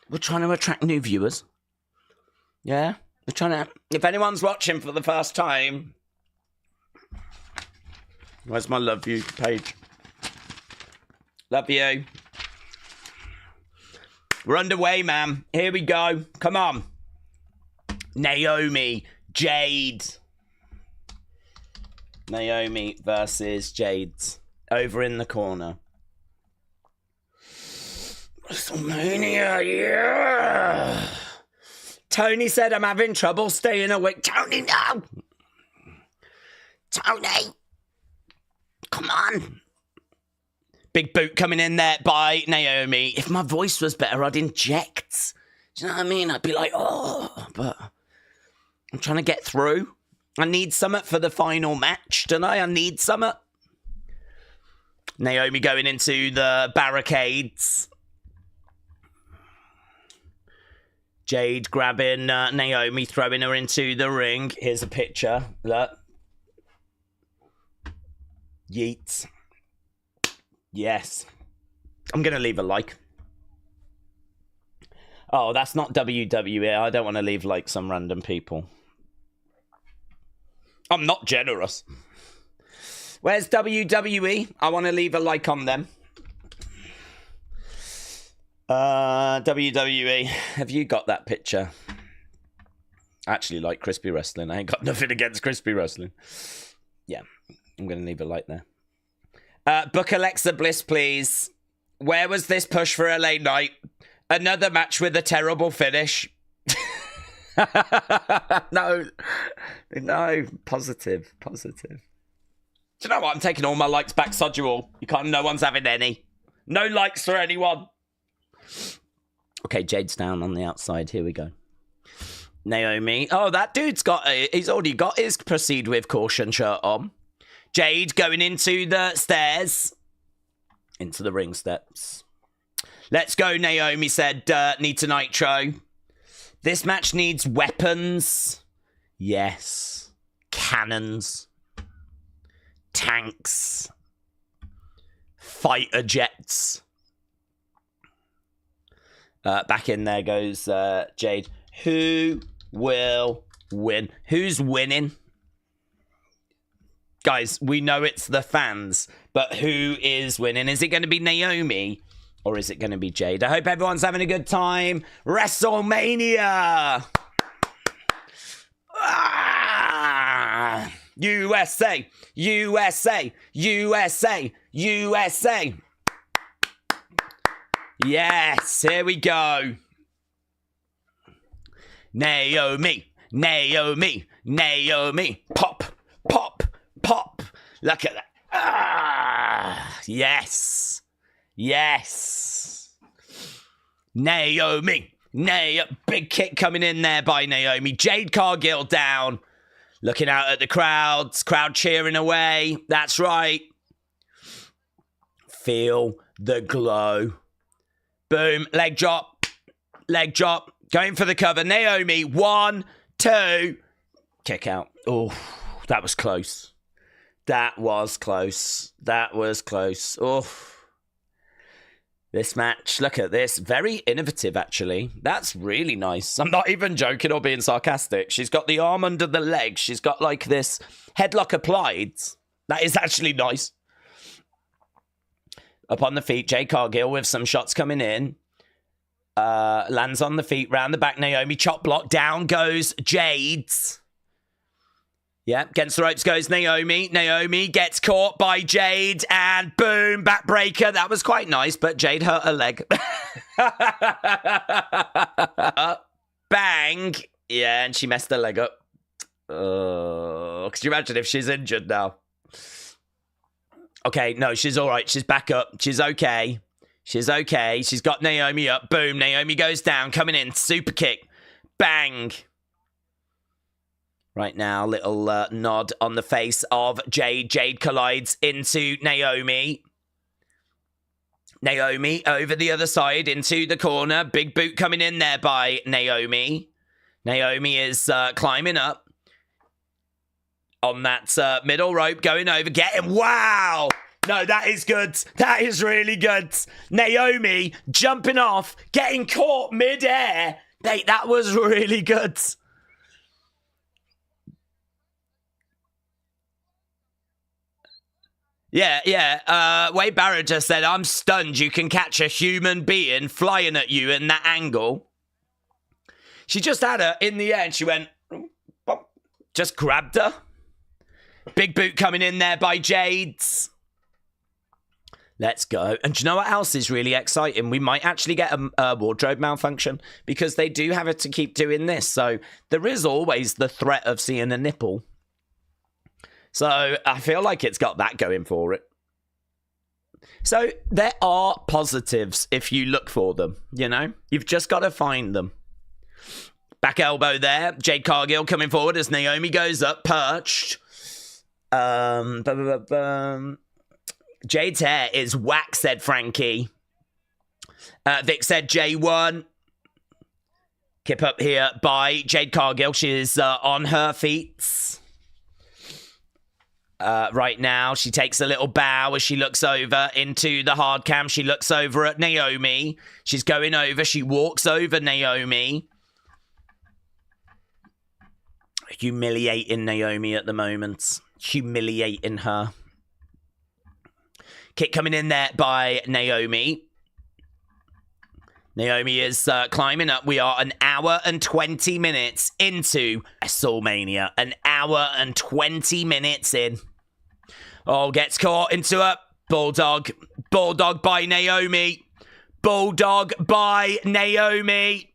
We're trying to attract new viewers. Yeah? We're trying to... If anyone's watching for the first time... Where's my love you page? Love you. We're underway, man. Here we go. Come on. Naomi, Jade. Naomi versus Jade. Over in the corner. WrestleMania, yeah. Tony said I'm having trouble staying awake. Tony, no. Tony. Come on. Big boot coming in there by Naomi. If my voice was better, I'd inject. Do you know what I mean? I'd be like, oh, but I'm trying to get through. I need something for the final match, don't I? I need something. Naomi going into the barricades. Jade grabbing Naomi, throwing her into the ring. Here's a picture. Look. Yeet. Yes. I'm going to leave a like. Oh, that's not WWE. I don't want to leave like some random people. I'm not generous. Where's WWE? I want to leave a like on them. WWE. Have you got that picture? I actually like Crispy Wrestling. I ain't got nothing against Crispy Wrestling. Yeah. I'm going to leave a like there. Book Alexa Bliss, please. Where was this push for LA Knight? Another match with a terrible finish. No. Positive. Do you know what? I'm taking all my likes back, sod you all. No one's having any. No likes for anyone. Okay, Jade's down on the outside. Here we go. Naomi. Oh, that dude's he's already got his Proceed with Caution shirt on. Jade going into the stairs. Into the ring steps. Let's go, Naomi said, Nita Nitro. This match needs weapons. Yes. Cannons. Tanks. Fighter jets. Back in there goes Jade. Who will win? Who's winning? Guys, we know it's the fans, but who is winning? Is it going to be Naomi or is it going to be Jade? I hope everyone's having a good time. WrestleMania! USA! USA! USA! USA! Yes, here we go. Naomi, Naomi, Naomi. Pop, pop, pop. Look at that. Yes. Yes. Naomi. Big kick coming in there by Naomi. Jade Cargill down. Looking out at the crowds. Crowd cheering away. That's right. Feel the glow. Boom. Leg drop. Leg drop. Going for the cover. Naomi. 1, 2. Kick out. Oh, that was close. That was close. That was close. Oh. This match, look at this. Very innovative, actually. That's really nice. I'm not even joking or being sarcastic. She's got the arm under the leg. She's got like this headlock applied. That is actually nice. Up on the feet, Jade Cargill with some shots coming in. Lands on the feet, round the back, Naomi. Chop block, down goes Jade. Yeah, against the ropes goes Naomi. Naomi gets caught by Jade and boom, backbreaker. That was quite nice, but Jade hurt her leg. Bang. Yeah, and she messed her leg up. Could you imagine if she's injured now? Okay, no, she's all right. She's back up. She's okay. She's okay. She's got Naomi up. Boom, Naomi goes down. Coming in, super kick. Bang. Right now, little nod on the face of Jade. Jade collides into Naomi. Naomi over the other side into the corner. Big boot coming in there by Naomi. Naomi is climbing up on that middle rope, going over, getting... Wow! No, that is good. That is really good. Naomi jumping off, getting caught mid-air. That was really good. Yeah. Wade Barrett just said, I'm stunned you can catch a human being flying at you in that angle. She just had her in the air and she went, just grabbed her. Big boot coming in there by Jades. Let's go. And do you know what else is really exciting? We might actually get a wardrobe malfunction because they do have it to keep doing this. So there is always the threat of seeing a nipple. So I feel like it's got that going for it. So there are positives if you look for them, you know? You've just got to find them. Back elbow there. Jade Cargill coming forward as Naomi goes up, perched. Jade's hair is whack, said Frankie. Vic said J1. Kip up here by Jade Cargill. She's on her feet. Right now, she takes a little bow as she looks over into the hard cam. She looks over at Naomi. She's going over. She walks over Naomi. Humiliating Naomi at the moment. Humiliating her. Kick coming in there by Naomi. Naomi is climbing up. We are 1 hour and 20 minutes into WrestleMania. 1 hour and 20 minutes in. Oh, gets caught into a bulldog. Bulldog by Naomi. Bulldog by Naomi.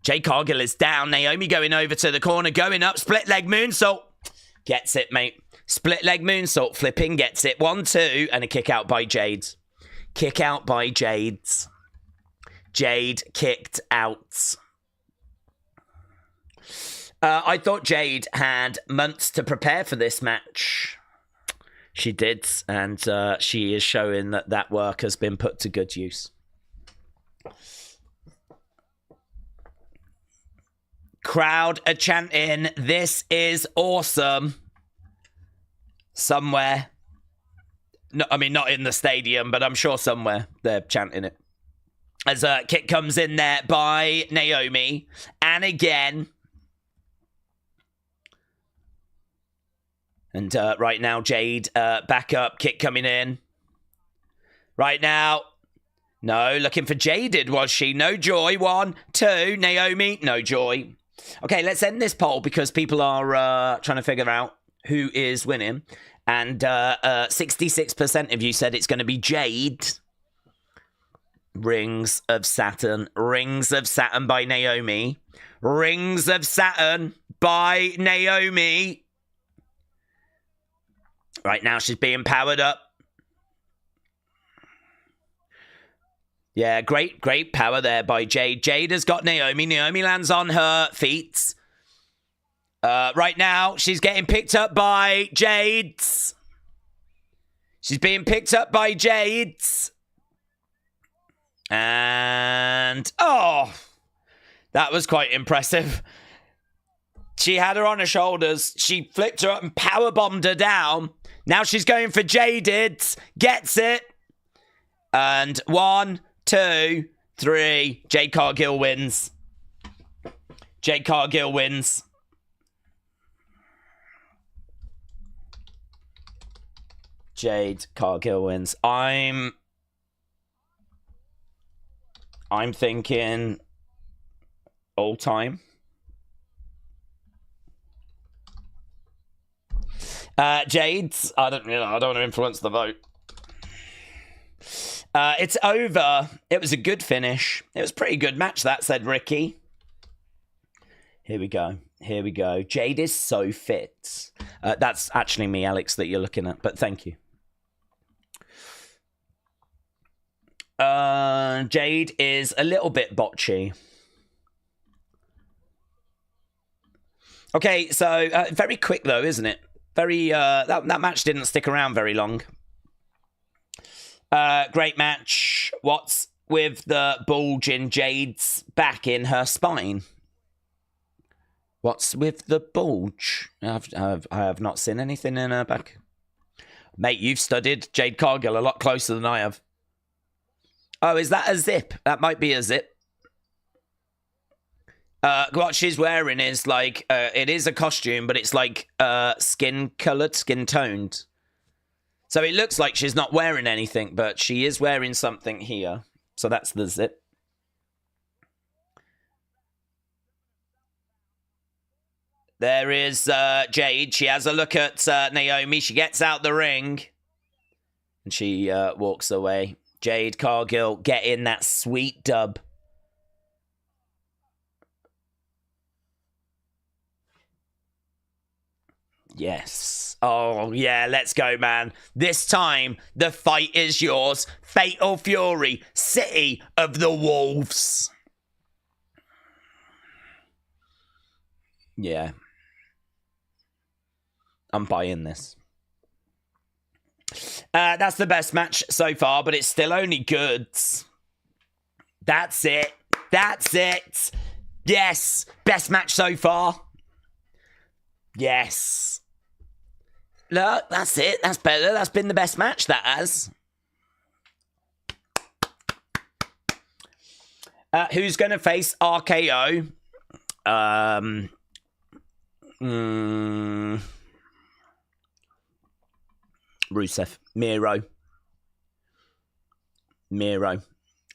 Jade Cargill is down. Naomi going over to the corner. Going up. Split leg moonsault. Gets it, mate. Split leg moonsault. Flipping. Gets it. 1, 2. And a kick out by Jade. Kick out by Jade. Jade kicked out. I thought Jade had months to prepare for this match. She did, and she is showing that work has been put to good use. Crowd are chanting, "This is awesome." Somewhere. No, I mean, not in the stadium, but I'm sure somewhere they're chanting it. As a kick comes in there by Naomi. And again. And right now, Jade back up. Kick coming in. Right now. No, looking for Jaded, was she? No joy. 1, 2. Naomi, no joy. Okay, let's end this poll because people are trying to figure out who is winning. And 66% of you said it's going to be Jade. Rings of Saturn. Rings of Saturn by Naomi. Rings of Saturn by Naomi. Right now, she's being powered up. Yeah, great power there by Jade. Jade has got Naomi. Naomi lands on her feet. Right now, she's getting picked up by Jade. She's being picked up by Jade. And, oh, that was quite impressive. She had her on her shoulders. She flipped her up and powerbombed her down. Now she's going for Jaded. Gets it. And 1, 2, 3. Jade Cargill wins. Jade Cargill wins. Jade Cargill wins. I'm thinking all time. Jade, I don't want to influence the vote. It's over. It was a good finish. It was a pretty good match, that said Ricky. Here we go. Here we go. Jade is so fit. That's actually me, Alex, that you're looking at, but thank you. Jade is a little bit botchy. Okay, so very quick though, isn't it? Very that match didn't stick around very long. Great match. What's with the bulge in Jade's back in her spine? What's with the bulge? I have not seen anything in her back. Mate, you've studied Jade Cargill a lot closer than I have. Oh, is that a zip? That might be a zip. What she's wearing is like, it is a costume, but it's like skin-coloured, skin-toned. So it looks like she's not wearing anything, but she is wearing something here. So that's the zip. There is Jade. She has a look at Naomi. She gets out the ring. And she walks away. Jade Cargill getting that sweet dub. Yes. Oh, yeah, let's go, man. This time, the fight is yours. Fatal Fury, City of the Wolves. Yeah. I'm buying this. That's the best match so far, but it's still only goods. That's it. That's it. Yes. Best match so far. Yes. Look, that's it. That's better. That's been the best match, that has. Who's going to face RKO? Rusev. Miro.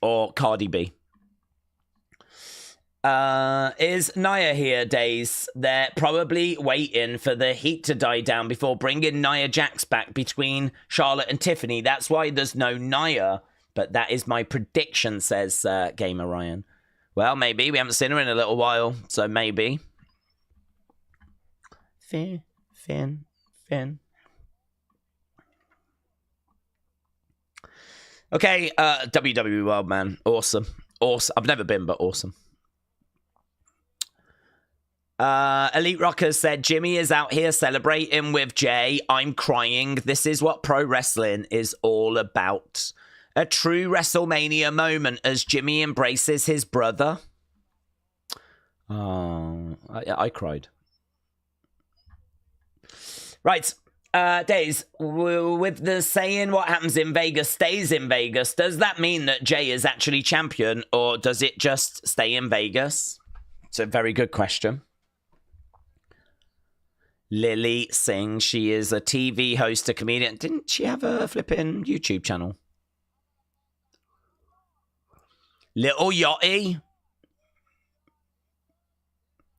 Or Cardi B. Is Nia here, Days? They're probably waiting for the heat to die down before bringing Nia Jax back between Charlotte and Tiffany. That's why there's no Nia. But that is my prediction, says Gamer Ryan. Well, maybe. We haven't seen her in a little while, so maybe. Finn. Okay, WWE World, man. Awesome. I've never been, but awesome. Elite Rockers said, Jimmy is out here celebrating with Jay. I'm crying. This is what pro wrestling is all about. A true WrestleMania moment as Jimmy embraces his brother. Oh, I cried. Right. Days, with the saying what happens in Vegas stays in Vegas, does that mean that Jay is actually champion, or does it just stay in Vegas? It's a very good question. Lily Singh, she is a TV host, a comedian. Didn't she have a flipping YouTube channel? Little Yachty.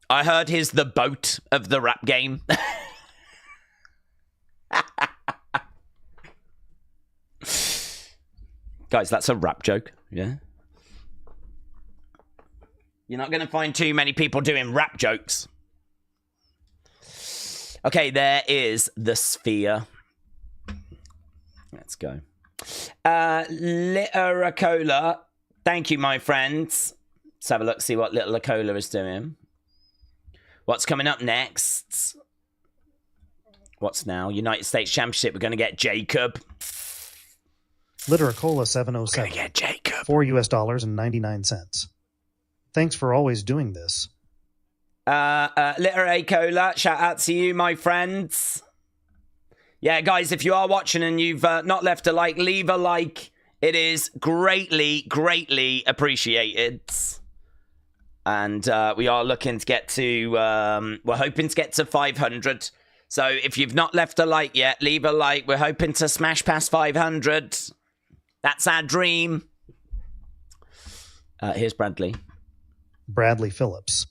I heard he's the boat of the rap game. Guys, that's a rap joke, yeah? You're not going to find too many people doing rap jokes. Okay, there is the Sphere. Let's go. Little Acola. Thank you, my friends. Let's have a look, see what Little Acola is doing. What's coming up next? What's now? United States Championship. We're going to get Jacob. Literacola 707. We're going to get Jacob. $4.99. Thanks for always doing this. Literacola, shout out to you, my friends. Yeah, guys, if you are watching and you've not left a like, leave a like. It is greatly, greatly appreciated. And we are looking to get to, we're hoping to get to 500. So if you've not left a like yet, leave a like. We're hoping to smash past 500. That's our dream. Here's Bradley. Bradley Phillips.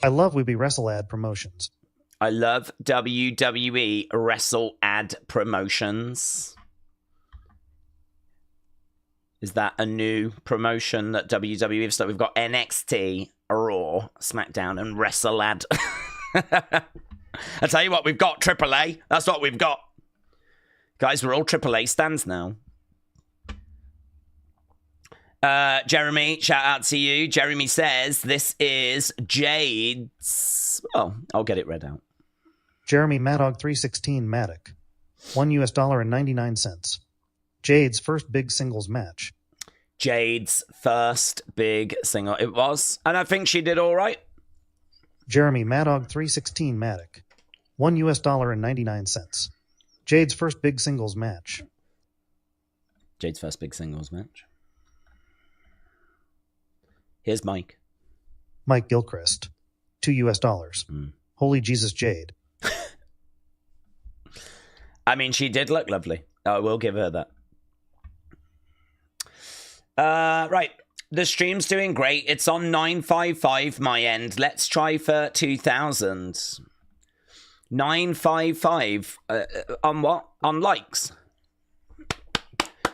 I love We Be Wrestle Ad Promotions. I love WWE Wrestle Ad Promotions. Is that a new promotion that WWE have started? We've got NXT, Raw, SmackDown, and Wrestle Ad. I tell you what, we've got AAA. That's what we've got. Guys, we're all AAA stands now. Jeremy, shout out to you. Jeremy says, this is Jade's... Oh, I'll get it read out. Jeremy Maddog 316 Maddock. $1.99. Jade's first big singles match. Jade's first big single. It was. And I think she did all right. Jeremy Maddog 316 Maddock. $1.99. Jade's first big singles match. Jade's first big singles match. Here's Mike. Mike Gilchrist. $2. Holy Jesus Jade. I mean, she did look lovely. I will give her that. Right. The stream's doing great. It's on 955 my end. Let's try for 2000. 955. On what? On likes.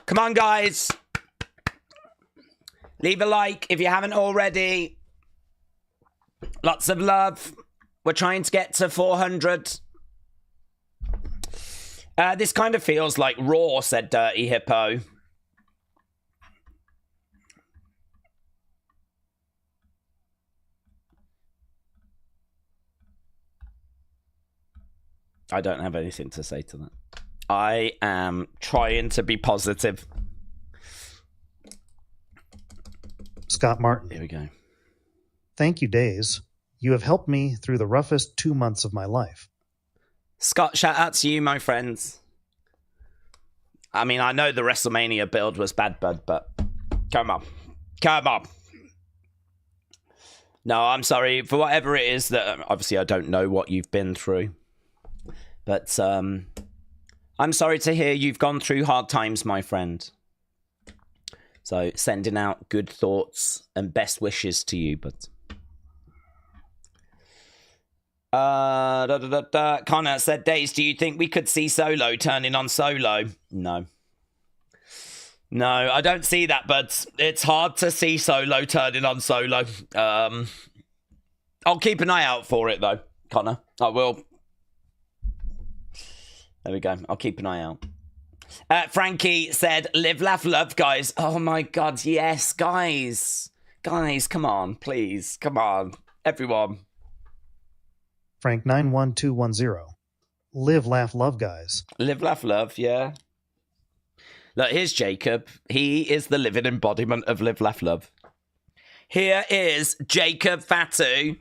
Come on, guys. Leave a like if you haven't already. Lots of love. We're trying to get to 400. This kind of feels like Raw, said Dirty Hippo. I don't have anything to say to that. I am trying to be positive. Scott Martin. Here we go. Thank you, Days. You have helped me through the roughest 2 months of my life. Scott, shout out to you, my friends. I mean, I know the WrestleMania build was bad, bud, but come on. Come on. No, I'm sorry. For whatever it is that... Obviously, I don't know what you've been through. But I'm sorry to hear you've gone through hard times, my friend. So, sending out good thoughts and best wishes to you, but... Connor said, Days, do you think we could see Solo turning on Solo? No. No, I don't see that, but it's hard to see Solo turning on Solo. I'll keep an eye out for it, though, Connor. I will. There we go. I'll keep an eye out. Frankie said, live, laugh, love, guys. Oh, my God, yes, guys. Guys, come on, please. Come on. Everyone. Frank 91210. Live, laugh, love, guys. Live, laugh, love, yeah. Look, here's Jacob. He is the living embodiment of live, laugh, love. Here is Jacob Fatu.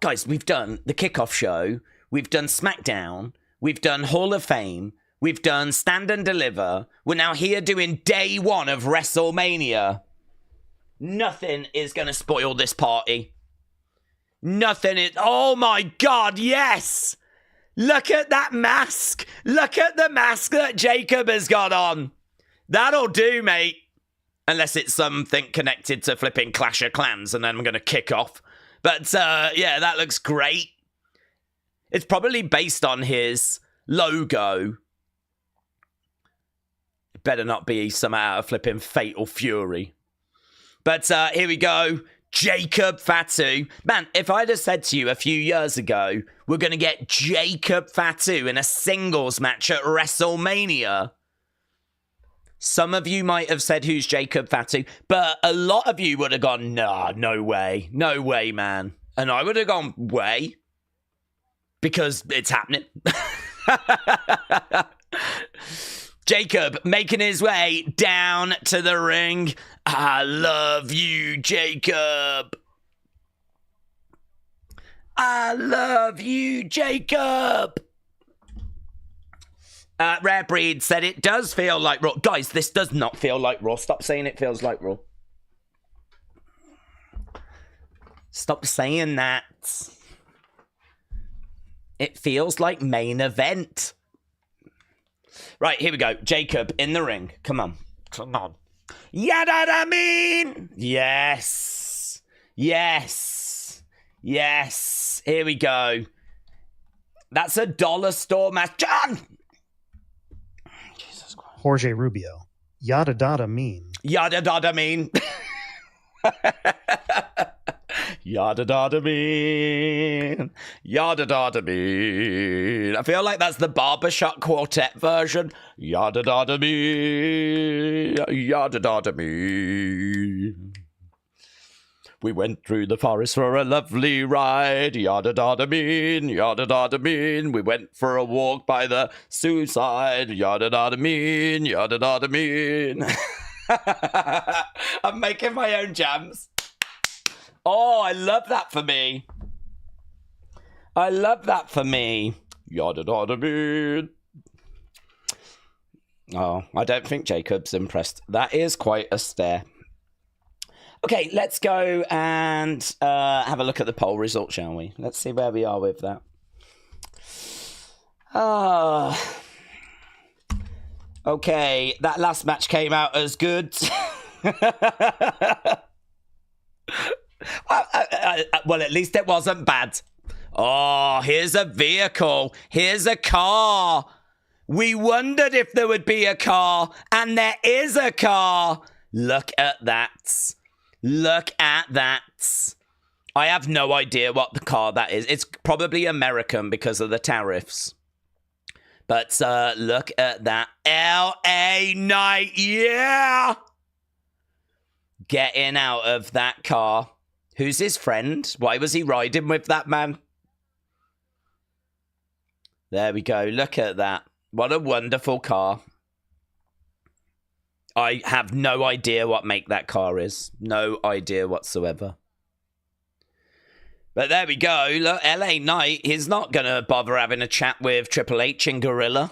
Guys, we've done the kickoff show We've done SmackDown. We've done Hall of Fame. We've done Stand and Deliver. We're now here doing day one of WrestleMania. Nothing is going to spoil this party. Nothing is... Oh my God, yes! Look at that mask. Look at the mask that Jacob has got on. That'll do, mate. Unless it's something connected to flipping Clash of Clans, and then I'm going to kick off. But, yeah, that looks great. It's probably based on his logo. It better not be some out of flipping Fatal Fury. But here we go. Jacob Fatu. Man, if I'd have said to you a few years ago, we're going to get Jacob Fatu in a singles match at WrestleMania, some of you might have said, who's Jacob Fatu? But a lot of you would have gone, nah, no way. No way, man. And I would have gone, way. Because it's happening. Jacob making his way down to the ring. I love you, Jacob. I love you, Jacob. Rare Breed said it does feel like Raw. Guys, this does not feel like Raw. Stop saying it feels like Raw. Stop saying that. It feels like main event. Right, here we go. Jacob in the ring. Come on. Come on. Yada mean. Yes. Yes. Yes. Here we go. That's a dollar store match. John! Jesus Christ. Jorge Rubio. Yada dada mean. Yada dada mean. Yada dada mean. Yada dada mean. I feel like that's the barbershop quartet version. Yada dada mean. Yada dada mean. We went through the forest for a lovely ride. Yada dada mean. Yada dada mean. We went for a walk by the seaside. Yada dada mean. Yada dada mean. I'm making my own jams. Oh, I love that for me. I love that for me. Yada yada mean. Oh, I don't think Jacob's impressed. That is quite a stare. Okay, let's go and have a look at the poll result, shall we? Let's see where we are with that. Okay, that last match came out as good. Well, at least it wasn't bad. Oh, here's a vehicle. Here's a car. We wondered if there would be a car, and there is a car. Look at that. Look at that. I have no idea what the car that is. It's probably American because of the tariffs. But look at that. LA Knight, yeah! Getting out of that car. Who's his friend? Why was he riding with that man? There we go. Look at that. What a wonderful car. I have no idea what make that car is. No idea whatsoever. But there we go. Look, LA Knight, he's not going to bother having a chat with Triple H and Gorilla.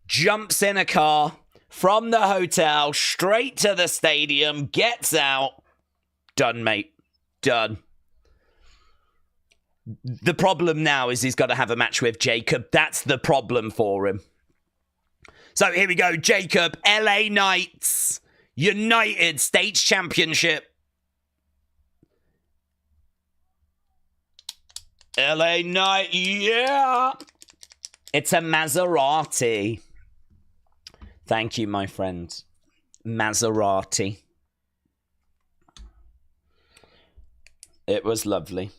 Jumps in a car from the hotel straight to the stadium, gets out. Done, mate. Done. The problem now is he's got to have a match with Jacob. That's the problem for him. So here we go. Jacob, LA Knights, United States Championship. LA Knight, yeah. It's a Maserati. Thank you, my friend. Maserati. It was lovely.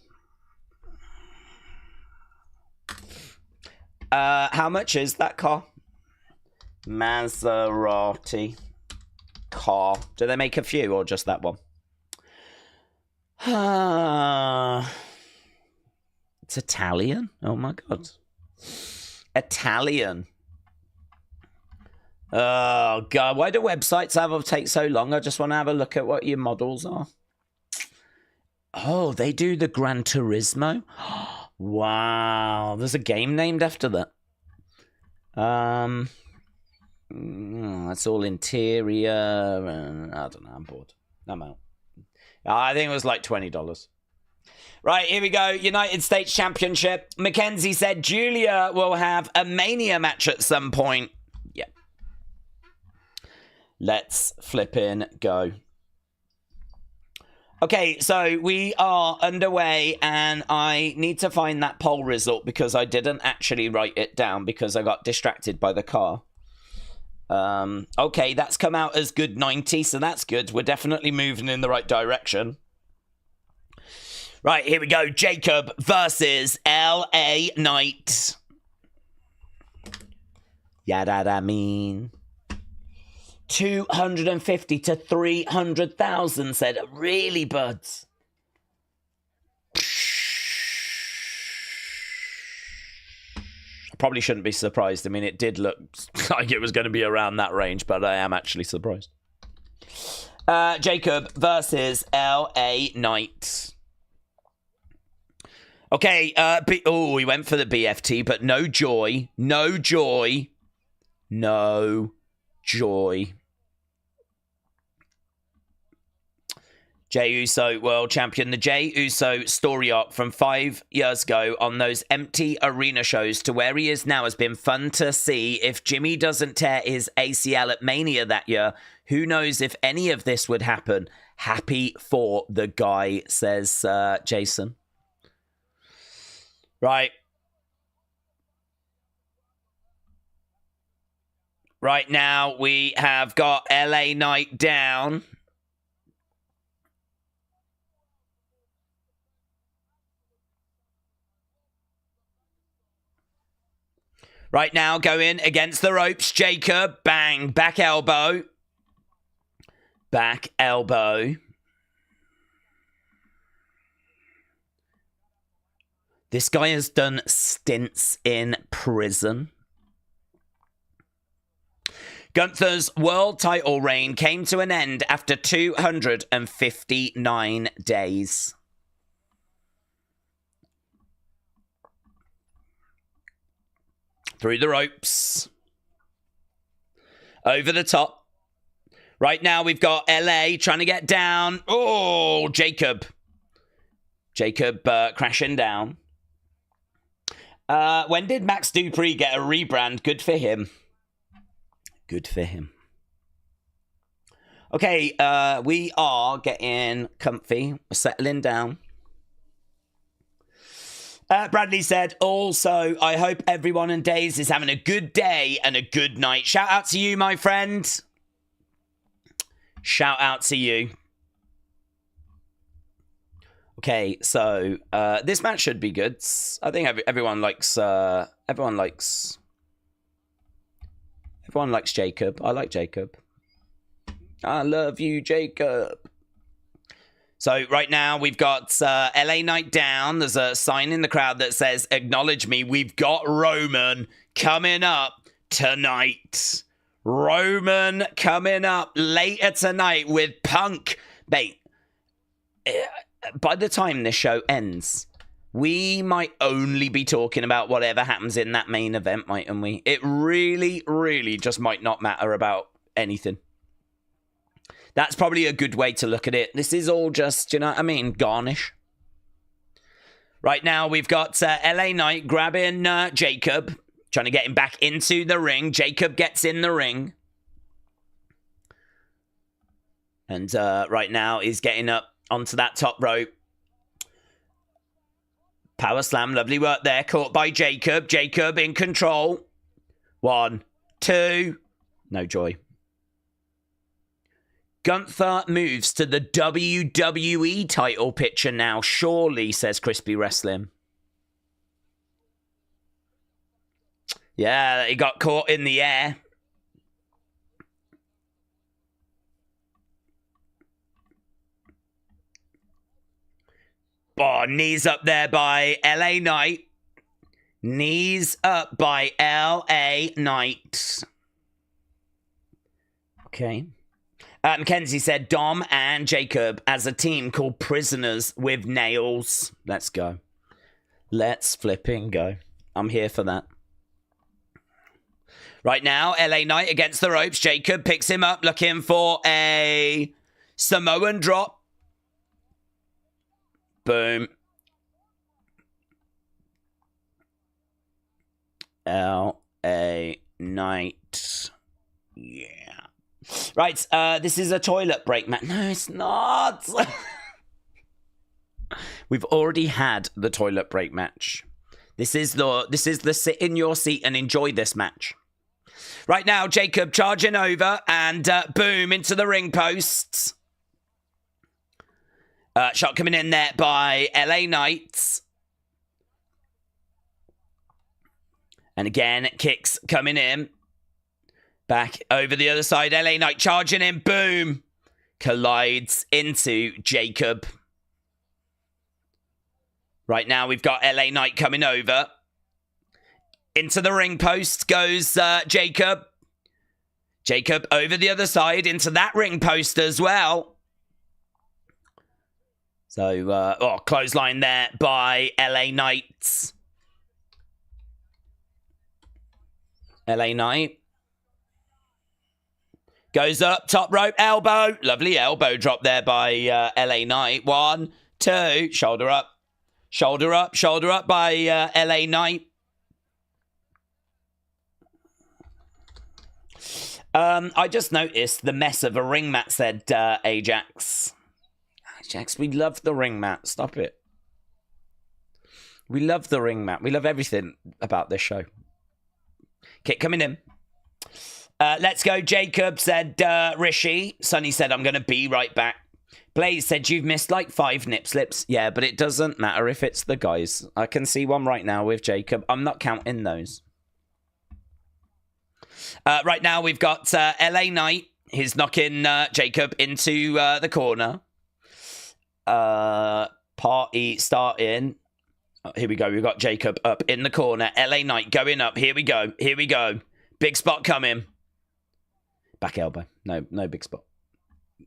How much is that car? Maserati car. Do they make a few or just that one? It's Italian? Oh my God. Italian. Oh God, why do websites take so long? I just want to have a look at what your models are. Oh, they do the Gran Turismo? Wow. There's a game named after that. It's all interior. And I don't know. I'm bored. I'm out. I think it was like $20. Right, here we go. United States Championship. Mackenzie said Julia will have a Mania match at some point. Yeah. Let's flip in go. Okay, so we are underway, and I need to find that poll result because I didn't actually write it down because I got distracted by the car. Okay, that's come out as good 90, so that's good. We're definitely moving in the right direction. Right, here we go. Jacob versus LA Knight. I mean. 250 to 300,000 said, really, buds? I probably shouldn't be surprised. I mean, it did look like it was going to be around that range, but I am actually surprised. Jacob versus LA Knight. Okay, he went for the BFT, but no joy. No joy. No joy. Jey Uso, world champion. The Jey Uso story arc from 5 years ago on those empty arena shows to where he is now has been fun to see. If Jimmy doesn't tear his ACL at Mania that year, who knows if any of this would happen. Happy for the guy, says Jason. Right. Right now, we have got LA Knight down. Right now, going against the ropes. Jacob, bang, back elbow. Back elbow. This guy has done stints in prison. Gunther's world title reign came to an end after 259 days. Through the ropes. Over the top. Right now we've got LA trying to get down. Oh, Jacob. Jacob crashing down. When did Max Dupree get a rebrand? Good for him. Good for him. Okay, we are getting comfy. We're settling down. Bradley said, also, I hope everyone in Days is having a good day and a good night. Shout out to you, my friend. Shout out to you. Okay, so this match should be good. I think everyone likes Jacob. I like Jacob. I love you, Jacob. So right now we've got LA Knight down. There's a sign in the crowd that says, acknowledge me. We've got Roman coming up tonight. Roman coming up later tonight with Punk. Mate, by the time this show ends, we might only be talking about whatever happens in that main event, mightn't we? It really, really just might not matter about anything. That's probably a good way to look at it. This is all just, you know what I mean, garnish. Right now, we've got LA Knight grabbing Jacob, trying to get him back into the ring. Jacob gets in the ring. And right now, he's getting up onto that top rope. Power slam, lovely work there. Caught by Jacob. Jacob in control. 1, 2. No joy. Gunther moves to the WWE title picture now, surely, says Crispy Wrestling. Yeah, he got caught in the air. Oh, knees up there by LA Knight. Knees up by LA Knight. Okay. Mackenzie said Dom and Jacob as a team called Prisoners with Nails. Let's go. Let's flipping go. I'm here for that. Right now, LA Knight against the ropes. Jacob picks him up, looking for a Samoan drop. Boom. LA Knight. Yeah. Right, this is a toilet break match. No, it's not. We've already had the toilet break match. This is the sit in your seat and enjoy this match. Right now, Jacob charging over and boom into the ring posts. Shot coming in there by LA Knight. And again, kicks coming in. Back over the other side, LA Knight charging in, boom. Collides into Jacob. Right now, we've got LA Knight coming over. Into the ring post goes Jacob. Jacob over the other side into that ring post as well. So, clothesline there by LA Knight. LA Knight. Goes up, top rope, elbow. Lovely elbow drop there by LA Knight. 1, 2, shoulder up. Shoulder up, shoulder up by LA Knight. I just noticed the mess of a ring mat, said Ajax. Ajax, we love the ring mat. Stop it. We love the ring mat. We love everything about this show. Kick coming in. Let's go, Jacob, said Rishi. Sonny said, I'm going to be right back. Blaze said, you've missed like 5 nip slips. Yeah, but it doesn't matter if it's the guys. I can see one right now with Jacob. I'm not counting those. Right now, we've got LA Knight. He's knocking Jacob into the corner. Party starting. Oh, here we go. We've got Jacob up in the corner. LA Knight going up. Here we go. Here we go. Big spot coming. Back elbow. No big spot.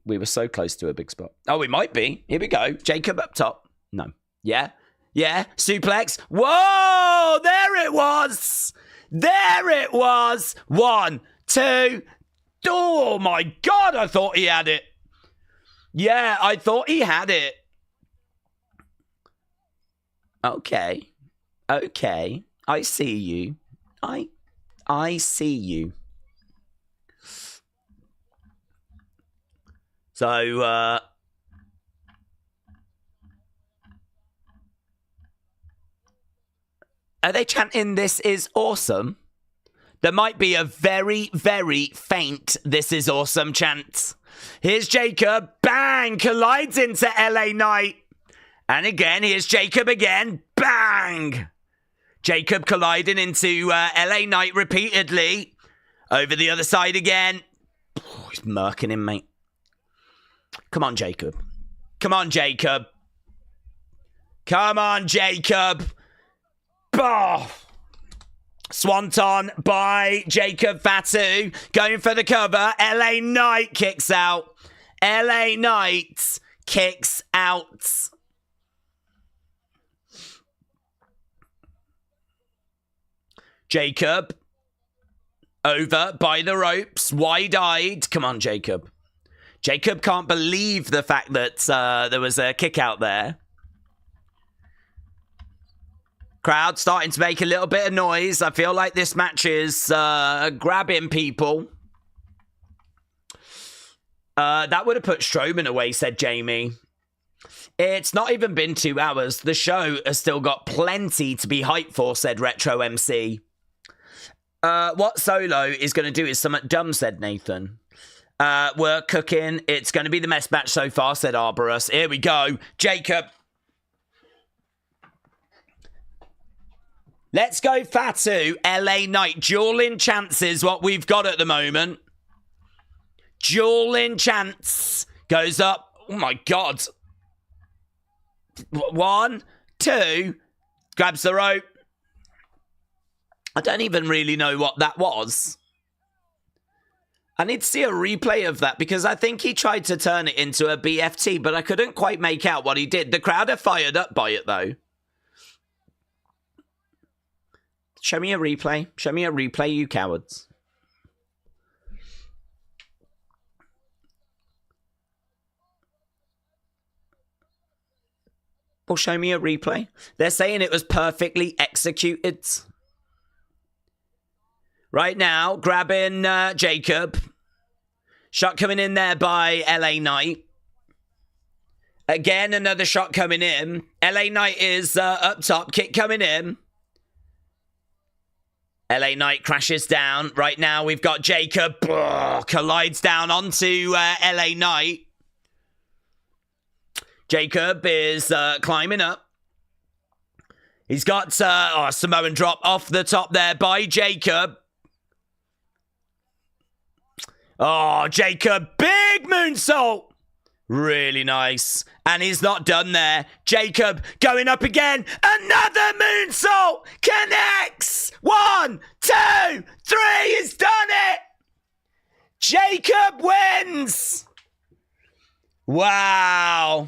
We were so close to a big spot. Oh, we might be. Here we go. Jacob up top. No. Yeah. Yeah. Suplex. Whoa! There it was. There it was. 1, 2. Oh, my God. I thought he had it. Yeah, I thought he had it. Okay. Okay. I see you. I see you. So, are they chanting, this is awesome? There might be a very, very faint, this is awesome chant. Here's Jacob. Bang! Collides into LA Knight. And again, here's Jacob again. Bang! Jacob colliding into LA Knight repeatedly. Over the other side again. Oh, he's murking him, mate. Come on, Jacob. Come on, Jacob. Come on, Jacob. Oh. Swanton by Jacob Fatu. Going for the cover. LA Knight kicks out. LA Knight kicks out. Jacob. Over by the ropes. Wide-eyed. Come on, Jacob. Jacob can't believe the fact that there was a kick out there. Crowd starting to make a little bit of noise. I feel like this match is grabbing people. That would have put Strowman away, said Jamie. It's not even been 2 hours. The show has still got plenty to be hyped for, said Retro MC. What Solo is going to do is something dumb, said Nathan. We're cooking. It's going to be the best match so far, said Arborus. Here we go. Jacob. Let's go, Fatu. LA Knight. Dueling chances, what we've got at the moment. Dueling chance. Goes up. Oh, my God. 1, 2. Grabs the rope. I don't even really know what that was. I need to see a replay of that because I think he tried to turn it into a BFT, but I couldn't quite make out what he did. The crowd are fired up by it, though. Show me a replay. Show me a replay, you cowards. Well, show me a replay. They're saying it was perfectly executed. Right now, grabbing Jacob. Shot coming in there by LA Knight. Again, another shot coming in. LA Knight is up top. Kick coming in. LA Knight crashes down. Right now, we've got Jacob. Collides down onto LA Knight. Jacob is climbing up. He's got Samoan drop off the top there by Jacob. Oh, Jacob, big moonsault. Really nice. And he's not done there. Jacob going up again. Another moonsault. Connects. 1, 2, 3. He's done it. Jacob wins. Wow.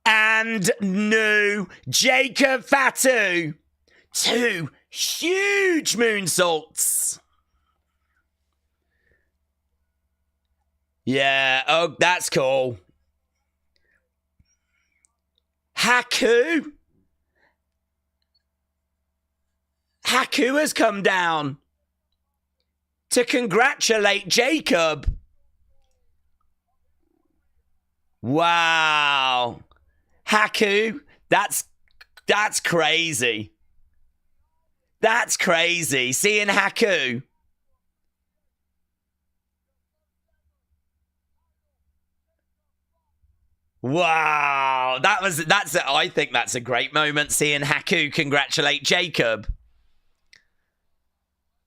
And new Jacob Fatu. 2 huge moonsaults. Yeah, oh, that's cool. Haku has come down to congratulate Jacob. Wow. Haku, that's crazy. That's crazy. Seeing Haku. Wow, I think that's a great moment, seeing Haku congratulate Jacob.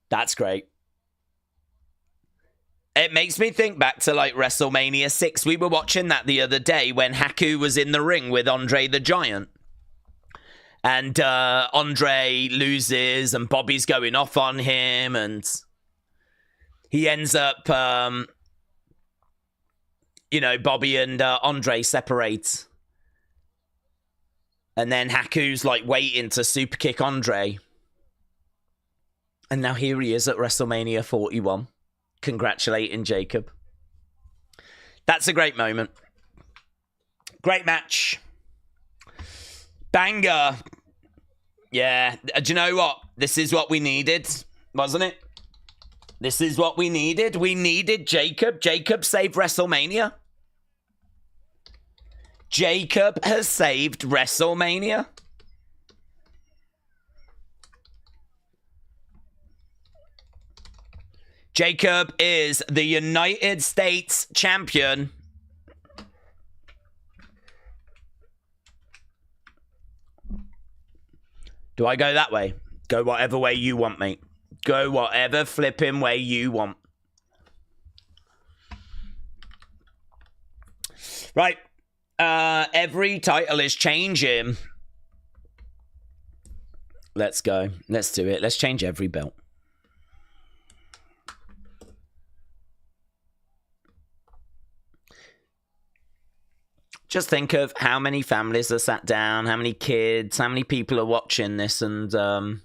That's great. It makes me think back to like WrestleMania 6. We were watching that the other day when Haku was in the ring with Andre the Giant. And Andre loses and Bobby's going off on him and he ends up Bobby and Andre separate. And then Haku's like waiting to super kick Andre. And now here he is at WrestleMania 41, congratulating Jacob. That's a great moment. Great match. Banger. Yeah. Do you know what? This is what we needed, wasn't it? This is what we needed. We needed Jacob. Jacob saved WrestleMania. Jacob has saved WrestleMania. Jacob is the United States champion. Do I go that way? Go whatever way you want, mate. Go whatever flipping way you want. Right. Every title is changing. Let's go. Let's do it. Let's change every belt. Just think of how many families are sat down, how many kids, how many people are watching this, and the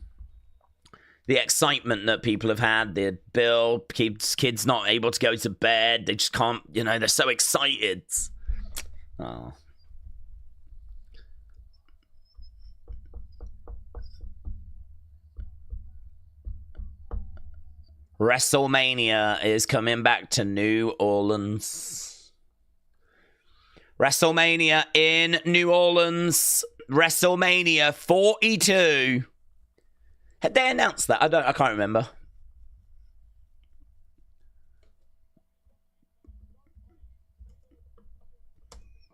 excitement that people have had. The bill keeps kids not able to go to bed. They just can't, they're so excited. Oh. WrestleMania is coming back to New Orleans. WrestleMania in New Orleans. WrestleMania 42. Had they announced that? I can't remember.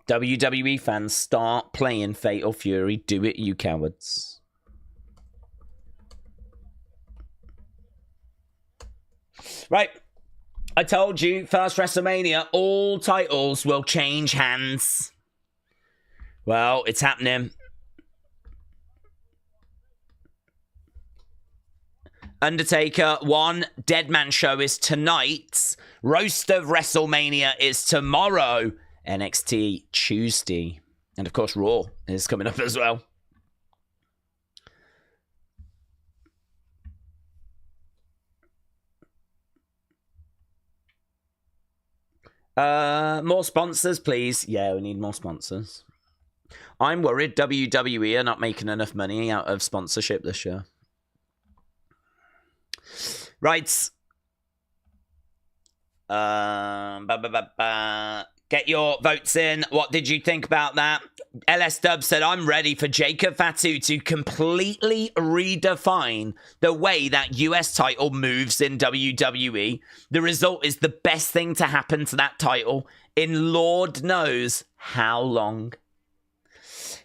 WWE fans, start playing Fatal Fury. Do it, you cowards. Right. I told you, first WrestleMania, all titles will change hands. Well, it's happening. Undertaker 1 Deadman show is tonight. Roast of WrestleMania is tomorrow. NXT Tuesday. And of course, Raw is coming up as well. More sponsors, please. Yeah, we need more sponsors. I'm worried WWE are not making enough money out of sponsorship this year. Right. Get your votes in. What did you think about that? LS Dub said, I'm ready for Jacob Fatu to completely redefine the way that US title moves in WWE. The result is the best thing to happen to that title in Lord knows how long.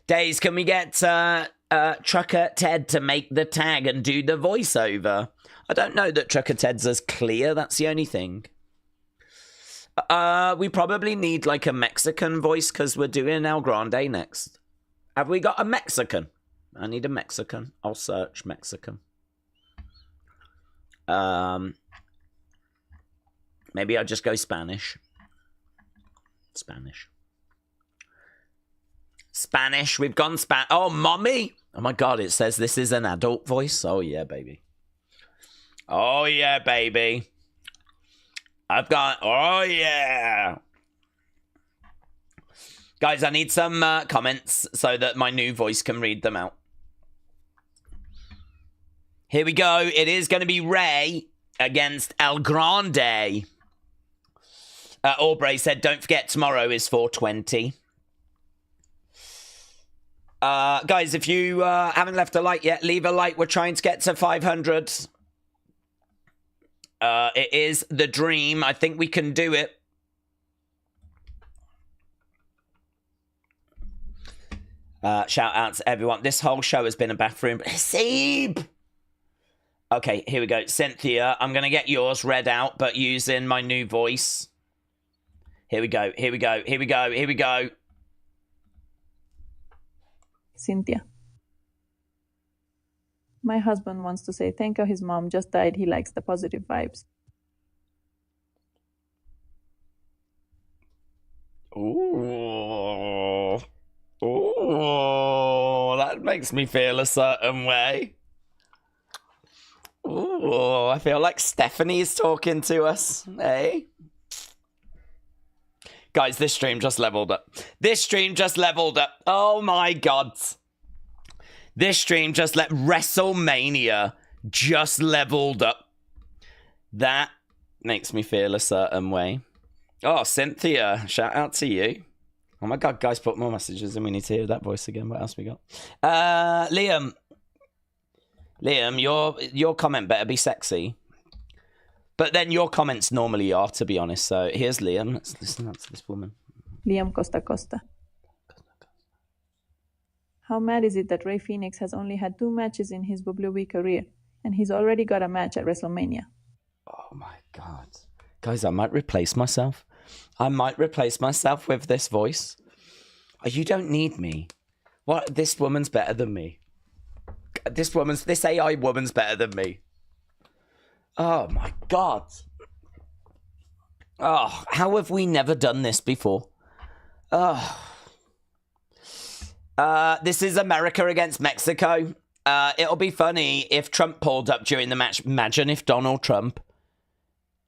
Days, can we get Trucker Ted to make the tag and do the voiceover? I don't know that Trucker Ted's as clear. That's the only thing. We probably need like a Mexican voice because we're doing El Grande next. Have we got a Mexican? I need a Mexican. I'll search Mexican. Maybe I'll just go Spanish. Spanish. We've gone Spanish. Oh, mommy. Oh my God, it says this is an adult voice. Oh yeah, baby. Oh yeah, baby. I've got, oh yeah. Guys, I need some comments so that my new voice can read them out. Here we go. It is going to be Ray against El Grande. Aubrey said, don't forget tomorrow is 420. Guys, if you haven't left a like yet, leave a like. We're trying to get to 500. It is the dream. I think we can do it. Shout out to everyone. This whole show has been a bathroom. Seeb! Okay, here we go. Cynthia, I'm going to get yours read out, but using my new voice. Here we go. Cynthia. My husband wants to say thank you. His mom just died. He likes the positive vibes. Ooh. Ooh. That makes me feel a certain way. Ooh. I feel like Stephanie's talking to us. Hey? Guys, this stream just leveled up. Oh my God. This stream just WrestleMania just leveled up. That makes me feel a certain way. Oh, Cynthia, shout out to you. Oh my God, guys, put more messages and we need to hear that voice again. What else we got? Liam, your comment better be sexy. But then your comments normally are, to be honest. So here's Liam. Let's listen to this woman. Liam Costa. How mad is it that Rey Fenix has only had 2 matches in his WWE career, and he's already got a match at WrestleMania? Oh my God. Guys, I might replace myself. With this voice. Oh, you don't need me. What? This woman's better than me. This AI woman's better than me. Oh my God. Oh, how have we never done this before? Oh. This is America against Mexico. It'll be funny if Trump pulled up during the match. Imagine if Donald Trump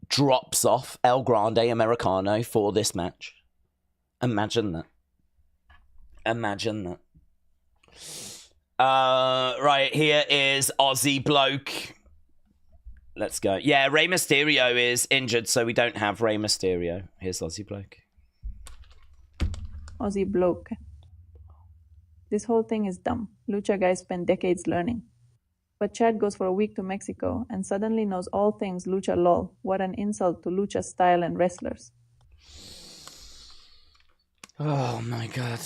drops off El Grande Americano for this match. Imagine that. Right, here is Aussie bloke. Let's go. Yeah, Rey Mysterio is injured, so we don't have Rey Mysterio. Here's Aussie bloke. Aussie bloke. This whole thing is dumb. Lucha guys spend decades learning. But Chad goes for a week to Mexico and suddenly knows all things lucha lol. What an insult to lucha style and wrestlers. Oh my God.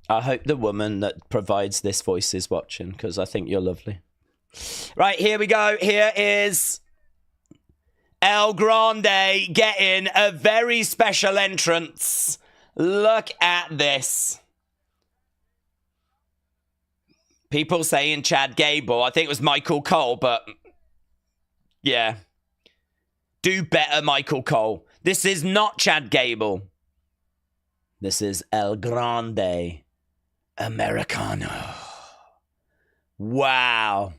I hope the woman that provides this voice is watching, because I think you're lovely. Right, here we go. Here is El Grande getting a very special entrance. Look at this. People saying Chad Gable. I think it was Michael Cole, but yeah. Do better, Michael Cole. This is not Chad Gable. This is El Grande Americano. Wow.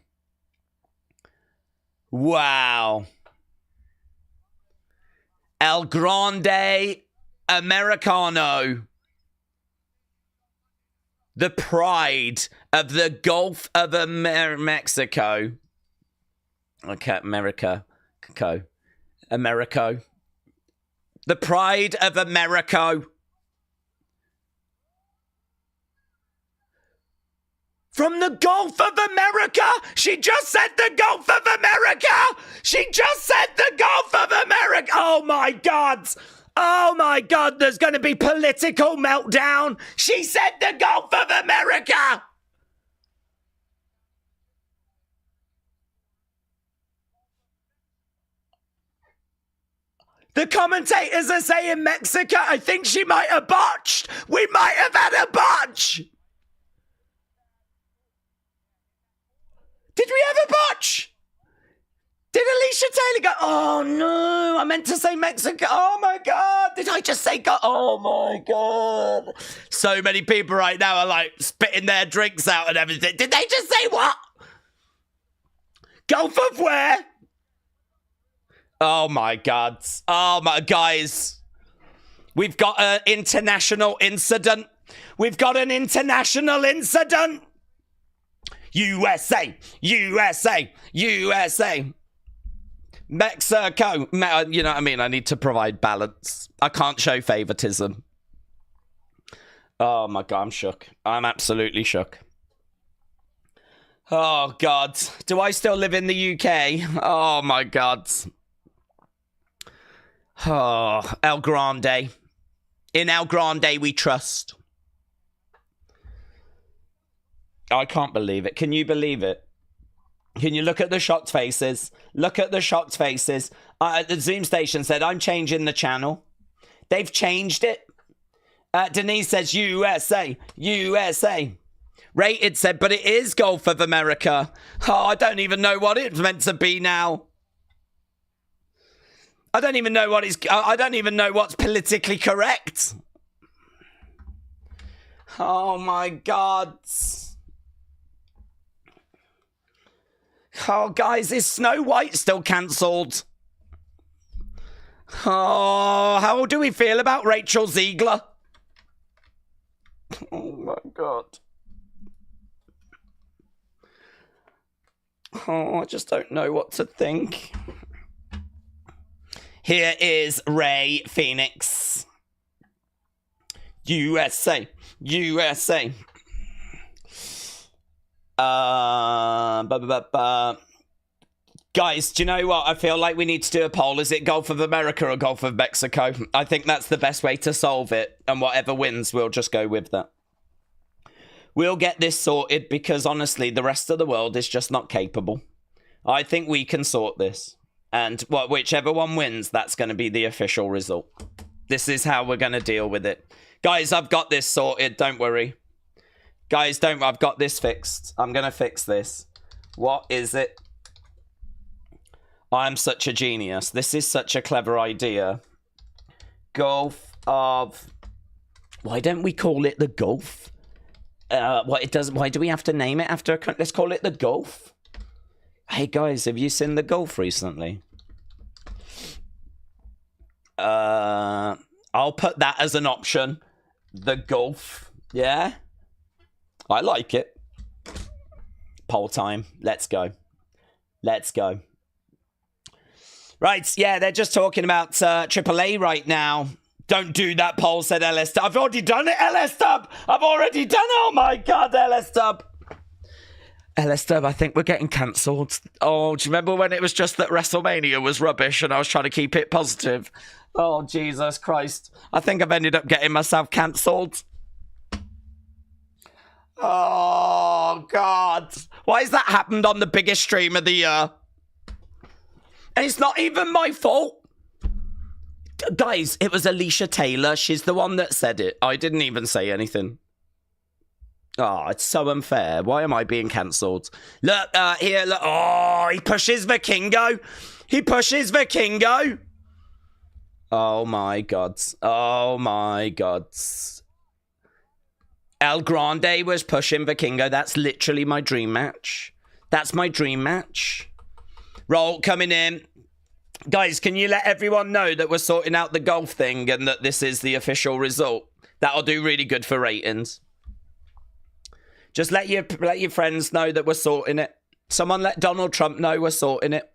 El Grande Americano. The pride of the Gulf of Mexico. Okay, America. Americo. The pride of America. From the Gulf of America? She just said the Gulf of America! She just said the Gulf of America! Oh my God! Oh my God, there's going to be political meltdown! She said the Gulf of America! The commentators are saying Mexico. I think she might have botched. We might have had a botch. Did we have a botch? Did Alicia Taylor go, oh no, I meant to say Mexico. Oh my God. Did I just say God? Oh my God. So many people right now are like spitting their drinks out and everything. Did they just say what? Gulf of where? Oh my God. Oh my guys. We've got an international incident. We've got an international incident. USA, USA, USA. Mexico. You know what I mean? I need to provide balance. I can't show favoritism. Oh my God, I'm shook. I'm absolutely shook. Oh God. Do I still live in the UK? Oh my God. Oh, El Grande. In El Grande we trust. I can't believe it. Can you believe it? Can you look at the shocked faces? Look at the shocked faces. The Zoom station said, I'm changing the channel. They've changed it. Denise says, USA, USA. Rated said, but it is Gulf of America. Oh, I don't even know what it's meant to be now. I don't even know what is. I don't even know what's politically correct. Oh my God. Oh, guys, is Snow White still cancelled? Oh, how do we feel about Rachel Ziegler? Oh, my God. Oh, I just don't know what to think. Here is Ray Phoenix. USA. USA. Guys, do you know what? I feel like we need to do a poll. Is it Gulf of America or Gulf of Mexico? I think that's the best way to solve it. And whatever wins, we'll just go with that. We'll get this sorted because, honestly, the rest of the world is just not capable. I think we can sort this. And whichever one wins, that's going to be the official result. This is how we're going to deal with it. Guys, I've got this sorted. Don't worry. Guys, I've got this fixed. I'm going to fix this. What is it? I'm such a genius. This is such a clever idea. Gulf of... Why don't we call it the Gulf? Why do we have to name it after a country? Let's call it the Gulf. Hey, guys, have you seen the Gulf recently? I'll put that as an option. The Gulf. Yeah? I like it. Poll time. Let's go. Let's go. Right, yeah, they're just talking about AAA right now. Don't do that poll, said LS Dub. I've already done it, LS Dub. I've already done it. Oh, my God, LS Dub. LS Dub, I think we're getting cancelled. Oh, do you remember when it was just that WrestleMania was rubbish and I was trying to keep it positive? Oh, Jesus Christ. I think I've ended up getting myself cancelled. Oh, God. Why has that happened on the biggest stream of the year? And it's not even my fault. Guys, it was Alicia Taylor. She's the one that said it. I didn't even say anything. Oh, it's so unfair. Why am I being cancelled? Look, here, look. Oh, he pushes Vikingo. He pushes Vikingo. Oh, my God. Oh, my God. El Grande was pushing Vikingo. That's literally my dream match. That's my dream match. Roll coming in. Guys, can you let everyone know that we're sorting out the golf thing and that this is the official result? That'll do really good for ratings. Just let your friends know that we're sorting it. Someone let Donald Trump know we're sorting it.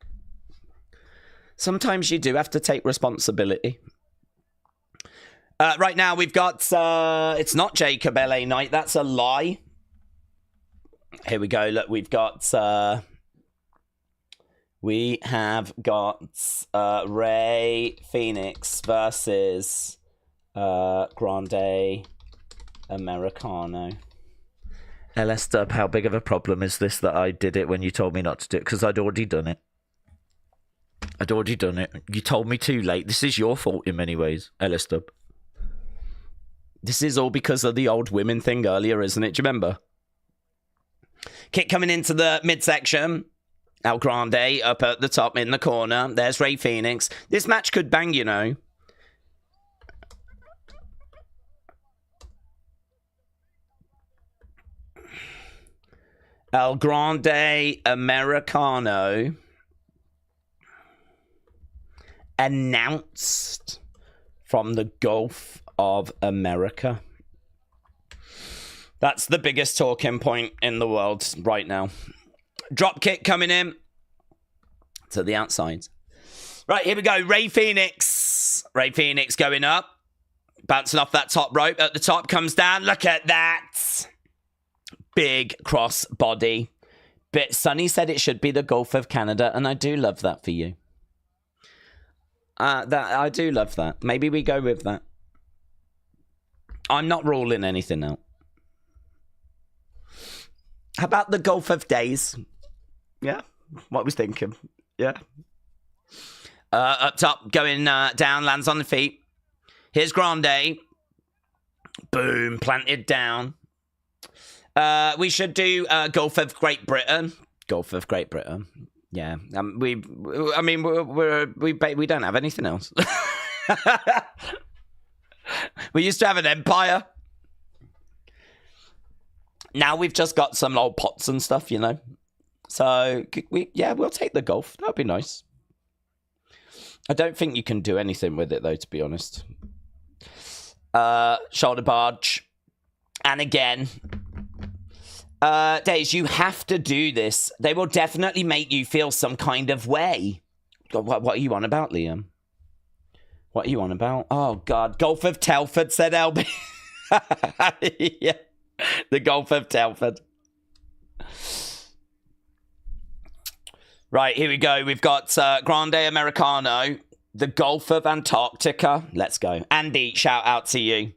Sometimes you do have to take responsibility. Right now we've got, it's not Jacob LA Knight, that's a lie. Here we go, look, we have got Ray Phoenix versus Grande Americano. LS Dub, how big of a problem is this that I did it when you told me not to do it? Because I'd already done it. You told me too late. This is your fault in many ways, LS Dub. This is all because of the old women thing earlier, isn't it? Do you remember? Kick coming into the midsection. El Grande up at the top in the corner. There's Ray Phoenix. This match could bang, you know. El Grande Americano announced from the Gulf of America. That's the biggest talking point in the world right now. Drop kick coming in to the outside. Right, here we go. Ray Phoenix. Ray Phoenix going up. Bouncing off that top rope. At the top, comes down. Look at that. Big cross body. But Sonny said it should be the Gulf of Canada, and I do love that for you. I do love that. Maybe we go with that. I'm not ruling anything out. How about the Gulf of Days? Yeah, what was thinking? Yeah. Up top, going down, lands on the feet. Here's Grande. Boom, planted down. We should do Gulf of Great Britain. Gulf of Great Britain. Yeah. We don't have anything else. We used to have an empire. Now we've just got some old pots and stuff, you know. So, we'll take the Gulf. That would be nice. I don't think you can do anything with it, though, to be honest. Shoulder barge. And again. Days, you have to do this. They will definitely make you feel some kind of way. What are you on about, Liam? What are you on about? Oh, God. Gulf of Telford, said LB. Yeah. The Gulf of Telford. Right, here we go. We've got Grande Americano. The Gulf of Antarctica. Let's go. Andy, shout out to you.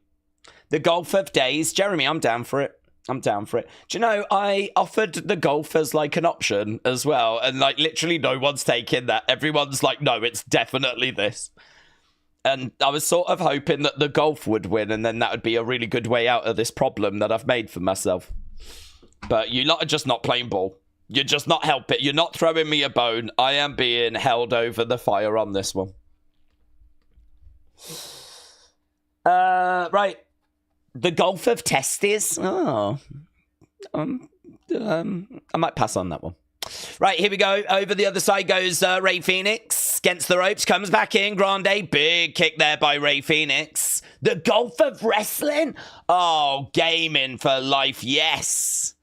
The Gulf of Days. Jeremy, I'm down for it. I'm down for it. Do you know, I offered the Gulf as like an option as well. And like literally no one's taking that. Everyone's like, no, it's definitely this. And I was sort of hoping that the Gulf would win. And then that would be a really good way out of this problem that I've made for myself. But you lot are just not playing ball. You're just not helping. You're not throwing me a bone. I am being held over the fire on this one. Right. The Gulf of Testes. Oh. I might pass on that one. Right, here we go. Over the other side goes Ray Phoenix. Against the ropes. Comes back in. Grande. Big kick there by Ray Phoenix. The Gulf of Wrestling. Oh, gaming for life. Yes.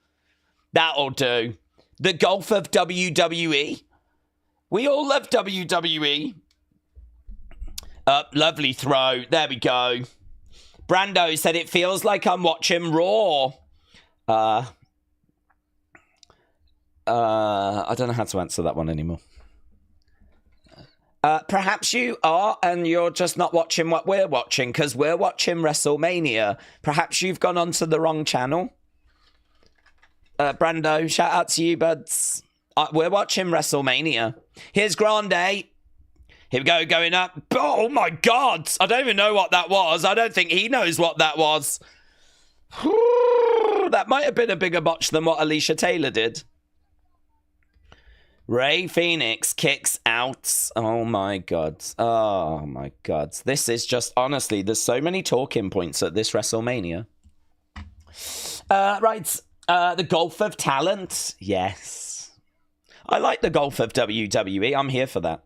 That'll do. The Gulf of WWE. We all love WWE. Lovely throw. There we go. Brando said it feels like I'm watching Raw. I don't know how to answer that one anymore. Perhaps you are, and you're just not watching what we're watching, because we're watching WrestleMania. Perhaps you've gone onto the wrong channel. Brando, shout out to you, buds. We're watching WrestleMania. Here's Grande. Here we go, going up. Oh, my God. I don't even know what that was. I don't think he knows what that was. That might have been a bigger botch than what Alicia Taylor did. Ray Phoenix kicks out. Oh, my God. Oh, my God. This is just, honestly, there's so many talking points at this WrestleMania. Right. The Gulf of Talent. Yes. I like the Gulf of WWE. I'm here for that.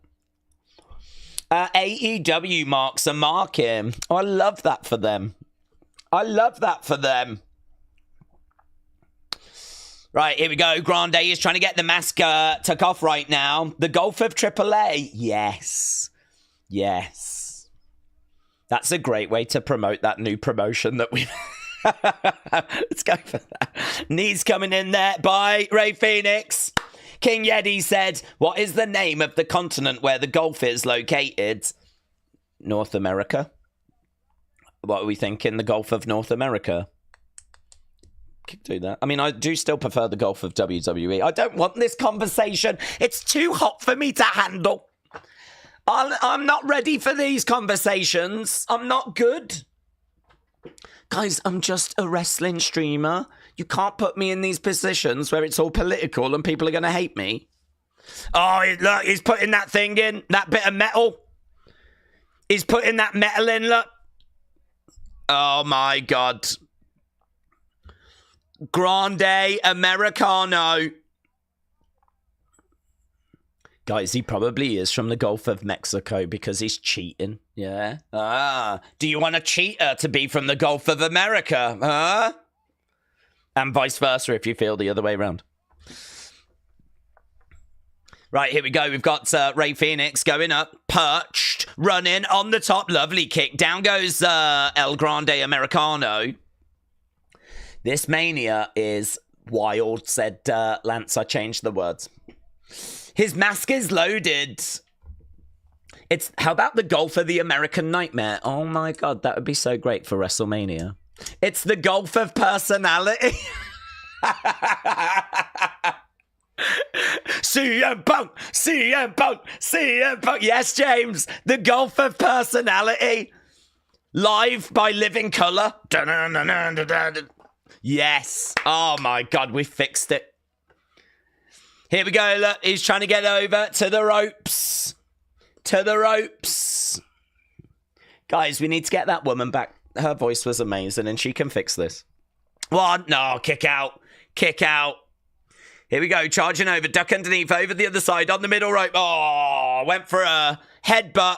AEW marks a mark in. Oh, I love that for them. I love that for them. Right, here we go. Grande is trying to get the mask took off right now. The Gulf of AAA. Yes. Yes. That's a great way to promote that new promotion that we've... Let's go for that. Knees coming in there by Ray Phoenix. King Yeti said, what is the name of the continent where the Gulf is located? North America. What are we thinking? The Gulf of North America. Could do that. I mean, I do still prefer the Gulf of WWE. I don't want this conversation. It's too hot for me to handle. I'm not ready for these conversations. I'm not good. Guys, I'm just a wrestling streamer. You can't put me in these positions where it's all political and people are going to hate me. Oh, look, he's putting that thing in. That bit of metal. He's putting that metal in, look. Oh, my God. Grande Americano. Guys, he probably is from the Gulf of Mexico because he's cheating. Yeah. Do you want a cheater to be from the Gulf of America? And vice versa if you feel the other way around. Right, here we go. We've got Ray Phoenix going up, perched, running on the top. Lovely kick. Down goes El Grande Americano. This Mania is wild, said Lance. I changed the words. His mask is loaded. It's how about the Gulf of the American Nightmare? Oh my God, that would be so great for WrestleMania. It's the Gulf of Personality. CM Punk, CM Punk, CM Punk. Yes, James, the Gulf of Personality. Live by Living Colour. Yes. Oh my God, we fixed it. Here we go, look, he's trying to get over to the ropes. To the ropes. Guys, we need to get that woman back. Her voice was amazing and she can fix this. One, no, kick out. Kick out. Here we go, charging over, duck underneath, over the other side, on the middle rope. Oh, went for a headbutt.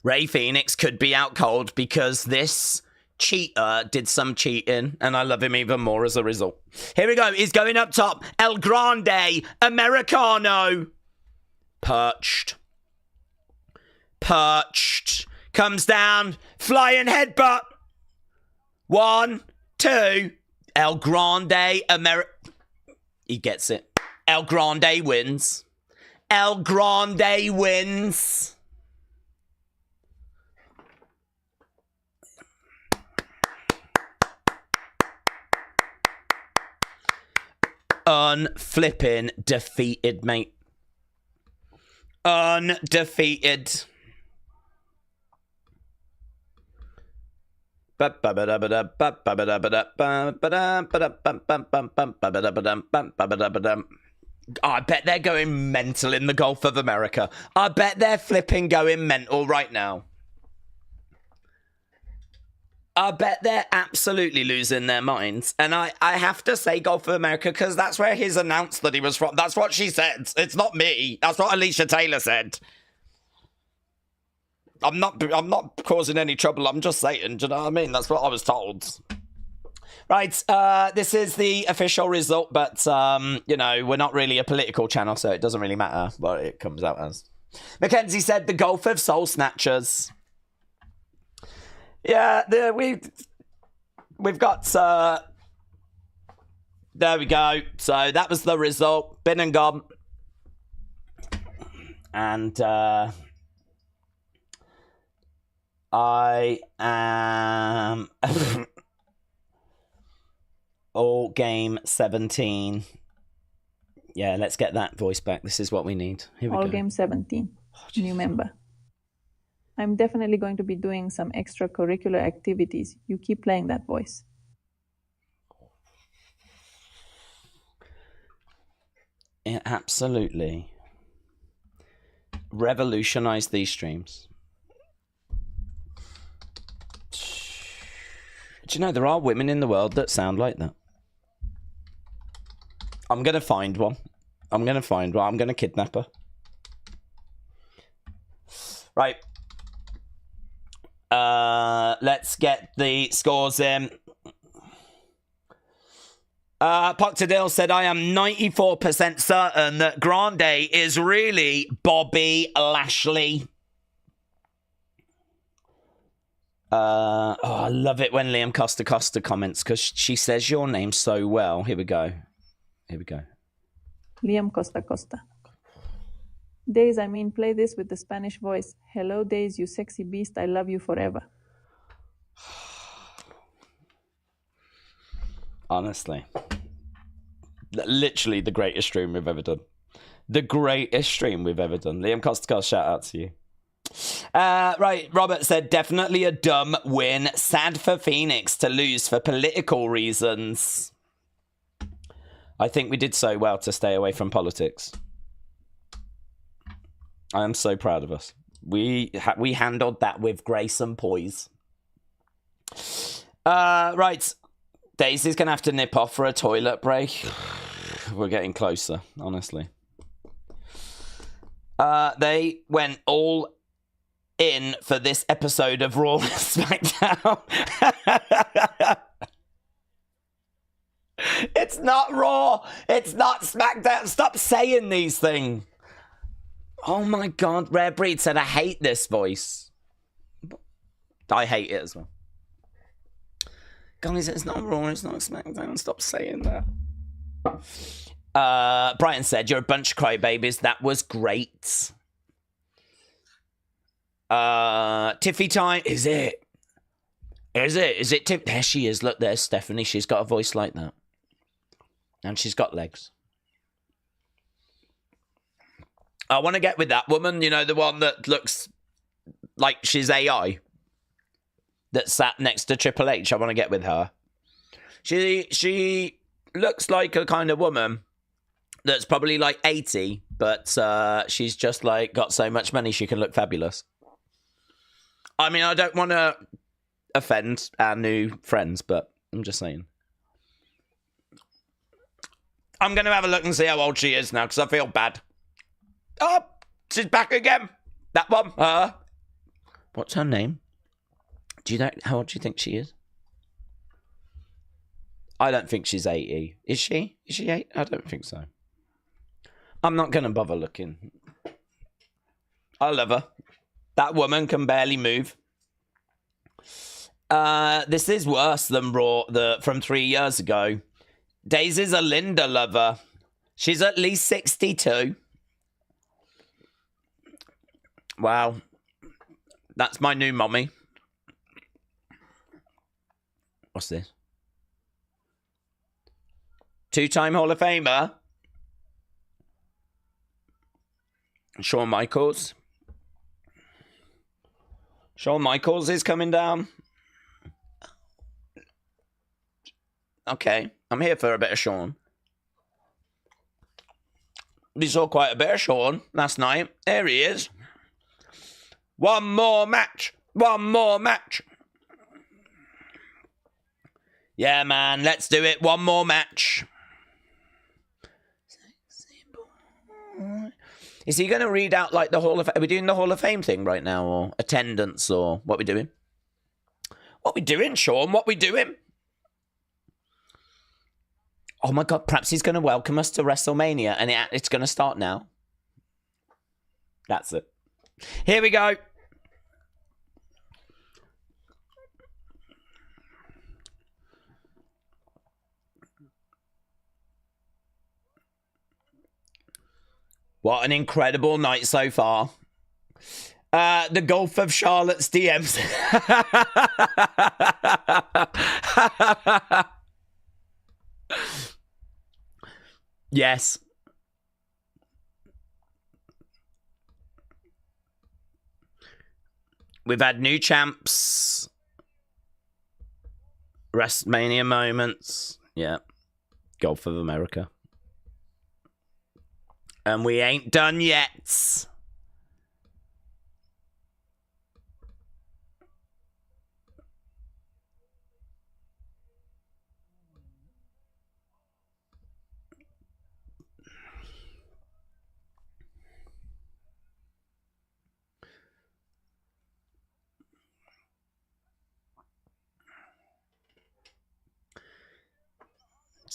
Ray Phoenix could be out cold because this cheater did some cheating, and I love him even more as a result. Here we go. He's going up top. El Grande Americano. Perched. Perched. Comes down. Flying headbutt. 1, 2. El Grande He gets it. El Grande wins. El Grande wins. Unflipping defeated, mate. Undefeated. Oh, I bet they're going mental in the Gulf of America. I bet they're flipping going mental right now. I bet they're absolutely losing their minds. And I have to say Gulf of America because that's where he's announced that he was from. That's what she said. It's not me. That's what Alicia Taylor said. I'm not causing any trouble. I'm just saying. Do you know what I mean? That's what I was told. Right. This is the official result, but, you know, we're not really a political channel, so it doesn't really matter what it comes out as. Mackenzie said the Gulf of Soul Snatchers. Yeah, we've got, there we go. So that was the result. Been and gone. And, I am all game 17. Yeah, let's get that voice back. This is what we need. Here we go. All game 17. New member. I'm definitely going to be doing some extracurricular activities. You keep playing that voice. Yeah, absolutely. Revolutionize these streams. Do you know there are women in the world that sound like that? I'm going to find one. I'm going to kidnap her. Right. Let's get the scores in. Poctadil said, I am 94% certain that Grande is really Bobby Lashley. I love it when Liam Costa comments because she says your name so well. Here we go. Liam Costa. Days, play this with the Spanish voice. Hello, Days, you sexy beast. I love you forever. Honestly. Literally the greatest stream we've ever done. Liam Costa, shout out to you. Right, Robert said, definitely a dumb win. Sad for Phoenix to lose for political reasons. I think we did so well to stay away from politics. I am so proud of us. We handled that with grace and poise. Right. Daisy's going to have to nip off for a toilet break. We're getting closer, honestly. They went all in for this episode of Raw and SmackDown. It's not Raw. It's not SmackDown. Stop saying these things. Oh my God. Rare Breed said, I hate this voice. I hate it as well. Guys, it's not Raw. It's not SmackDown. Stop saying that. Brian said, you're a bunch of crybabies. That was great. Tiffy time. Is it Tiff? There she is. Look, there's Stephanie. She's got a voice like that. And she's got legs. I want to get with that woman, you know, the one that looks like she's AI. That sat next to Triple H. I want to get with her. She looks like a kind of woman that's probably like 80, but she's just like got so much money she can look fabulous. I mean, I don't want to offend our new friends, but I'm just saying. I'm going to have a look and see how old she is now, because I feel bad. Oh, she's back again. That one, her. What's her name? Do you know how old do you think she is? I don't think she's 80. Is she? Is she 8? I don't think so. I'm not going to bother looking. I love her. That woman can barely move. This is worse than Raw from 3 years ago. Daisy's a Linda lover. She's at least 62. Wow. That's my new mommy. What's this? 2-time Hall of Famer. Shawn Michaels. Shawn Michaels is coming down. Okay, I'm here for a bit of Shawn. We saw quite a bit of Shawn last night. There he is. One more match. Yeah, man, let's do it. One more match. Is he going to read out like the Hall of Fame? Are we doing the Hall of Fame thing right now, or attendance, or what we doing? What we doing, Shawn? What we doing? Oh my God, perhaps he's going to welcome us to WrestleMania, and it's going to start now. That's it. Here we go. What an incredible night so far. The Gulf of Charlotte's DMs. Yes. We've had new champs. WrestleMania moments. Yeah. Gulf of America. And we ain't done yet.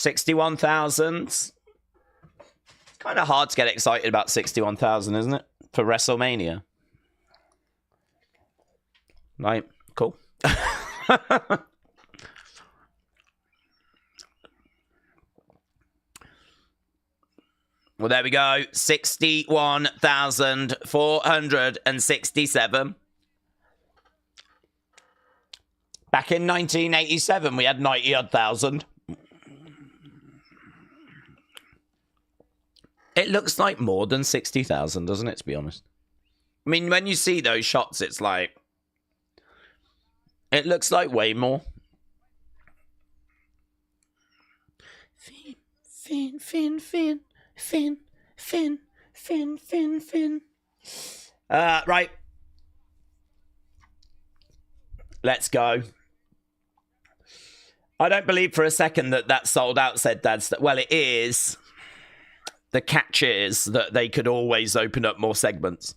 61,000. It's kind of hard to get excited about 61,000, isn't it? For WrestleMania. Right, cool. Well, there we go. 61,467. Back in 1987, we had 90-odd thousand. It looks like more than 60,000, doesn't it, to be honest? I mean, when you see those shots, it's like... It looks like way more. Finn. Right. Let's go. I don't believe for a second that that's sold out, said Dad. Well, it is. The catch is that they could always open up more segments.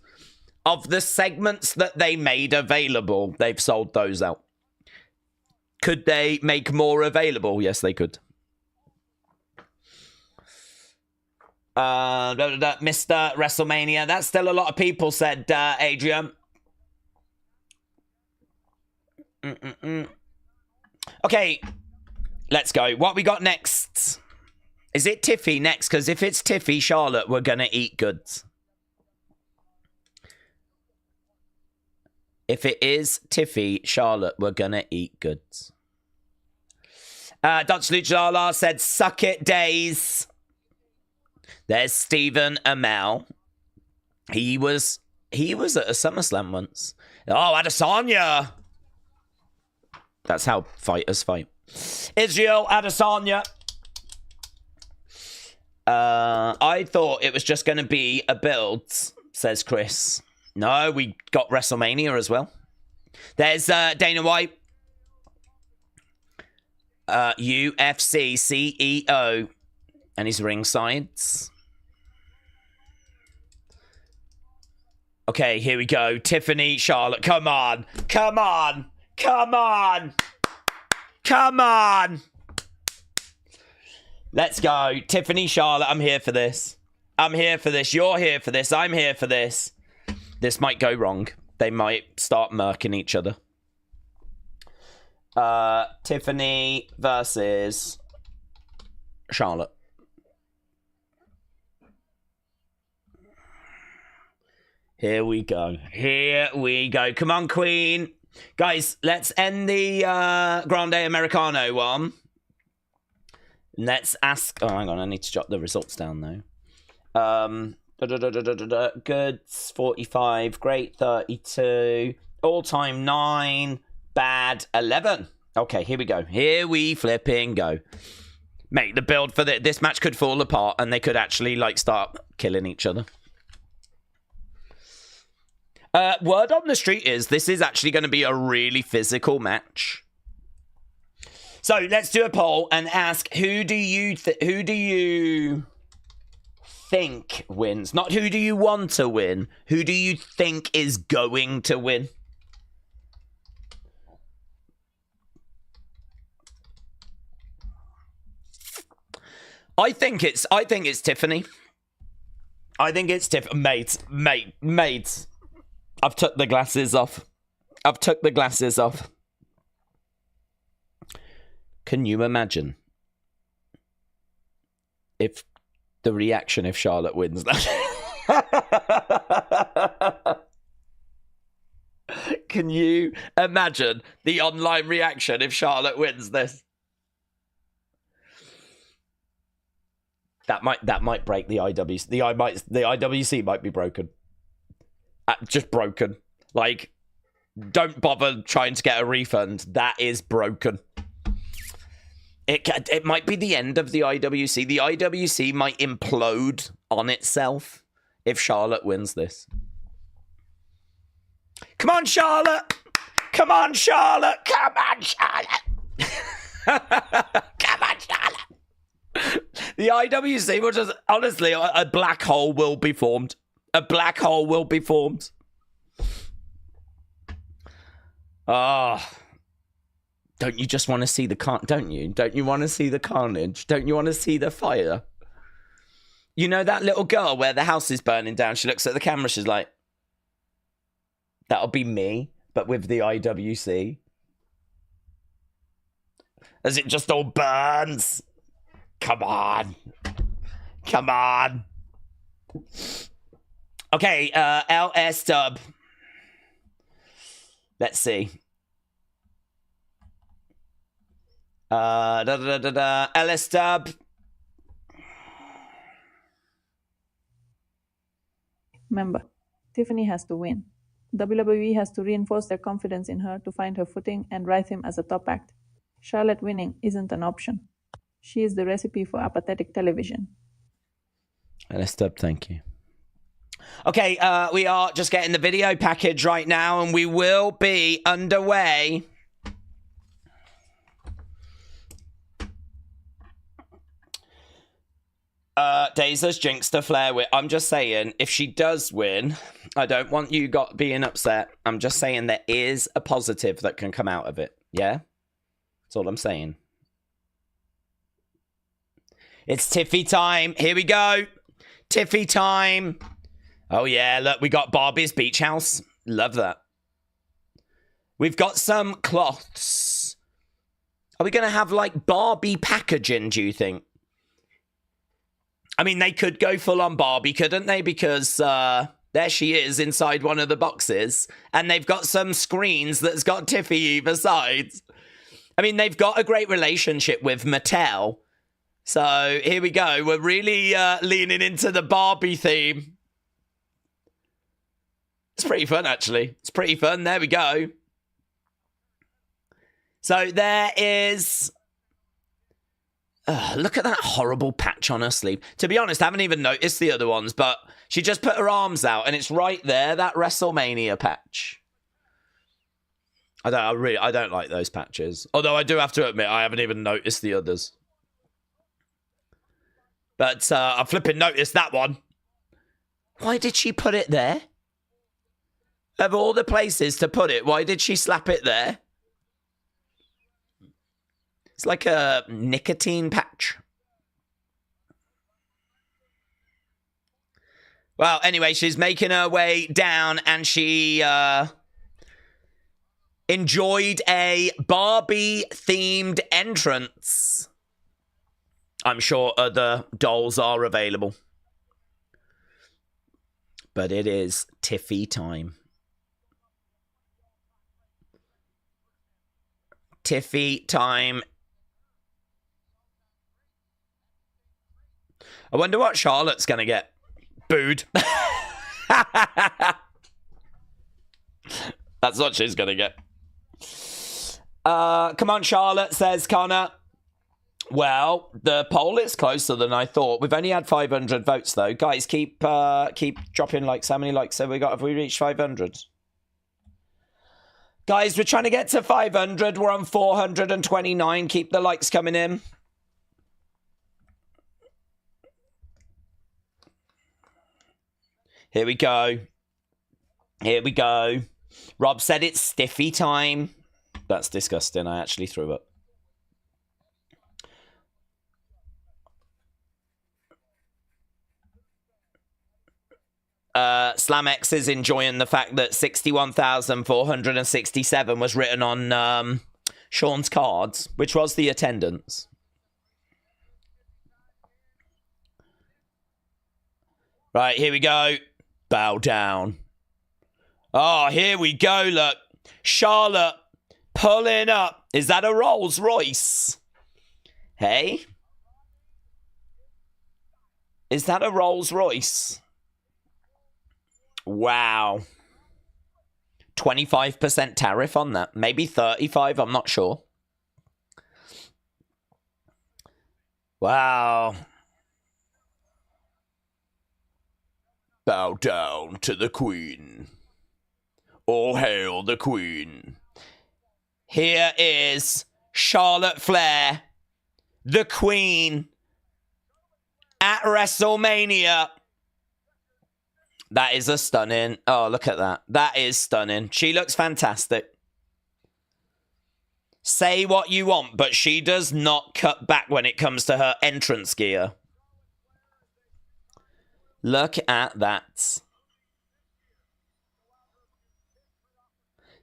Of the segments that they made available, they've sold those out. Could they make more available? Yes, they could. Mr. WrestleMania. That's still a lot of people, said Adrian. Okay, let's go. What we got next? Is it Tiffy next? Because if it's Tiffy, Charlotte, we're going to eat goods. If it is Tiffy, Charlotte, we're going to eat goods. Dutch Luchador said, suck it, Days. There's Stephen Amell. He was at a SummerSlam once. Oh, Adesanya. That's how fighters fight. Israel Adesanya. I thought it was just going to be a build, says Chris. No, we got WrestleMania as well. There's Dana White. UFC CEO. And his ringsides. Okay, here we go. Tiffany, Charlotte. Come on. Come on. Come on. Come on. Let's go. Tiffany, Charlotte, I'm here for this. I'm here for this. You're here for this. I'm here for this. This might go wrong. They might start murking each other. Tiffany versus Charlotte. Here we go. Here we go. Come on, Queen. Guys, let's end the Grande Americano one. Let's ask... Oh, hang on. I need to jot the results down, though. Goods, 45. Great, 32. All-time 9. Bad, 11. Okay, here we go. Here we flipping go. Mate, the build for this match could fall apart and they could actually, like, start killing each other. Word on the street is this is actually going to be a really physical match. So let's do a poll and ask who do you think wins? Not who do you want to win. Who do you think is going to win? I think it's Tiffany. I think it's Tiffany. Mate. I've took the glasses off. Can you imagine if the reaction if Charlotte wins that? Can you imagine the online reaction if Charlotte wins this? That might break the IWC. The IWC might be broken. Just broken. Like, don't bother trying to get a refund. That is broken. It might be the end of the IWC. The IWC might implode on itself if Charlotte wins this. Come on, Charlotte! Come on, Charlotte! Come on, Charlotte! Come on, Charlotte! The IWC will just... Honestly, a black hole will be formed. A black hole will be formed. Don't you just want to see the don't you? Don't you want to see the carnage? Don't you want to see the fire? You know that little girl where the house is burning down? She looks at the camera, she's like, that'll be me, but with the IWC. As it just all burns. Come on. Come on. Okay, LS Dub. Let's see. LS Dub. Remember, Tiffany has to win. WWE has to reinforce their confidence in her to find her footing and write him as a top act. Charlotte winning isn't an option. She is the recipe for apathetic television. LS Dub, thank you. Okay, we are just getting the video package right now, and we will be underway. Daza's jinxed a Flair win. I'm just saying, if she does win, I don't want you being upset. I'm just saying there is a positive that can come out of it. Yeah? That's all I'm saying. It's Tiffy time. Here we go. Tiffy time. Oh, yeah. Look, we got Barbie's Beach House. Love that. We've got some cloths. Are we going to have, like, Barbie packaging, do you think? I mean, they could go full on Barbie, couldn't they? Because there she is inside one of the boxes. And they've got some screens that's got Tiffy either side. I mean, they've got a great relationship with Mattel. So here we go. We're really leaning into the Barbie theme. It's pretty fun, actually. It's pretty fun. There we go. So there is... look at that horrible patch on her sleeve. To be honest, I haven't even noticed the other ones, but she just put her arms out and it's right there, that WrestleMania patch. I don't like those patches. Although I do have to admit, I haven't even noticed the others. But I flipping noticed that one. Why did she put it there? Of all the places to put it, why did she slap it there? It's like a nicotine patch. Well, anyway, she's making her way down and she enjoyed a Barbie-themed entrance. I'm sure other dolls are available. But it is Tiffy time. Tiffy time. I wonder what Charlotte's going to get. Booed. That's what she's going to get. Come on, Charlotte, says Connor. Well, the poll is closer than I thought. We've only had 500 votes, though. Guys, keep dropping likes. How many likes have we got? Have we reached 500? Guys, we're trying to get to 500. We're on 429. Keep the likes coming in. Here we go. Here we go. Rob said it's stiffy time. That's disgusting. I actually threw up. Slamex is enjoying the fact that 61,467 was written on Sean's cards, which was the attendance. Right, here we go. Bow down. Oh, here we go, look. Charlotte pulling up. Is that a Rolls Royce? Hey? Is that a Rolls Royce? Wow. 25% tariff on that. Maybe 35, I'm not sure. Wow. Bow down to the Queen. All hail the Queen. Here is Charlotte Flair, the Queen, at WrestleMania. That is a stunning... Oh, look at that. That is stunning. She looks fantastic. Say what you want, but she does not cut back when it comes to her entrance gear. Look at that.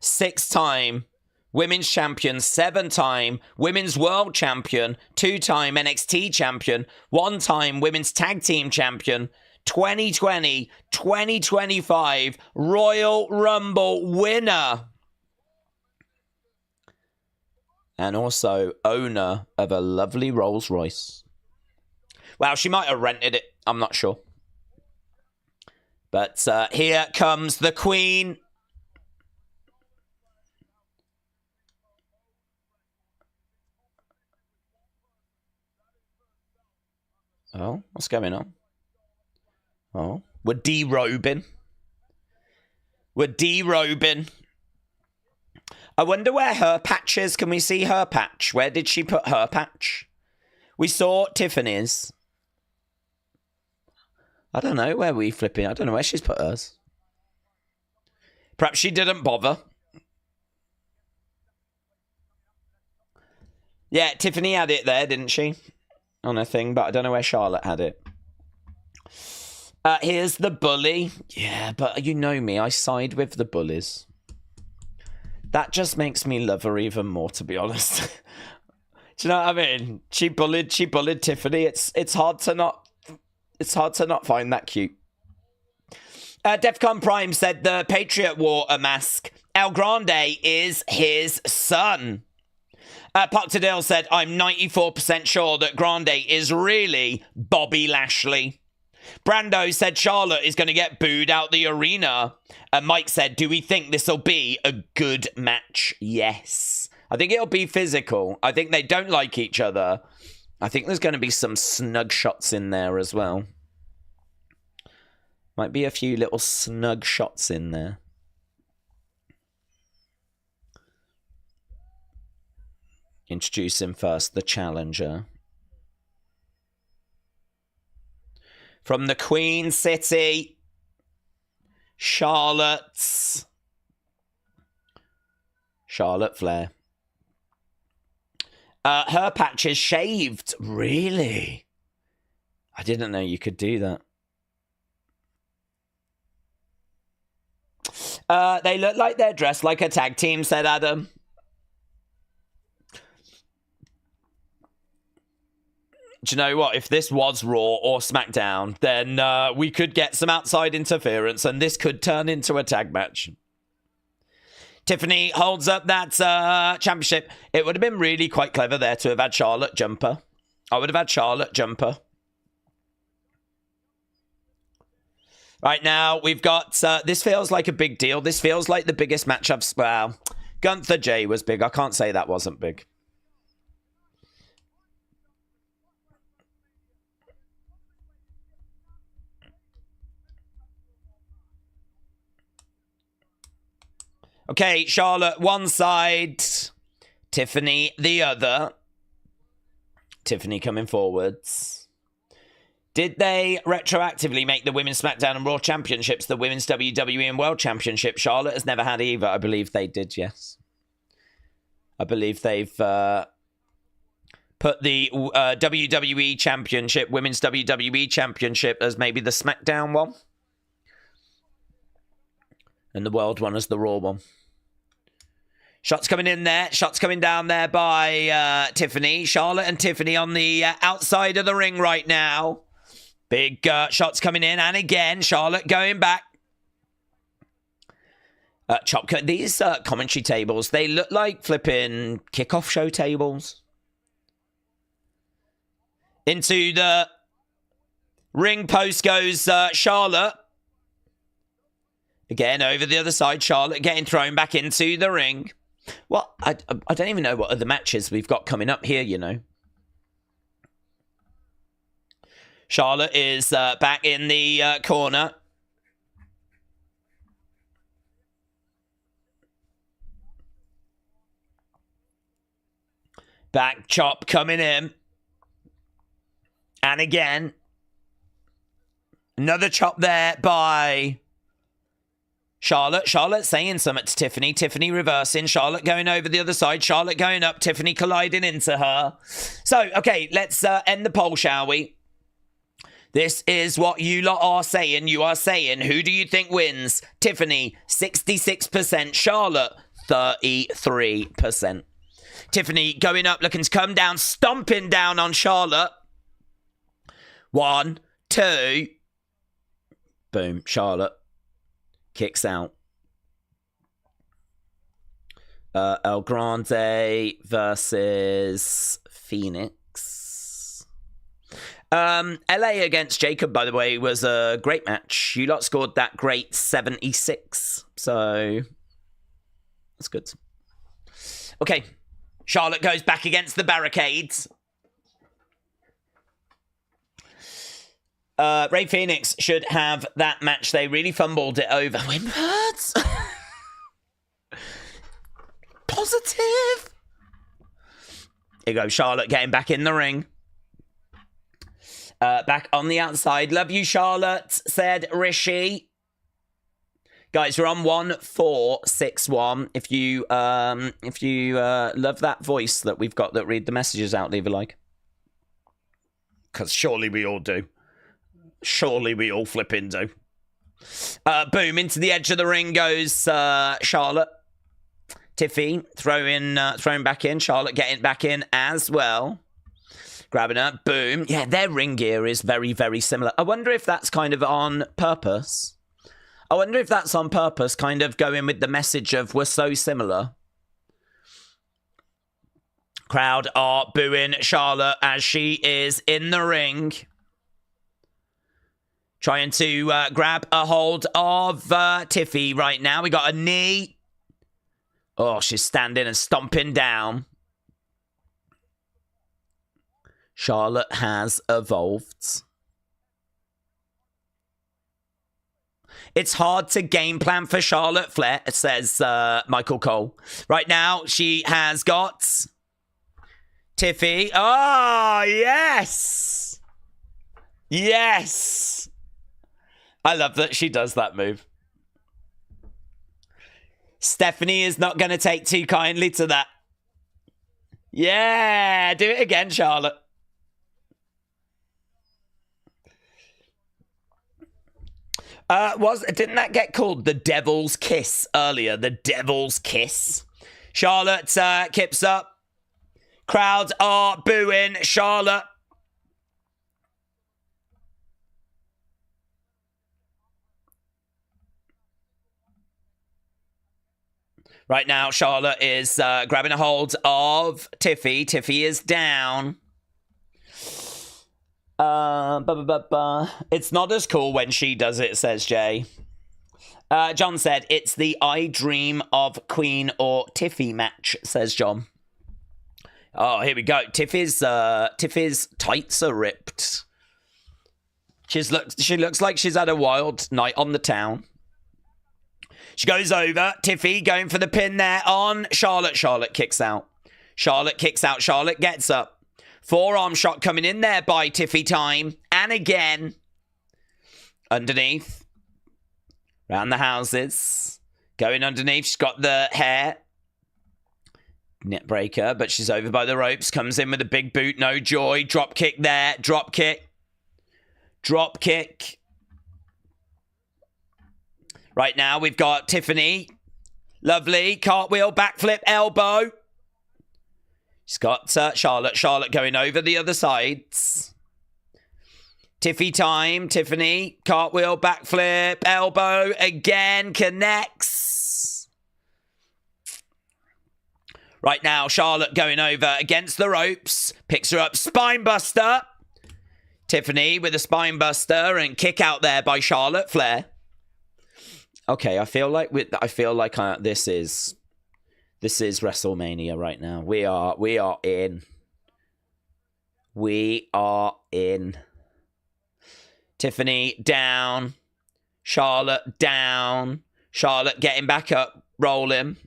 6-time women's champion, 7-time women's world champion, 2-time NXT champion, 1-time women's tag team champion, 2020, 2025 Royal Rumble winner. And also owner of a lovely Rolls Royce. Well, she might have rented it. I'm not sure. But here comes the Queen. Oh, what's going on? Oh, we're derobing. We're derobing. I wonder where her patch is. Can we see her patch? Where did she put her patch? We saw Tiffany's. I don't know where we flipping. I don't know where she's put hers. Perhaps she didn't bother. Yeah, Tiffany had it there, didn't she? On her thing, but I don't know where Charlotte had it. Here's the bully. Yeah, but you know me. I side with the bullies. That just makes me love her even more, to be honest. Do you know what I mean? She bullied Tiffany. It's hard to not find that cute. Defcon Prime said the Patriot wore a mask. El Grande is his son. Poktadale said, I'm 94% sure that Grande is really Bobby Lashley. Brando said Charlotte is going to get booed out the arena. Mike said, do we think this will be a good match? Yes. I think it'll be physical. I think they don't like each other. I think there's going to be some snug shots in there as well. Might be a few little snug shots in there. Introducing first the challenger. From the Queen City, Charlotte Flair. Her patch is shaved. Really? I didn't know you could do that. They look like they're dressed like a tag team, said Adam. Do you know what? If this was Raw or SmackDown, then we could get some outside interference and this could turn into a tag match. Tiffany holds up that championship. It would have been really quite clever there to have had Charlotte jumper. I would have had Charlotte jumper. Right now, we've got... this feels like a big deal. This feels like the biggest match I've... Well, Gunther J was big. I can't say that wasn't big. Okay, Charlotte one side, Tiffany the other. Tiffany coming forwards. Did they retroactively make the Women's SmackDown and Raw Championships the Women's WWE and World Championship? Charlotte has never had either. I believe they did, yes. I believe they've put the WWE Championship, Women's WWE Championship, as maybe the SmackDown one. And the World one as the Raw one. Shots coming in there. Shots coming down there by Tiffany. Charlotte and Tiffany on the outside of the ring right now. Big shots coming in. And again, Charlotte going back. Chop cut. These commentary tables, they look like flipping kickoff show tables. Into the ring post goes Charlotte. Again, over the other side, Charlotte getting thrown back into the ring. Well, I don't even know what other matches we've got coming up here, you know. Charlotte is back in the corner. Back chop coming in. And again, another chop there by... Charlotte saying something to Tiffany. Tiffany reversing. Charlotte going over the other side. Charlotte going up. Tiffany colliding into her. So, okay, let's end the poll, shall we? This is what you lot are saying. You are saying, who do you think wins? Tiffany, 66%. Charlotte, 33%. Tiffany going up, looking to come down, stomping down on Charlotte. 1, 2. Boom, Charlotte kicks out. El Grande versus Phoenix. LA against Jacob, by the way, was a great match. You lot scored that great 76. So, that's good. Okay. Charlotte goes back against the barricades. Rey Fenix should have that match. They really fumbled it over. Whimpers! Positive! Here goes Charlotte getting back in the ring. Back on the outside. Love you, Charlotte, said Rishi. Guys, we're on 1461. If you love that voice that we've got that read the messages out, leave a like. Because surely we all do. Surely we all flipping do. Boom, into the edge of the ring goes Charlotte. Tiffy throwing back in. Charlotte getting back in as well. Grabbing her. Boom. Yeah, their ring gear is very, very similar. I wonder if that's kind of on purpose. I wonder if that's on purpose, kind of going with the message of we're so similar. Crowd are booing Charlotte as she is in the ring. Trying to grab a hold of Tiffy right now. We got a knee. Oh, she's standing and stomping down. Charlotte has evolved. It's hard to game plan for Charlotte Flair, says Michael Cole. Right now, she has got Tiffy. Oh, yes! Yes! I love that she does that move. Stephanie is not going to take too kindly to that. Yeah, do it again, Charlotte. Didn't that get called the Devil's Kiss earlier? The Devil's Kiss. Charlotte kips up. Crowds are booing Charlotte. Right now, Charlotte is grabbing a hold of Tiffy. Tiffy is down. It's not as cool when she does it, says Jay. John said, it's the I Dream of Queen or Tiffy match, says John. Oh, here we go. Tiffy's tights are ripped. She looks like she's had a wild night on the town. She goes over. Tiffy going for the pin there on Charlotte. Charlotte kicks out. Charlotte kicks out. Charlotte gets up. Forearm shot coming in there by Tiffy time. And again. Underneath. Round the houses. Going underneath. She's got the hair. Net breaker. But she's over by the ropes. Comes in with a big boot. No joy. Drop kick there. Drop kick. Drop kick. Right now we've got Tiffany. Lovely. Cartwheel. Backflip. Elbow. She's got Charlotte. Charlotte going over the other sides. Tiffy time. Tiffany. Cartwheel. Backflip. Elbow. Again. Connects. Right now, Charlotte going over against the ropes. Picks her up. Spinebuster. Tiffany with a spinebuster and kick out there by Charlotte Flair. Okay, I feel like this is WrestleMania right now. We are in. We are in. Tiffany down. Charlotte down. Charlotte getting back up, rolling.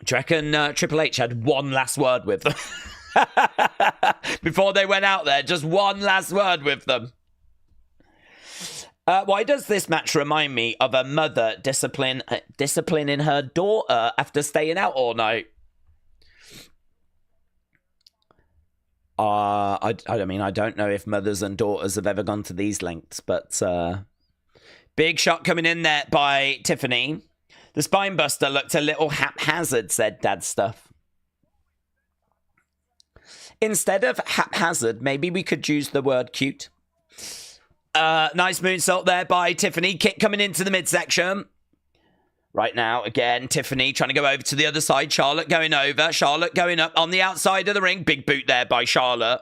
Do you reckon Triple H had one last word with them? Before they went out there, just one last word with them. Why does this match remind me of a mother disciplining her daughter after staying out all night? I mean, I don't know if mothers and daughters have ever gone to these lengths, but big shot coming in there by Tiffany. The spinebuster looked a little haphazard, said Dad Stuff. Instead of haphazard, maybe we could use the word cute. Nice moonsault there by Tiffany. Kick coming into the midsection. Right now, again, Tiffany trying to go over to the other side. Charlotte going over. Charlotte going up on the outside of the ring. Big boot there by Charlotte.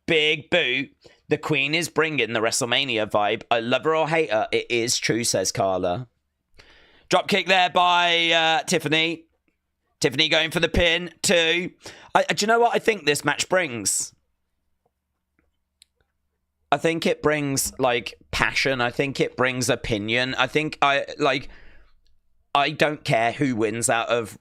Big boot. The Queen is bringing the WrestleMania vibe. I love her or hate her. It is true, says Carla. Drop kick there by Tiffany. Tiffany going for the pin. 2. Do you know what I think this match brings? I think it brings, like, passion. I think it brings opinion. I think I don't care who wins out of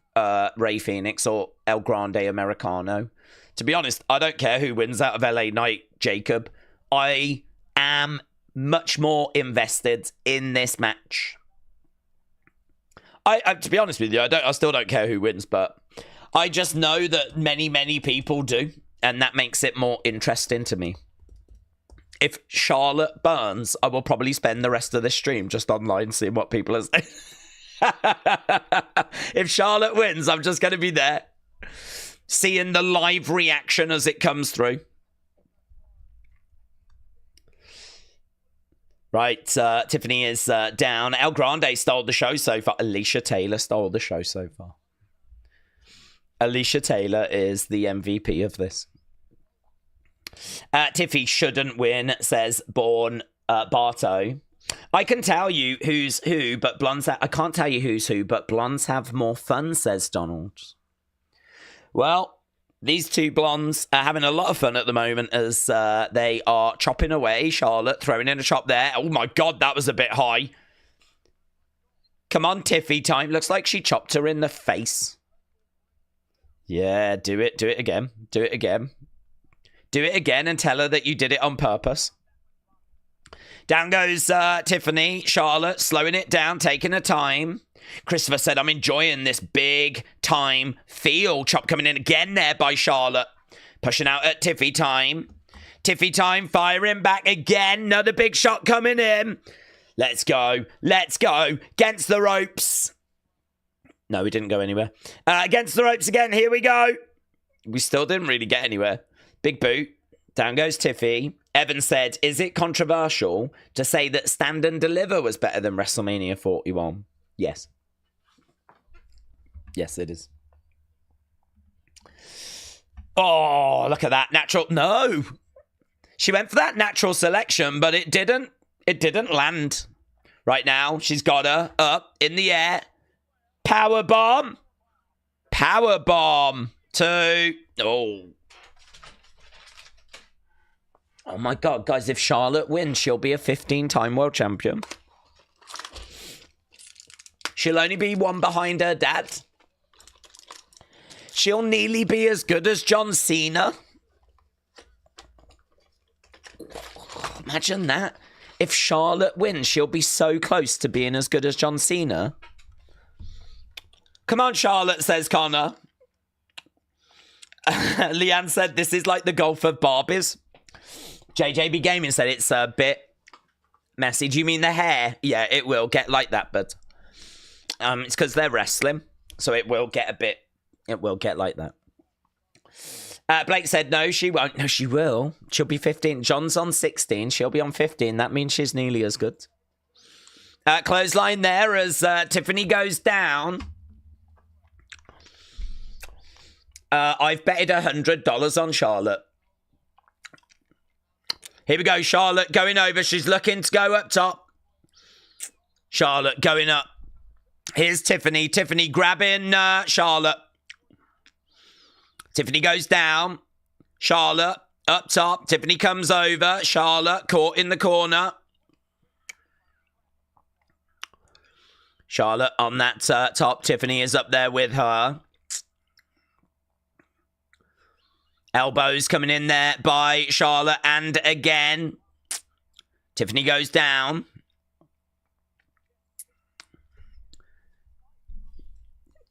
Rey Fenix or El Grande Americano. To be honest, I don't care who wins out of LA Knight, Jacob. I am much more invested in this match. I to be honest with you, I still don't care who wins, but I just know that many people do, and that makes it more interesting to me. If Charlotte burns, I will probably spend the rest of the stream just online seeing what people are saying. If Charlotte wins, I'm just going to be there, seeing the live reaction as it comes through. Right, Tiffany is down. El Grande stole the show so far. Alicia Taylor stole the show so far. Alicia Taylor is the MVP of this. Tiffy shouldn't win, says Born Barto. I can tell you who's who, but blondes... I can't tell you who's who, but blondes have more fun, says Donald. Well, these two blondes are having a lot of fun at the moment as they are chopping away. Charlotte throwing in a chop there. Oh my God, that was a bit high. Come on, Tiffy time. Looks like she chopped her in the face. Yeah, do it. Do it again. Do it again. Do it again and tell her that you did it on purpose. Down goes Tiffany. Charlotte slowing it down, taking her time. Christopher said, I'm enjoying this big time feel. Chop coming in again there by Charlotte. Pushing out at Tiffy time. Tiffy time firing back again. Another big shot coming in. Let's go. Let's go. Against the ropes. No, we didn't go anywhere. Against the ropes again. Here we go. We still didn't really get anywhere. Big boot. Down goes Tiffy. Evan said, is it controversial to say that Stand and Deliver was better than WrestleMania 41? Yes. Yes, it is. Oh, look at that. Natural. No. She went for that natural selection, but it didn't land. Right now, she's got her up in the air. Power bomb. Power bomb. 2. Oh my God, guys, if Charlotte wins, she'll be a 15-time world champion. She'll only be one behind her dad. She'll nearly be as good as John Cena. Imagine that. If Charlotte wins, she'll be so close to being as good as John Cena. Come on, Charlotte, says Connor. Leanne said, this is like the golf of Barbies. JJB Gaming said it's a bit messy. Do you mean the hair? Yeah, it will get like that, but it's because they're wrestling, so it will get a bit. It will get like that. Blake said no, she won't. No, she will. She'll be 15. John's on 16. She'll be on 15. That means she's nearly as good. Clothesline there as Tiffany goes down. I've betted $100 on Charlotte. Here we go, Charlotte going over. She's looking to go up top. Charlotte going up. Here's Tiffany. Tiffany grabbing Charlotte. Tiffany goes down. Charlotte up top. Tiffany comes over. Charlotte caught in the corner. Charlotte on that top. Tiffany is up there with her. Elbows coming in there by Charlotte, and again, Tiffany goes down.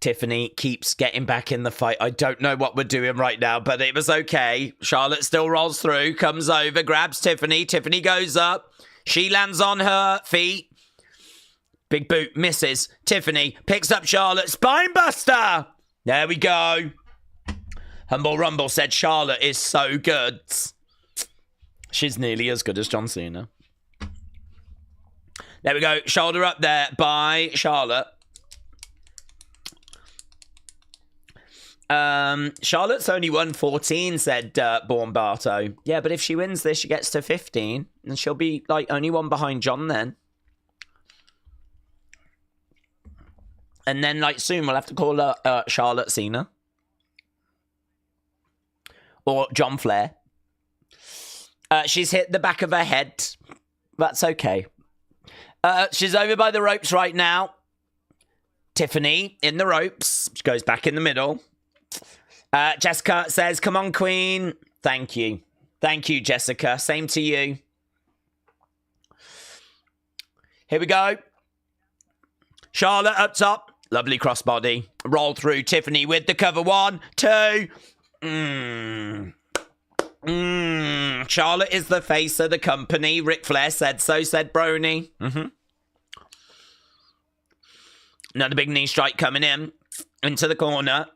Tiffany keeps getting back in the fight. I don't know what we're doing right now, but it was okay. Charlotte still rolls through, comes over, grabs Tiffany. Tiffany goes up. She lands on her feet. Big boot misses. Tiffany picks up Charlotte. Spinebuster! There we go. Humble Rumble said Charlotte is so good. She's nearly as good as John Cena. There we go. Shoulder up there by Charlotte. Charlotte's only won 14, said Born Barto. Yeah, but if she wins this, she gets to 15. And she'll be, like, only one behind John then. And then, like, soon we'll have to call her Charlotte Cena. Or John Flair. She's hit the back of her head. That's okay. She's over by the ropes right now. Tiffany in the ropes. She goes back in the middle. Jessica says, come on, Queen. Thank you. Thank you, Jessica. Same to you. Here we go. Charlotte up top. Lovely crossbody. Roll through. Tiffany with the cover. 1, 2. Charlotte is the face of the company. Ric Flair said so, said Brony. Another big knee strike coming in. Into the corner.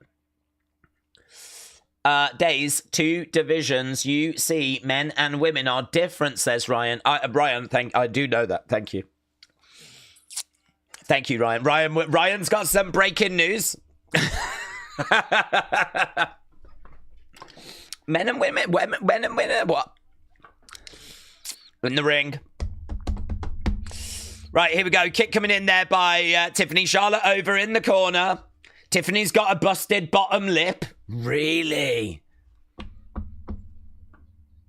Days, 2 divisions. You see, men and women are different, says Ryan. Ryan, I do know that. Thank you. Thank you, Ryan. Ryan's got some breaking news. Men and women, what? In the ring. Right, here we go. Kick coming in there by Tiffany. Charlotte over in the corner. Tiffany's got a busted bottom lip. Really?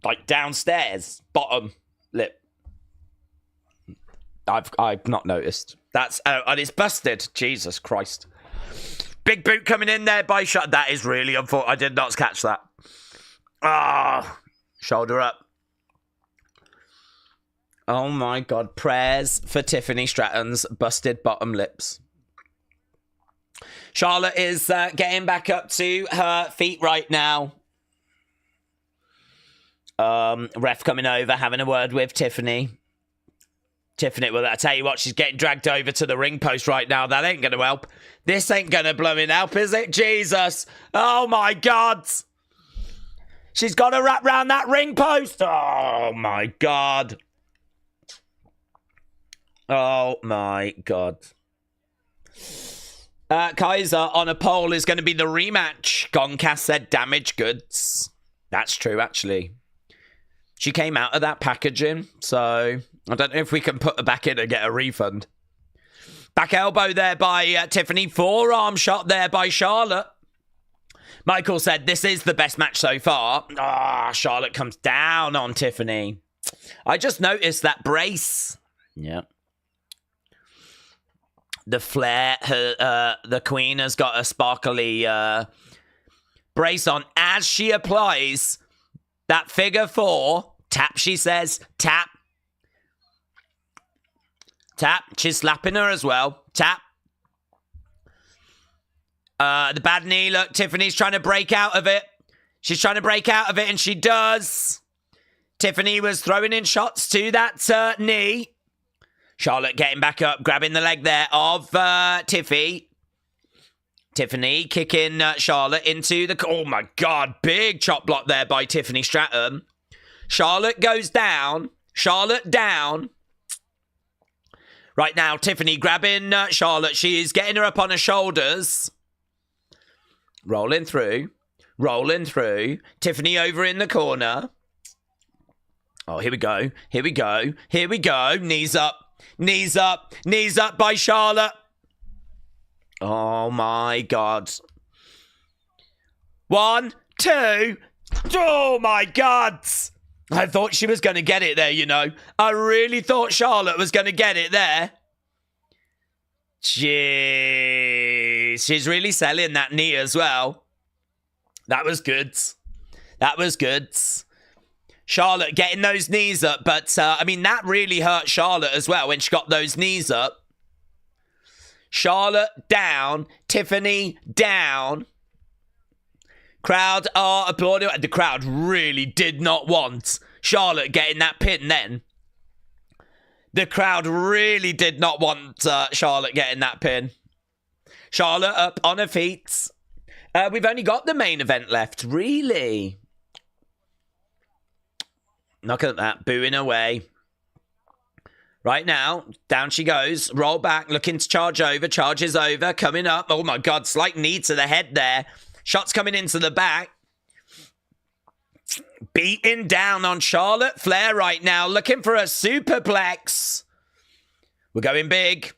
Like downstairs, bottom lip. I've not noticed. That's and it's busted. Jesus Christ. Big boot coming in there by Charlotte. That is really unfortunate. I did not catch that. Shoulder up. Oh my God. Prayers for Tiffany Stratton's busted bottom lips. Charlotte is getting back up to her feet right now. Ref coming over, having a word with Tiffany. Tiffany, well, I tell you what, she's getting dragged over to the ring post right now. That ain't going to help. This ain't going to blooming help, is it? Jesus. Oh my God. She's got to wrap round that ring post. Oh my God. Oh my God. Kaiser on a pole is going to be the rematch. Goncast said damaged goods. That's true, actually. She came out of that packaging, so I don't know if we can put her back in and get a refund. Back elbow there by Tiffany. Forearm shot there by Charlotte. Michael said this is the best match so far. Charlotte comes down on Tiffany. I just noticed that brace. Yeah. The Flair, the Queen has got a sparkly brace on as she applies that figure 4. Tap, she says. Tap. Tap. She's slapping her as well. Tap. The bad knee. Look, Tiffany's trying to break out of it. She's trying to break out of it, and she does. Tiffany was throwing in shots to that knee. Charlotte getting back up, grabbing the leg there of Tiffy. Tiffany kicking Charlotte into the... Oh, my God. Big chop block there by Tiffany Stratton. Charlotte goes down. Charlotte down. Right now, Tiffany grabbing Charlotte. She is getting her up on her shoulders. Rolling through. Rolling through. Tiffany over in the corner. Oh, here we go. Here we go. Here we go. Knees up. Knees up. Knees up by Charlotte. Oh, my God. 1, 2. Oh, my God. I thought she was going to get it there, you know. I really thought Charlotte was going to get it there. Jeez. She's really selling that knee as well. That was good. That was good. Charlotte getting those knees up. But, I mean, that really hurt Charlotte as well when she got those knees up. Charlotte down. Tiffany down. Crowd are applauding. The crowd really did not want Charlotte getting that pin then. The crowd really did not want Charlotte getting that pin. Charlotte up on her feet. We've only got the main event left. Really? Look at that. Booing away. Right now, down she goes. Roll back, looking to charge over. Charges over, coming up. Oh my God, slight knee to the head there. Shots coming into the back. Beating down on Charlotte Flair right now. Looking for a superplex. We're going big.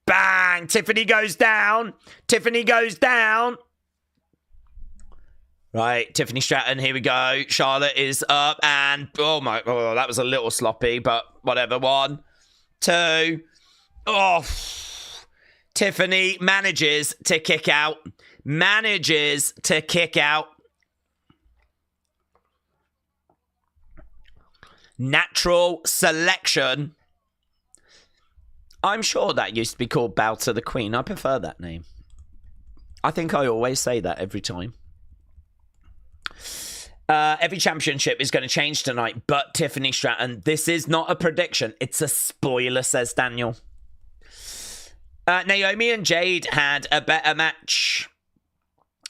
Bang! Tiffany goes down. Tiffany goes down. Right, Tiffany Stratton, here we go. Charlotte is up and... Oh, that was a little sloppy, but whatever. 1, 2. Oh, Tiffany manages to kick out. Manages to kick out. Natural selection. I'm sure that used to be called Bow to the Queen. I prefer that name. I think I always say that every time. Every championship is going to change tonight, but Tiffany Stratton. This is not a prediction. It's a spoiler, says Daniel. Naomi and Jade had a better match.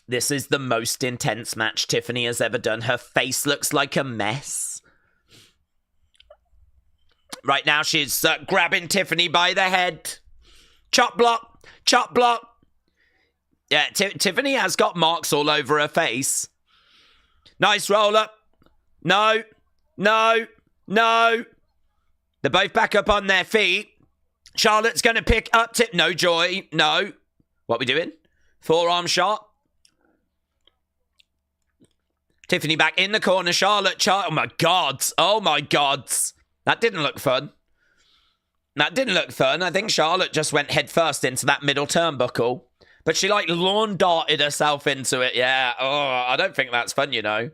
This is the most intense match Tiffany has ever done. Her face looks like a mess. Right now, she's grabbing Tiffany by the head. Chop block. Chop block. Yeah, Tiffany has got marks all over her face. Nice roll up. No. No. No. They're both back up on their feet. Charlotte's going to pick up Tip. No, Joy. No. What we doing? Forearm shot. Tiffany back in the corner. Charlotte. Oh, my God. Oh, my God. That didn't look fun. That didn't look fun. I think Charlotte just went head first into that middle turnbuckle. But she, like, lawn darted herself into it. Yeah. Oh, I don't think that's fun, you know.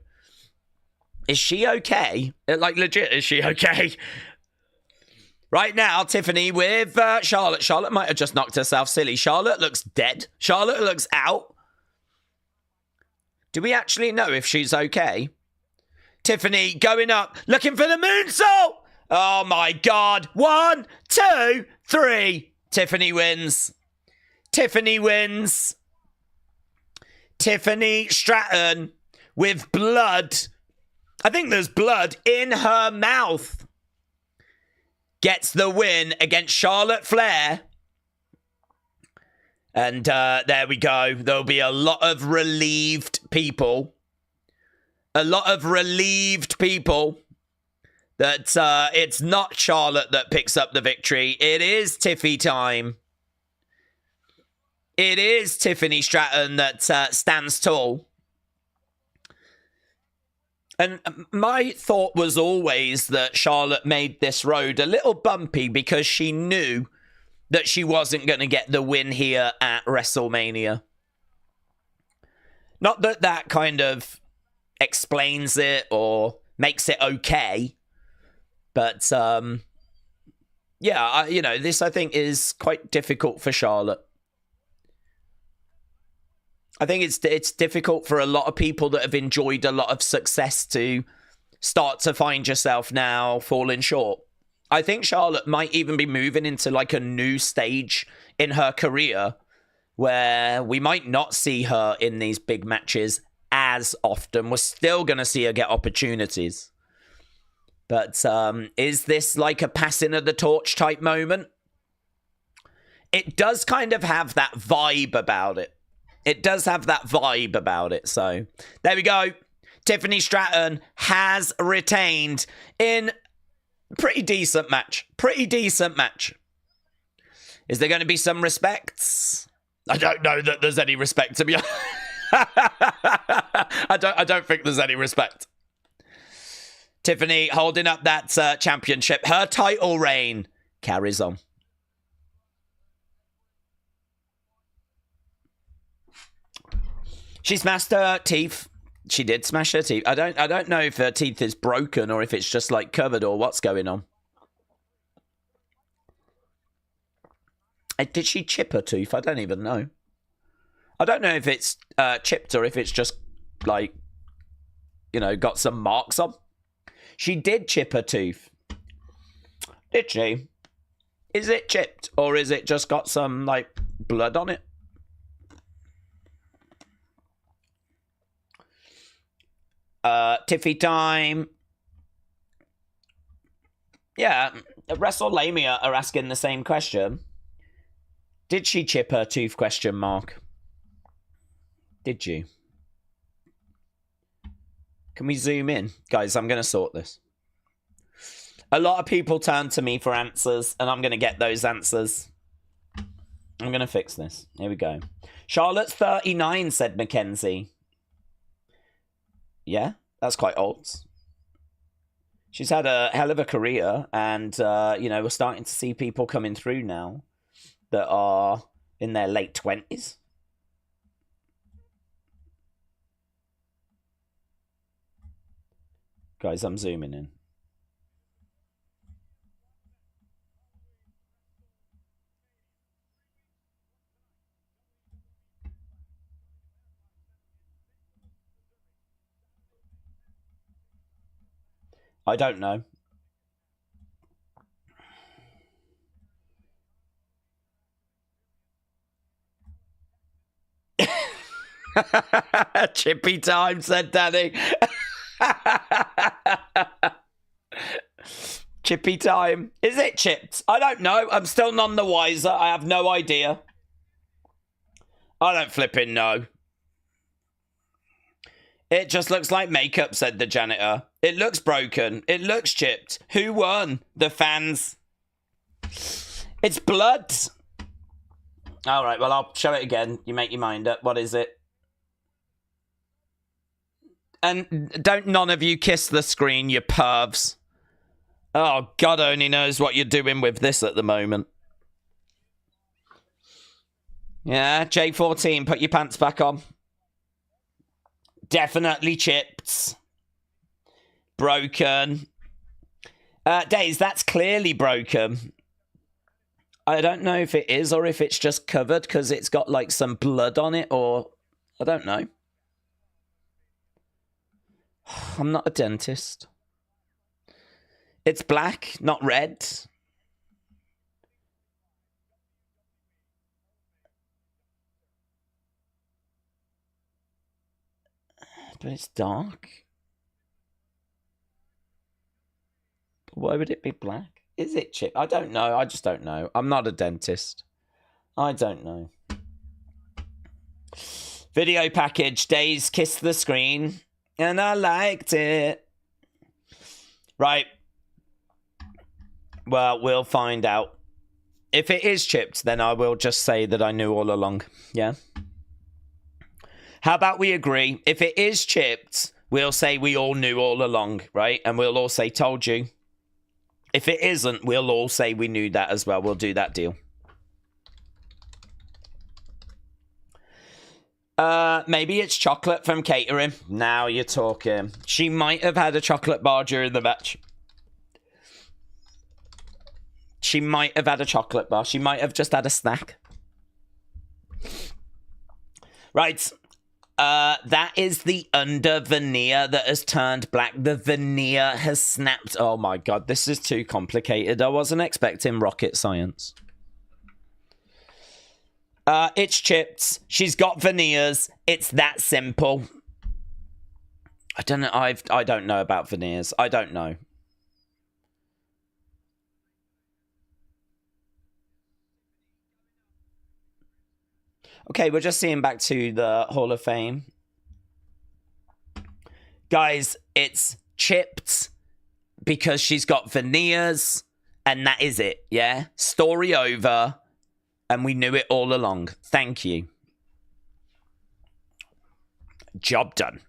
Is she okay? Like, legit, is she okay? Right now, Tiffany with Charlotte. Charlotte might have just knocked herself silly. Charlotte looks dead. Charlotte looks out. Do we actually know if she's okay? Tiffany going up, looking for the moonsault. Oh, my God. 1, 2, 3. Tiffany wins. Tiffany wins. Tiffany Stratton with blood. I think there's blood in her mouth. Gets the win against Charlotte Flair. And there we go. There'll be a lot of relieved people. A lot of relieved people that it's not Charlotte that picks up the victory. It is Tiffy time. It is Tiffany Stratton that stands tall. And my thought was always that Charlotte made this road a little bumpy because she knew that she wasn't going to get the win here at WrestleMania. Not that that kind of explains it or makes it okay. But, yeah, you know, this I think is quite difficult for Charlotte. I think it's difficult for a lot of people that have enjoyed a lot of success to start to find yourself now falling short. I think Charlotte might even be moving into like a new stage in her career where we might not see her in these big matches as often. We're still going to see her get opportunities. But is this like a passing of the torch type moment? It does kind of have that vibe about it. It does have that vibe about it. So there we go. Tiffany Stratton has retained in pretty decent match. Pretty decent match. Is there going to be some respects? I don't know that there's any respect, to be honest. I don't think there's any respect. Tiffany holding up that championship. Her title reign carries on. She smashed her teeth. She did smash her teeth. I don't know if her teeth is broken or if it's just like covered or what's going on. Did she chip her tooth? I don't even know. I don't know if it's chipped or if it's just, like, you know, got some marks on. She did chip her tooth. Did she? Is it chipped or is it just got some, like, blood on it? Tiffy time. Yeah, Wrestlemania are asking the same question. Did she chip her tooth? Question mark. Did you? Can we zoom in? Guys, I'm going to sort this. A lot of people turn to me for answers, and I'm going to get those answers. I'm going to fix this. Here we go. Charlotte's 39, said Mackenzie. Yeah, that's quite old. She's had a hell of a career, and, you know, we're starting to see people coming through now that are in their late 20s. Guys, I'm zooming in. I don't know. Chippy time, said Danny. Chippy time. Is it chipped? I don't know. I'm still none the wiser. I have no idea. I don't flipping know. It just looks like makeup, said the janitor. It looks broken. It looks chipped. Who won? The fans. It's blood. All right, well, I'll show it again. You make your mind up. What is it? And don't none of you kiss the screen, you pervs. Oh, God only knows what you're doing with this at the moment. Yeah, J14, put your pants back on. Definitely chipped. Broken. Days, that's clearly broken. I don't know if it is or if it's just covered because it's got like some blood on it or... I don't know. I'm not a dentist. It's black, not red. But it's dark. Why would it be black? Is it chip? I don't know. I just don't know. I'm not a dentist. I don't know. Video package. Days kissed the screen. And I liked it. Right. Well, we'll find out. If it is chipped, then I will just say that I knew all along. Yeah? How about we agree? If it is chipped, we'll say we all knew all along, right? And we'll all say, told you. If it isn't, we'll all say we knew that as well. We'll do that deal. Maybe it's chocolate from catering. Now you're talking. She might have had a chocolate bar during the match. She might have had a chocolate bar. She might have just had a snack. Right. That is the under veneer that has turned black. The veneer has snapped. Oh my God, this is too complicated. I wasn't expecting rocket science. It's chipped. She's got veneers. It's that simple. I don't know. I don't know about veneers. I don't know. Okay, we're just seeing back to the Hall of Fame. Guys, it's chipped because she's got veneers, and that is it, yeah? Story over, and we knew it all along. Thank you. Job done.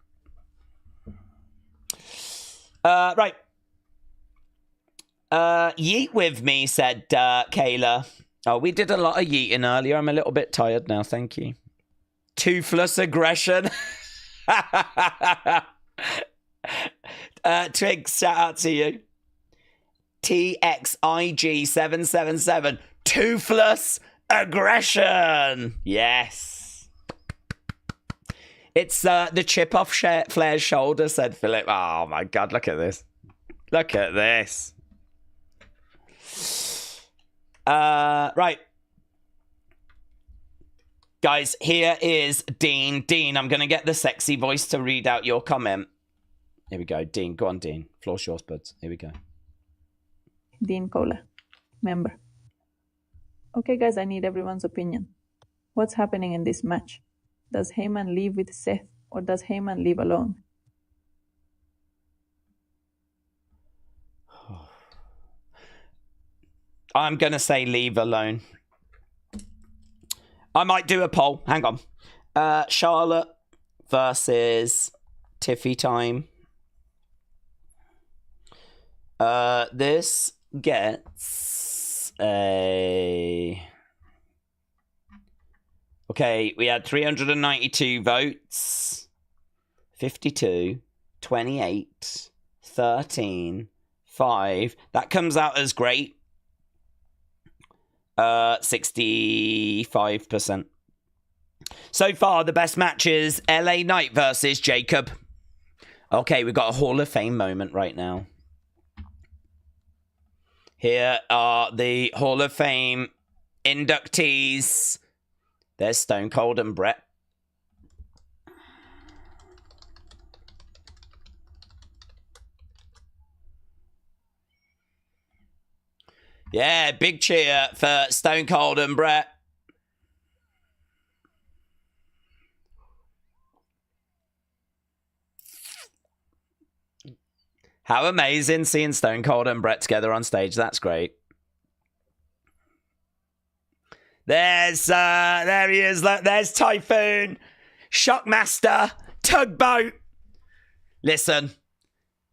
Right. Yeet with me, said Kayla. Oh, we did a lot of yeeting earlier. I'm a little bit tired now, thank you. Toothless aggression. Twigs, shout out to you. TXIG777. Toothless Aggression. Yes. It's the chip off Flair's shoulder, said Philip. Oh my God, look at this. Look at this. Right. Guys, here is Dean. Dean, I'm going to get the sexy voice to read out your comment. Here we go. Dean, go on, Dean. Floor's yours, buds. Here we go. Dean Cola, member. Okay, guys, I need everyone's opinion. What's happening in this match? Does Heyman leave with Seth, or does Heyman leave alone? I'm going to say leave alone. I might do a poll. Hang on. Charlotte versus Tiffy time. This gets a... Okay, we had 392 votes. 52, 28, 13, 5. That comes out as great. 65%. So far, the best match is LA Knight versus Jacob. Okay, we've got a Hall of Fame moment right now. Here are the Hall of Fame inductees. There's Stone Cold and Brett. Yeah, big cheer for Stone Cold and Brett. How amazing seeing Stone Cold and Brett together on stage. That's great. There he is. Look, there's Typhoon, Shockmaster, Tugboat. Listen,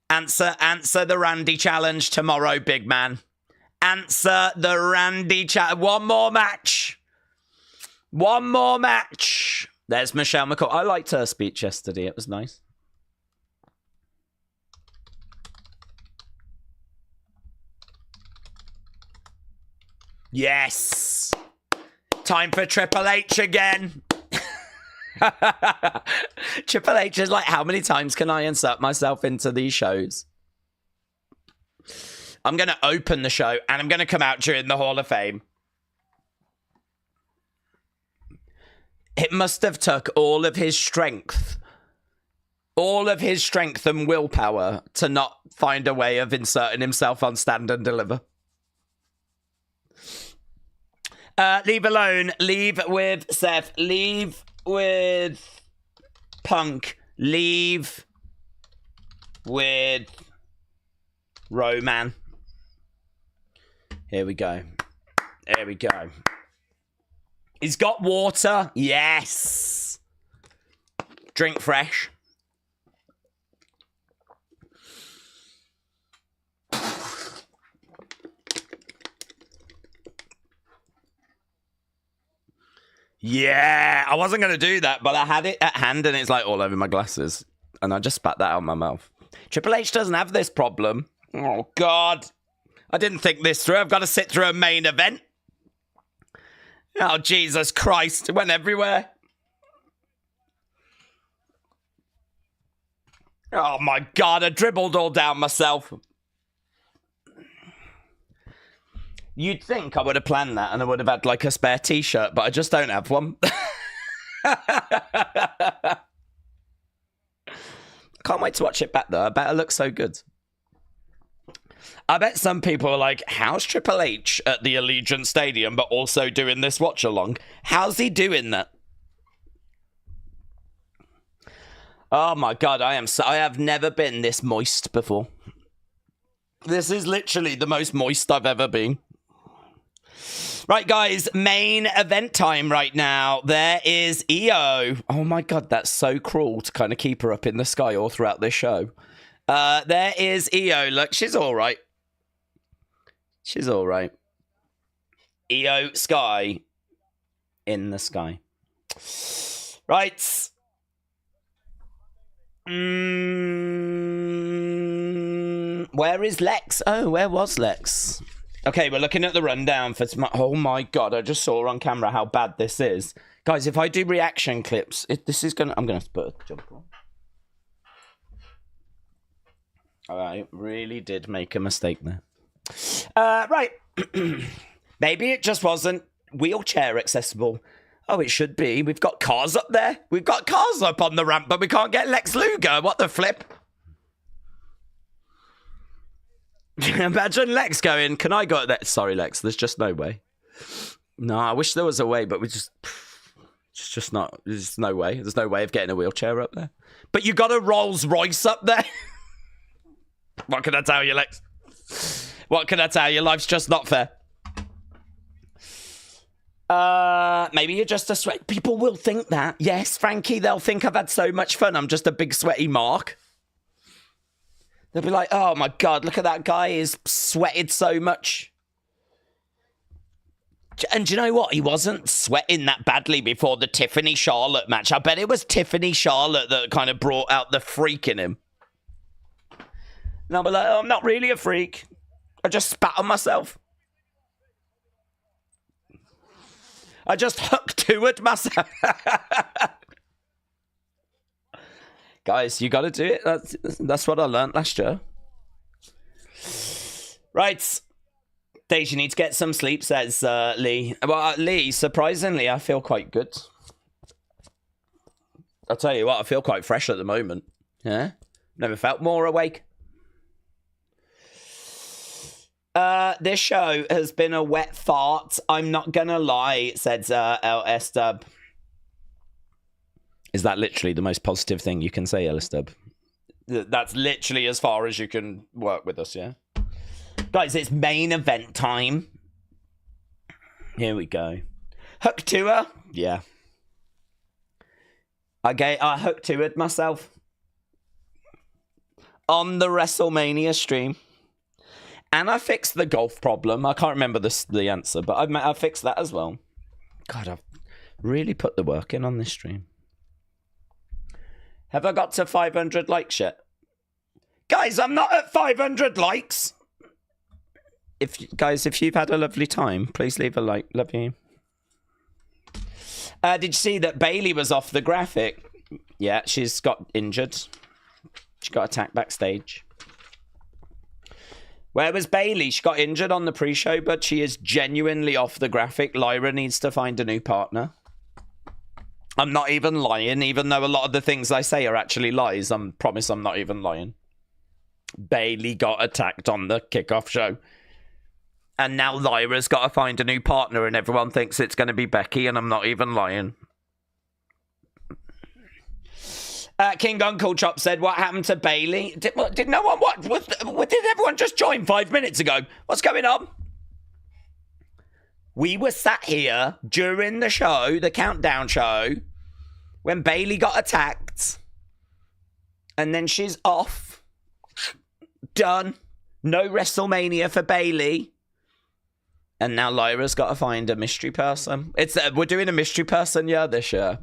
answer the Randy challenge tomorrow, big man. Answer the Randy challenge. One more match. One more match. There's Michelle McCool. I liked her speech yesterday. It was nice. Yes. Time for Triple H again. Triple H is like, how many times can I insert myself into these shows? I'm going to open the show and I'm going to come out during the Hall of Fame. It must have took all of his strength and willpower to not find a way of inserting himself on Stand and Deliver. Leave alone. Leave with Seth. Leave with Punk. Leave with Roman. Here we go. There we go. He's got water. Yes. Drink fresh. Yeah, I wasn't going to do that, but I had it at hand and it's like all over my glasses. And I just spat that out of my mouth. Triple H doesn't have this problem. Oh, God. I didn't think this through. I've got to sit through a main event. Oh, Jesus Christ. It went everywhere. Oh, my God. I dribbled all down myself. You'd think I would have planned that and I would have had like a spare t-shirt, but I just don't have one. Can't wait to watch it back though. I bet it looks so good. I bet some people are like, how's Triple H at the Allegiant Stadium but also doing this watch along? How's he doing that? Oh my God, I have never been this moist before. This is literally the most moist I've ever been. Right, guys, main event time right now. There is Io. Oh, my God, that's so cruel to kind of keep her up in the sky all throughout this show. There is Io. Look, she's all right. She's all right. Io Sky in the sky. Right. Where is Lex? Oh, where was Lex? Okay, we're looking at the rundown for tomorrow. Oh my god, I just saw on camera how bad this is. Guys, if I do reaction clips, this is gonna... I'm gonna have to put a jumper on. I really did make a mistake there. Right. Maybe it just wasn't wheelchair accessible. Oh, it should be. We've got cars up there. We've got cars up on the ramp, but we can't get Lex Luger. What the flip? Imagine Lex going, can I go there? Sorry, Lex, there's just no way. No, I wish there was a way, but it's just not. There's no way. There's no way of getting a wheelchair up there. But you got a Rolls Royce up there. What can I tell you, Lex? What can I tell you? Life's just not fair. Maybe you're just a sweat. People will think that. Yes, Frankie, they'll think I've had so much fun. I'm just a big sweaty mark. They'll be like, oh my god, look at that guy. He's sweated so much. And do you know what? He wasn't sweating that badly before the Tiffany Charlotte match. I bet it was Tiffany Charlotte that kind of brought out the freak in him. And I'll be like, oh, I'm not really a freak. I just spat on myself. I just hook-to-ed myself. Guys, you got to do it. That's what I learned last year. Right. Days, you need to get some sleep, says Lee. Well, Lee, surprisingly, I feel quite good. I'll tell you what, I feel quite fresh at the moment. Yeah? Never felt more awake. This show has been a wet fart. I'm not gonna lie, said LS Dub. Is that literally the most positive thing you can say, LS Dub? That's literally as far as you can work with us, yeah? Guys, it's main event time. Here we go. Hook to her? Yeah. I hook to it myself. On the WrestleMania stream. And I fixed the golf problem. I can't remember the answer, but I fixed that as well. God, I've really put the work in on this stream. Have I got to 500 likes yet? Guys, I'm not at 500 likes. If you've had a lovely time, please leave a like. Love you. Did you see that Bailey was off the graphic? Yeah, she's got injured. She got attacked backstage. Where was Bailey? She got injured on the pre-show, but she is genuinely off the graphic. Lyra needs to find a new partner. I'm not even lying, even though a lot of the things I say are actually lies. I promise I'm not even lying. Bailey got attacked on the kickoff show. And now Lyra's got to find a new partner, and everyone thinks it's going to be Becky, and I'm not even lying. King Uncle Chop said, what happened to Bailey? Did no one watch? Did everyone just join 5 minutes ago? What's going on? We were sat here during the show, the countdown show, when Bailey got attacked. And then she's off. Done. No WrestleMania for Bailey. And now Lyra's got to find a mystery person. We're doing a mystery person, yeah, this year.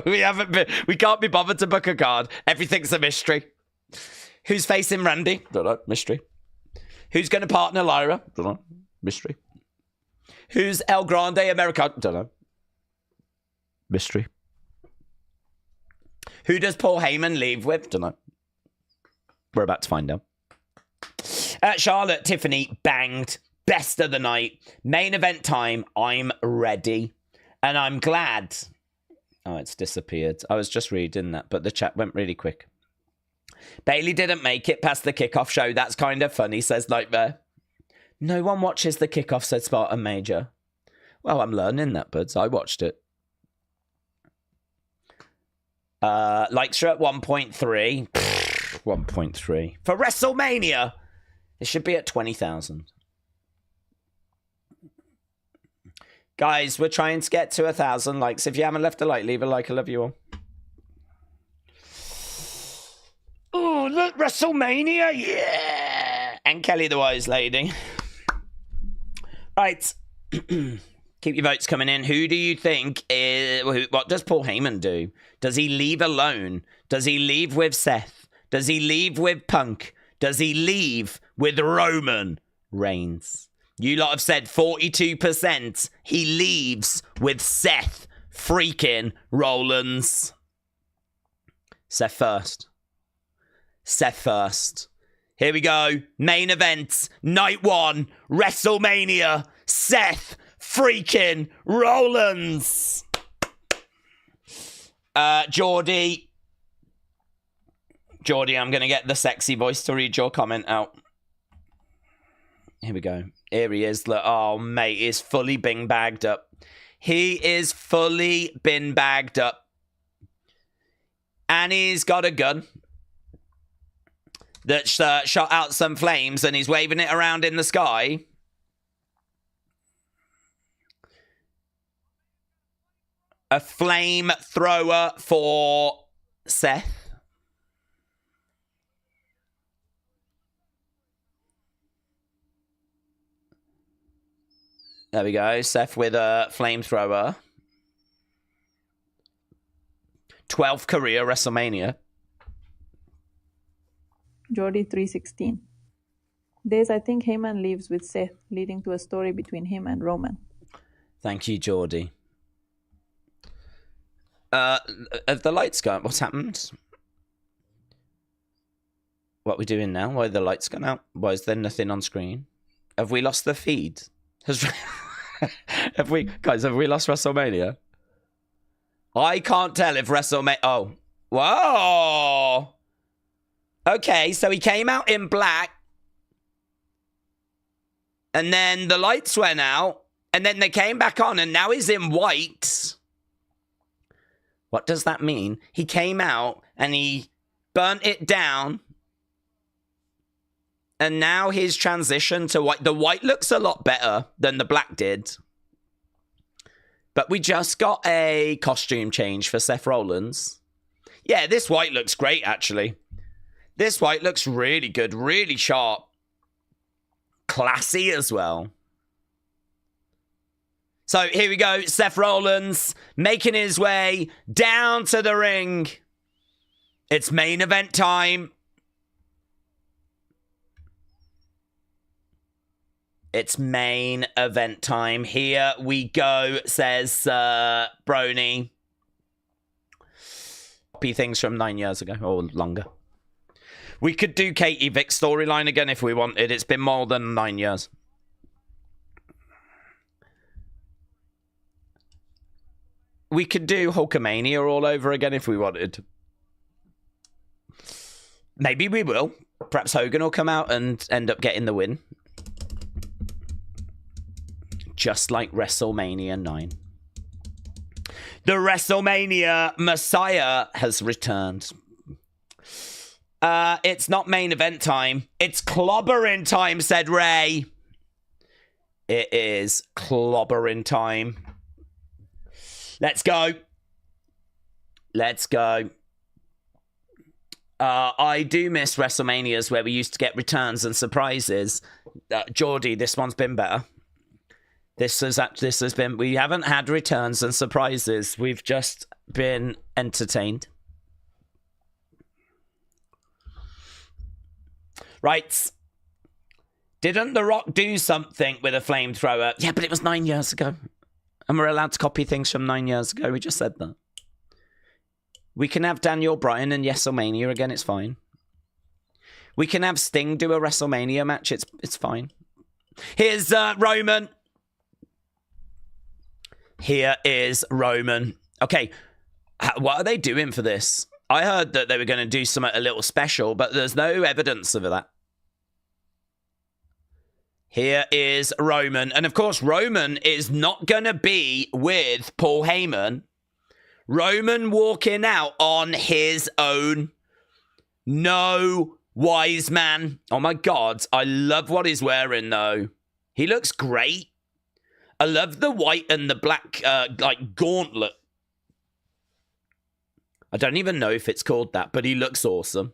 We can't be bothered to book a card. Everything's a mystery. Who's facing Randy? Don't know. Mystery. Who's going to partner Lyra? Don't know. Mystery. Who's El Grande Americano? Don't know. Mystery. Who does Paul Heyman leave with? Don't know. We're about to find out. Charlotte, Tiffany, banged. Best of the night. Main event time. I'm ready. And I'm glad... Oh, it's disappeared. I was just reading that, but the chat went really quick. Bailey didn't make it past the kickoff show. That's kind of funny, says Nightmare. No one watches the kickoff, said Spartan Major. Well, I'm learning that, buds. I watched it. Likes are at 1.3. 1.3. For WrestleMania, it should be at 20,000. Guys, we're trying to get to 1,000 likes. If you haven't left a like, leave a like. I love you all. Oh, look, WrestleMania, yeah! And Kelly the Wise Lady. Right. Keep your votes coming in. Who do you think what does Paul Heyman do? Does he leave alone? Does he leave with Seth? Does he leave with Punk? Does he leave with Roman Reigns. You lot have said 42%. He leaves with Seth freaking Rollins. Seth first. Seth first. Here we go. Main event. Night 1. WrestleMania. Seth freaking Rollins. Geordie, I'm going to get the sexy voice to read your comment out. Here we go. Here he is. Look, oh, mate, he's fully been bagged up. He is fully been bagged up. And he's got a gun that shot out some flames and he's waving it around in the sky. A flamethrower for Seth. There we go. Seth with a flamethrower. 12th career WrestleMania. Jordy 316. Days, I think Heyman leaves with Seth, leading to a story between him and Roman. Thank you, Jordy. Have the lights gone? What's happened? What are we doing now? Why are the lights gone out? Why is there nothing on screen? Have we lost the feed? Have we lost WrestleMania? I can't tell if WrestleMania... Oh. Whoa! Okay, so he came out in black. And then the lights went out. And then they came back on. And now he's in white. What does that mean? He came out and he burnt it down. And now his transition to white. The white looks a lot better than the black did. But we just got a costume change for Seth Rollins. Yeah, this white looks great, actually. This white looks really good, really sharp. Classy as well. So here we go. Seth Rollins making his way down to the ring. It's main event time. It's main event time. Here we go, says Brony. Copy things from 9 years ago or longer. We could do Katie Vick's storyline again if we wanted. It's been more than 9 years. We could do Hulkamania all over again if we wanted. Maybe we will. Perhaps Hogan will come out and end up getting the win. Just like WrestleMania 9. The WrestleMania Messiah has returned. It's not main event time. It's clobbering time, said Ray. It is clobbering time. Let's go. Let's go. I do miss WrestleManias where we used to get returns and surprises. Geordie, this one's been better. This has been... We haven't had returns and surprises. We've just been entertained. Right. Didn't The Rock do something with a flamethrower? Yeah, but it was 9 years ago. And we're allowed to copy things from 9 years ago. We just said that. We can have Daniel Bryan and WrestleMania again. It's fine. We can have Sting do a WrestleMania match. It's fine. Here's Roman. Here is Roman. Okay, what are they doing for this? I heard that they were going to do something a little special, but there's no evidence of that. Here is Roman. And of course, Roman is not going to be with Paul Heyman. Roman walking out on his own. No wise man. Oh my God. I love what he's wearing though. He looks great. I love the white and the black, like, gauntlet. I don't even know if it's called that, but he looks awesome.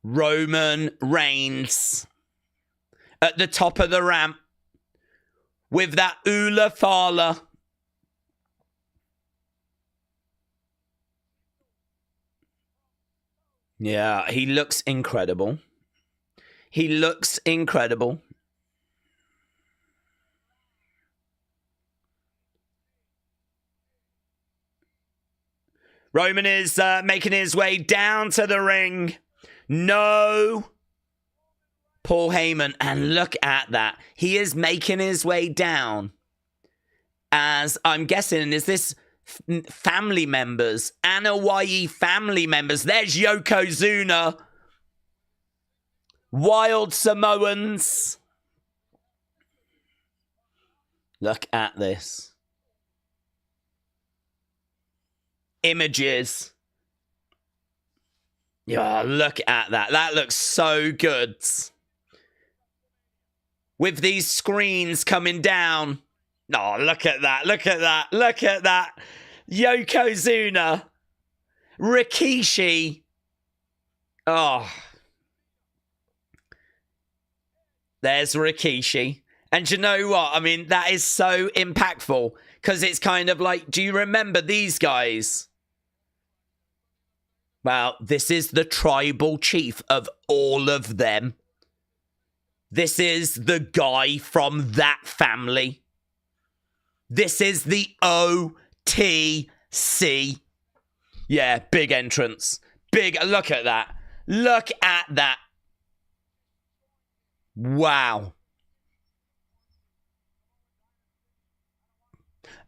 Roman Reigns at the top of the ramp with that Ula Fala. Yeah, he looks incredible. He looks incredible. Roman is making his way down to the ring. No. Paul Heyman. And look at that. He is making his way down. As I'm guessing, is this family members? Anoa'i family members. There's Yokozuna. Wild Samoans. Look at this. Images. Yeah, look at that. That looks so good. With these screens coming down. Oh, look at that. Look at that. Look at that. Yokozuna. Rikishi. Oh. There's Rikishi. And you know what? I mean, that is so impactful. Because it's kind of like, do you remember these guys? Well, this is the tribal chief of all of them. This is the guy from that family. This is the OTC. Yeah, big entrance. Big, look at that. Look at that. Wow.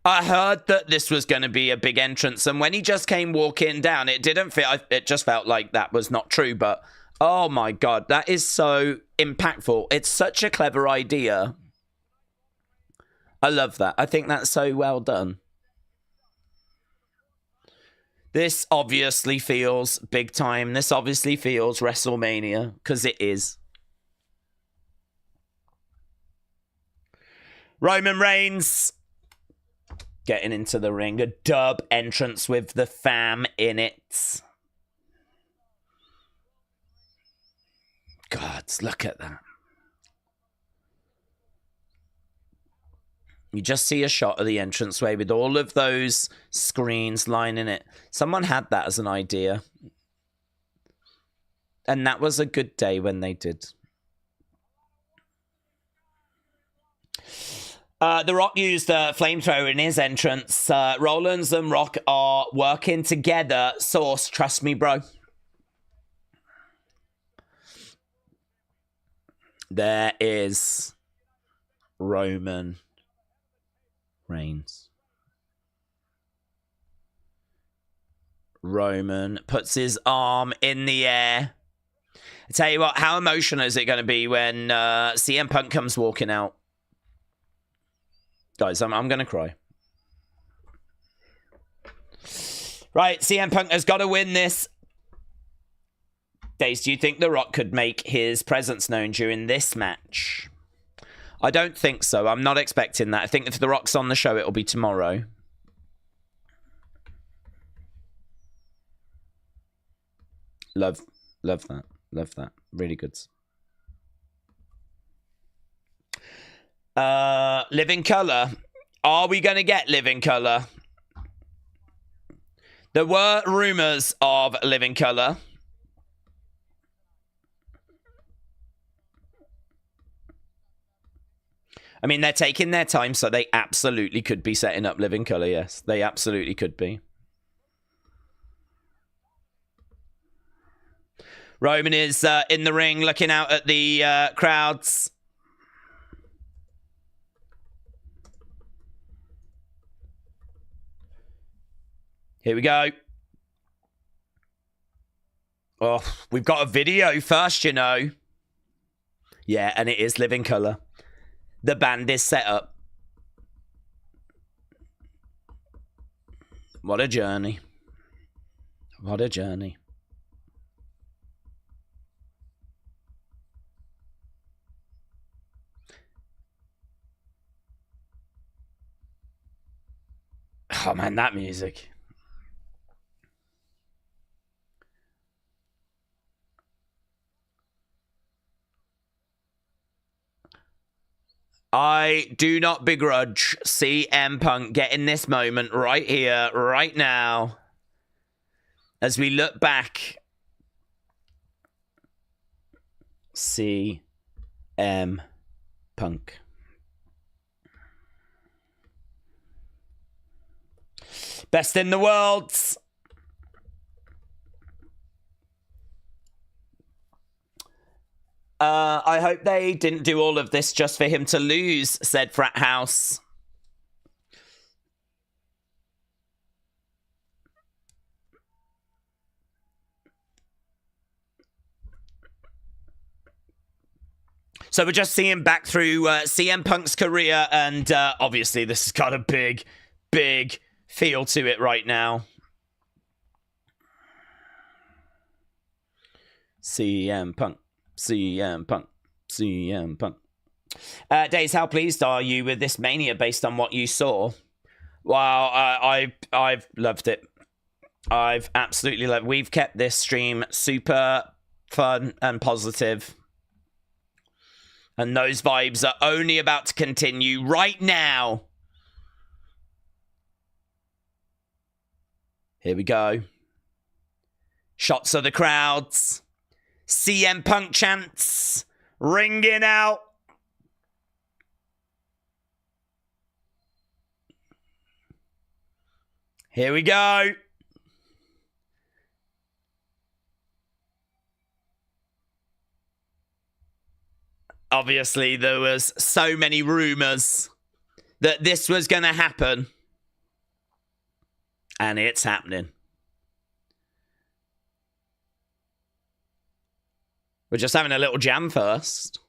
I heard that this was going to be a big entrance, and when he just came walking down, it didn't feel, it just felt like that was not true, but oh my God, that is so impactful. It's such a clever idea. I love that. I think that's so well done. This obviously feels big time. This obviously feels WrestleMania, because it is. Roman Reigns getting into the ring. A dub entrance with the fam in it. God, look at that. You just see a shot of the entranceway with all of those screens lining it. Someone had that as an idea. And that was a good day when they did. The Rock used a flamethrower in his entrance. Rollins and Rock are working together. Source, trust me, bro. There is Roman Reigns. Roman puts his arm in the air. I tell you what, how emotional is it going to be when CM Punk comes walking out? Guys, I'm going to cry. Right, CM Punk has got to win this. Days, do you think The Rock could make his presence known during this match? I don't think so. I'm not expecting that. I think if The Rock's on the show, it'll be tomorrow. Love that. Love that. Really good. Living Colour. Are we going to get Living Colour? There were rumours of Living Colour. I mean, they're taking their time, so they absolutely could be setting up Living Colour, yes. They absolutely could be. Roman is in the ring looking out at the crowds. Here we go. Oh, we've got a video first, you know. Yeah, and it is Living Colour. The band is set up. What a journey. What a journey. Oh man, that music. I do not begrudge CM Punk getting this moment right here, right now. As we look back. CM Punk. Best in the world. I hope they didn't do all of this just for him to lose, said Frat House. So we're just seeing back through CM Punk's career, and obviously this has got a big, big feel to it right now. CM Punk, CM Punk, CM Punk. Days, how pleased are you with this Mania based on what you saw? Wow, I've loved it. I've absolutely loved it. We've kept this stream super fun and positive. And those vibes are only about to continue right now. Here we go. Shots of the crowds. CM Punk chants ringing out. Here we go. Obviously, there was so many rumors that this was going to happen. And it's happening. We're just having a little jam first.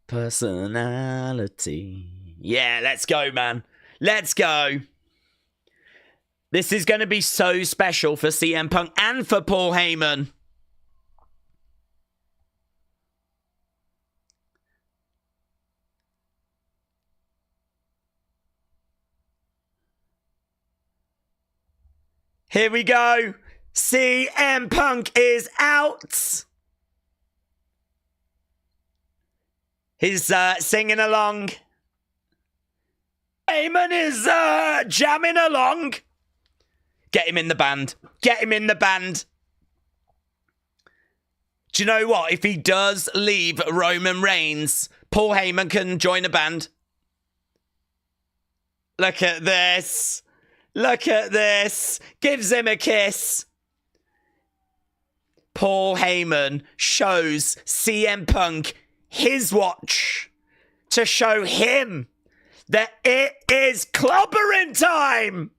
Personality. Yeah, let's go, man. Let's go. This is going to be so special for CM Punk and for Paul Heyman. Here we go. CM Punk is out. He's singing along. Heyman is jamming along. Get him in the band. Get him in the band. Do you know what? If he does leave Roman Reigns, Paul Heyman can join a band. Look at this. Look at this. Gives him a kiss. Paul Heyman shows CM Punk his watch to show him that it is clobbering time.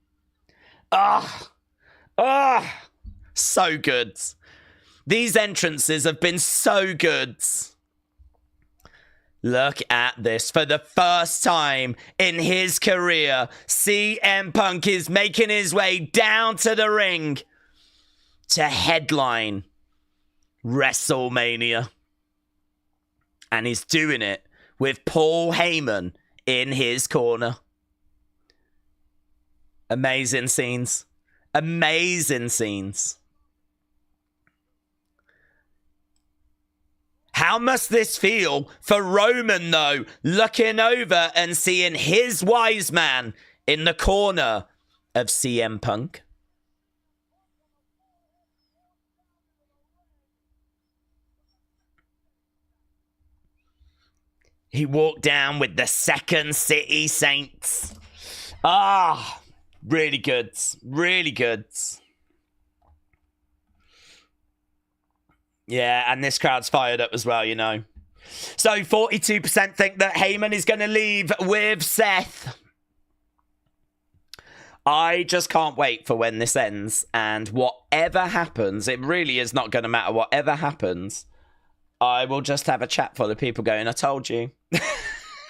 So good. These entrances have been so good. Look at this. For the first time in his career, CM Punk is making his way down to the ring to headline WrestleMania. And he's doing it with Paul Heyman in his corner. Amazing scenes. Amazing scenes. How must this feel for Roman, though, looking over and seeing his wise man in the corner of CM Punk? He walked down with the Second City Saints. Really good. Really good. Yeah, and this crowd's fired up as well, you know. So 42% think that Heyman is going to leave with Seth. I just can't wait for when this ends. And whatever happens, it really is not going to matter. Whatever happens, I will just have a chat full of people going, I told you.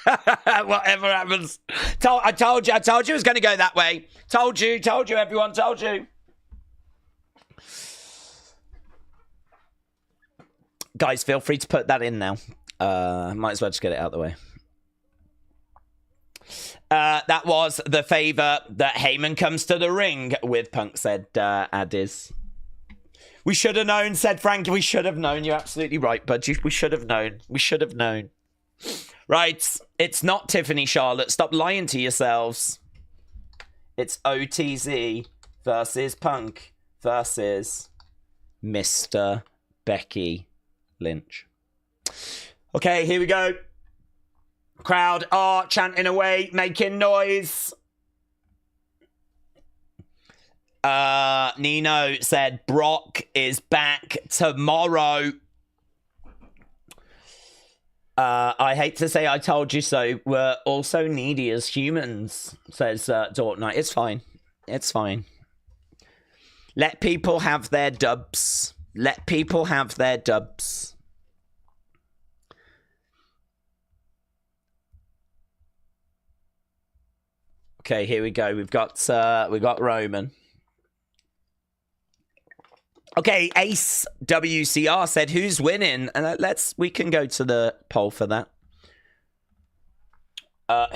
Whatever happens. I told you it was going to go that way. Told you, everyone, told you. Guys, feel free to put that in now. Might as well just get it out of the way. That was the favour that Heyman comes to the ring with, Punk said Adiz. We should have known, said Frank. We should have known. You're absolutely right, bud. We should have known. We should have known. Right, it's not Tiffany Charlotte. Stop lying to yourselves. It's OTZ versus Punk versus Mr. Becky Lynch. Okay, here we go. Crowd are chanting away, making noise. Nino said Brock is back tomorrow. I hate to say I told you so. We're also needy as humans, says Dortnight. It's fine. It's fine. Let people have their dubs. Let people have their dubs. Okay, here we go. We've got Roman. Okay, Ace WCR said, "Who's winning?" And we can go to the poll for that.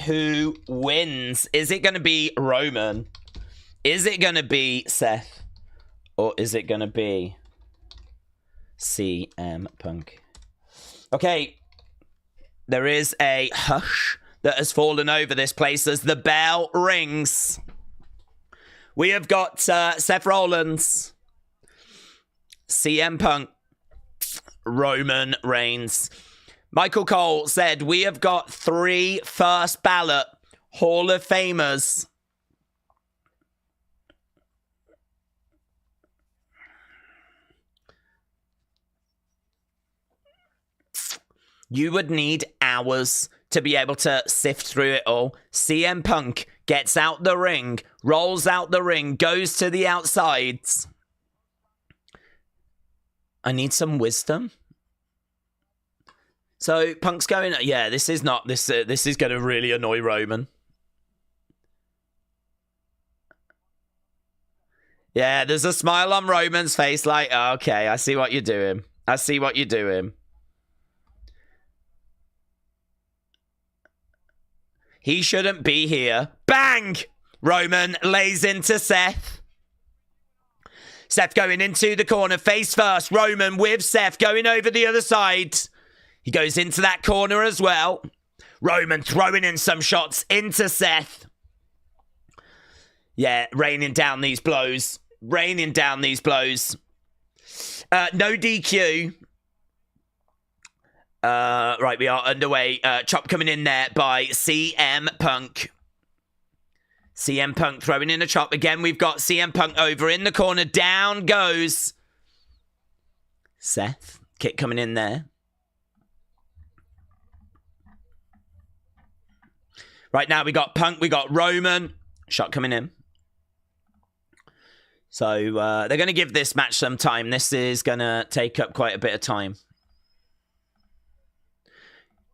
Who wins? Is it going to be Roman? Is it going to be Seth? Or is it going to be CM Punk? Okay, there is a hush that has fallen over this place as the bell rings. We have got Seth Rollins, CM Punk, Roman Reigns. Michael Cole said, we have got 3 first ballot Hall of Famers. You would need hours to be able to sift through it all. CM Punk gets out the ring, rolls out the ring, goes to the outsides. I need some wisdom. So Punk's going, yeah, this is not, this is going to really annoy Roman. Yeah, there's a smile on Roman's face like, okay, I see what you're doing. I see what you're doing. He shouldn't be here. Bang! Roman lays into Seth. Seth going into the corner, face first. Roman with Seth going over the other side. He goes into that corner as well. Roman throwing in some shots into Seth. Yeah, raining down these blows. Raining down these blows. No DQ. Right, we are underway. Chop coming in there by CM Punk. CM Punk throwing in a chop. Again, we've got CM Punk over in the corner. Down goes Seth. Kick coming in there. Right now, we got Punk. We got Roman. Shot coming in. So, they're going to give this match some time. This is going to take up quite a bit of time.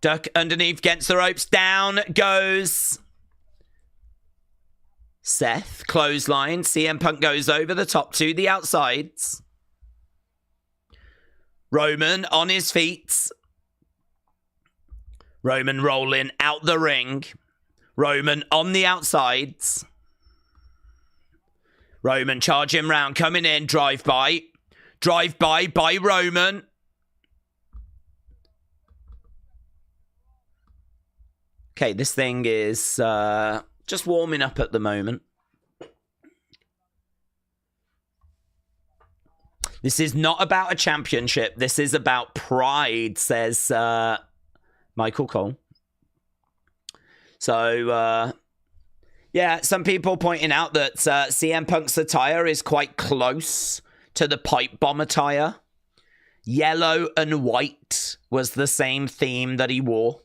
Duck underneath against the ropes. Down goes Seth. Clothesline. CM Punk goes over the top to the outsides. Roman on his feet. Roman rolling out the ring. Roman on the outsides. Roman charging round. Coming in. Drive by. Drive by Roman. Okay, this thing is just warming up at the moment. This is not about a championship. This is about pride, says Michael Cole. So, yeah, some people pointing out that CM Punk's attire is quite close to the pipe bomb attire. Yellow and white was the same theme that he wore.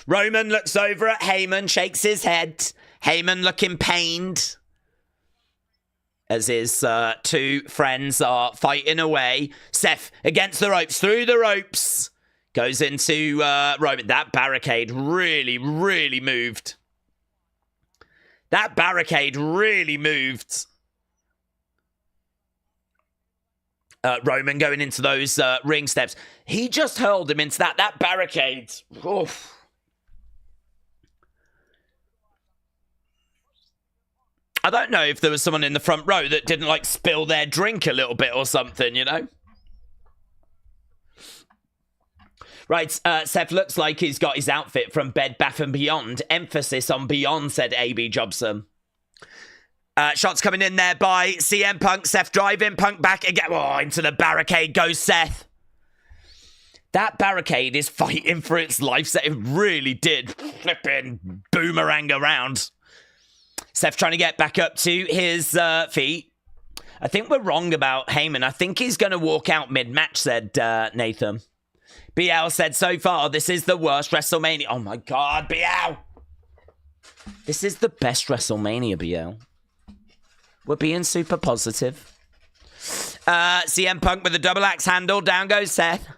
Roman looks over at Heyman, shakes his head. Heyman looking pained as his 2 friends are fighting away. Seth against the ropes, through the ropes. Goes into Roman. That barricade really, really moved. That barricade really moved. Roman going into those ring steps. He just hurled him into that barricade. Oof. I don't know if there was someone in the front row that didn't, like, spill their drink a little bit or something, you know? Right, Seth looks like he's got his outfit from Bed Bath & Beyond. Emphasis on Beyond, said A.B. Jobson. Shots coming in there by CM Punk. Seth driving Punk back again. Oh, into the barricade goes Seth. That barricade is fighting for its life. It really did flipping boomerang around. Seth trying to get back up to his feet. I think we're wrong about Heyman. I think he's going to walk out mid-match, said Nathan. BL said, so far, this is the worst WrestleMania. Oh, my God, BL. This is the best WrestleMania, BL. We're being super positive. CM Punk with a double axe handle. Down goes Seth.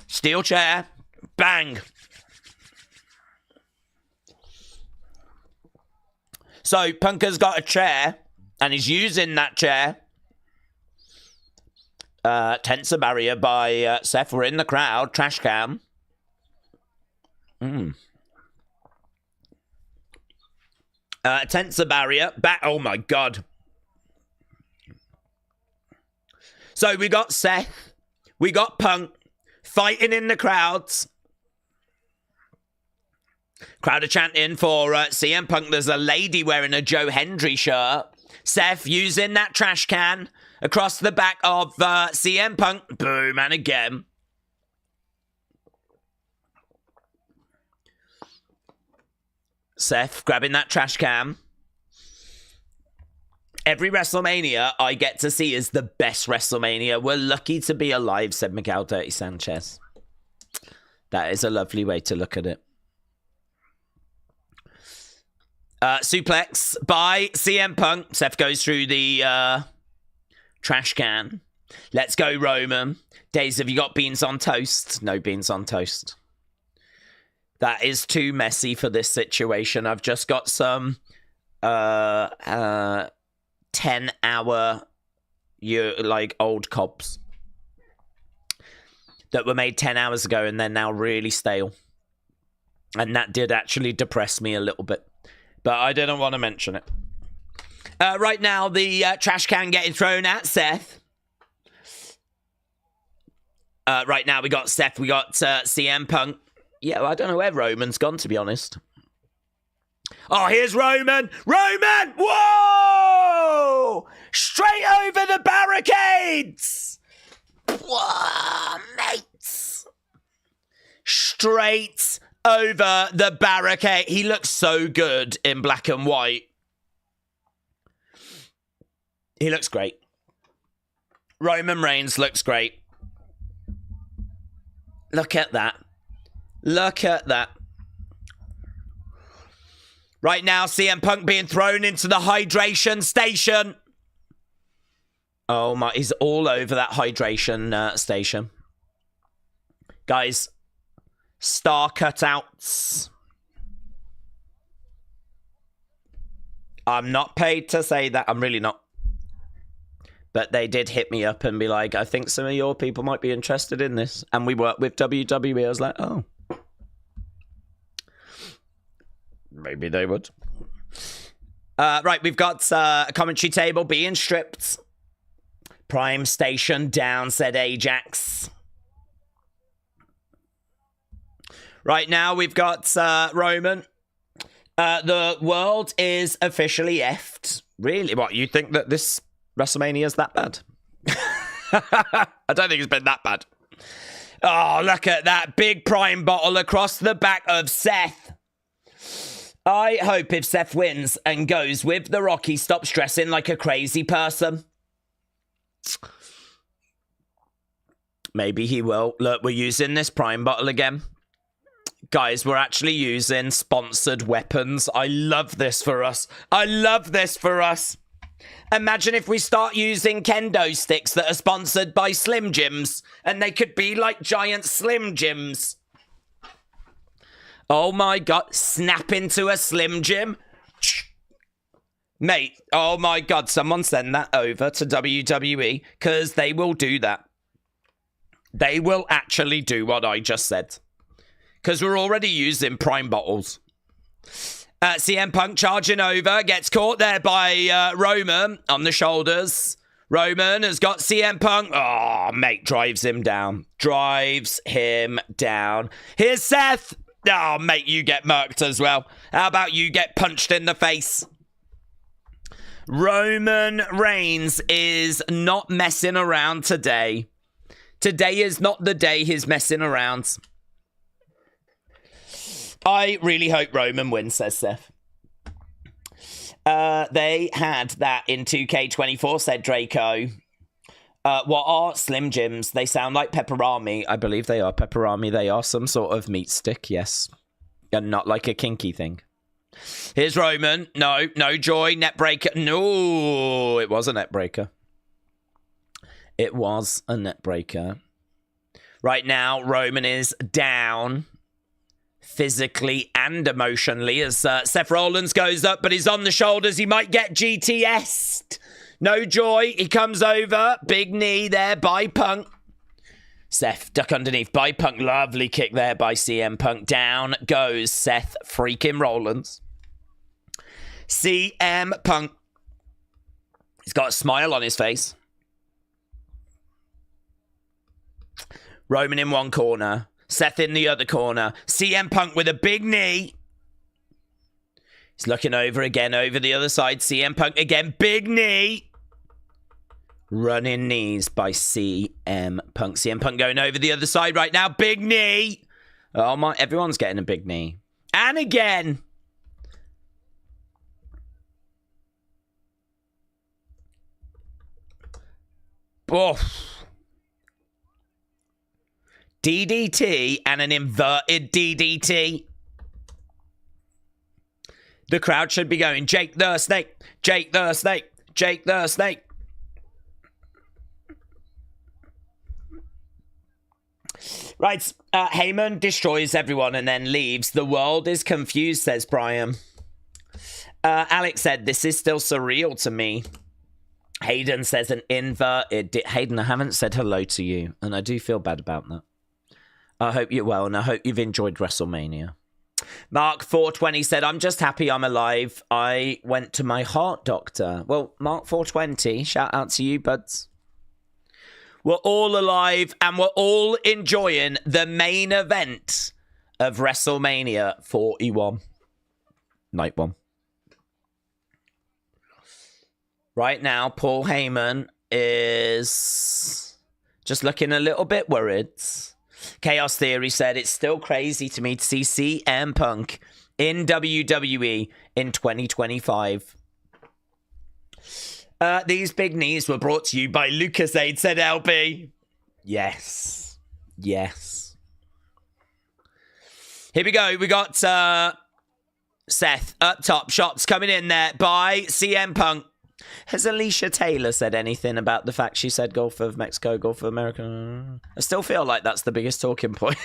Steel chair. Bang. So, Punk has got a chair, and he's using that chair. Tensor barrier by Seth. We're in the crowd. Trash cam. Tensor barrier. Back. Oh, my God. So, we got Seth. We got Punk fighting in the crowds. Crowd are chanting for CM Punk. There's a lady wearing a Joe Hendry shirt. Seth using that trash can across the back of CM Punk. Boom, and again. Seth grabbing that trash can. Every WrestleMania I get to see is the best WrestleMania. We're lucky to be alive, said Miguel Dirty Sanchez. That is a lovely way to look at it. Suplex by CM Punk. Seth goes through the trash can. Let's go, Roman. Days, have you got beans on toast? No beans on toast. That is too messy for this situation. I've just got some 10-hour old cobs that were made 10 hours ago and they're now really stale. And that did actually depress me a little bit. But I didn't want to mention it. Right now, the trash can getting thrown at Seth. Right now, we got Seth. We got CM Punk. Yeah, well, I don't know where Roman's gone, to be honest. Oh, here's Roman. Roman! Whoa! Straight over the barricades! Whoa, mates! Straight over the barricade. He looks so good in black and white. He looks great. Roman Reigns looks great. Look at that. Look at that. Right now, CM Punk being thrown into the hydration station. Oh my, he's all over that hydration station. Guys, star cutouts. I'm not paid to say that. I'm really not. But they did hit me up and be like, I think some of your people might be interested in this. And we work with WWE. I was like, oh. Maybe they would. Right, we've got a commentary table being stripped. Prime station down, said Ajax. Right now, we've got Roman. The world is officially effed. Really? What, you think that this WrestleMania is that bad? I don't think it's been that bad. Oh, look at that big Prime bottle across the back of Seth. I hope if Seth wins and goes with The Rock, he stops dressing like a crazy person. Maybe he will. Look, we're using this Prime bottle again. Guys, we're actually using sponsored weapons. I love this for us. I love this for us. Imagine if we start using kendo sticks that are sponsored by Slim Jims, and they could be like giant Slim Jims. Oh my God, snap into a Slim Jim. Mate, oh my God, someone send that over to WWE, because they will do that. They will actually do what I just said. Because we're already using Prime bottles. CM Punk charging over, gets caught there by Roman on the shoulders. Roman has got CM Punk. Oh, mate, drives him down. Drives him down. Here's Seth. Oh, mate, you get murked as well. How about you get punched in the face? Roman Reigns is not messing around today. Today is not the day he's messing around. I really hope Roman wins, says Seth. They had that in 2K24, said Draco. What are Slim Jims? They sound like pepperami. I believe they are pepperami. They are some sort of meat stick, yes. And not like a kinky thing. Here's Roman. No joy. Net breaker. No, it was a net breaker. It was a net breaker. Right now, Roman is down. Physically and emotionally as Seth Rollins goes up, but he's on the shoulders. He might get GTS'd. No joy. He comes over. Big knee there by Punk. Seth duck underneath by Punk. Lovely kick there by CM Punk. Down goes Seth freaking Rollins. CM Punk. He's got a smile on his face. Roman in one corner. Seth in the other corner. CM Punk with a big knee. He's looking over again, over the other side. CM Punk again, big knee. Running knees by CM Punk. CM Punk going over the other side right now. Big knee. Oh my, everyone's getting a big knee. And again. Oh. DDT and an inverted DDT. The crowd should be going, Jake the Snake, Jake the Snake, Jake the Snake. Right, Heyman destroys everyone and then leaves. The world is confused, says Brian. Alex said, this is still surreal to me. Hayden says an inverted... Hayden, I haven't said hello to you, and I do feel bad about that. I hope you're well, and I hope you've enjoyed WrestleMania. Mark420 said, I'm just happy I'm alive. I went to my heart doctor. Well, Mark420, shout out to you, buds. We're all alive, and we're all enjoying the main event of WrestleMania 41. Night 1. Right now, Paul Heyman is just looking a little bit worried. Chaos Theory said, it's still crazy to me to see CM Punk in WWE in 2025. These big knees were brought to you by LucasAid, said LB. Yes. Yes. Here we go. We got Seth up top. Shots coming in there by CM Punk. Has Alicia Taylor said anything about the fact she said Gulf of Mexico, Gulf of America? I still feel like that's the biggest talking point.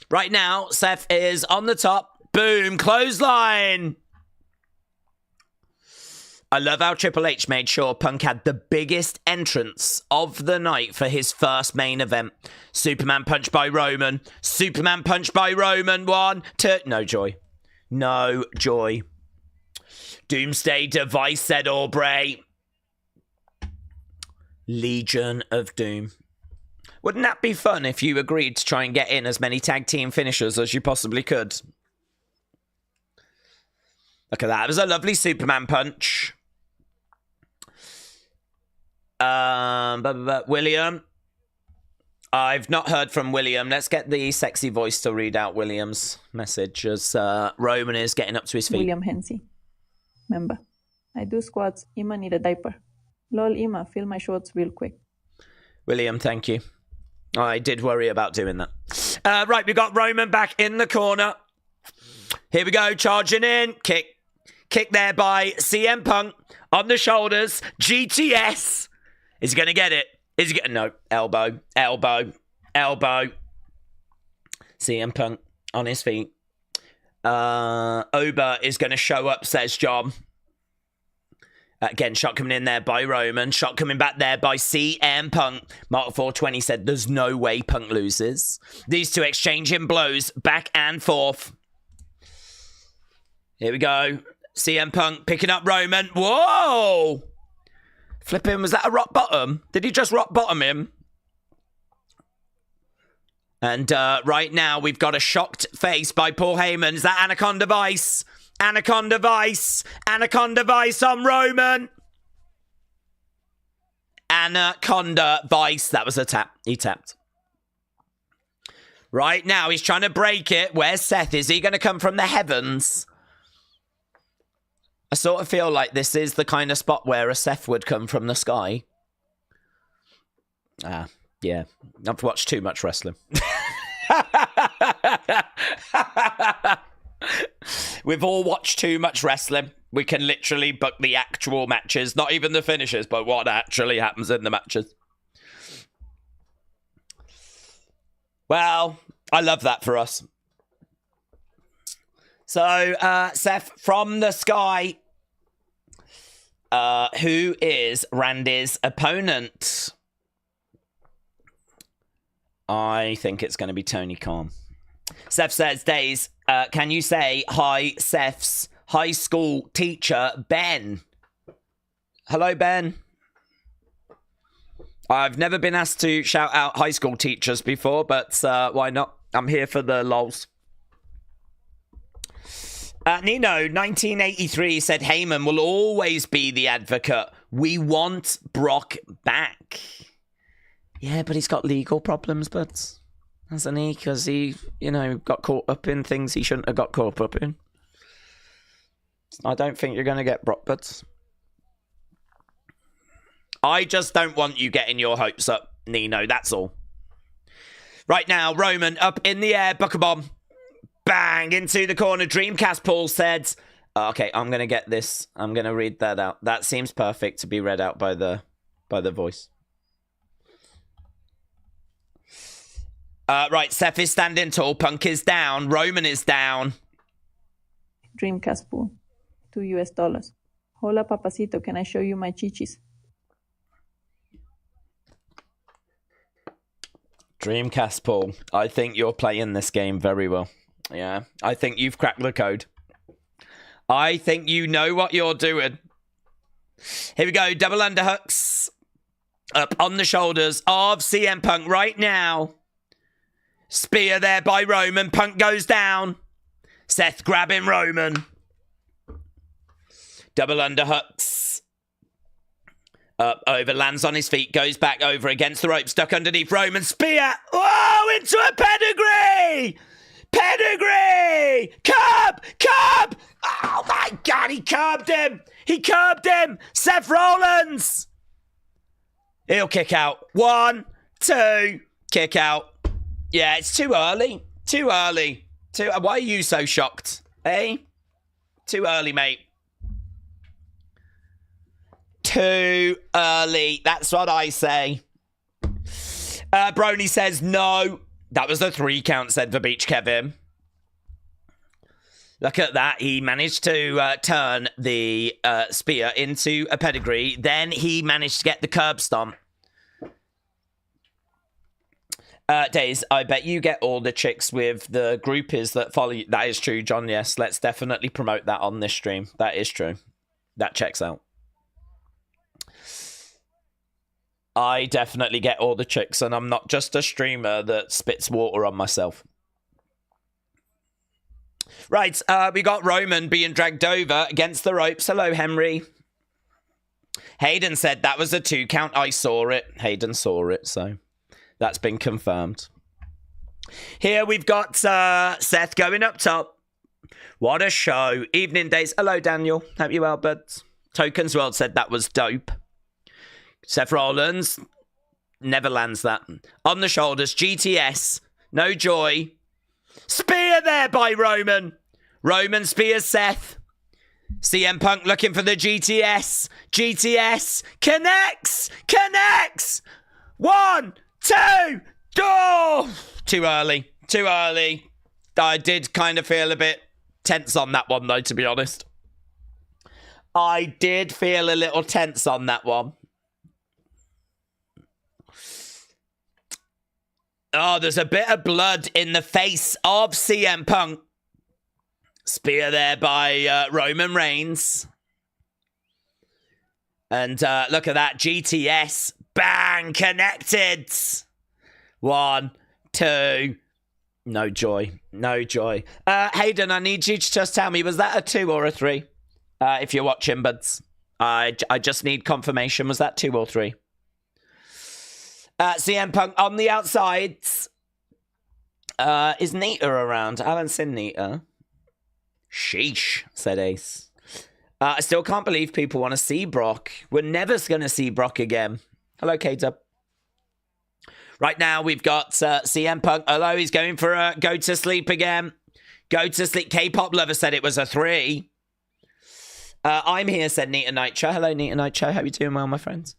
Right now, Seth is on the top. Boom, clothesline. I love how Triple H made sure Punk had the biggest entrance of the night for his first main event. Superman punch by Roman. Superman punch by Roman. 1, 2. No joy. No joy. Doomsday Device, said Aubrey. Legion of Doom. Wouldn't that be fun if you agreed to try and get in as many tag team finishers as you possibly could? Look at that. It was a lovely Superman punch. William. I've not heard from William. Let's get the sexy voice to read out William's message as Roman is getting up to his feet. William Hensey. Member. I do squats. Ima need a diaper. Lol, Ima, fill my shorts real quick. William, thank you. I did worry about doing that. Right, we got Roman back in the corner. Here we go, charging in. Kick. Kick there by CM Punk on the shoulders. GTS. Is he going to get it? Is he getting... No. Elbow. Elbow. Elbow. CM Punk on his feet. Oba is going to show up, says John. Again, shot coming in there by Roman. Shot coming back there by CM Punk. Mark420 said there's no way Punk loses. These two exchanging blows back and forth. Here we go. CM Punk picking up Roman. Whoa! Flipping, was that a rock bottom? Did he just rock bottom him? And right now, we've got a shocked face by Paul Heyman. Is that Anaconda Vice? Anaconda Vice! Anaconda Vice on Roman! Anaconda Vice. That was a tap. He tapped. Right now, he's trying to break it. Where's Seth? Is he going to come from the heavens? I sort of feel like this is the kind of spot where a Seth would come from the sky. Yeah. I've watched too much wrestling. We've all watched too much wrestling. We can literally book the actual matches, not even the finishes, but what actually happens in the matches. Well, I love that for us. So, Seth from the sky, who is Randy's opponent? I think it's going to be Tony Khan. Seth says, Days, can you say hi, Seth's high school teacher, Ben? Hello, Ben. I've never been asked to shout out high school teachers before, but why not? I'm here for the lols. Nino, 1983, said Heyman will always be the advocate. We want Brock back. Yeah, but he's got legal problems, but hasn't he? Because he, got caught up in things he shouldn't have got caught up in. I don't think you're going to get Brock Butts. I just don't want you getting your hopes up, Nino. That's all. Right now, Roman up in the air, Booker Bomb. Bang, into the corner. Dreamcast Paul said, okay, I'm going to get this. I'm going to read that out. That seems perfect to be read out by the voice. Right, Seth is standing tall. Punk is down. Roman is down. Dreamcast Pool. $2. Hola, papacito. Can I show you my chichis? Dreamcast Paul. I think you're playing this game very well. Yeah, I think you've cracked the code. I think you know what you're doing. Here we go. Double underhooks. Up on the shoulders of CM Punk right now. Spear there by Roman. Punk goes down. Seth grabbing Roman. Double underhooks. Up, over, lands on his feet, goes back over against the rope, stuck underneath Roman. Spear! Oh, into a pedigree! Pedigree! Curb! Oh my God, he curbed him! Seth Rollins! He'll kick out. 1, 2, kick out. Yeah, it's too early. Why are you so shocked? Eh? Too early, mate. Too early. That's what I say. Brony says no. That was the 3 count, said for Beach Kevin. Look at that. He managed to turn the spear into a pedigree. Then he managed to get the curb stomp. Days, I bet you get all the chicks with the groupies that follow you. That is true, John. Yes, let's definitely promote that on this stream. That is true. That checks out. I definitely get all the chicks, and I'm not just a streamer that spits water on myself. Right, we got Roman being dragged over against the ropes. Hello, Henry. Hayden said that was a 2 count. I saw it. Hayden saw it, so that's been confirmed. Here we've got Seth going up top. What a show. Evening Days. Hello, Daniel. Hope you well, bud. Tokens World said that was dope. Seth Rollins never lands that. On the shoulders, GTS. No joy. Spear there by Roman. Roman spears Seth. CM Punk looking for the GTS. GTS connects. 1, 2. Oh! Too early. I did kind of feel a bit tense on that one, though, to be honest. I did feel a little tense on that one. Oh, there's a bit of blood in the face of CM Punk. Spear there by Roman Reigns. And look at that. GTS. Bang. Connected. 1, 2. No joy. No joy. Hayden, I need you to just tell me, was that a 2 or a 3? If you're watching, buds. I just need confirmation. Was that 2 or 3? CM Punk on the outsides. Is Nita around? I haven't seen Nita. Sheesh, said Ace. I still can't believe people want to see Brock. We're never going to see Brock again. Hello, K-Dub. Right now, we've got CM Punk. Hello, he's going for a go to sleep again. Go to sleep. K-Pop Lover said it was a 3. I'm here, said Nita Nitro. Hello, Nita Nitro. Hope you're doing well, my friends.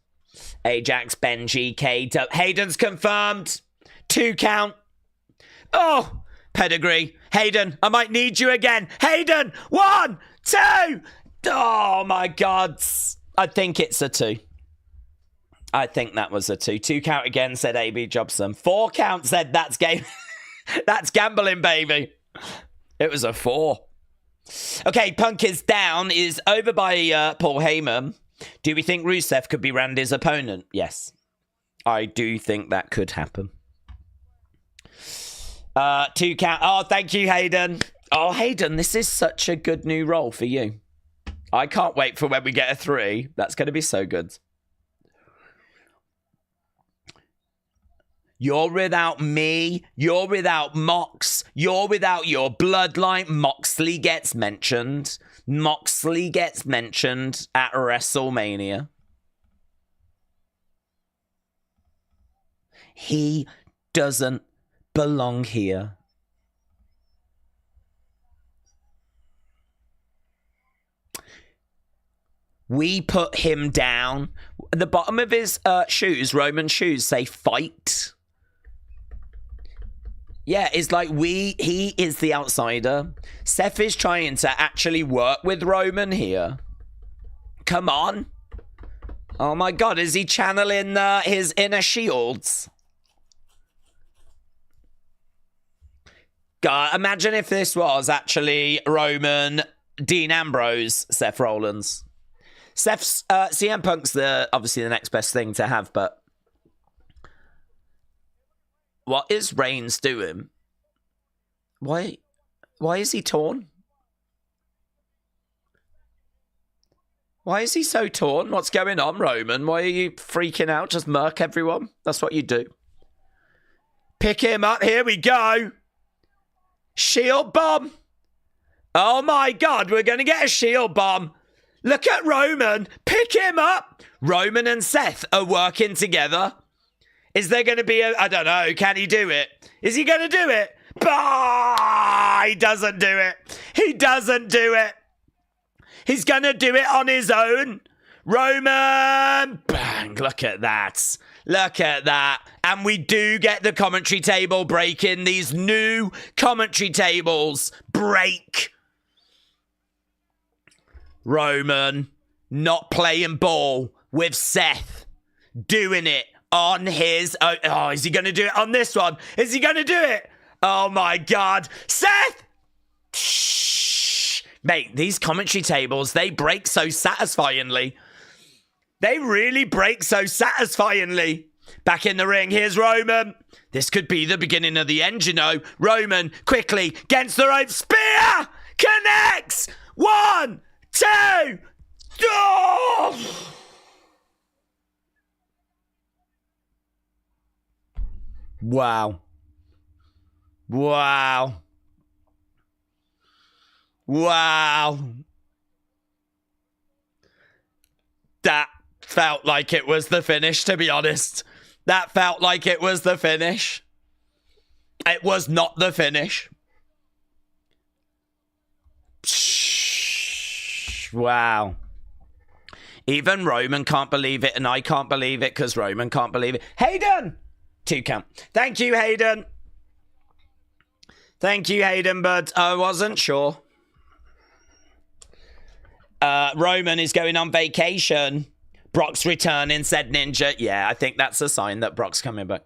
Ajax, Benji, K-Dub. Hayden's confirmed. 2 count. Oh, pedigree. Hayden, I might need you again. Hayden, 1, 2. Oh, my God. I think it's a 2. I think that was a 2. 2 count again, said AB Jobson. 4 count said that's game. That's gambling, baby. It was a 4. Okay, Punk is down, is over by Paul Heyman. Do we think Rusev could be Randy's opponent? Yes. I do think that could happen. 2 count. Oh, thank you, Hayden. Oh, Hayden, this is such a good new role for you. I can't wait for when we get a 3. That's going to be so good. You're without me. You're without Mox. You're without your bloodline. Moxley gets mentioned. Moxley gets mentioned at WrestleMania. He doesn't belong here. We put him down. At the bottom of his shoes, Roman shoes, say fight. Yeah, it's like he is the outsider. Seth is trying to actually work with Roman here. Come on. Oh my God, is he channeling his inner shields? God, imagine if this was actually Roman, Dean Ambrose, Seth Rollins. Seth's CM Punk's obviously the next best thing to have, but what is Reigns doing? Why is he torn? Why is he so torn? What's going on, Roman? Why are you freaking out? Just murk everyone? That's what you do. Pick him up. Here we go. Shield bomb. Oh my God, we're going to get a shield bomb. Look at Roman. Pick him up. Roman and Seth are working together. Is there going to be I don't know. Can he do it? Is he going to do it? Bah! He doesn't do it. He doesn't do it. He's going to do it on his own. Roman. Bang. Look at that. Look at that. And we do get the commentary table breaking. These new commentary tables break. Roman not playing ball with Seth. Doing it on his own. Oh, is he going to do it on this one? Is he going to do it? Oh my God. Seth! Shh. Mate, these commentary tables, they break so satisfyingly. They really break so satisfyingly. Back in the ring, here's Roman. This could be the beginning of the end, you know. Roman, quickly, against the rope. Spear! Connects! 1, 2, oh! Wow. Wow. Wow. That felt like it was the finish, to be honest. That felt like it was the finish. It was not the finish. Wow. Even Roman can't believe it, and I can't believe it because Roman can't believe it. Hayden! 2 count. Thank you, Hayden. Thank you, Hayden, but I wasn't sure. Roman is going on vacation. Brock's returning, said Ninja. Yeah, I think that's a sign that Brock's coming back.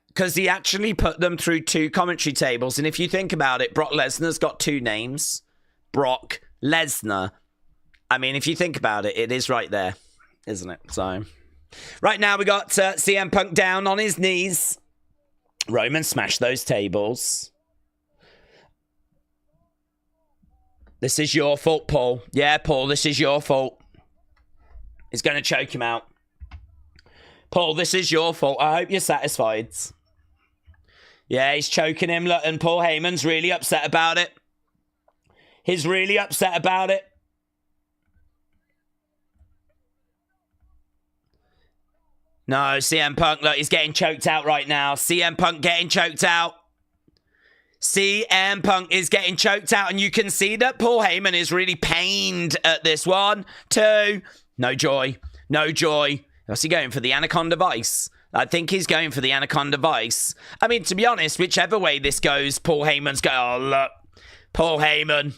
Because he actually put them through 2 commentary tables. And if you think about it, Brock Lesnar's got 2 names. Brock Lesnar. I mean, if you think about it, it is right there, isn't it? So, right now we got CM Punk down on his knees. Roman smashed those tables. This is your fault, Paul. Yeah, Paul, this is your fault. He's going to choke him out. Paul, this is your fault. I hope you're satisfied. Yeah, he's choking him. Look, and Paul Heyman's really upset about it. He's really upset about it. No, CM Punk, look, he's getting choked out right now. CM Punk getting choked out. CM Punk is getting choked out, and you can see that Paul Heyman is really pained at this. 1, 2. No joy. No joy. What's he going for? The Anaconda Vice? I think he's going for the Anaconda Vice. I mean, to be honest, whichever way this goes, Paul Heyman's going, oh, look. Paul Heyman.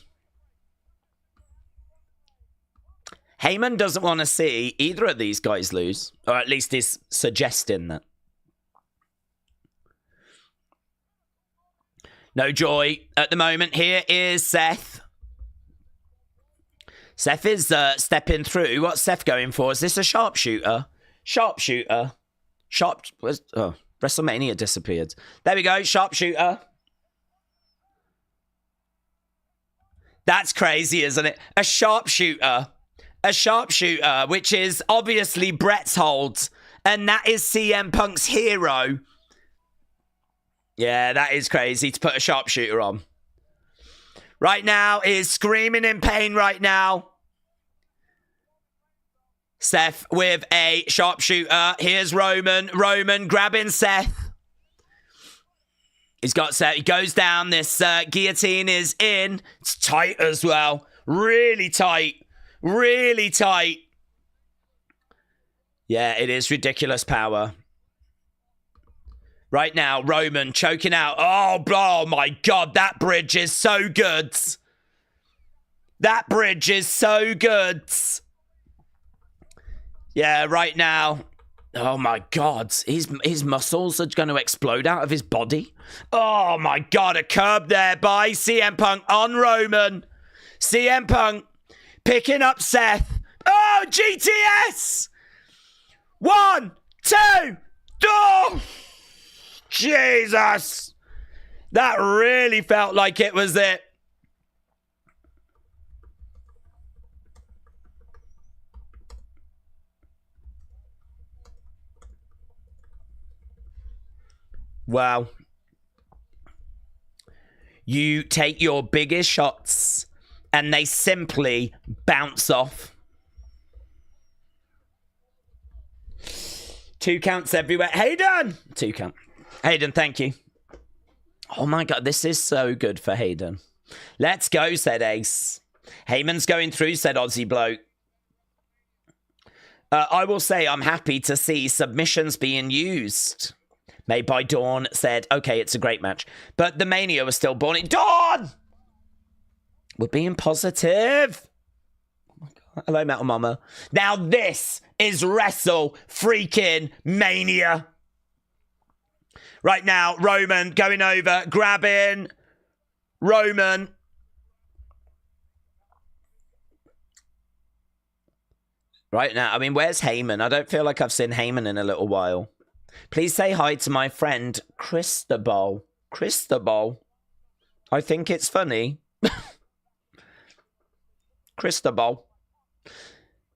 Heyman doesn't want to see either of these guys lose. Or at least he's suggesting that. No joy at the moment. Here is Seth. Seth is stepping through. What's Seth going for? Is this a sharpshooter? Sharpshooter. Oh, WrestleMania disappeared. There we go. Sharpshooter. That's crazy, isn't it? A sharpshooter. A sharpshooter, which is obviously Brett's hold. And that is CM Punk's hero. Yeah, that is crazy to put a sharpshooter on. Right now is screaming in pain right now. Seth with a sharpshooter. Here's Roman. Roman grabbing Seth. He's got Seth. He goes down. This guillotine is in. It's tight as well. Really tight. Really tight. Yeah, it is ridiculous power. Right now, Roman choking out. Oh my God, that bridge is so good. That bridge is so good. Yeah, right now. Oh my God, his muscles are going to explode out of his body. Oh my God, a curb there by CM Punk on Roman. CM Punk picking up Seth. Oh, GTS! 1, 2, oh! Jesus! That really felt like it was it. Wow. You take your biggest shots and they simply bounce off. 2 counts everywhere. Hayden! 2 count. Hayden, thank you. Oh my God, this is so good for Hayden. Let's go, said Ace. Heyman's going through, said Aussie bloke. I will say I'm happy to see submissions being used. Made by Dawn said, okay, it's a great match. But the Mania was still born. Dawn! We're being positive. Oh my God. Hello, Metal Mama. Now this is Wrestle freaking Mania. Right now, Roman going over, grabbing Roman. Right now, I mean, where's Heyman? I don't feel like I've seen Heyman in a little while. Please say hi to my friend, Cristobal. Cristobal. I think it's funny. Cristobal.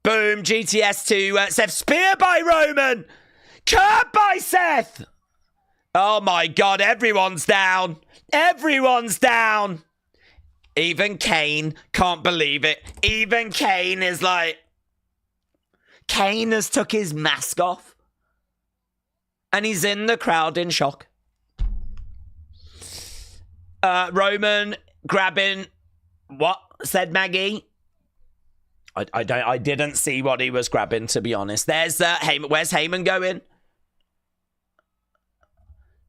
Boom, GTS to Seth. Spear by Roman. Curb by Seth. Oh my God, everyone's down. Everyone's down. Even Kane can't believe it. Even Kane is like... Kane has took his mask off. And he's in the crowd in shock. Roman grabbing... What? Said Maggie. I didn't see what he was grabbing, to be honest. There's Heyman. Where's Heyman going?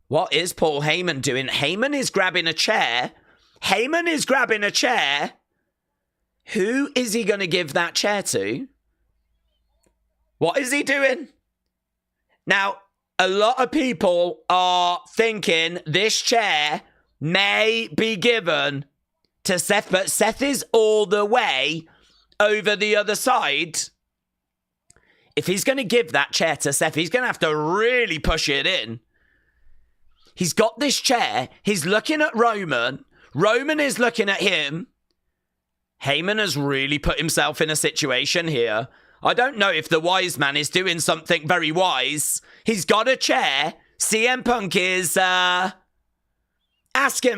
What is Paul Heyman doing? Heyman is grabbing a chair. Heyman is grabbing a chair. Who is he going to give that chair to? What is he doing? Now, a lot of people are thinking this chair may be given to Seth, but Seth is all the way over the other side. If he's going to give that chair to Seth, he's going to have to really push it in. He's got this chair. He's looking at Roman. Roman is looking at him. Heyman has really put himself in a situation here. I don't know if the wise man is doing something very wise. He's got a chair. CM Punk is asking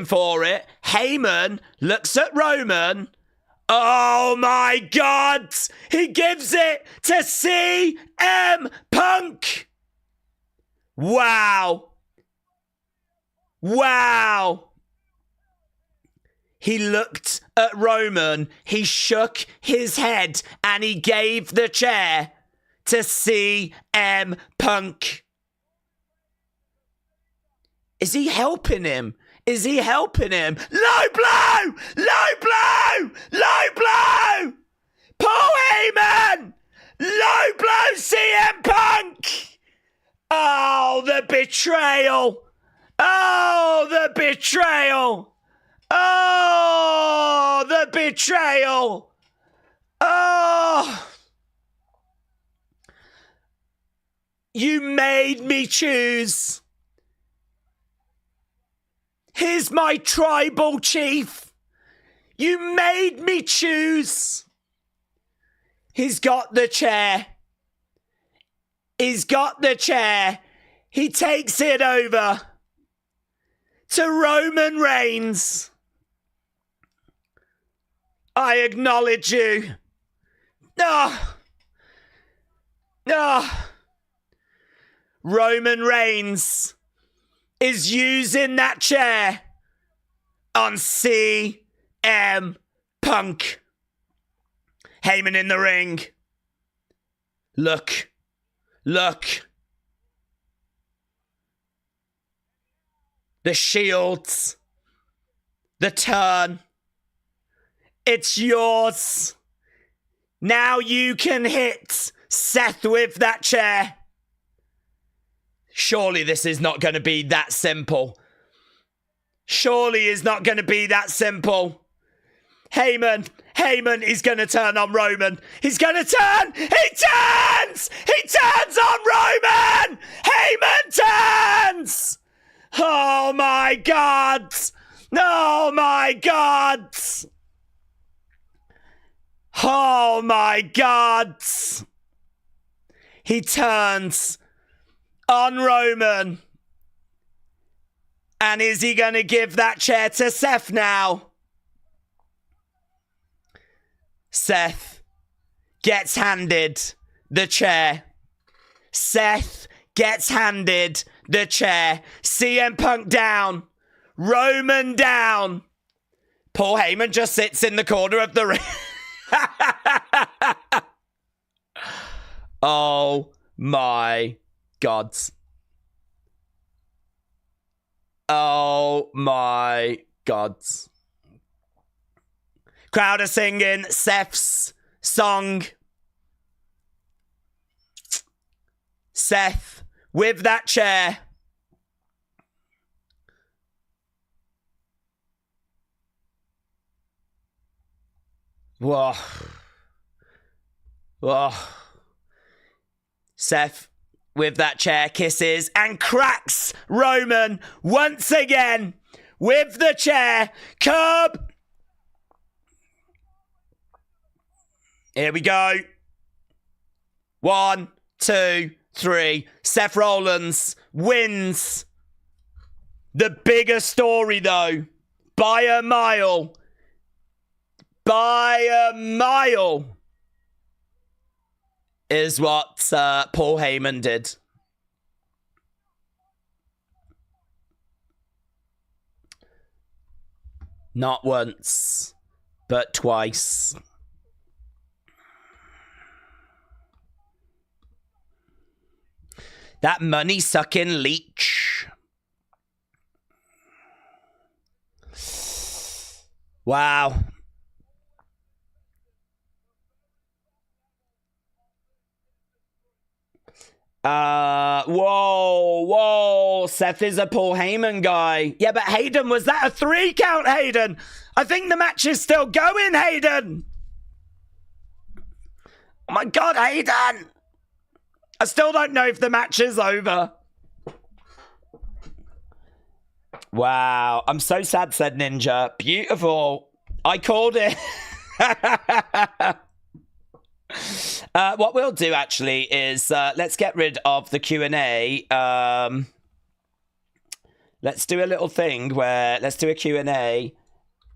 for it. Heyman looks at Roman. Oh my God! He gives it to CM Punk! Wow! Wow! He looked at Roman, he shook his head, and he gave the chair to CM Punk. Is he helping him? Is he helping him? Low blow! Low blow! Low blow! Paul Heyman! Low blow CM Punk! Oh, the betrayal! Oh, the betrayal! Oh, the betrayal! Oh! You made me choose. Here's my tribal chief. You made me choose. He's got the chair. He's got the chair. He takes it over to Roman Reigns. I acknowledge you. Roman Reigns is using that chair on CM Punk. Heyman in the ring. Look. The shields. The turn. It's yours. Now you can hit Seth with that chair. Surely this is not going to be that simple. Surely it's not going to be that simple. Heyman is going to turn on Roman. He's going to turn. He turns. He turns on Roman. Heyman turns. Oh my God. Oh my God. Oh my God. He turns on Roman. And is he going to give that chair to Seth now? Seth gets handed the chair. Seth gets handed the chair. CM Punk down. Roman down. Paul Heyman just sits in the corner of the ring. Oh my God. Oh my God. Crowd are singing Seth's song. Seth with that chair. Whoa. Whoa. Seth with that chair kisses and cracks Roman once again with the chair. Curb. Here we go. 1, 2, 3. Seth Rollins wins. The bigger story, though, by a mile. By a mile is what Paul Heyman did. Not once, but twice. That money-sucking leech. Wow. Whoa. Seth is a Paul Heyman guy. Yeah, but Hayden, was that a 3 count, Hayden? I think the match is still going, Hayden. Oh my God, Hayden! I still don't know if the match is over. Wow, I'm so sad, said Ninja. Beautiful. I called it. What we'll do, actually, is let's get rid of the Q&A. Let's do a little thing where let's do a Q&A.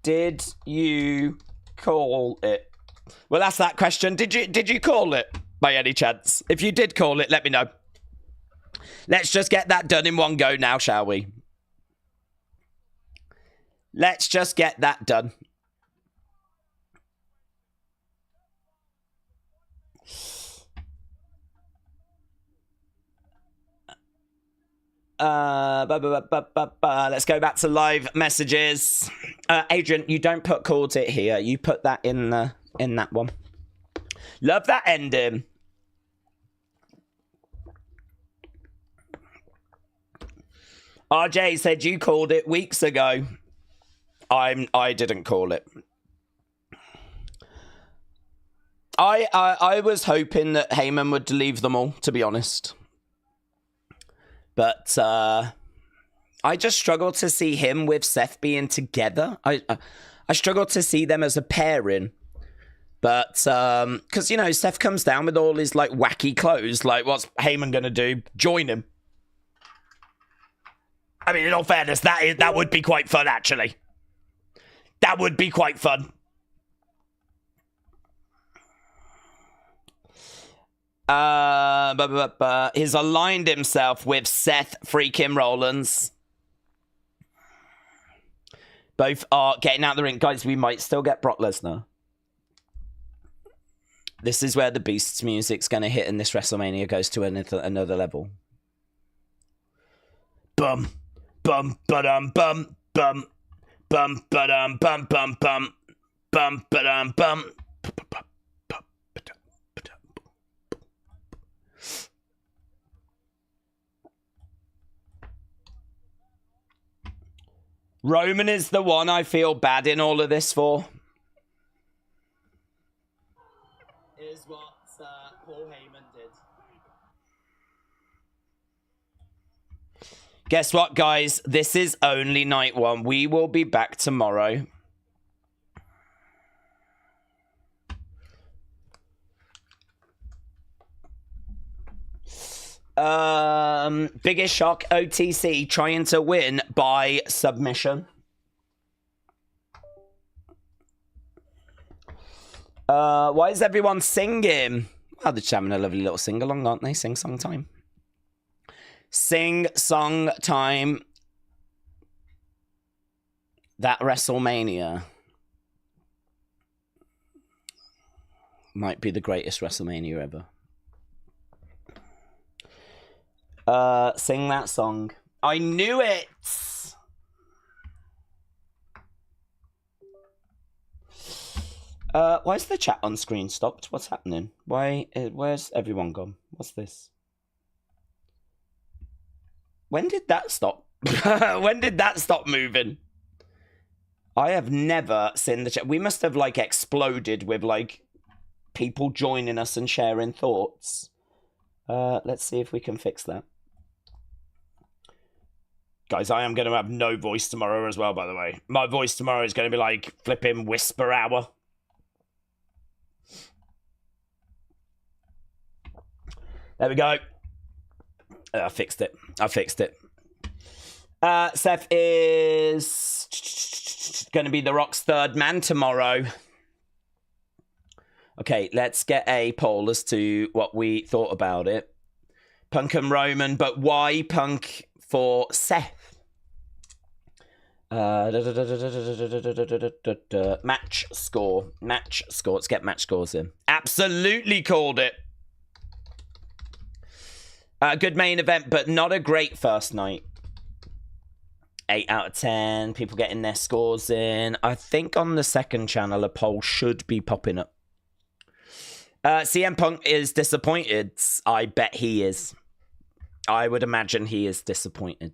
Did you call it? Well, ask that question. Did you call it by any chance? If you did call it, let me know. Let's just get that done in one go now, shall we? Let's just get that done. Let's go back to live messages. Adrian, you don't put called it here. You put that in that one. Love that ending. RJ said you called it weeks ago. I didn't call it. I was hoping that Heyman would leave them all, to be honest. But I just struggle to see him with Seth being together. I struggle to see them as a pairing. But, because, you know, Seth comes down with all his, like, wacky clothes. Like, what's Heyman going to do? Join him. I mean, in all fairness, that would be quite fun, actually. That would be quite fun. He's aligned himself with Seth freaking Rollins. Both are getting out of the ring. Guys, we might still get Brock Lesnar. This is where the Beast's music's going to hit and this WrestleMania goes to another level. Bum, bum, ba-dum, bum, bum, bum, ba-dum, bum, bum, bum, bum, ba-dum, bum. Roman is the one I feel bad in all of this for. Is what Paul Heyman did. Guess what, guys? This is only night one. We will be back tomorrow. Biggest shock, OTC trying to win by submission. Why is everyone singing? Well, they're just having a lovely little sing-along, aren't they? Sing-song time. Sing-song time. That WrestleMania might be the greatest WrestleMania ever. Sing that song. I knew it! Why is the chat on screen stopped? What's happening? Where's everyone gone? What's this? When did that stop? When did that stop moving? I have never seen the chat. We must have, like, exploded with, like, people joining us and sharing thoughts. Let's see if we can fix that. Guys, I am going to have no voice tomorrow as well, by the way. My voice tomorrow is going to be like flipping whisper hour. There we go. I fixed it. Seth is going to be The Rock's third man tomorrow. Okay, let's get a poll as to what we thought about it. Punk and Roman, but why Punk for Seth? Match score. Let's get match scores in. Absolutely called it. Good main event, but not a great first night. 8 out of 10. People getting their scores in. I think on the second channel, a poll should be popping up. CM Punk is disappointed. I bet he is. I would imagine he is disappointed.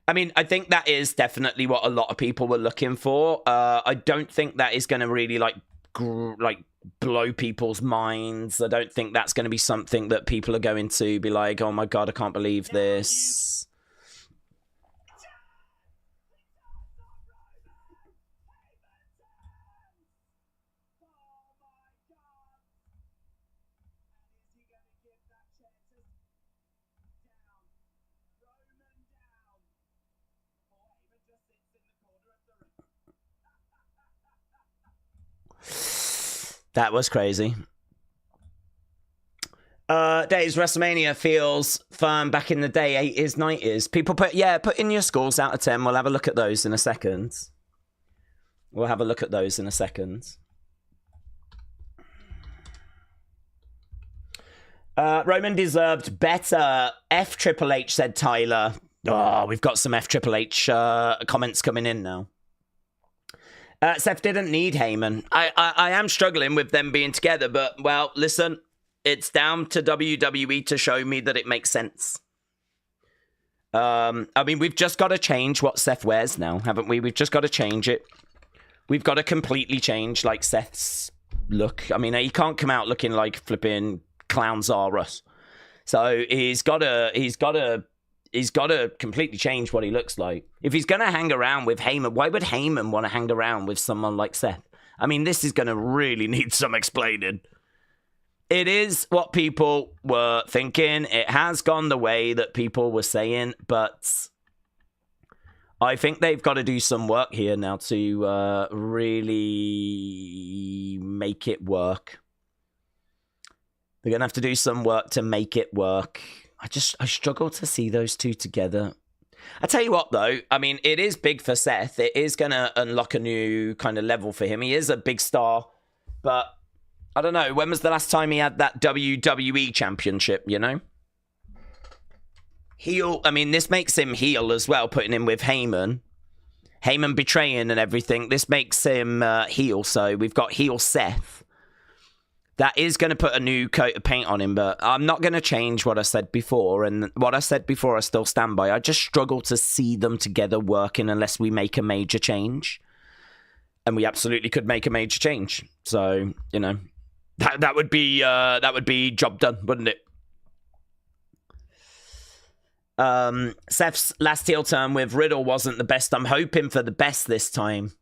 I mean, I think that is definitely what a lot of people were looking for. I don't think that is going to really, like, blow people's minds. I don't think that's going to be something that people are going to be like, oh my God, I can't believe this. That was crazy. Days WrestleMania feels firm back in the day, 80s, 90s. People put in your scores out of 10. We'll have a look at those in a second. Roman deserved better. F Triple H, said Tyler. Oh, we've got some F Triple H comments coming in now. Seth didn't need Heyman. I am struggling with them being together, but, well, listen, it's down to WWE to show me that it makes sense. I mean, we've just got to change what Seth wears now, haven't we? We've just got to change it. We've got to completely change, like, Seth's look. I mean, he can't come out looking like flipping Clown Zarus. So he's got to completely change what he looks like. If he's going to hang around with Heyman, why would Heyman want to hang around with someone like Seth? I mean, this is going to really need some explaining. It is what people were thinking. It has gone the way that people were saying, but I think they've got to do some work here now to really make it work. They're going to have to do some work to make it work. I struggle to see those two together. I tell you what, though, I mean, it is big for Seth. It is going to unlock a new kind of level for him. He is a big star, but I don't know. When was the last time he had that WWE championship, you know? Heel, I mean, this makes him heel as well, putting him with Heyman. Heyman betraying and everything. This makes him heel, so we've got heel Seth. That is going to put a new coat of paint on him, but I'm not going to change what I said before. And what I said before, I still stand by. I just struggle to see them together working unless we make a major change. And we absolutely could make a major change. So, you know, that would be job done, wouldn't it? Seth's last heel turn with Riddle wasn't the best. I'm hoping for the best this time.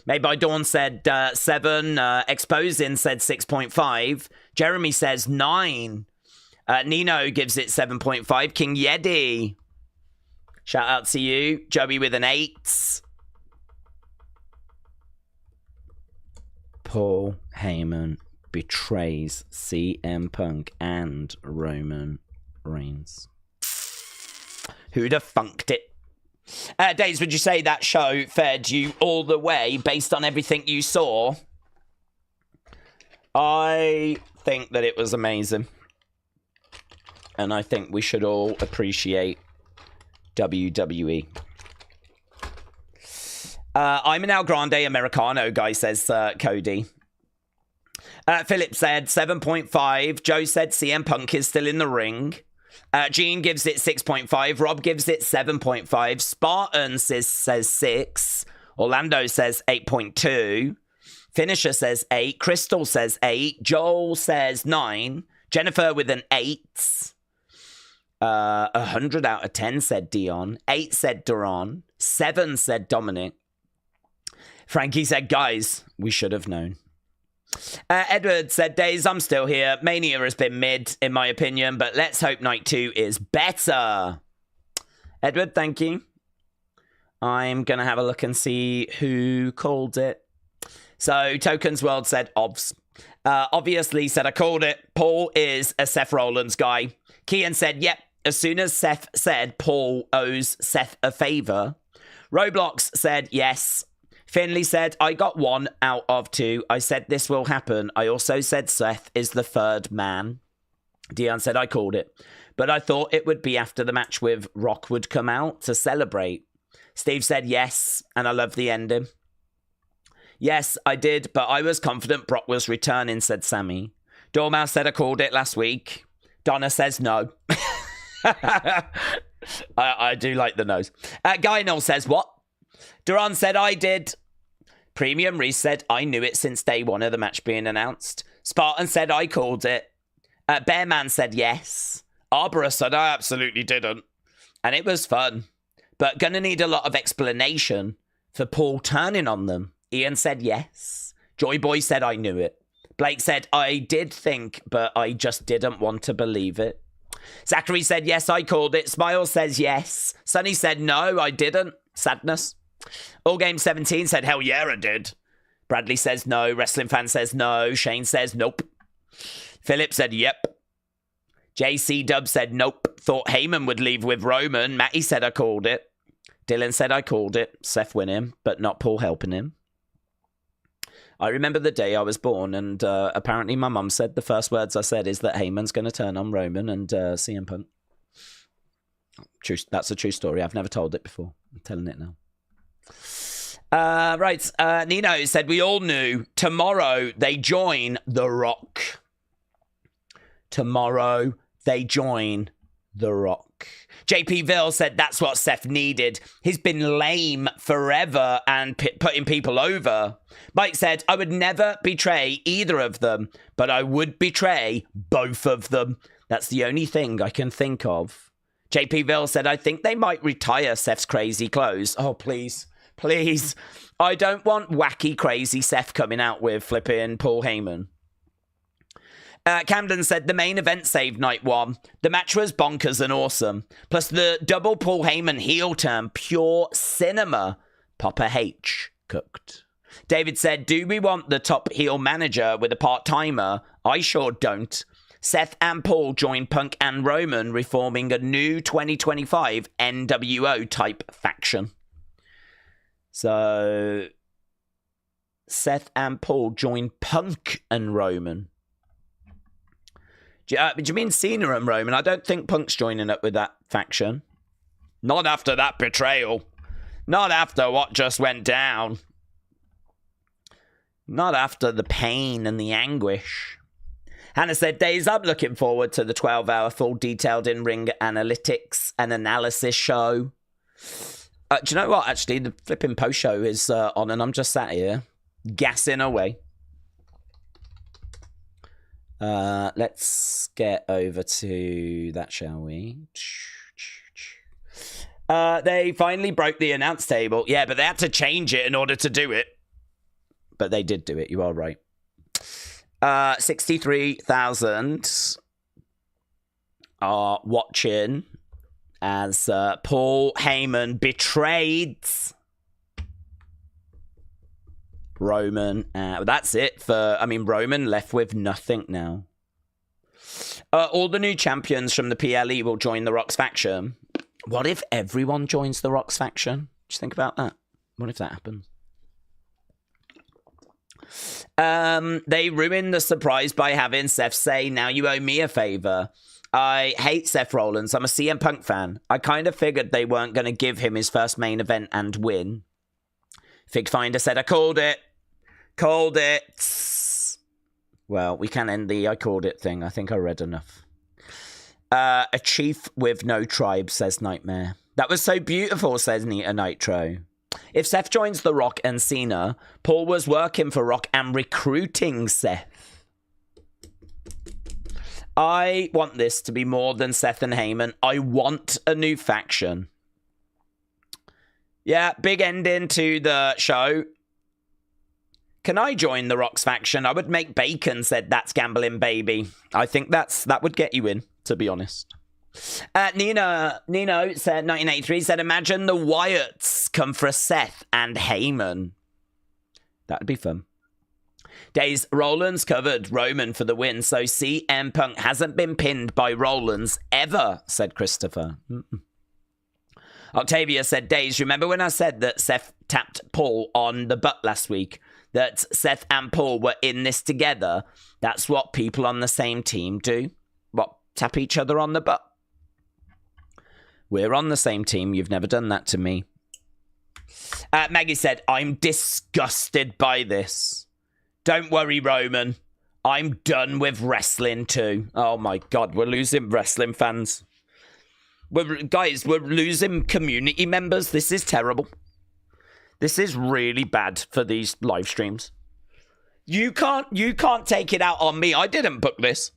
Made by Dawn said 7. Exposing said 6.5. Jeremy says 9. Nino gives it 7.5. King Yeti. Shout out to you. Joey with an 8. Paul Heyman betrays CM Punk and Roman Reigns. Who'd have funked it? Days, would you say that show fed you all the way based on everything you saw? I think that it was amazing. And I think we should all appreciate WWE. I'm an El Grande Americano guy, says Cody. Philip said 7.5. Joe said CM Punk is still in the ring. Gene gives it 6.5. Rob gives it 7.5. Spartan says 6. Orlando says 8.2. Finisher says 8. Crystal says 8. Joel says 9. Jennifer with an 8. 100 out of 10 said Dion. 8 said Duran. 7 said Dominic. Frankie said, guys, we should have known. Edward said, Days, I'm still here. Mania has been mid, in my opinion, but let's hope Night 2 is better. Edward, thank you. I'm going to have a look and see who called it. So, Tokens World said, Obs. Obviously said, I called it. Paul is a Seth Rollins guy. Kian said, yep. As soon as Seth said Paul owes Seth a favor. Roblox said, yes. Finley said, I got 1 out of 2. I said this will happen. I also said Seth is the third man. Dion said, I called it. But I thought it would be after the match with Rock would come out to celebrate. Steve said, yes, and I love the ending. Yes, I did, but I was confident Brock was returning, said Sammy. Dormouse said, I called it last week. Donna says, no. I do like the nose. Guy Null says, what? Duran said, I did. Premium Reese said, I knew it since day one of the match being announced. Spartan said, I called it. Bearman said yes. Arbora said, I absolutely didn't. And it was fun. But gonna need a lot of explanation for Paul turning on them. Ian said yes. Joy Boy said, I knew it. Blake said, I did think, but I just didn't want to believe it. Zachary said, yes, I called it. Smile says yes. Sonny said, no, I didn't. Sadness. All Game 17 said, hell yeah, I did. Bradley says no. Wrestling Fan says no. Shane says nope. Philip said yep. JC Dub said nope. Thought Heyman would leave with Roman. Matty said I called it. Dylan said I called it. Seth winning, but not Paul helping him. I remember the day I was born, and apparently my mum said the first words I said is that Heyman's going to turn on Roman and CM Punk. True, that's a true story. I've never told it before. I'm telling it now. Right. Nino said, we all knew tomorrow they join The Rock. Tomorrow they join The Rock. JP Ville said that's what Seth needed. He's been lame forever and putting people over. Mike said, I would never betray either of them, but I would betray both of them. That's the only thing I can think of. JP Ville said, I think they might retire Seth's crazy clothes. Oh, please. Please. I don't want wacky, crazy Seth coming out with flipping Paul Heyman. Camden said the main event saved night one. The match was bonkers and awesome. Plus the double Paul Heyman heel turn, pure cinema. Papa H cooked. David said, do we want the top heel manager with a part-timer? I sure don't. Seth and Paul join Punk and Roman, reforming a new 2025 NWO type faction. So Seth and Paul join Punk and Roman. Do you mean Cena and Roman? I don't think Punk's joining up with that faction. Not after that betrayal. Not after what just went down. Not after the pain and the anguish. Hannah said, Days, I'm looking forward to the 12-hour full detailed in-ring analytics and analysis show. Do you know what? Actually, the flipping post show is on and I'm just sat here gassing away. Let's get over to that, shall we? They finally broke the announce table. Yeah, but they had to change it in order to do it. But they did do it. You are right. 63,000 are watching as Paul Heyman betrayed Roman. That's it for, Roman left with nothing now. All the new champions from the PLE will join the Rock's faction. What if everyone joins the Rock's faction? Just think about that. What if that happens? They ruined the surprise by having Seth say, now you owe me a favor. I hate Seth Rollins. I'm a CM Punk fan. I kind of figured they weren't going to give him his first main event and win. Fig Finder said, I called it. Called it. Well, we can end the I called it thing. I think I read enough. A chief with no tribe, says Nightmare. That was so beautiful, says Nita Nitro. If Seth joins The Rock and Cena, Paul was working for Rock and recruiting Seth. I want this to be more than Seth and Heyman. I want a new faction. Yeah, big ending to the show. Can I join the Rock's faction? I would make bacon, said That's Gambling Baby. I think that would get you in, to be honest. Nino said, 1983, said, imagine the Wyatts come for Seth and Heyman. That'd be fun. Days, Rollins covered Roman for the win, so CM Punk hasn't been pinned by Rollins ever, said Christopher. Octavia said, Days, remember when I said that Seth tapped Paul on the butt last week? That Seth and Paul were in this together? That's what people on the same team do. What, tap each other on the butt? We're on the same team. You've never done that to me. Maggie said, I'm disgusted by this. Don't worry, Roman. I'm done with wrestling too. Oh my God, we're losing wrestling fans. We're losing community members. This is terrible. This is really bad for these live streams. You can't take it out on me. I didn't book this.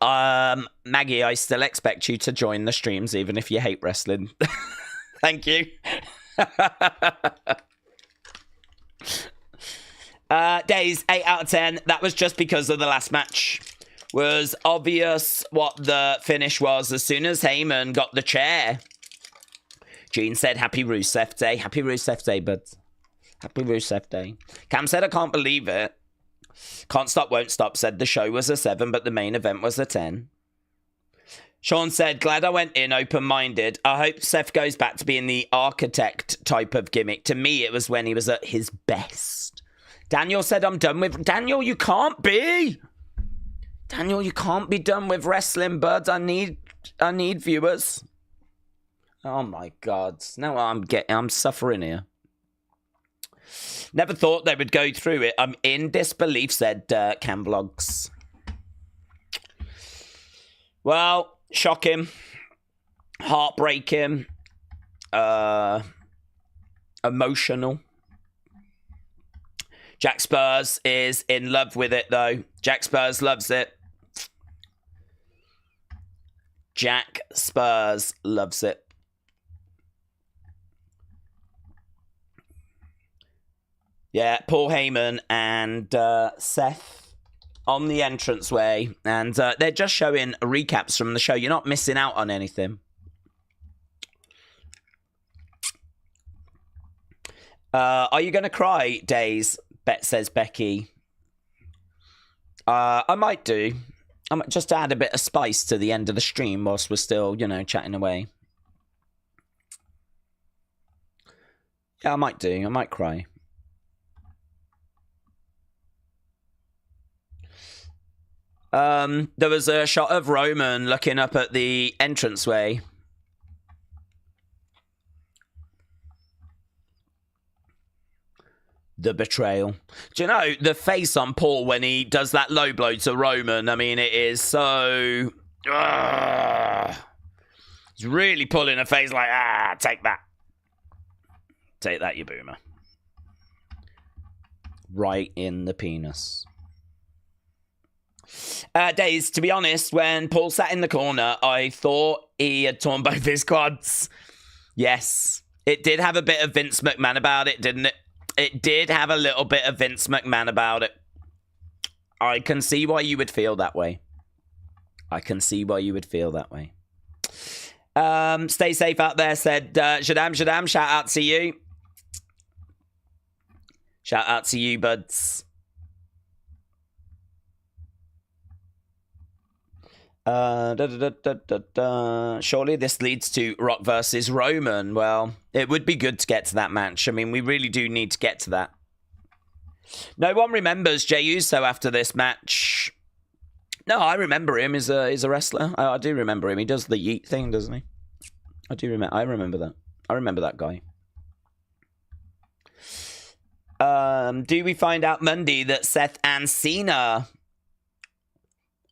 Maggie, I still expect you to join the streams even if you hate wrestling. Thank you. Days 8 out of 10. That was just because of the last match. Was obvious what the finish was as soon as Heyman got the chair. Gene said, Happy Rusev Day. Happy Rusev Day, bud. Happy Rusev Day. Cam said, I can't believe it. Can't Stop, Won't Stop said the show was a 7, but the main event was a 10. Sean said, glad I went in open-minded. I hope Seth goes back to being the architect type of gimmick. To me, it was when he was at his best. Daniel said, I'm done with... Daniel, you can't be! Daniel, you can't be done with wrestling, bud. I need viewers. Oh, my God. Now I'm suffering here. Never thought they would go through it. I'm in disbelief, said Cam Vlogs. Well, shocking. Heartbreaking. Emotional. Jack Spurs is in love with it, though. Jack Spurs loves it. Jack Spurs loves it. Yeah, Paul Heyman and Seth on the entranceway. And they're just showing recaps from the show. You're not missing out on anything. Are you going to cry, Days? Says Becky. I might do. I might just add a bit of spice to the end of the stream whilst we're still, chatting away. Yeah, I might do. I might cry. There was a shot of Roman looking up at the entranceway. The betrayal. Do you know the face on Paul when he does that low blow to Roman? I mean, it is so... He's really pulling a face like, take that. Take that, you boomer. Right in the penis. Days, to be honest, when Paul sat in the corner, I thought he had torn both his quads. Yes. It did have a bit of Vince McMahon about it, didn't it? It did have a little bit of Vince McMahon about it. I can see why you would feel that way. I can see why you would feel that way. Stay safe out there, said Shadam, shout out to you. Shout out to you, buds. Surely this leads to Rock versus Roman. Well, it would be good to get to that match. I mean, we really do need to get to that. No one remembers Jey Uso after this match. No, I remember him as a wrestler. I do remember him. He does the yeet thing, doesn't he? I remember that. I remember that guy. Do we find out Monday that Seth and Cena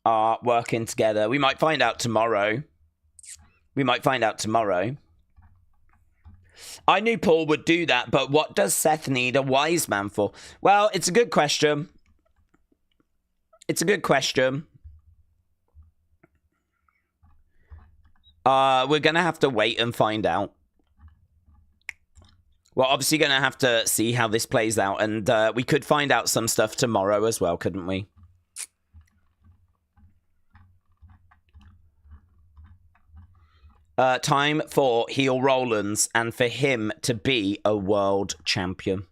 are working together? We might find out tomorrow. I knew Paul would do that, but what does Seth need a wise man for? Well, it's a good question. We're going to have to wait and find out. We're obviously going to have to see how this plays out, and we could find out some stuff tomorrow as well, couldn't we? Time for heel Rollins and for him to be a world champion.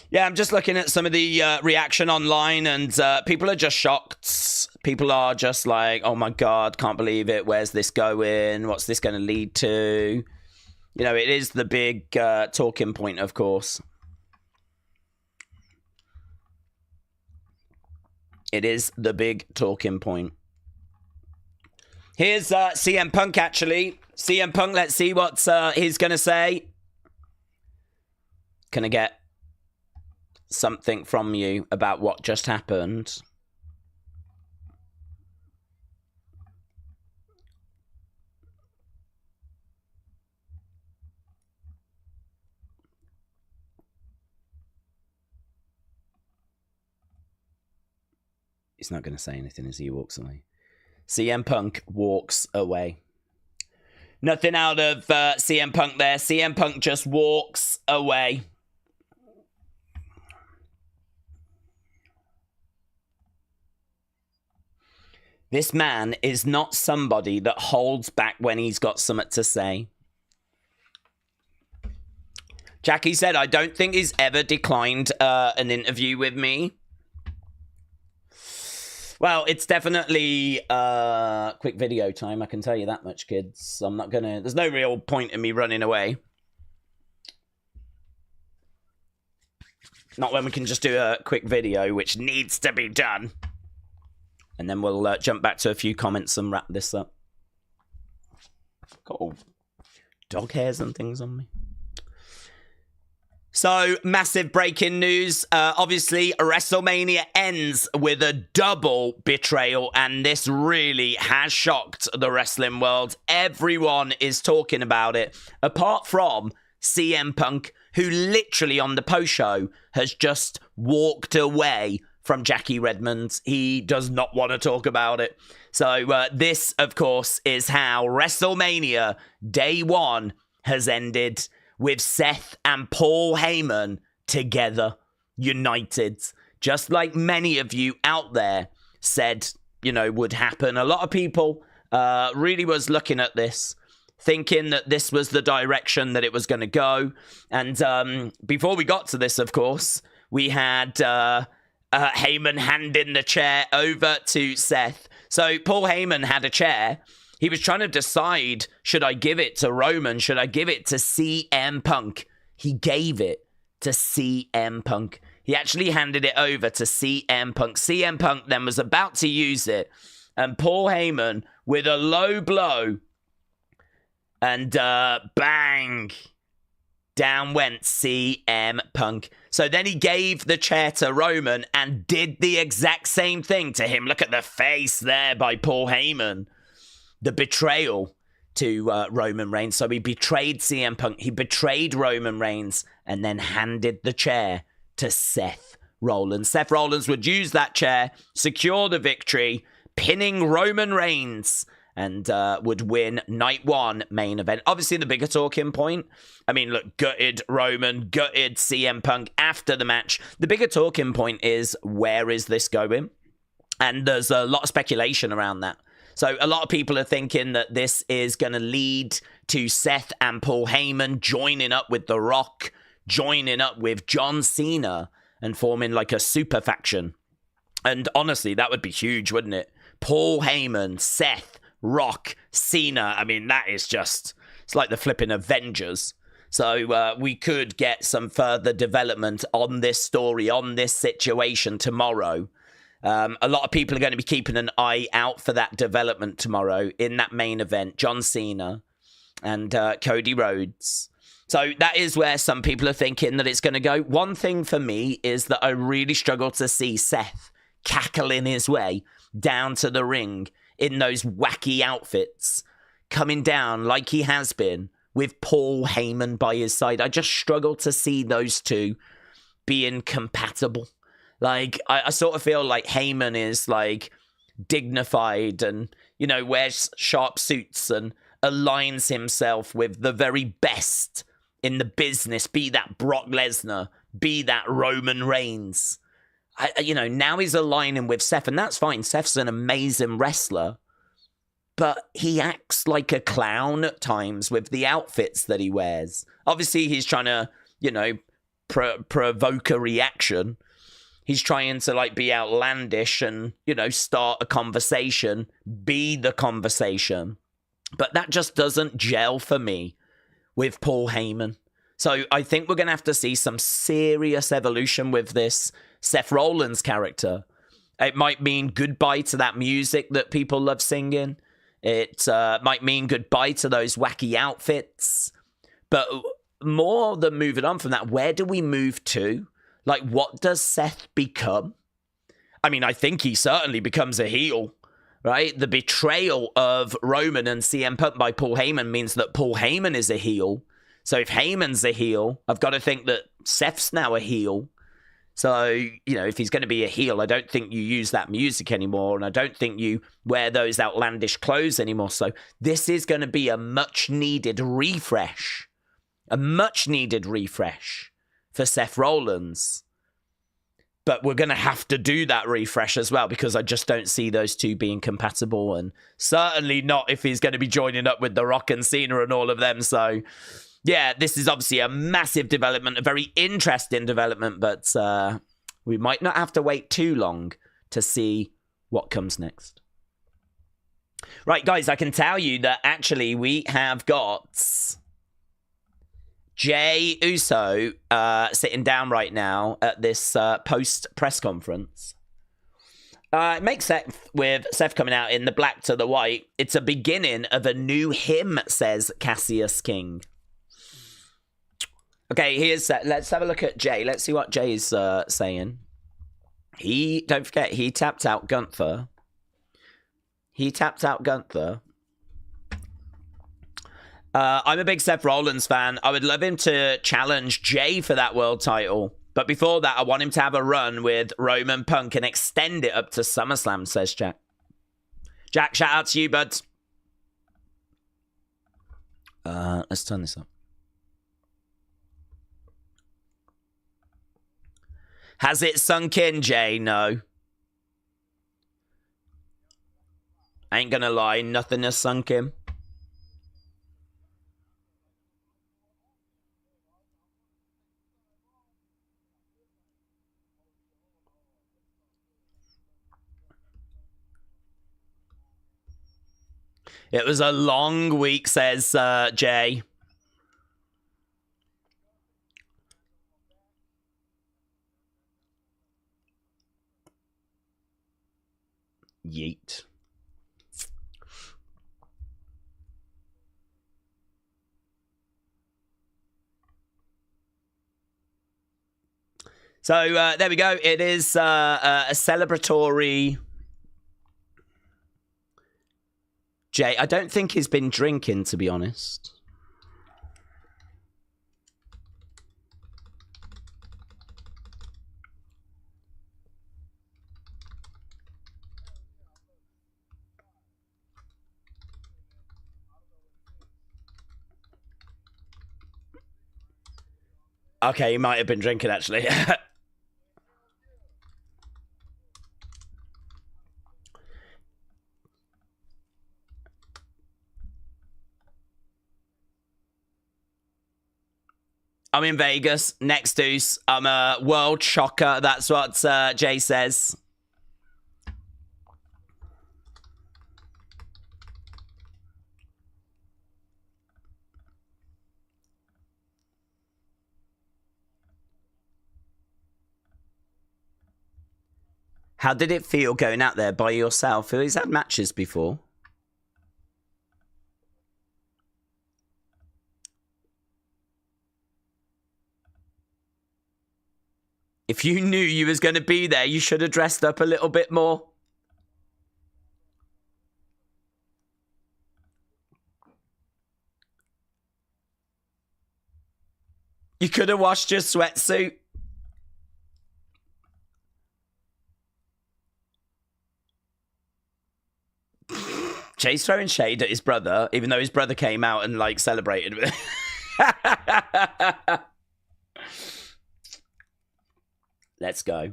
Yeah, I'm just looking at some of the reaction online, and people are just shocked. People are just like, oh my God, can't believe it. Where's this going? What's this going to lead to? You know, it is the big talking point, of course. It is the big talking point. Here's CM Punk, actually. CM Punk, let's see what he's going to say. Can I get something from you about what just happened? He's not going to say anything as he walks away. CM Punk walks away. Nothing out of CM Punk there. CM Punk just walks away. This man is not somebody that holds back when he's got something to say. Jackie said, I don't think he's ever declined an interview with me. Well, it's definitely quick video time, I can tell you that much, kids. I'm not gonna... There's no real point in me running away. Not when we can just do a quick video, which needs to be done. And then we'll jump back to a few comments and wrap this up. Got all dog hairs and things on me. So, massive breaking news. Obviously, WrestleMania ends with a double betrayal, and this really has shocked the wrestling world. Everyone is talking about it, apart from CM Punk, who literally on the post-show has just walked away from Jackie Redmond. He does not want to talk about it. So, this, of course, is how WrestleMania Day 1 has ended, with Seth and Paul Heyman together, united. Just like many of you out there said, you know, would happen. A lot of people really was looking at this, thinking that this was the direction that it was going to go. And before we got to this, of course, we had Heyman handing the chair over to Seth. So Paul Heyman had a chair. He was trying to decide, should I give it to Roman? Should I give it to CM Punk? He gave it to CM Punk. He actually handed it over to CM Punk. CM Punk then was about to use it. And Paul Heyman, with a low blow, and bang, down went CM Punk. So then he gave the chair to Roman and did the exact same thing to him. Look at the face there by Paul Heyman. The betrayal to Roman Reigns. So he betrayed CM Punk. He betrayed Roman Reigns and then handed the chair to Seth Rollins. Seth Rollins would use that chair, secure the victory, pinning Roman Reigns, and would win night 1 main event. Obviously, the bigger talking point, I mean, look, gutted Roman, gutted CM Punk after the match. The bigger talking point is, where is this going? And there's a lot of speculation around that. So a lot of people are thinking that this is going to lead to Seth and Paul Heyman joining up with The Rock, joining up with John Cena, and forming like a super faction. And honestly, that would be huge, wouldn't it? Paul Heyman, Seth, Rock, Cena. I mean, that is just, it's like the flipping Avengers. So we could get some further development on this story, on this situation tomorrow. A lot of people are going to be keeping an eye out for that development tomorrow in that main event. John Cena and Cody Rhodes. So that is where some people are thinking that it's going to go. One thing for me is that I really struggle to see Seth cackling his way down to the ring in those wacky outfits, coming down like he has been with Paul Heyman by his side. I just struggle to see those two being compatible. Like, I sort of feel like Heyman is, like, dignified and, you know, wears sharp suits and aligns himself with the very best in the business, be that Brock Lesnar, be that Roman Reigns. You know, now he's aligning with Seth, and that's fine. Seth's an amazing wrestler, but he acts like a clown at times with the outfits that he wears. Obviously, he's trying to, you know, provoke a reaction. He's trying to, like, be outlandish and, you know, start a conversation, be the conversation. But that just doesn't gel for me with Paul Heyman. So I think we're going to have to see some serious evolution with this Seth Rollins character. It might mean goodbye to that music that people love singing. It might mean goodbye to those wacky outfits. But more than moving on from that, where do we move to? Like, what does Seth become? I mean, I think he certainly becomes a heel, right? The betrayal of Roman and CM Punk by Paul Heyman means that Paul Heyman is a heel. So if Heyman's a heel, I've got to think that Seth's now a heel. So, you know, if he's going to be a heel, I don't think you use that music anymore, and I don't think you wear those outlandish clothes anymore. So this is going to be a much-needed refresh. A much-needed refresh for Seth Rollins. But we're going to have to do that refresh as well, because I just don't see those two being compatible, and certainly not if he's going to be joining up with The Rock and Cena and all of them. So, yeah, this is obviously a massive development, a very interesting development, but we might not have to wait too long to see what comes next. Right, guys, I can tell you that actually we have got Jey Uso sitting down right now at this post-press conference. It makes sense with Seth coming out in the black to the white. It's a beginning of a new him, says Cassius King. Okay, let's have a look at Jey. Let's see what Jey's saying. Don't forget, he tapped out Gunther. I'm a big Seth Rollins fan. I would love him to challenge Jey for that world title. But before that, I want him to have a run with Roman Punk and extend it up to SummerSlam, says Jack. Jack, shout out to you, bud. Let's turn this up. Has it sunk in, Jey? No. Ain't gonna lie, nothing has sunk in. It was a long week, says Jey. Yeet. So there we go. It is a celebratory Jey. I don't think he's been drinking, to be honest. Okay, he might have been drinking, actually. I'm in Vegas. Next deuce. I'm a world shocker. That's what Jey says. How did it feel going out there by yourself? He's had matches before. If you knew you was going to be there, you should have dressed up a little bit more. You could have washed your sweatsuit. Jay's throwing shade at his brother, even though his brother came out and, like, celebrated with it. Let's go.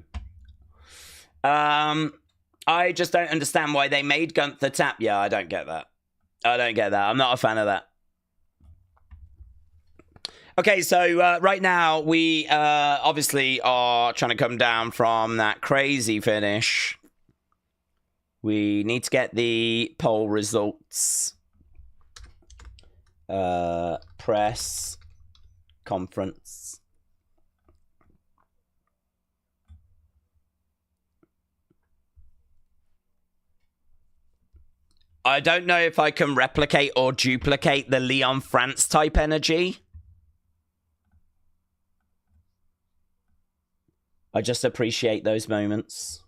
I just don't understand why they made Gunther tap. Yeah, I don't get that. I'm not a fan of that. Okay, so right now we obviously are trying to come down from that crazy finish. We need to get the poll results. Press conference. I don't know if I can replicate or duplicate the Leon France type energy. I just appreciate those moments.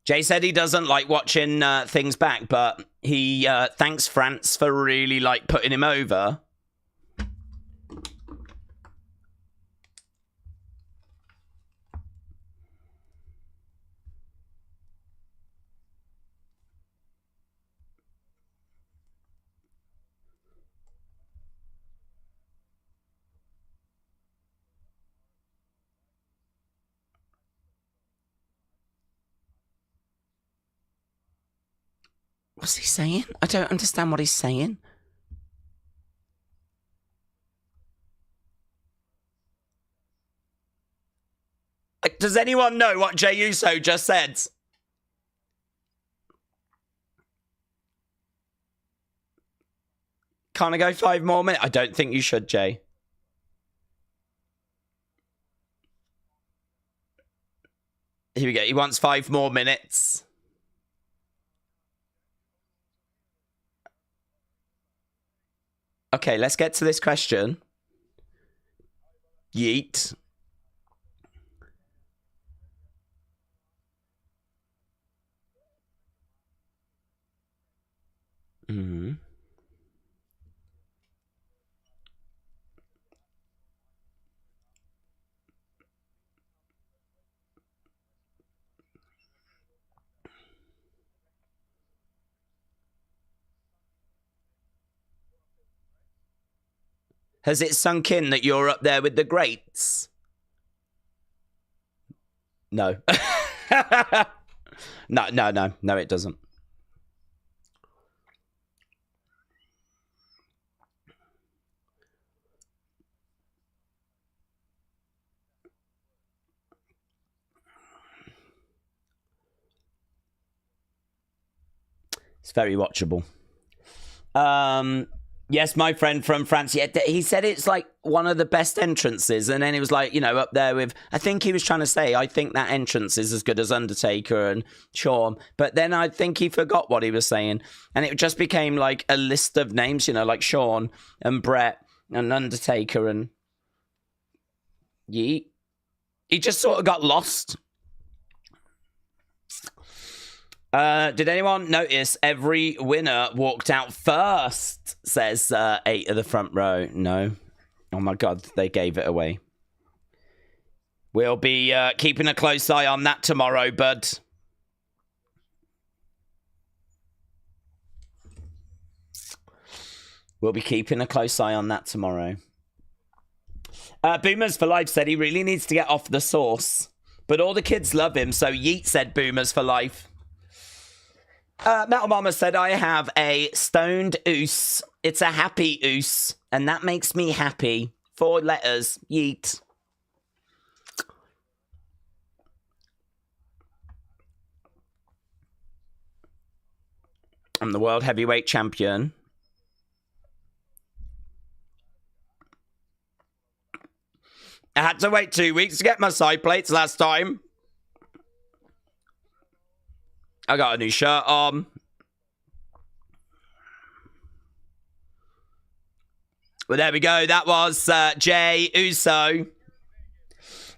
Jay said he doesn't like watching things back, but he thanks France for really like putting him over. What's he saying? I don't understand what he's saying. Does anyone know what Jey Uso just said? Can't I go 5 more minutes? I don't think you should, Jay. Here we go. He wants 5 more minutes. Okay, let's get to this question. Yeet. Mm-hmm. Has it sunk in that you're up there with the greats? No. No, it doesn't. It's very watchable. Yes, my friend from France, yeah, he said it's like one of the best entrances. And then he was like, you know, up there with, I think he was trying to say, I think that entrance is as good as Undertaker and Shawn. But then I think he forgot what he was saying. And it just became like a list of names, you know, like Shawn and Brett and Undertaker and Yeet. He just sort of got lost. Did anyone notice every winner walked out first? Says 8 of the front row. No. Oh my God, they gave it away. We'll be keeping a close eye on that tomorrow, bud. We'll be keeping a close eye on that tomorrow. Boomers for Life said he really needs to get off the sauce. But all the kids love him, so Yeet said Boomers for Life. Metal Mama said, I have a stoned oos. It's a happy oos. And that makes me happy. 4 letters. Yeet. I'm the world heavyweight champion. I had to wait 2 weeks to get my side plates last time. I got a new shirt on. Well, there we go. That was Jey Uso.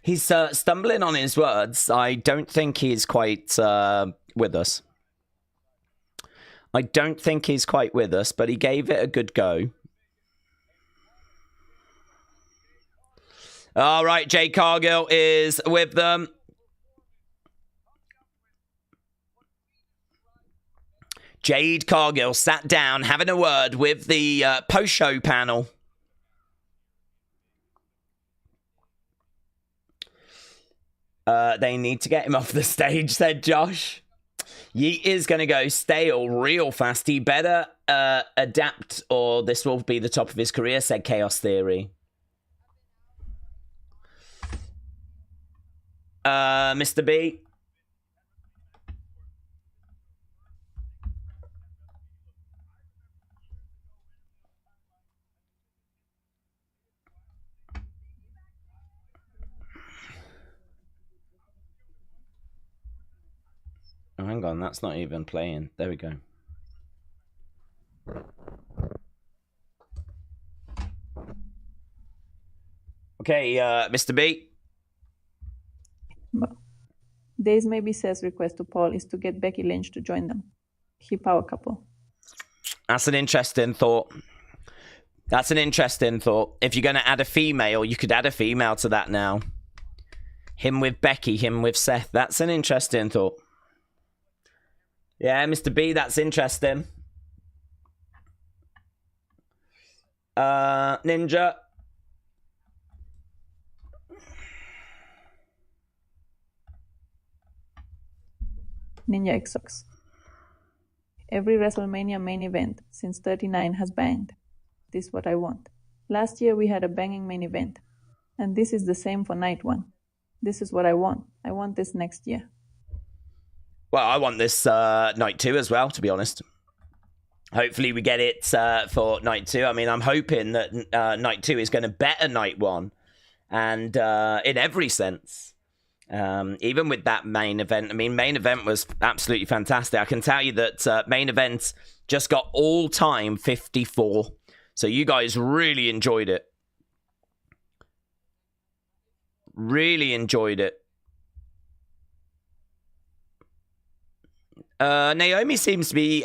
He's stumbling on his words. I don't think he's quite with us. I don't think he's quite with us, but he gave it a good go. All right, Jade Cargill is with them. Jade Cargill sat down having a word with the post-show panel. They need to get him off the stage, said Josh. Yeet is going to go stale real fast. He better adapt or this will be the top of his career, said Chaos Theory. Mr. B. Oh, hang on, that's not even playing. There we go. Okay, Mr. B. Days maybe Seth's request to Paul is to get Becky Lynch to join them. He power couple. That's an interesting thought. That's an interesting thought. If you're going to add a female, you could add a female to that now. Him with Becky, him with Seth. That's an interesting thought. Yeah, Mr. B, that's interesting. Ninja. Ninja X sucks. Every WrestleMania main event since 39 has banged. This is what I want. Last year we had a banging main event. And this is the same for night one. This is what I want. I want this next year. Well, I want this night 2 as well, to be honest. Hopefully we get it for night 2. I mean, I'm hoping that night 2 is going to better night 1. And in every sense. Even with that main event. I mean, main event was absolutely fantastic. I can tell you that main event just got all-time 54. So you guys really enjoyed it. Really enjoyed it. Naomi seems to be...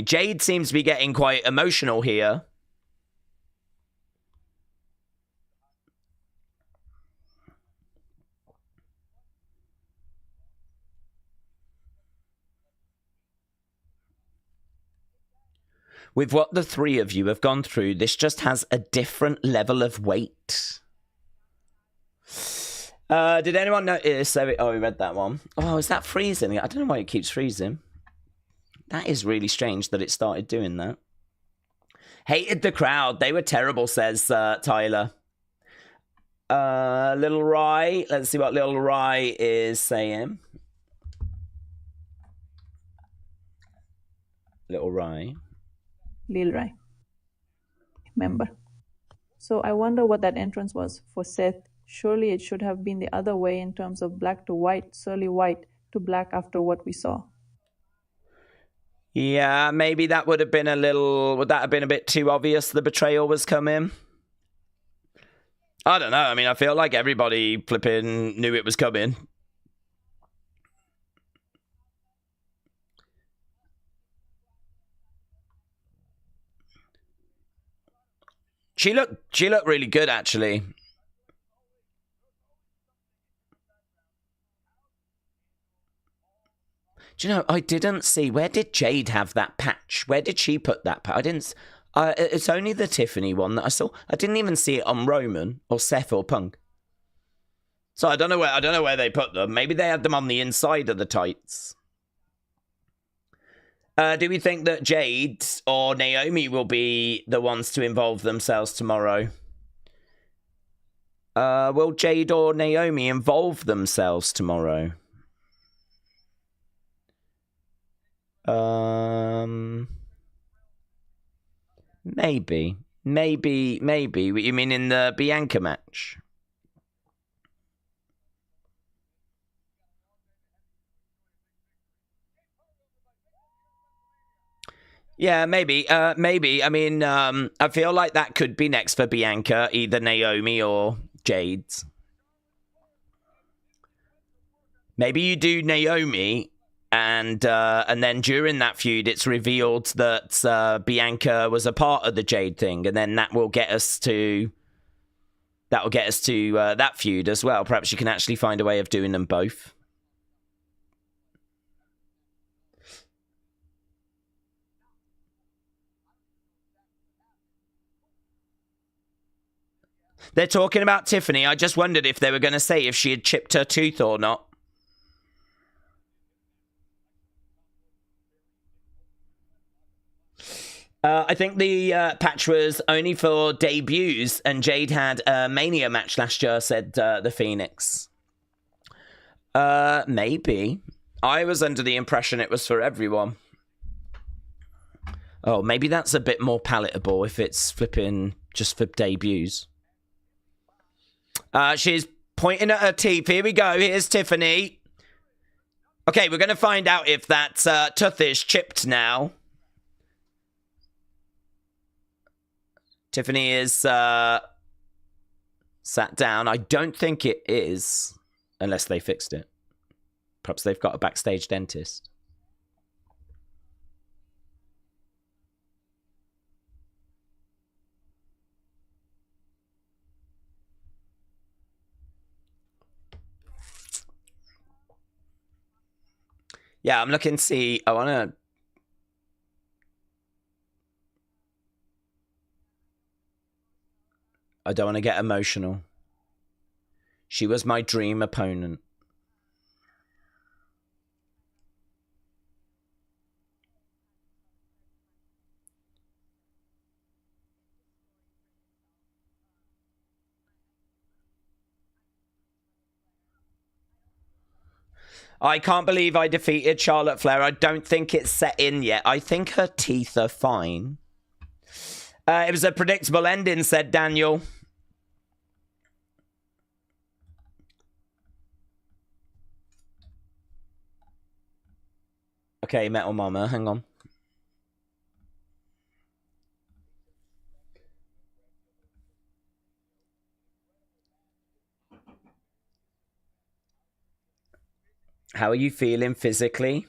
Jade seems to be getting quite emotional here. With what the three of you have gone through, this just has a different level of weight. Did anyone notice? Oh, we read that one. Oh, is that freezing? I don't know why it keeps freezing. That is really strange that it started doing that. Hated the crowd. They were terrible, says Tyler. Little Rye. Let's see what Little Rye is saying. Little Rye. Lil Rye. Remember. So I wonder what that entrance was for Seth. Surely it should have been the other way in terms of black to white, surly white to black after what we saw. Yeah, maybe that would have been a little... Would that have been a bit too obvious the betrayal was coming? I don't know. I mean, I feel like everybody flipping knew it was coming. She looked really good, actually. Do you know, I didn't see... Where did Jade have that patch? Where did she put that patch? I didn't... it's only the Tiffany one that I saw. I didn't even see it on Roman or Seth or Punk. So I don't know where they put them. Maybe they had them on the inside of the tights. Do we think that Jade or Naomi will be the ones to involve themselves tomorrow? Will Jade or Naomi involve themselves tomorrow? Maybe. You mean in the Bianca match? Yeah, maybe. I mean, I feel like that could be next for Bianca, either Naomi or Jade's. Maybe you do Naomi, and then during that feud, it's revealed that Bianca was a part of the Jade thing, and then that will get us to that feud as well. Perhaps you can actually find a way of doing them both. They're talking about Tiffany. I just wondered if they were going to say if she had chipped her tooth or not. I think the patch was only for debuts, and Jade had a Mania match last year, said the Phoenix. Maybe. I was under the impression it was for everyone. Oh, maybe that's a bit more palatable if it's flipping just for debuts. She's pointing at her teeth. Here we go. Here's Tiffany. Okay, we're going to find out if that tooth is chipped now. Tiffany is sat down. I don't think it is, unless they fixed it. Perhaps they've got a backstage dentist. Yeah, I'm looking to see. I want to. I don't want to get emotional. She was my dream opponent. I can't believe I defeated Charlotte Flair. I don't think it's set in yet. I think her teeth are fine. It was a predictable ending, said Daniel. Okay, Metal Mama, hang on. How are you feeling physically?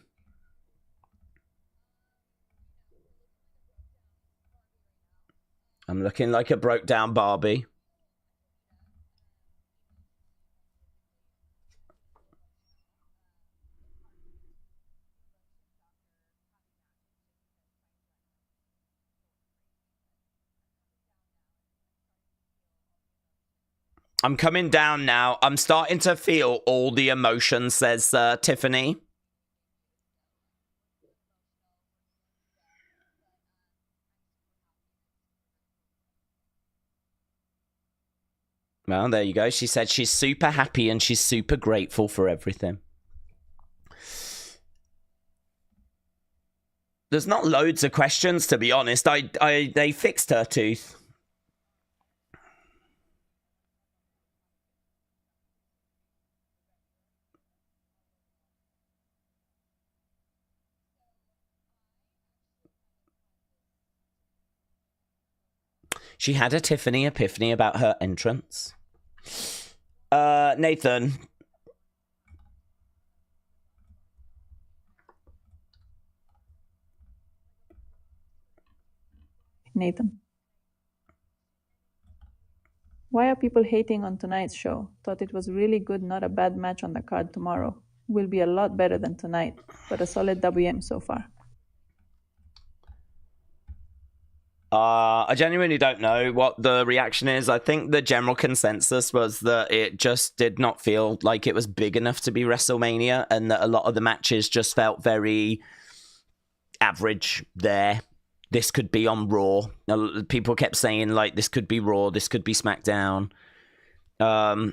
I'm looking like a broke down Barbie. I'm coming down now. I'm starting to feel all the emotion, says Tiffany. Well, there you go. She said she's super happy and she's super grateful for everything. There's not loads of questions, to be honest. They fixed her tooth. She had a Tiffany epiphany about her entrance. Nathan. Nathan. Why are people hating on tonight's show? Thought it was really good, not a bad match on the card tomorrow. Will be a lot better than tonight, but a solid WM so far. I genuinely don't know what the reaction is. I think the general consensus was that it just did not feel like it was big enough to be WrestleMania, and that a lot of the matches just felt very average there. This could be on Raw. People kept saying, like, this could be Raw, this could be SmackDown, rather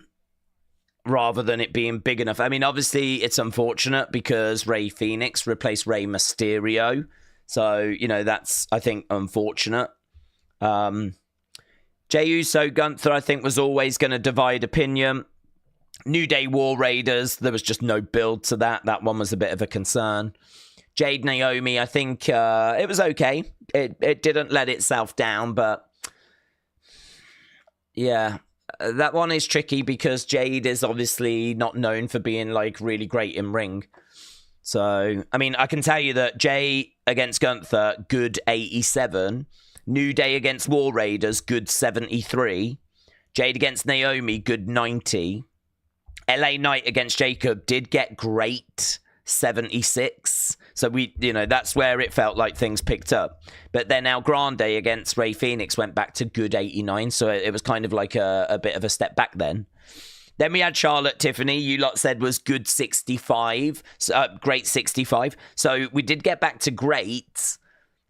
than it being big enough. I mean, obviously, it's unfortunate because Rey Fenix replaced Rey Mysterio. So, you know, that's, I think, unfortunate. Jey Uso, Gunther, I think, was always going to divide opinion. New Day War Raiders, there was just no build to that. That one was a bit of a concern. Jade Naomi, I think it was okay. It didn't let itself down, but yeah, that one is tricky because Jade is obviously not known for being, like, really great in ring. So, I mean, I can tell you that Jay against Gunther, good 87. New Day against War Raiders, good 73. Jade against Naomi, good 90. LA Knight against Jacob did get great 76. So that's where it felt like things picked up. But then El Grande against Rey Fenix went back to good 89. So it was kind of like a bit of a step back then. Then we had Charlotte Tiffany, you lot said was good 65, great 65. So we did get back to great,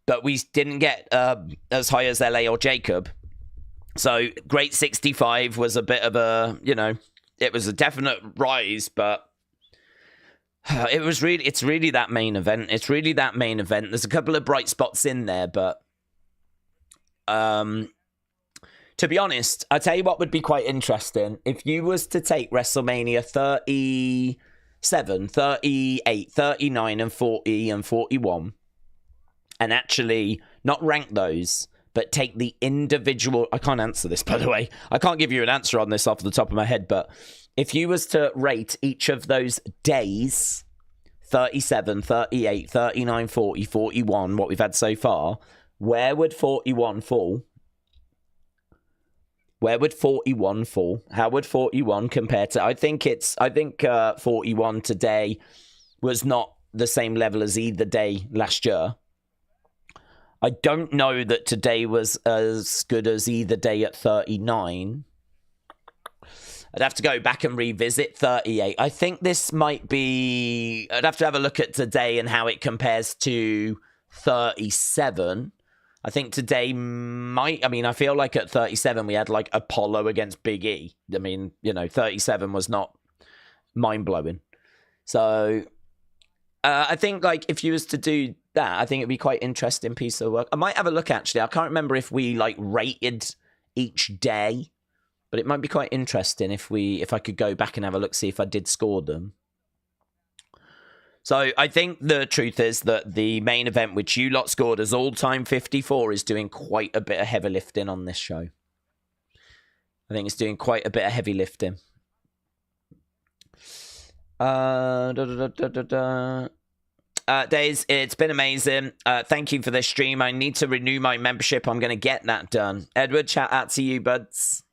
but we didn't get as high as LA or Jacob. So great 65 was a bit of a, it was a definite rise, but it's really that main event. It's really that main event. There's a couple of bright spots in there, but to be honest, I'll tell you what would be quite interesting. If you was to take WrestleMania 37, 38, 39, and 40, and 41, and actually not rank those, but take the individual... I can't answer this, by the way. I can't give you an answer on this off the top of my head, but if you was to rate each of those days, 37, 38, 39, 40, 41, what we've had so far, where would 41 fall? Where would 41 fall? How would 41 compare to... I think 41 today was not the same level as either day last year. I don't know that today was as good as either day at 39. I'd have to go back and revisit 38. I think this might be... I'd have to have a look at today and how it compares to 37. I think today might... I mean, I feel like at 37 we had like Apollo against Big E. I mean, 37 was not mind-blowing. So I think like if you was to do that, I think it'd be quite interesting piece of work. I might have a look actually. I can't remember if we like rated each day, but it might be quite interesting if I could go back and have a look, see if I did score them. So I think the truth is that the main event, which you lot scored as all-time 54, is doing quite a bit of heavy lifting on this show. I think it's doing quite a bit of heavy lifting. Days, it's been amazing. Thank you for this stream. I need to renew my membership. I'm going to get that done. Edward, shout out to you, buds.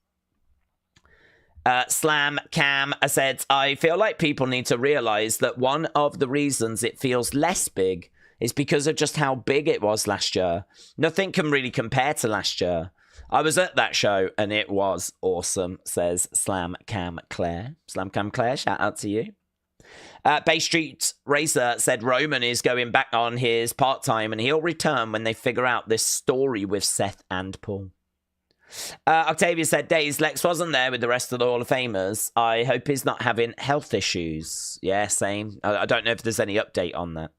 Slam Cam said, I feel like people need to realize that one of the reasons it feels less big is because of just how big it was last year. Nothing can really compare to last year. I was at that show and it was awesome, says Slam Cam Claire. Slam Cam Claire, shout out to you. Bay Street Racer said Roman is going back on his part-time and he'll return when they figure out this story with Seth and Paul. Octavia said, Days, Lex wasn't there with the rest of the Hall of Famers. I hope he's not having health issues. Yeah, same. I don't know if there's any update on that.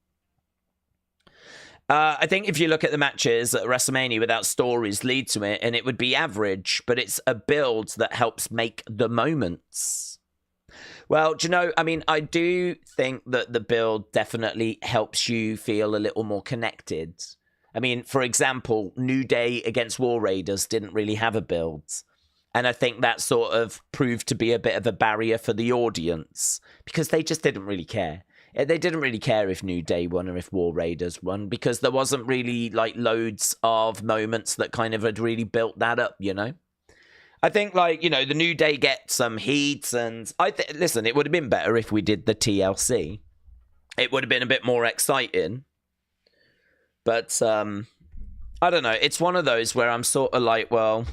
I think if you look at the matches at WrestleMania without stories lead to it, and it would be average, but it's a build that helps make the moments. Well, do you know, I mean, I do think that the build definitely helps you feel a little more connected. I mean, for example, New Day against War Raiders didn't really have a build. And I think that sort of proved to be a bit of a barrier for the audience because they just didn't really care. They didn't really care if New Day won or if War Raiders won because there wasn't really like loads of moments that kind of had really built that up, I think like, the New Day get some heat and listen, it would have been better if we did the TLC. It would have been a bit more exciting. But, I don't know. It's one of those where I'm sort of like, well,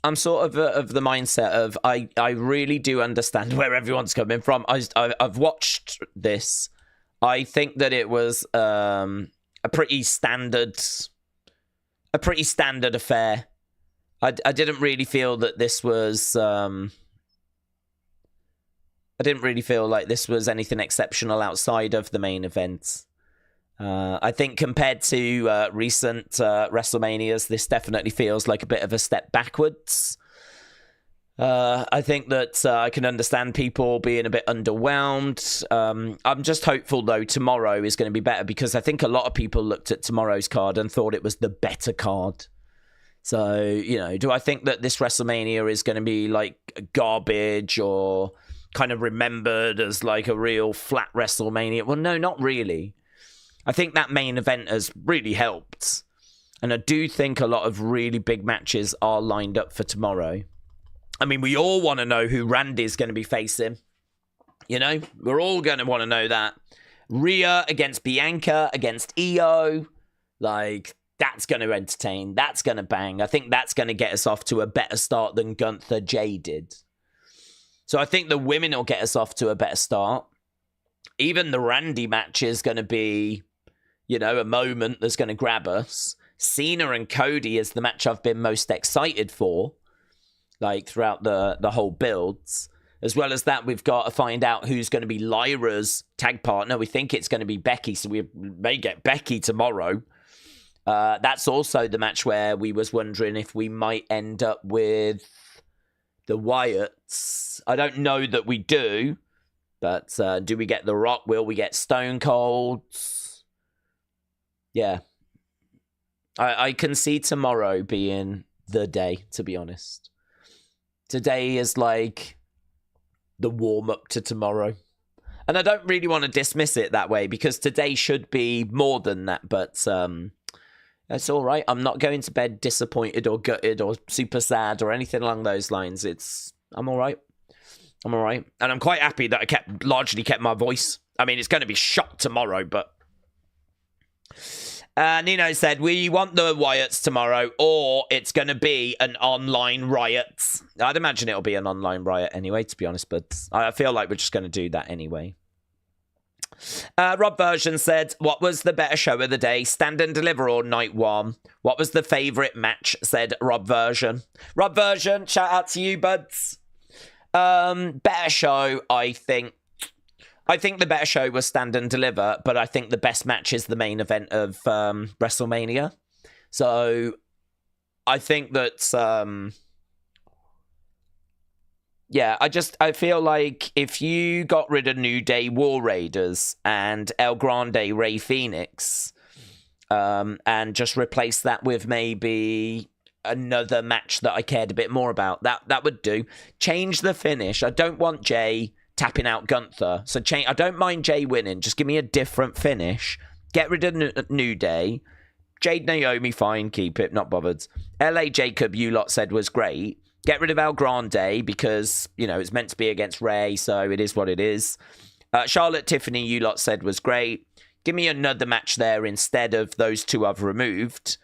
I'm sort of the mindset of I really do understand where everyone's coming from. I've watched this. I think that it was a pretty standard affair. I didn't really feel that this was... I didn't really feel like this was anything exceptional outside of the main event. I think compared to recent WrestleManias, this definitely feels like a bit of a step backwards. I think that I can understand people being a bit underwhelmed. I'm just hopeful, though, tomorrow is going to be better because I think a lot of people looked at tomorrow's card and thought it was the better card. So, do I think that this WrestleMania is going to be like garbage or kind of remembered as like a real flat WrestleMania? Well, no, not really. I think that main event has really helped. And I do think a lot of really big matches are lined up for tomorrow. I mean, we all want to know who Randy's going to be facing. We're all going to want to know that. Rhea against Bianca against Io. Like, that's going to entertain. That's going to bang. I think that's going to get us off to a better start than Gunther Jay did. So I think the women will get us off to a better start. Even the Randy match is going to be, a moment that's going to grab us. Cena and Cody is the match I've been most excited for, like throughout the whole builds. As well as that, we've got to find out who's going to be Lyra's tag partner. We think it's going to be Becky, so we may get Becky tomorrow. That's also the match where we was wondering if we might end up with the Wyatts. I don't know that we do, but do we get The Rock? Will we get Stone Cold? Yeah. I can see tomorrow being the day, to be honest. Today is like the warm-up to tomorrow. And I don't really want to dismiss it that way because today should be more than that. But it's all right. I'm not going to bed disappointed or gutted or super sad or anything along those lines. I'm all right. I'm all right. And I'm quite happy that I largely kept my voice. I mean, it's going to be shot tomorrow, but... Nino said, we want the Wyatts tomorrow, or it's going to be an online riot. I'd imagine it'll be an online riot anyway, to be honest, but I feel like we're just going to do that anyway. Rob Version said, what was the better show of the day, Stand and Deliver or Night One? What was the favourite match, said Rob Version. Rob Version, shout out to you, buds. Better show, I think the better show was Stand and Deliver, but I think the best match is the main event of WrestleMania. So I think that, yeah, I feel like if you got rid of New Day War Raiders and El Grande Rey Fenix, and just replace that with maybe another match that I cared a bit more about, that would do. Change the finish. I don't want Jay tapping out Gunther. So I don't mind Jay winning. Just give me a different finish. Get rid of New Day. Jade Naomi, fine. Keep it. Not bothered. LA Jacob, you lot said was great. Get rid of El Grande because, you know, it's meant to be against Ray, so it is what it is. Charlotte Tiffany, you lot said was great. Give me another match there instead of those two I've removed.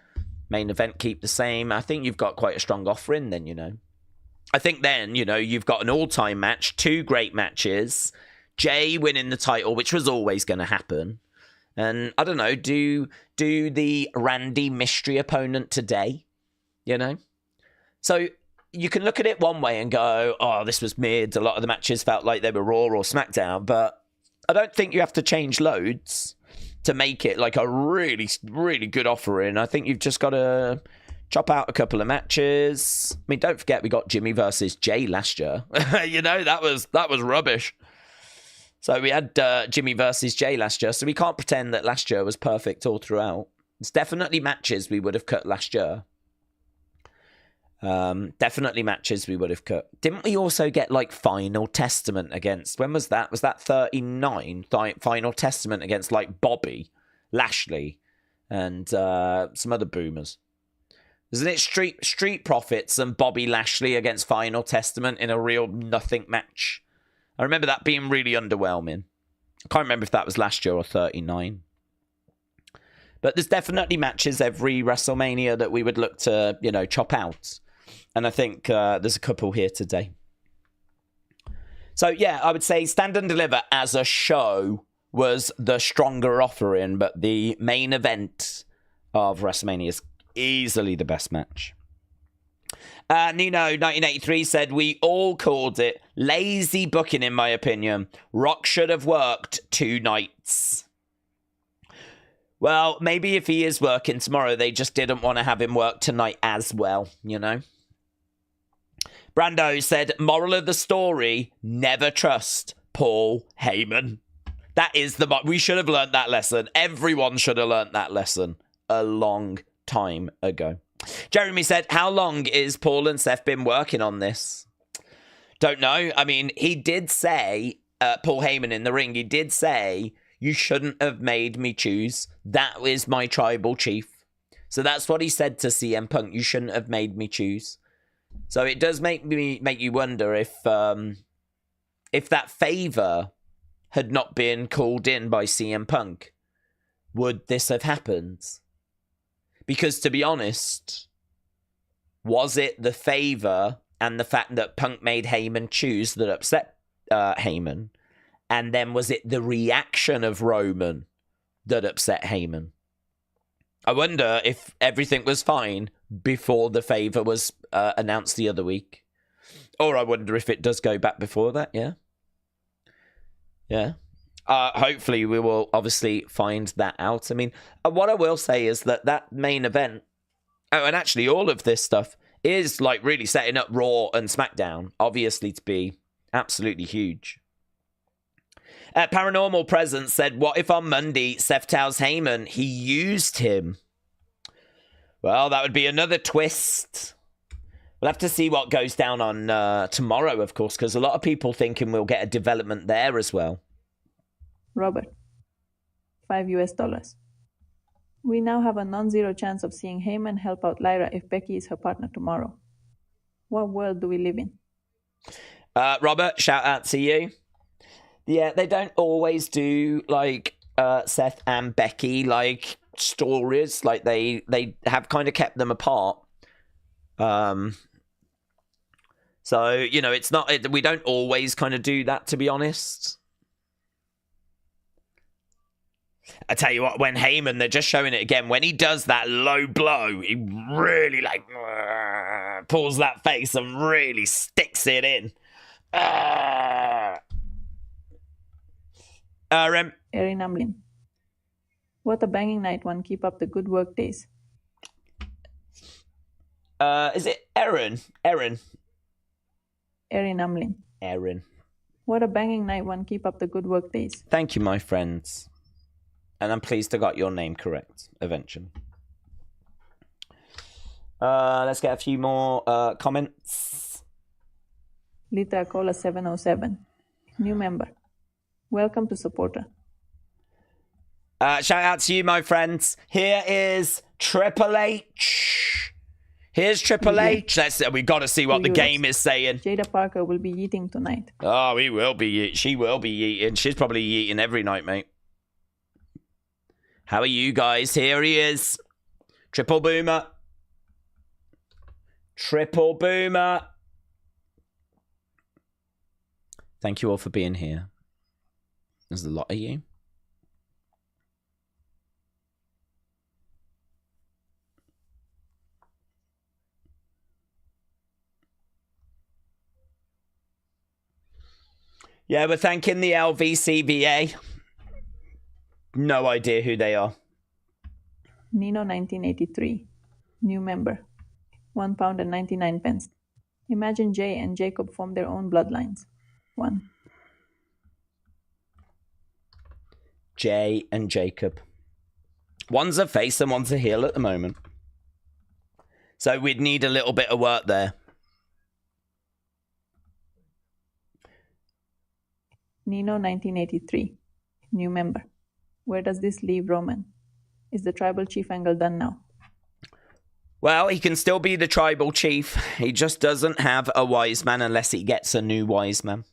Main event, keep the same. I think you've got quite a strong offering then, you know. I think then, you know, you've got an all-time match, two great matches, Jay winning the title, which was always going to happen. And, I don't know, do the Randy mystery opponent today, you know? So, you can look at it one way and go, oh, this was mid. A lot of the matches felt like they were Raw or SmackDown, but I don't think you have to change loads to make it like a really, really good offering. I think you've just got to chop out a couple of matches. I mean, don't forget we got Jimmy versus Jay last year. You know, that was rubbish. So we had Jimmy versus Jay last year, so we can't pretend that last year was perfect all throughout. It's definitely matches we would have cut last year. Definitely matches we would have cut. Didn't we also get like Final Testament against, when was that? Was that 39? Final Testament against like Bobby Lashley and some other boomers. Isn't it Street Profits and Bobby Lashley against Final Testament in a real nothing match? I remember that being really underwhelming. I can't remember if that was last year or 39. But there's definitely matches every WrestleMania that we would look to, you know, chop out. And I think there's a couple here today. So, yeah, I would say Stand and Deliver as a show was the stronger offering, but the main event of WrestleMania is easily the best match. Nino1983 said, we all called it lazy booking, in my opinion. Rock should have worked 2 nights. Well, maybe if he is working tomorrow, they just didn't want to have him work tonight as well, you know? Brando said, moral of the story, never trust Paul Heyman. That is we should have learnt that lesson. Everyone should have learnt that lesson a long time ago. Jeremy said, how long is Paul and Seth been working on this? Don't know. I mean, he did say, Paul Heyman in the ring, he did say, you shouldn't have made me choose. That is my tribal chief. So that's what he said to CM Punk. You shouldn't have made me choose. So it does make you wonder if that favor had not been called in by CM Punk, would this have happened? Because to be honest, was it the favor and the fact that Punk made Heyman choose that upset Heyman? And then was it the reaction of Roman that upset Heyman? I wonder if everything was fine before the favor was announced the other week. Or I wonder if it does go back before that, yeah? Yeah. Hopefully we will obviously find that out. I mean, what I will say is that main event, and actually all of this stuff, is like really setting up Raw and SmackDown, obviously, to be absolutely huge. Paranormal Presence said, what if on Monday Seth tells Heyman he used him? Well, that would be another twist. We'll have to see what goes down on tomorrow, of course, because a lot of people thinking we'll get a development there as well. Robert, $5. We now have a non-zero chance of seeing Heyman help out Lyra if Becky is her partner tomorrow. What world do we live in? Robert, shout out to you. Yeah, they don't always do, like, Seth and Becky, like, stories. Like, they have kind of kept them apart. So, you know, it's not... we don't always kind of do that, to be honest. I tell you what, when Heyman, they're just showing it again, when he does that low blow, he really, like, pulls that face and really sticks it in. Erin Amlin. What a banging night, one. Keep up the good work days. Is it Erin? Erin Amlin. Erin. What a banging night, one. Keep up the good work days. Thank you, my friends. And I'm pleased I got your name correct eventually. Let's get a few more comments. Lita Cola 707. New member. Welcome to supporter. Shout out to you, my friends. Here is Triple H. Here's Triple H. We've got to see what the game is saying. Jada Parker will be eating tonight. Oh, he will be. She will be eating. She's probably eating every night, mate. How are you guys? Here he is. Triple Boomer. Triple Boomer. Thank you all for being here. There's a lot of you. Yeah, we're thanking the LVCVA. No idea who they are. Nino 1983. New member. £1 and 99 pence. Imagine Jay and Jacob form their own bloodlines. 1. Jay and Jacob. One's a face and one's a heel at the moment. So we'd need a little bit of work there. Nino 1983. New member. Where does this leave Roman? Is the tribal chief angle done now? Well, he can still be the tribal chief. He just doesn't have a wise man unless he gets a new wise man.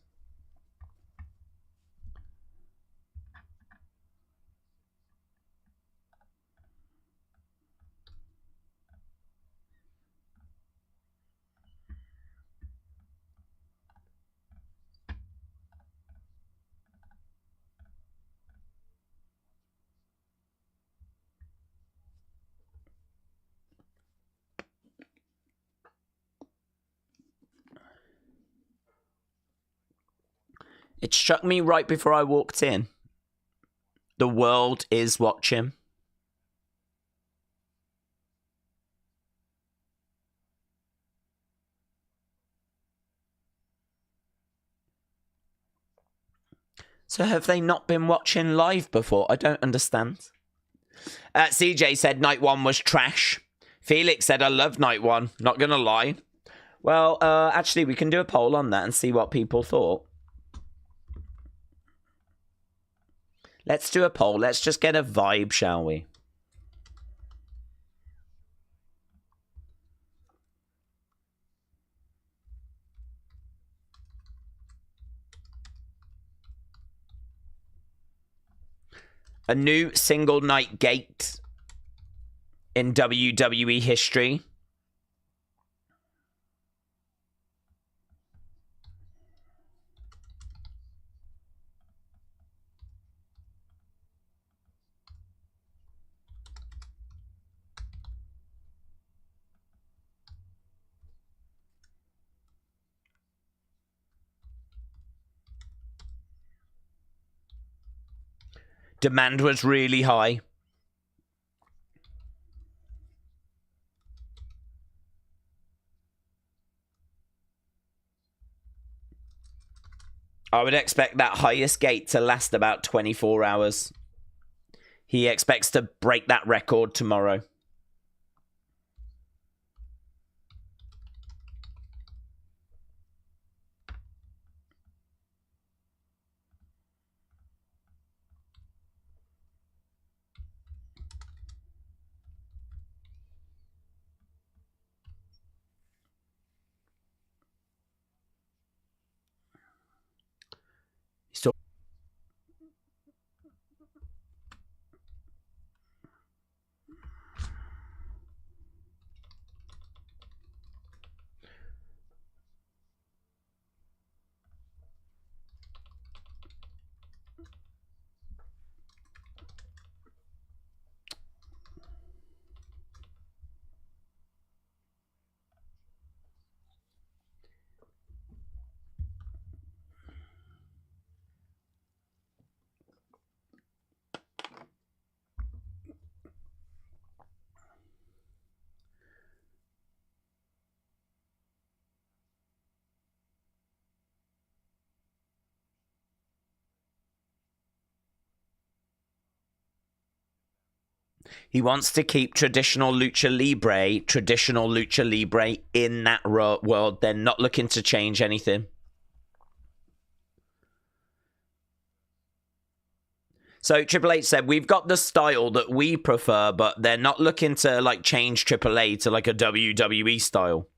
It struck me right before I walked in. The world is watching. So have they not been watching live before? I don't understand. CJ said night one was trash. Felix said I love night one. Not gonna lie. Well, actually, we can do a poll on that and see what people thought. Let's do a poll. Let's just get a vibe, shall we? A new single night gate in WWE history. Demand was really high. I would expect that highest gate to last about 24 hours. He expects to break that record tomorrow. He wants to keep traditional lucha libre in that world. They're not looking to change anything. So Triple H said, we've got the style that we prefer, but they're not looking to like change AAA to like a WWE style.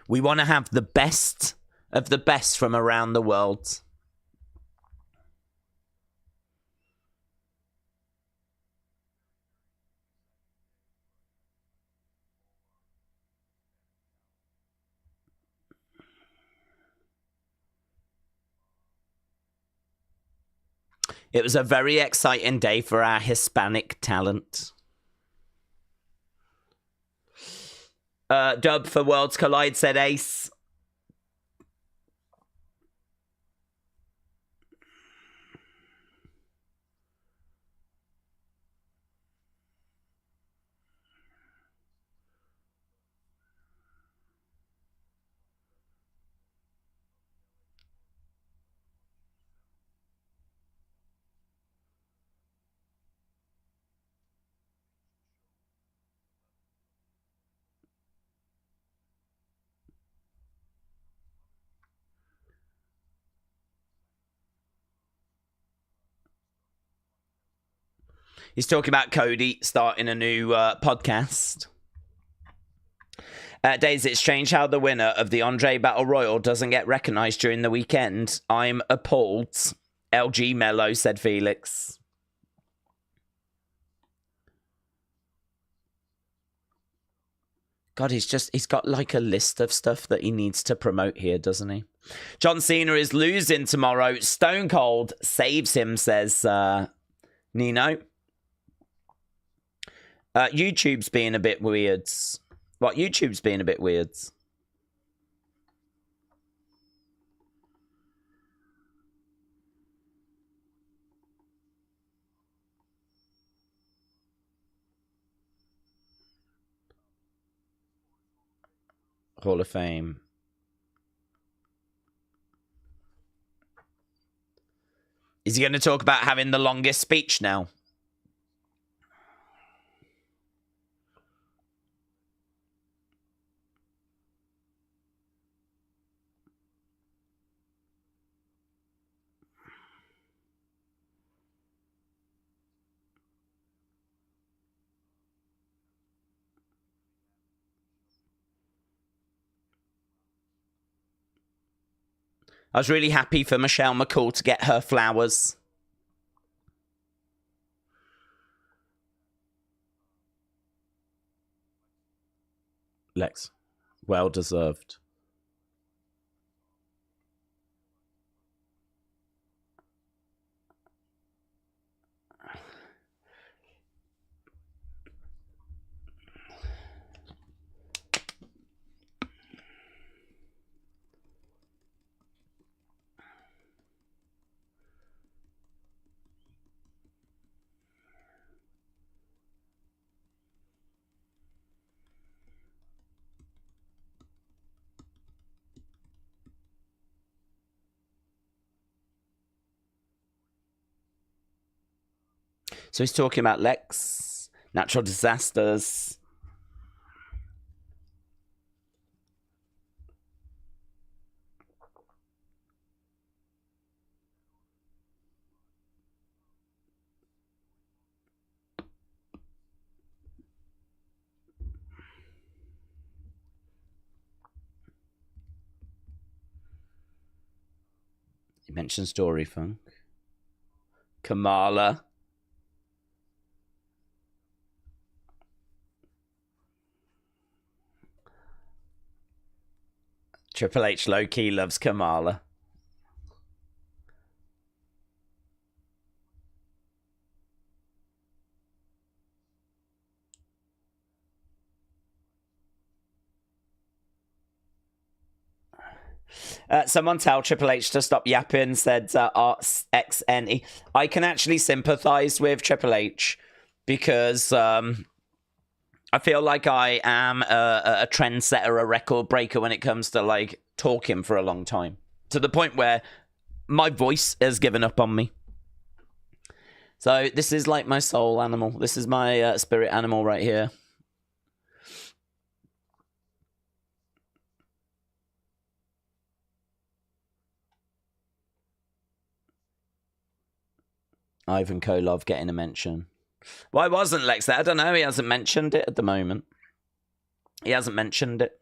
We want to have the best of the best from around the world. It was a very exciting day for our Hispanic talent. Dub for Worlds Collide, said Ace. He's talking about Cody starting a new podcast. Days, it's strange how the winner of the Andre Battle Royal doesn't get recognized during the weekend. I'm appalled. LG Mello, said Felix. God, he's got like a list of stuff that he needs to promote here, doesn't he? John Cena is losing tomorrow. Stone Cold saves him, says Nino. YouTube's being a bit weird. What? YouTube's being a bit weird. Hall of Fame. Is he going to talk about having the longest speech now? I was really happy for Michelle McCool to get her flowers. Lex, well deserved. So he's talking about Lex, natural disasters. He mentioned Story Funk. Kamala. Triple H low-key loves Kamala. Someone tell Triple H to stop yapping, said XNE. I can actually sympathise with Triple H. because I feel like I am a trendsetter, a record breaker when it comes to like talking for a long time, to the point where my voice has given up on me. So this is like my soul animal. This is my spirit animal right here. Ivan Kolov getting a mention. Why wasn't Lex there? I don't know. He hasn't mentioned it at the moment. He hasn't mentioned it.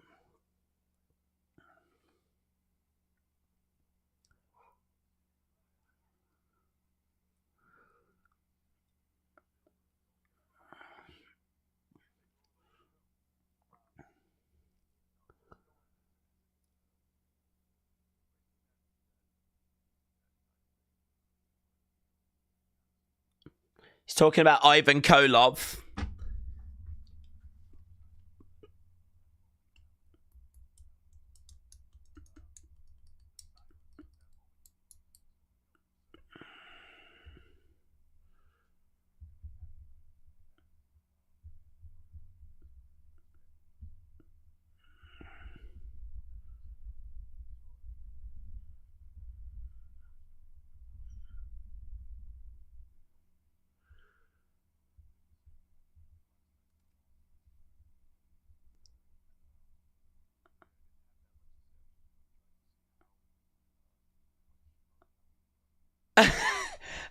He's talking about Ivan Kolov.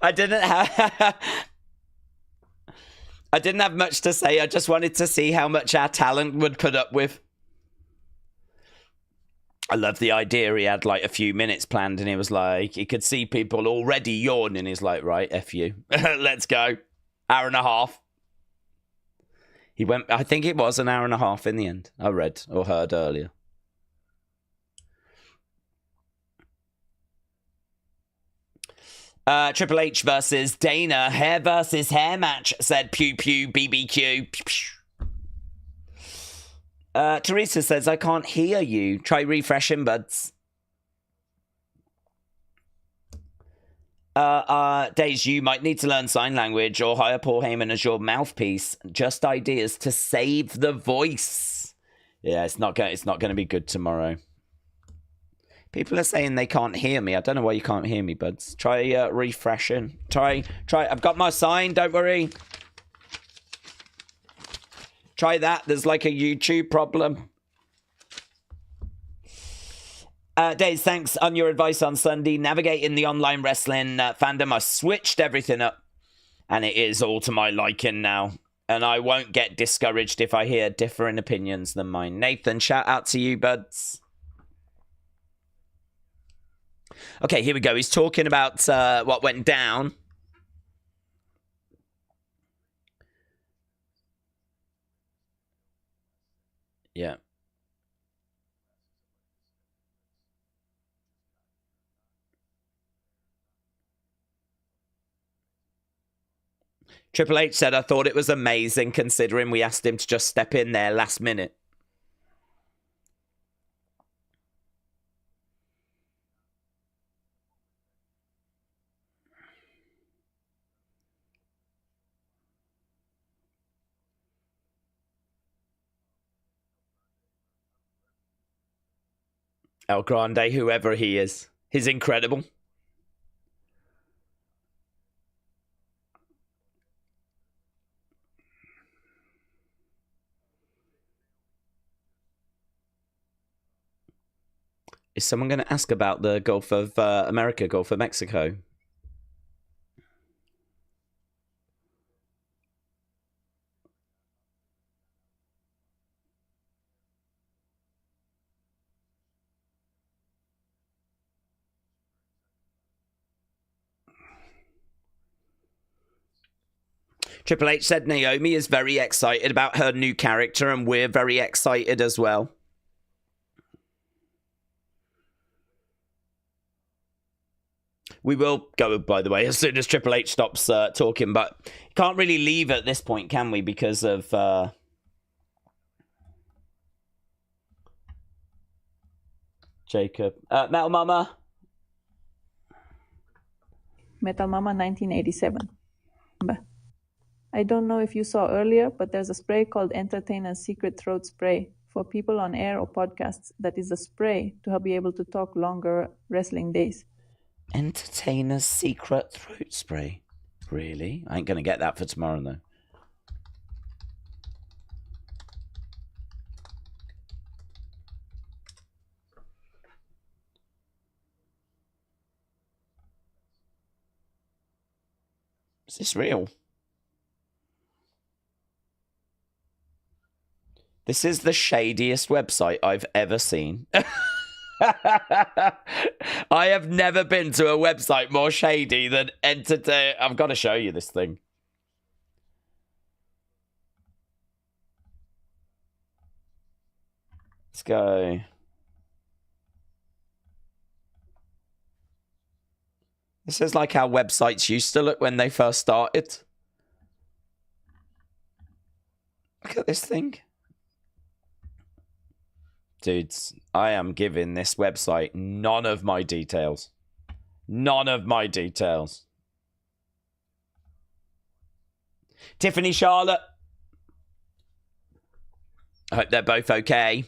I didn't have much to say. I just wanted to see how much our talent would put up with. I love the idea. He had like a few minutes planned and he was like, he could see people already yawning. He's like, right, F you. Let's go. Hour and a half. He went, I think it was an hour and a half in the end. I read or heard earlier. Triple H versus Dana. Hair versus hair match, said Pew Pew BBQ. Teresa says, I can't hear you. Try refreshing, buds. Days, you might need to learn sign language or hire Paul Heyman as your mouthpiece. Just ideas to save the voice. Yeah, it's not going to be good tomorrow. People are saying they can't hear me. I don't know why you can't hear me, buds. Try refreshing. Try. I've got my sign. Don't worry. Try that. There's like a YouTube problem. Days, thanks on your advice on Sunday. Navigating the online wrestling fandom. I switched everything up. And it is all to my liking now. And I won't get discouraged if I hear different opinions than mine. Nathan, shout out to you, buds. Okay, here we go. He's talking about what went down. Yeah. Triple H said, I thought it was amazing considering we asked him to just step in there last minute. El Grande, whoever he is. He's incredible. Is someone going to ask about the Gulf of America, Gulf of Mexico? Triple H said Naomi is very excited about her new character, and we're very excited as well. We will go, by the way, as soon as Triple H stops talking, but can't really leave at this point, can we? Because of... Jacob. Metal Mama? Metal Mama 1987. I don't know if you saw earlier, but there's a spray called Entertainer's Secret Throat Spray for people on air or podcasts that is a spray to help be able to talk longer wrestling days. Entertainer's Secret Throat Spray? Really? I ain't going to get that for tomorrow, though. Is this real? This is the shadiest website I've ever seen. I have never been to a website more shady than Entertain. I've got to show you this thing. Let's go. This is like how websites used to look when they first started. Look at this thing. Dudes, I am giving this website none of my details. None of my details. Tiffany, Charlotte. I hope they're both okay.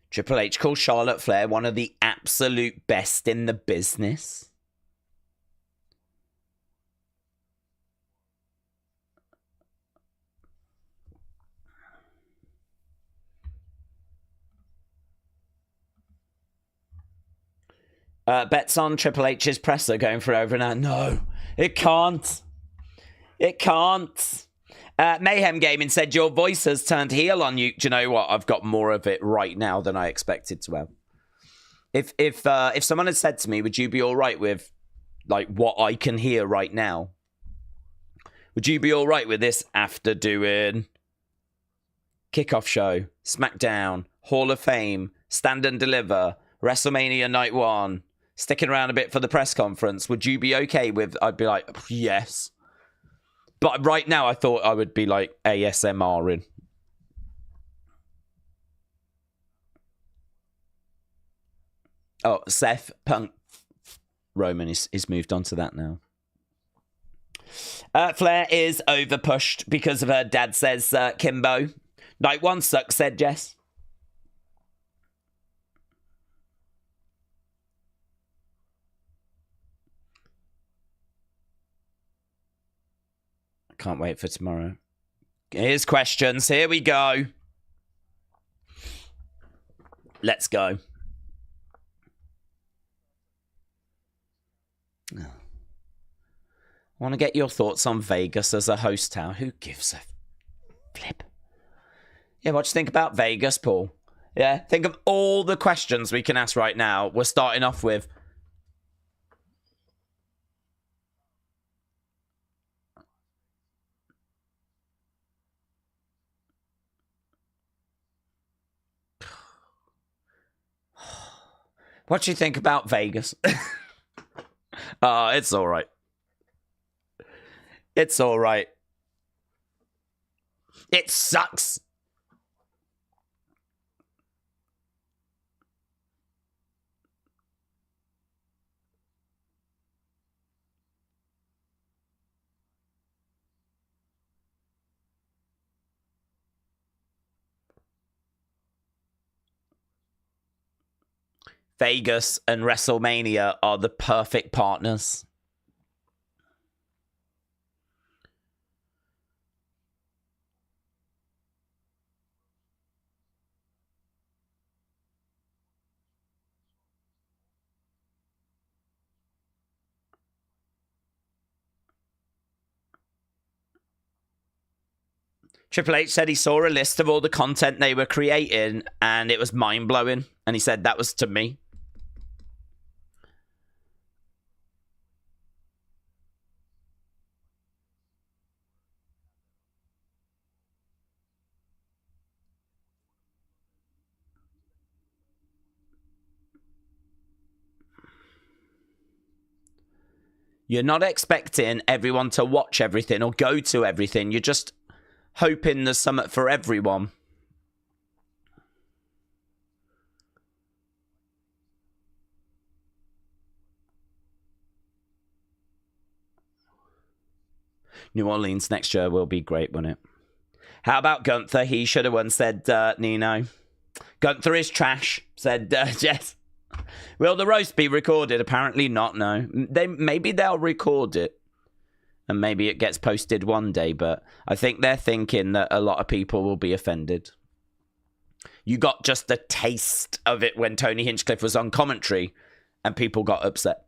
Triple H calls Charlotte Flair one of the absolute best in the business. Bets on Triple H's presser going for over now. No, it can't. It can't. Mayhem Gaming said, your voice has turned heel on you. Do you know what? I've got more of it right now than I expected to have. If someone had said to me, would you be all right with like what I can hear right now? Would you be all right with this after doing Kickoff Show, SmackDown, Hall of Fame, Stand and Deliver, WrestleMania Night 1, sticking around a bit for the press conference? Would you be okay with, I'd be like, yes. But right now, I thought I would be like ASMRing. Oh, Seth Punk Roman is moved on to that now. Flair is overpushed because of her dad, says Kimbo. Night 1 sucks, said Jess. Can't wait for tomorrow. Here's questions. Here we go. Let's go. I want to get your thoughts on Vegas as a host town. Who gives a flip? Yeah, what do you think about Vegas, Paul? Yeah, think of all the questions we can ask right now. We're starting off with, what do you think about Vegas? It's all right. It's all right. It sucks. Vegas and WrestleMania are the perfect partners. Triple H said he saw a list of all the content they were creating and it was mind-blowing. And he said that was to me. You're not expecting everyone to watch everything or go to everything. You're just hoping there's something for everyone. New Orleans next year will be great, won't it? How about Gunther? He should have won, said Nino. Gunther is trash, said Jess. Will the roast be recorded? Apparently not, no. Maybe they'll record it. And maybe it gets posted one day, but I think they're thinking that a lot of people will be offended. You got just a taste of it when Tony Hinchcliffe was on commentary, and people got upset.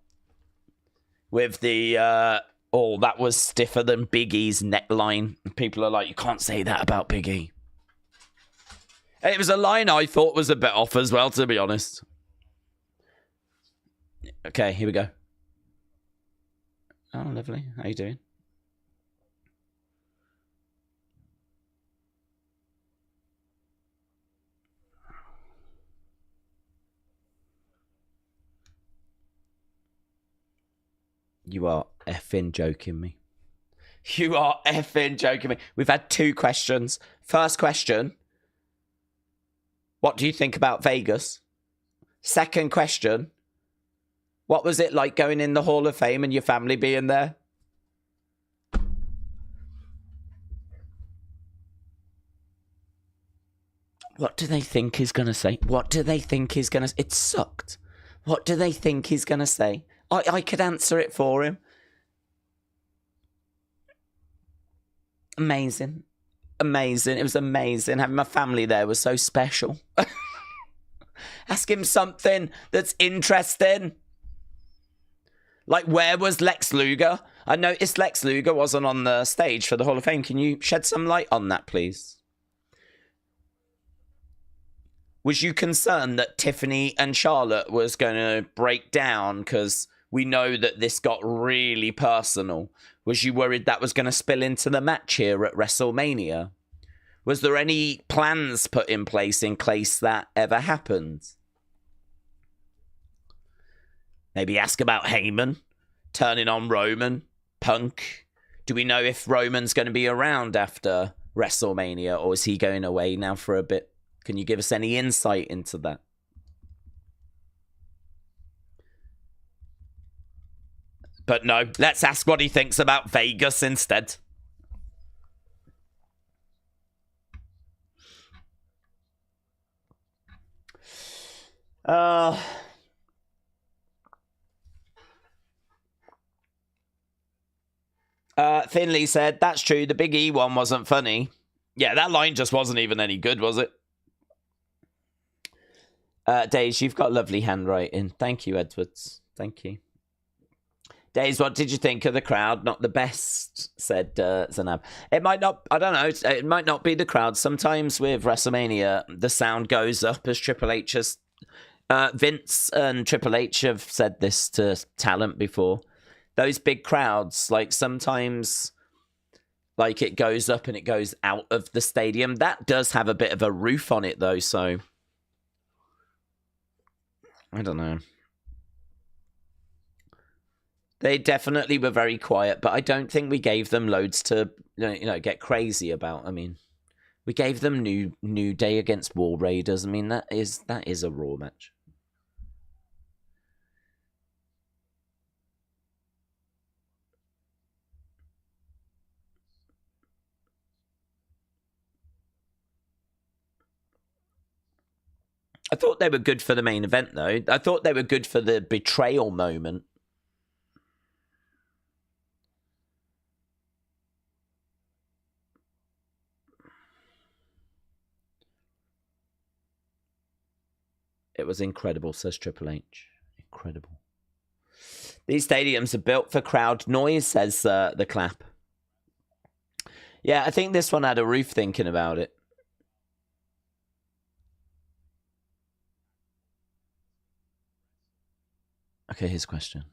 With the... oh, that was stiffer than Big E's neckline. People are like, you can't say that about Big E. And it was a line I thought was a bit off as well, to be honest. Okay, here we go. Oh, lovely. How you doing? You are effing joking me. You are effing joking me. We've had 2 questions. First question. What do you think about Vegas? Second question. What was it like going in the Hall of Fame and your family being there? What do they think he's going to say? What do they think he's going to... It sucked. What do they think he's going to say? I could answer it for him. Amazing. Amazing. It was amazing. Having my family there was so special. Ask him something that's interesting. Like, where was Lex Luger? I noticed Lex Luger wasn't on the stage for the Hall of Fame. Can you shed some light on that, please? Was you concerned that Tiffany and Charlotte was going to break down because we know that this got really personal? Was you worried that was going to spill into the match here at WrestleMania? Was there any plans put in place in case that ever happened? Maybe ask about Heyman turning on Roman, Punk. Do we know if Roman's going to be around after WrestleMania, or is he going away now for a bit? Can you give us any insight into that? But no, let's ask what he thinks about Vegas instead. Finley said, that's true, the Big E one wasn't funny. Yeah, that line just wasn't even any good, was it? Days, you've got lovely handwriting. Thank you, Edwards. Thank you. Days, what did you think of the crowd? Not the best, said Zanab. It might not, I don't know, it might not be the crowd. Sometimes with WrestleMania, the sound goes up as Triple H has... Vince and Triple H have said this to talent before. Those big crowds, like sometimes... like it goes up and it goes out of the stadium. That does have a bit of a roof on it, though, so... I don't know. They definitely were very quiet, but I don't think we gave them loads to, get crazy about. I mean, we gave them New Day against War Raiders. I mean, that is a Raw match. I thought they were good for the main event, though. I thought they were good for the betrayal moment. It was incredible, says Triple H. Incredible. These stadiums are built for crowd noise, says the clap. Yeah, I think this one had a roof thinking about it. Okay, here's a question.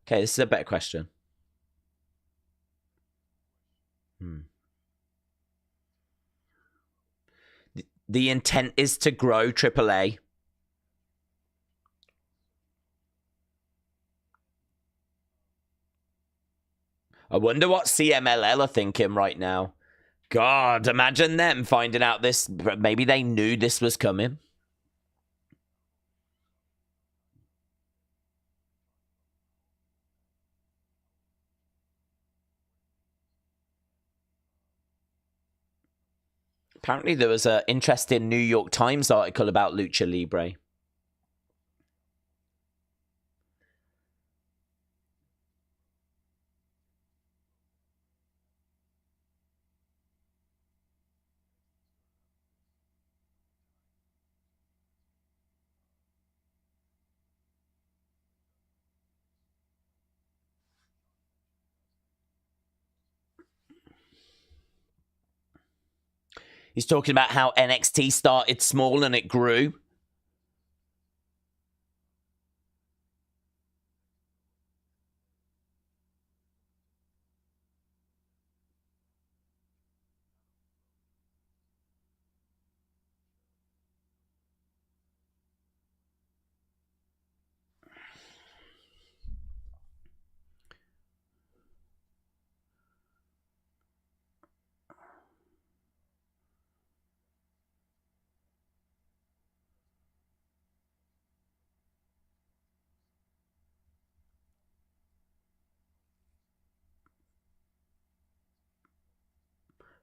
Okay, this is a better question. The intent is to grow AAA. I wonder what CMLL are thinking right now. God, imagine them finding out this. Maybe they knew this was coming. Apparently there was an interesting New York Times article about Lucha Libre. He's talking about how NXT started small and it grew.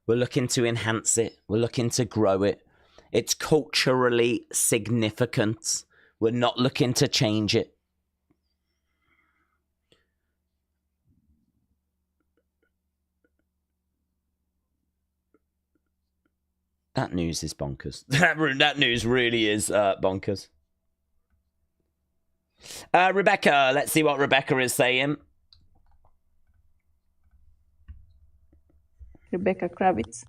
We're looking to enhance it. We're looking to grow it. It's culturally significant. We're not looking to change it. That news is bonkers. That news really is bonkers. Rebecca, let's see what Rebecca is saying. Rebecca Kravitz.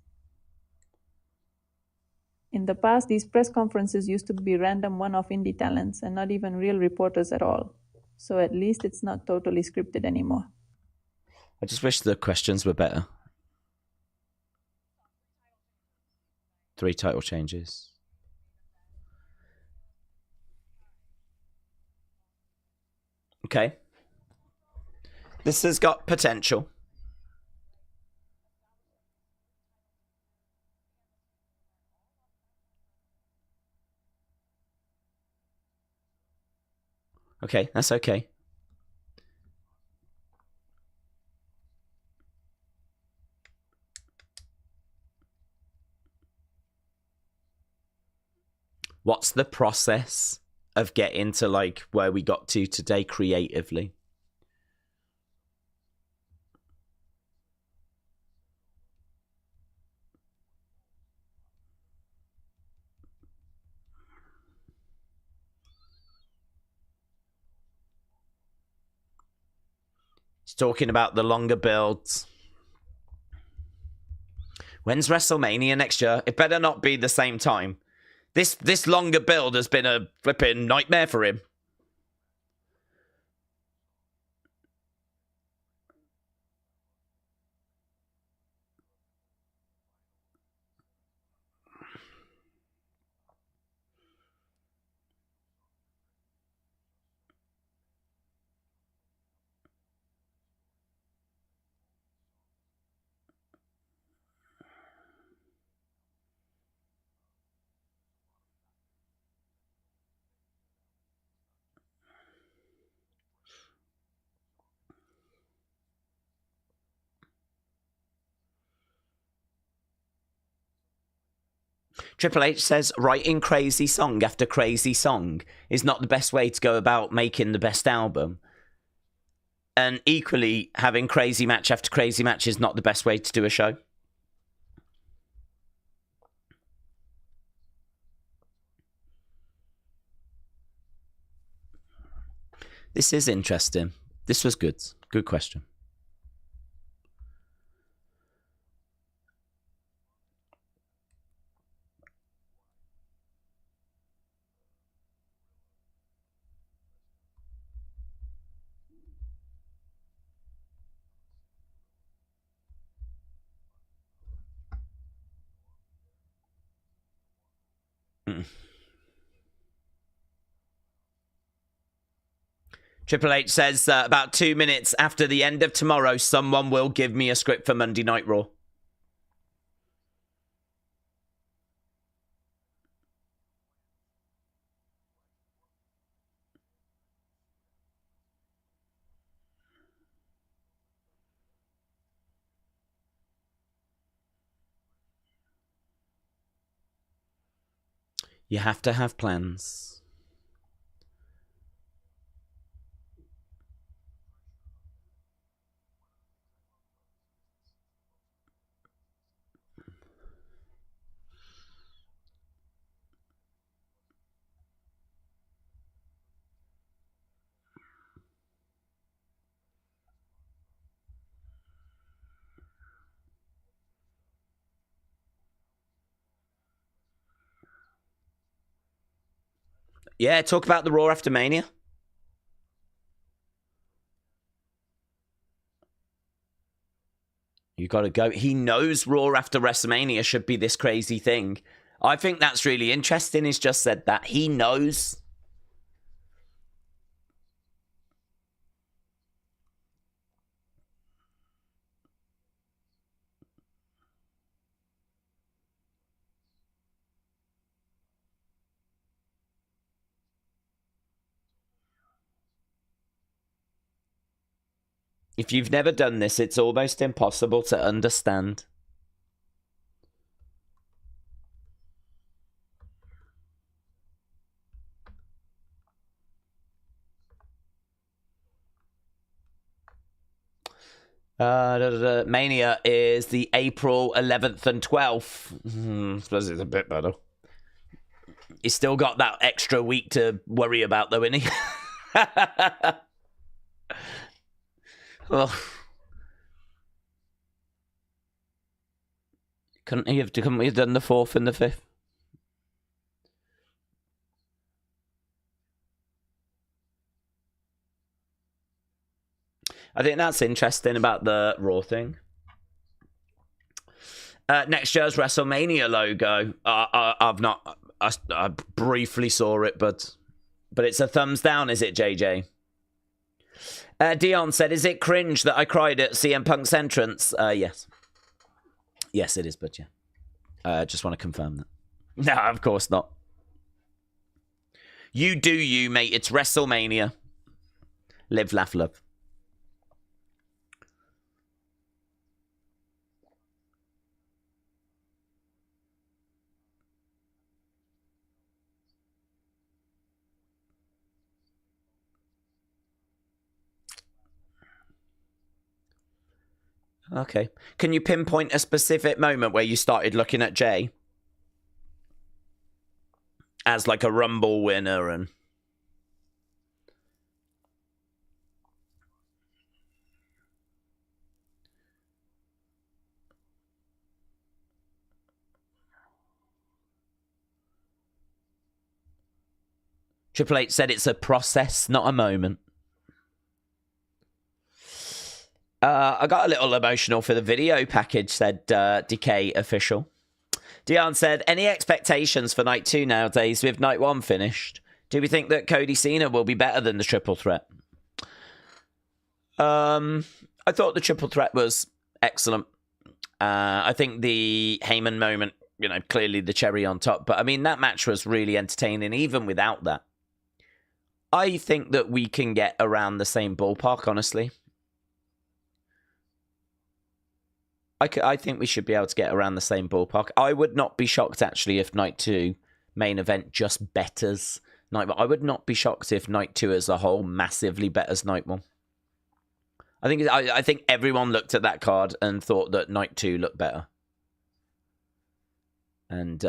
In the past, these press conferences used to be random one-off indie talents and not even real reporters at all. So at least it's not totally scripted anymore. I just wish the questions were better. 3 title changes. Okay. This has got potential. Okay, that's okay. What's the process of getting to like where we got to today creatively? He's talking about the longer builds. When's WrestleMania next year? It better not be the same time. This longer build has been a flipping nightmare for him. Triple H says writing crazy song after crazy song is not the best way to go about making the best album. And equally, having crazy match after crazy match is not the best way to do a show. This is interesting. This was good. Good question. Triple H says about 2 minutes after the end of tomorrow, someone will give me a script for Monday Night Raw. You have to have plans. Yeah, talk about the Raw after Mania. You got to go. He knows Raw after WrestleMania should be this crazy thing. I think that's really interesting. He's just said that. He knows. If you've never done this, it's almost impossible to understand. Mania is the April 11th and 12th. I suppose it's a bit better. He's still got that extra week to worry about, though, isn't he? Well, couldn't we have done the 4th and the 5th? I think that's interesting about the Raw thing. Next year's WrestleMania logo. I briefly saw it, but it's a thumbs down, is it, JJ? Dion said, is it cringe that I cried at CM Punk's entrance? Yes. Yes, it is, but yeah. Just want to confirm that. No, of course not. You do you, mate. It's WrestleMania. Live, laugh, love. Okay. Can you pinpoint a specific moment where you started looking at Jay as like a Rumble winner and... Triple H said it's a process, not a moment. I got a little emotional for the video package, said Decay Official. Dion said, any expectations for night 2 nowadays with night 1 finished? Do we think that Cody Cena will be better than the triple threat? I thought the triple threat was excellent. I think the Heyman moment, you know, clearly the cherry on top. But, I mean, that match was really entertaining, even without that. I think that we can get around the same ballpark, honestly. I think we should be able to get around the same ballpark. I would not be shocked, actually, if Night 2 main event just betters Night 1. I would not be shocked if Night 2 as a whole massively betters Night 1. I think everyone looked at that card and thought that Night 2 looked better. And,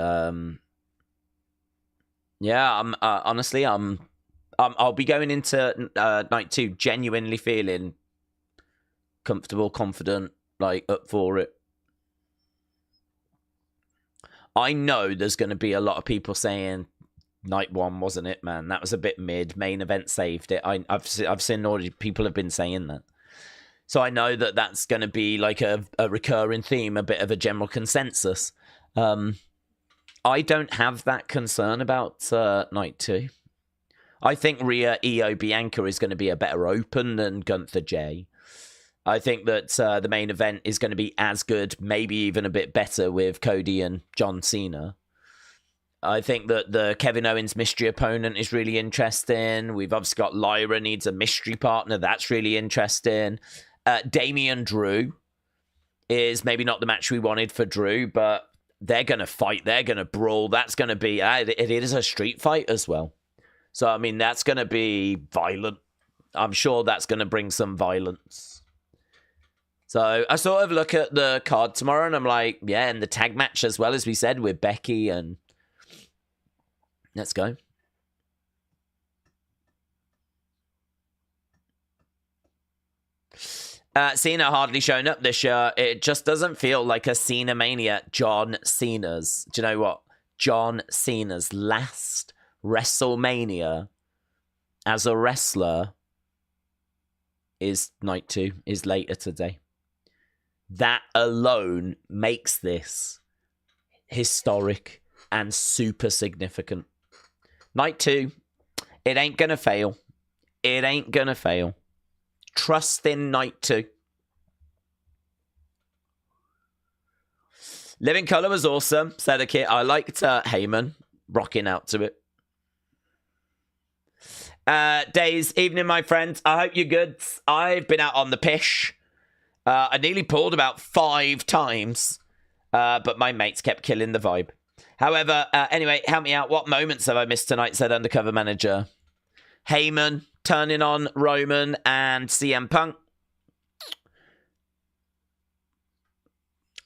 yeah, honestly, I'll be going into Night 2 genuinely feeling comfortable, confident, like, up for it. I know there's going to be a lot of people saying Night 1 wasn't it, man. That was a bit mid. Main event saved it. I've seen already people have been saying that. So I know that that's going to be like a recurring theme, a bit of a general consensus. I don't have that concern about night 2. I think Rhea Io Bianca is going to be a better open than Gunther Jay. I think that the main event is going to be as good, maybe even a bit better with Cody and John Cena. I think that the Kevin Owens mystery opponent is really interesting. We've obviously got Lyra needs a mystery partner. That's really interesting. Damian Drew is maybe not the match we wanted for Drew, but they're going to fight. They're going to brawl. That's going to be... it is a street fight as well. So, I mean, that's going to be violent. I'm sure that's going to bring some violence. So, I sort of look at the card tomorrow and I'm like, yeah, and the tag match as well, as we said, with Becky and... Let's go. Cena hardly shown up this year. It just doesn't feel like a Cena Mania. John Cena's. Do you know what? John Cena's last WrestleMania as a wrestler is night 2, is later today. That alone makes this historic and super significant. Night 2, it ain't gonna fail. It ain't gonna fail. Trust in night 2. Living Colour was awesome, said a kid. I liked Heyman rocking out to it. Days, evening, my friends. I hope you're good. I've been out on the pish. I nearly pulled about 5 times, but my mates kept killing the vibe. However, anyway, help me out. What moments have I missed tonight, said Undercover Manager. Heyman turning on Roman and CM Punk.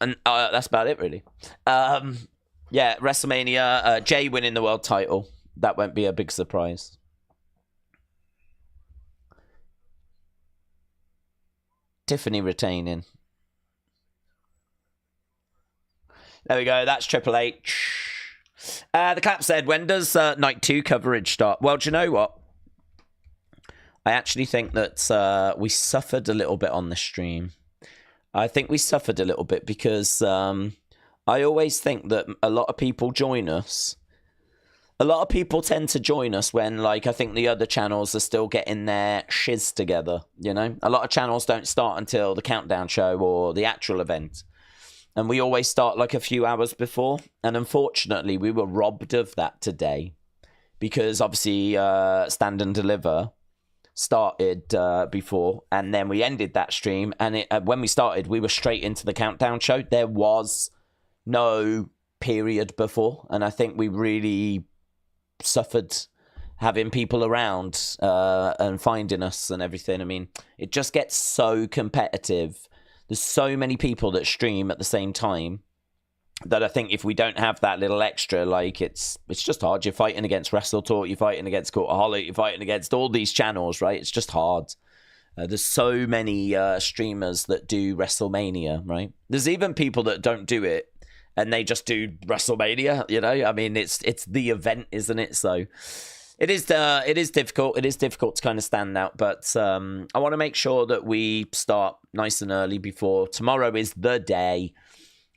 And that's about it, really. Yeah, WrestleMania, Jay winning the world title. That won't be a big surprise. Tiffany retaining. There we go. That's Triple H. The clap said, when does night 2 coverage start? Well, do you know what? I actually think that we suffered a little bit on the stream. I think we suffered a little bit because I always think that a lot of people join us. A lot of people tend to join us when, like, I think the other channels are still getting their shiz together, you know? A lot of channels don't start until the countdown show or the actual event. And we always start, like, a few hours before. And unfortunately, we were robbed of that today. Because, obviously, Stand and Deliver started before. And then we ended that stream. And when we started, we were straight into the countdown show. There was no period before. And I think we really suffered having people around and finding us and everything. I mean, it just gets so competitive. There's so many people that stream at the same time that I think if we don't have that little extra, like, it's just hard. You're fighting against WrestleTalk, you're fighting against Cultaholic, you're fighting against all these channels, right? It's just hard. There's so many streamers that do WrestleMania, right? There's even people that don't do it and they just do WrestleMania, you know? I mean, it's the event, isn't it? So it is difficult. It is difficult to kind of stand out, but I want to make sure that we start nice and early before tomorrow is the day.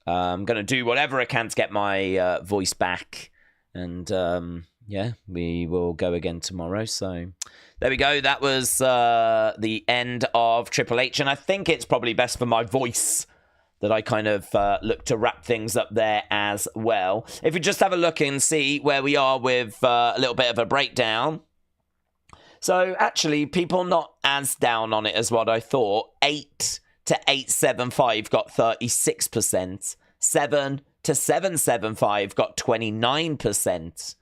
I'm going to do whatever I can to get my voice back, and yeah, we will go again tomorrow. So there we go. That was the end of Triple H, and I think it's probably best for my voice that I kind of look to wrap things up there as well. If we just have a look and see where we are with a little bit of a breakdown. So actually, people not as down on it as what I thought. 8 to 875 got 36%. 7 to 775 got 29%.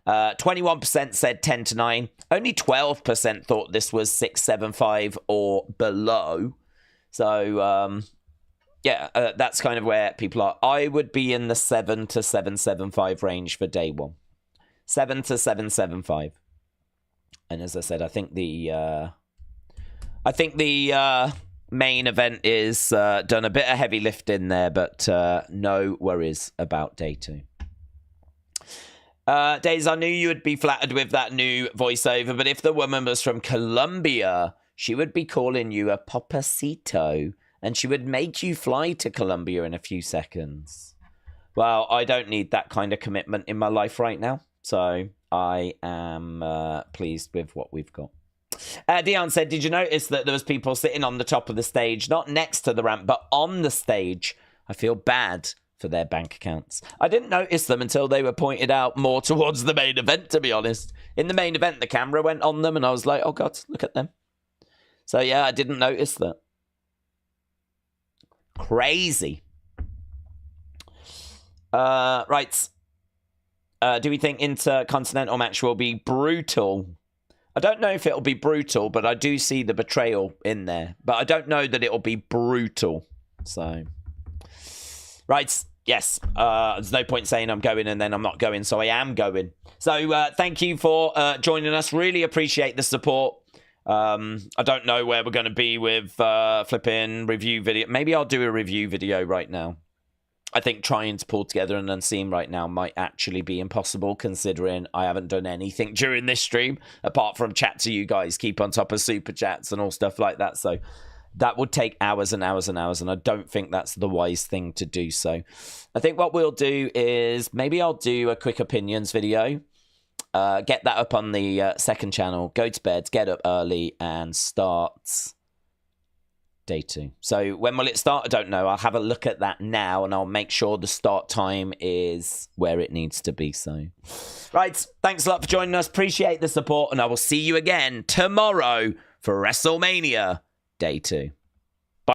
21% said 10 to 9. Only 12% thought this was 675 or below. So, yeah, that's kind of where people are. I would be in the 7 to 775 range for day one. 7 to 775. And as I said, I think the main event is done a bit of heavy lifting there, but no worries about day 2. Days, I knew you would be flattered with that new voiceover, but if the woman was from Colombia, she would be calling you a Papacito, and she would make you fly to Colombia in a few seconds. Well, I don't need that kind of commitment in my life right now. So I am pleased with what we've got. Dion said, did you notice that there was people sitting on the top of the stage, not next to the ramp, but on the stage? I feel bad for their bank accounts. I didn't notice them until they were pointed out more towards the main event, to be honest. In the main event, the camera went on them, and I was like, oh, God, look at them. So, yeah, I didn't notice that. Crazy. Right. Do we think Intercontinental match will be brutal? I don't know if it'll be brutal, but I do see the betrayal in there. But I don't know that it'll be brutal. So, right. Yes. There's no point saying I'm going and then I'm not going. So I am going. So thank you for joining us. Really appreciate the support. I don't know where we're going to be with flipping review video. Maybe I'll do a review video right now. I think trying to pull together an Unseen right now might actually be impossible, considering I haven't done anything during this stream apart from chat to you guys, keep on top of super chats and all stuff like that. So that would take hours and hours and hours, and I don't think that's the wise thing to do. So I think what we'll do is maybe I'll do a quick opinions video, get that up on the second channel, go to bed, get up early, and start day 2. So when will it start? I don't know. I'll have a look at that now, and I'll make sure the start time is where it needs to be. So, right. Thanks a lot for joining us. Appreciate the support, and I will see you again tomorrow for WrestleMania Day 2.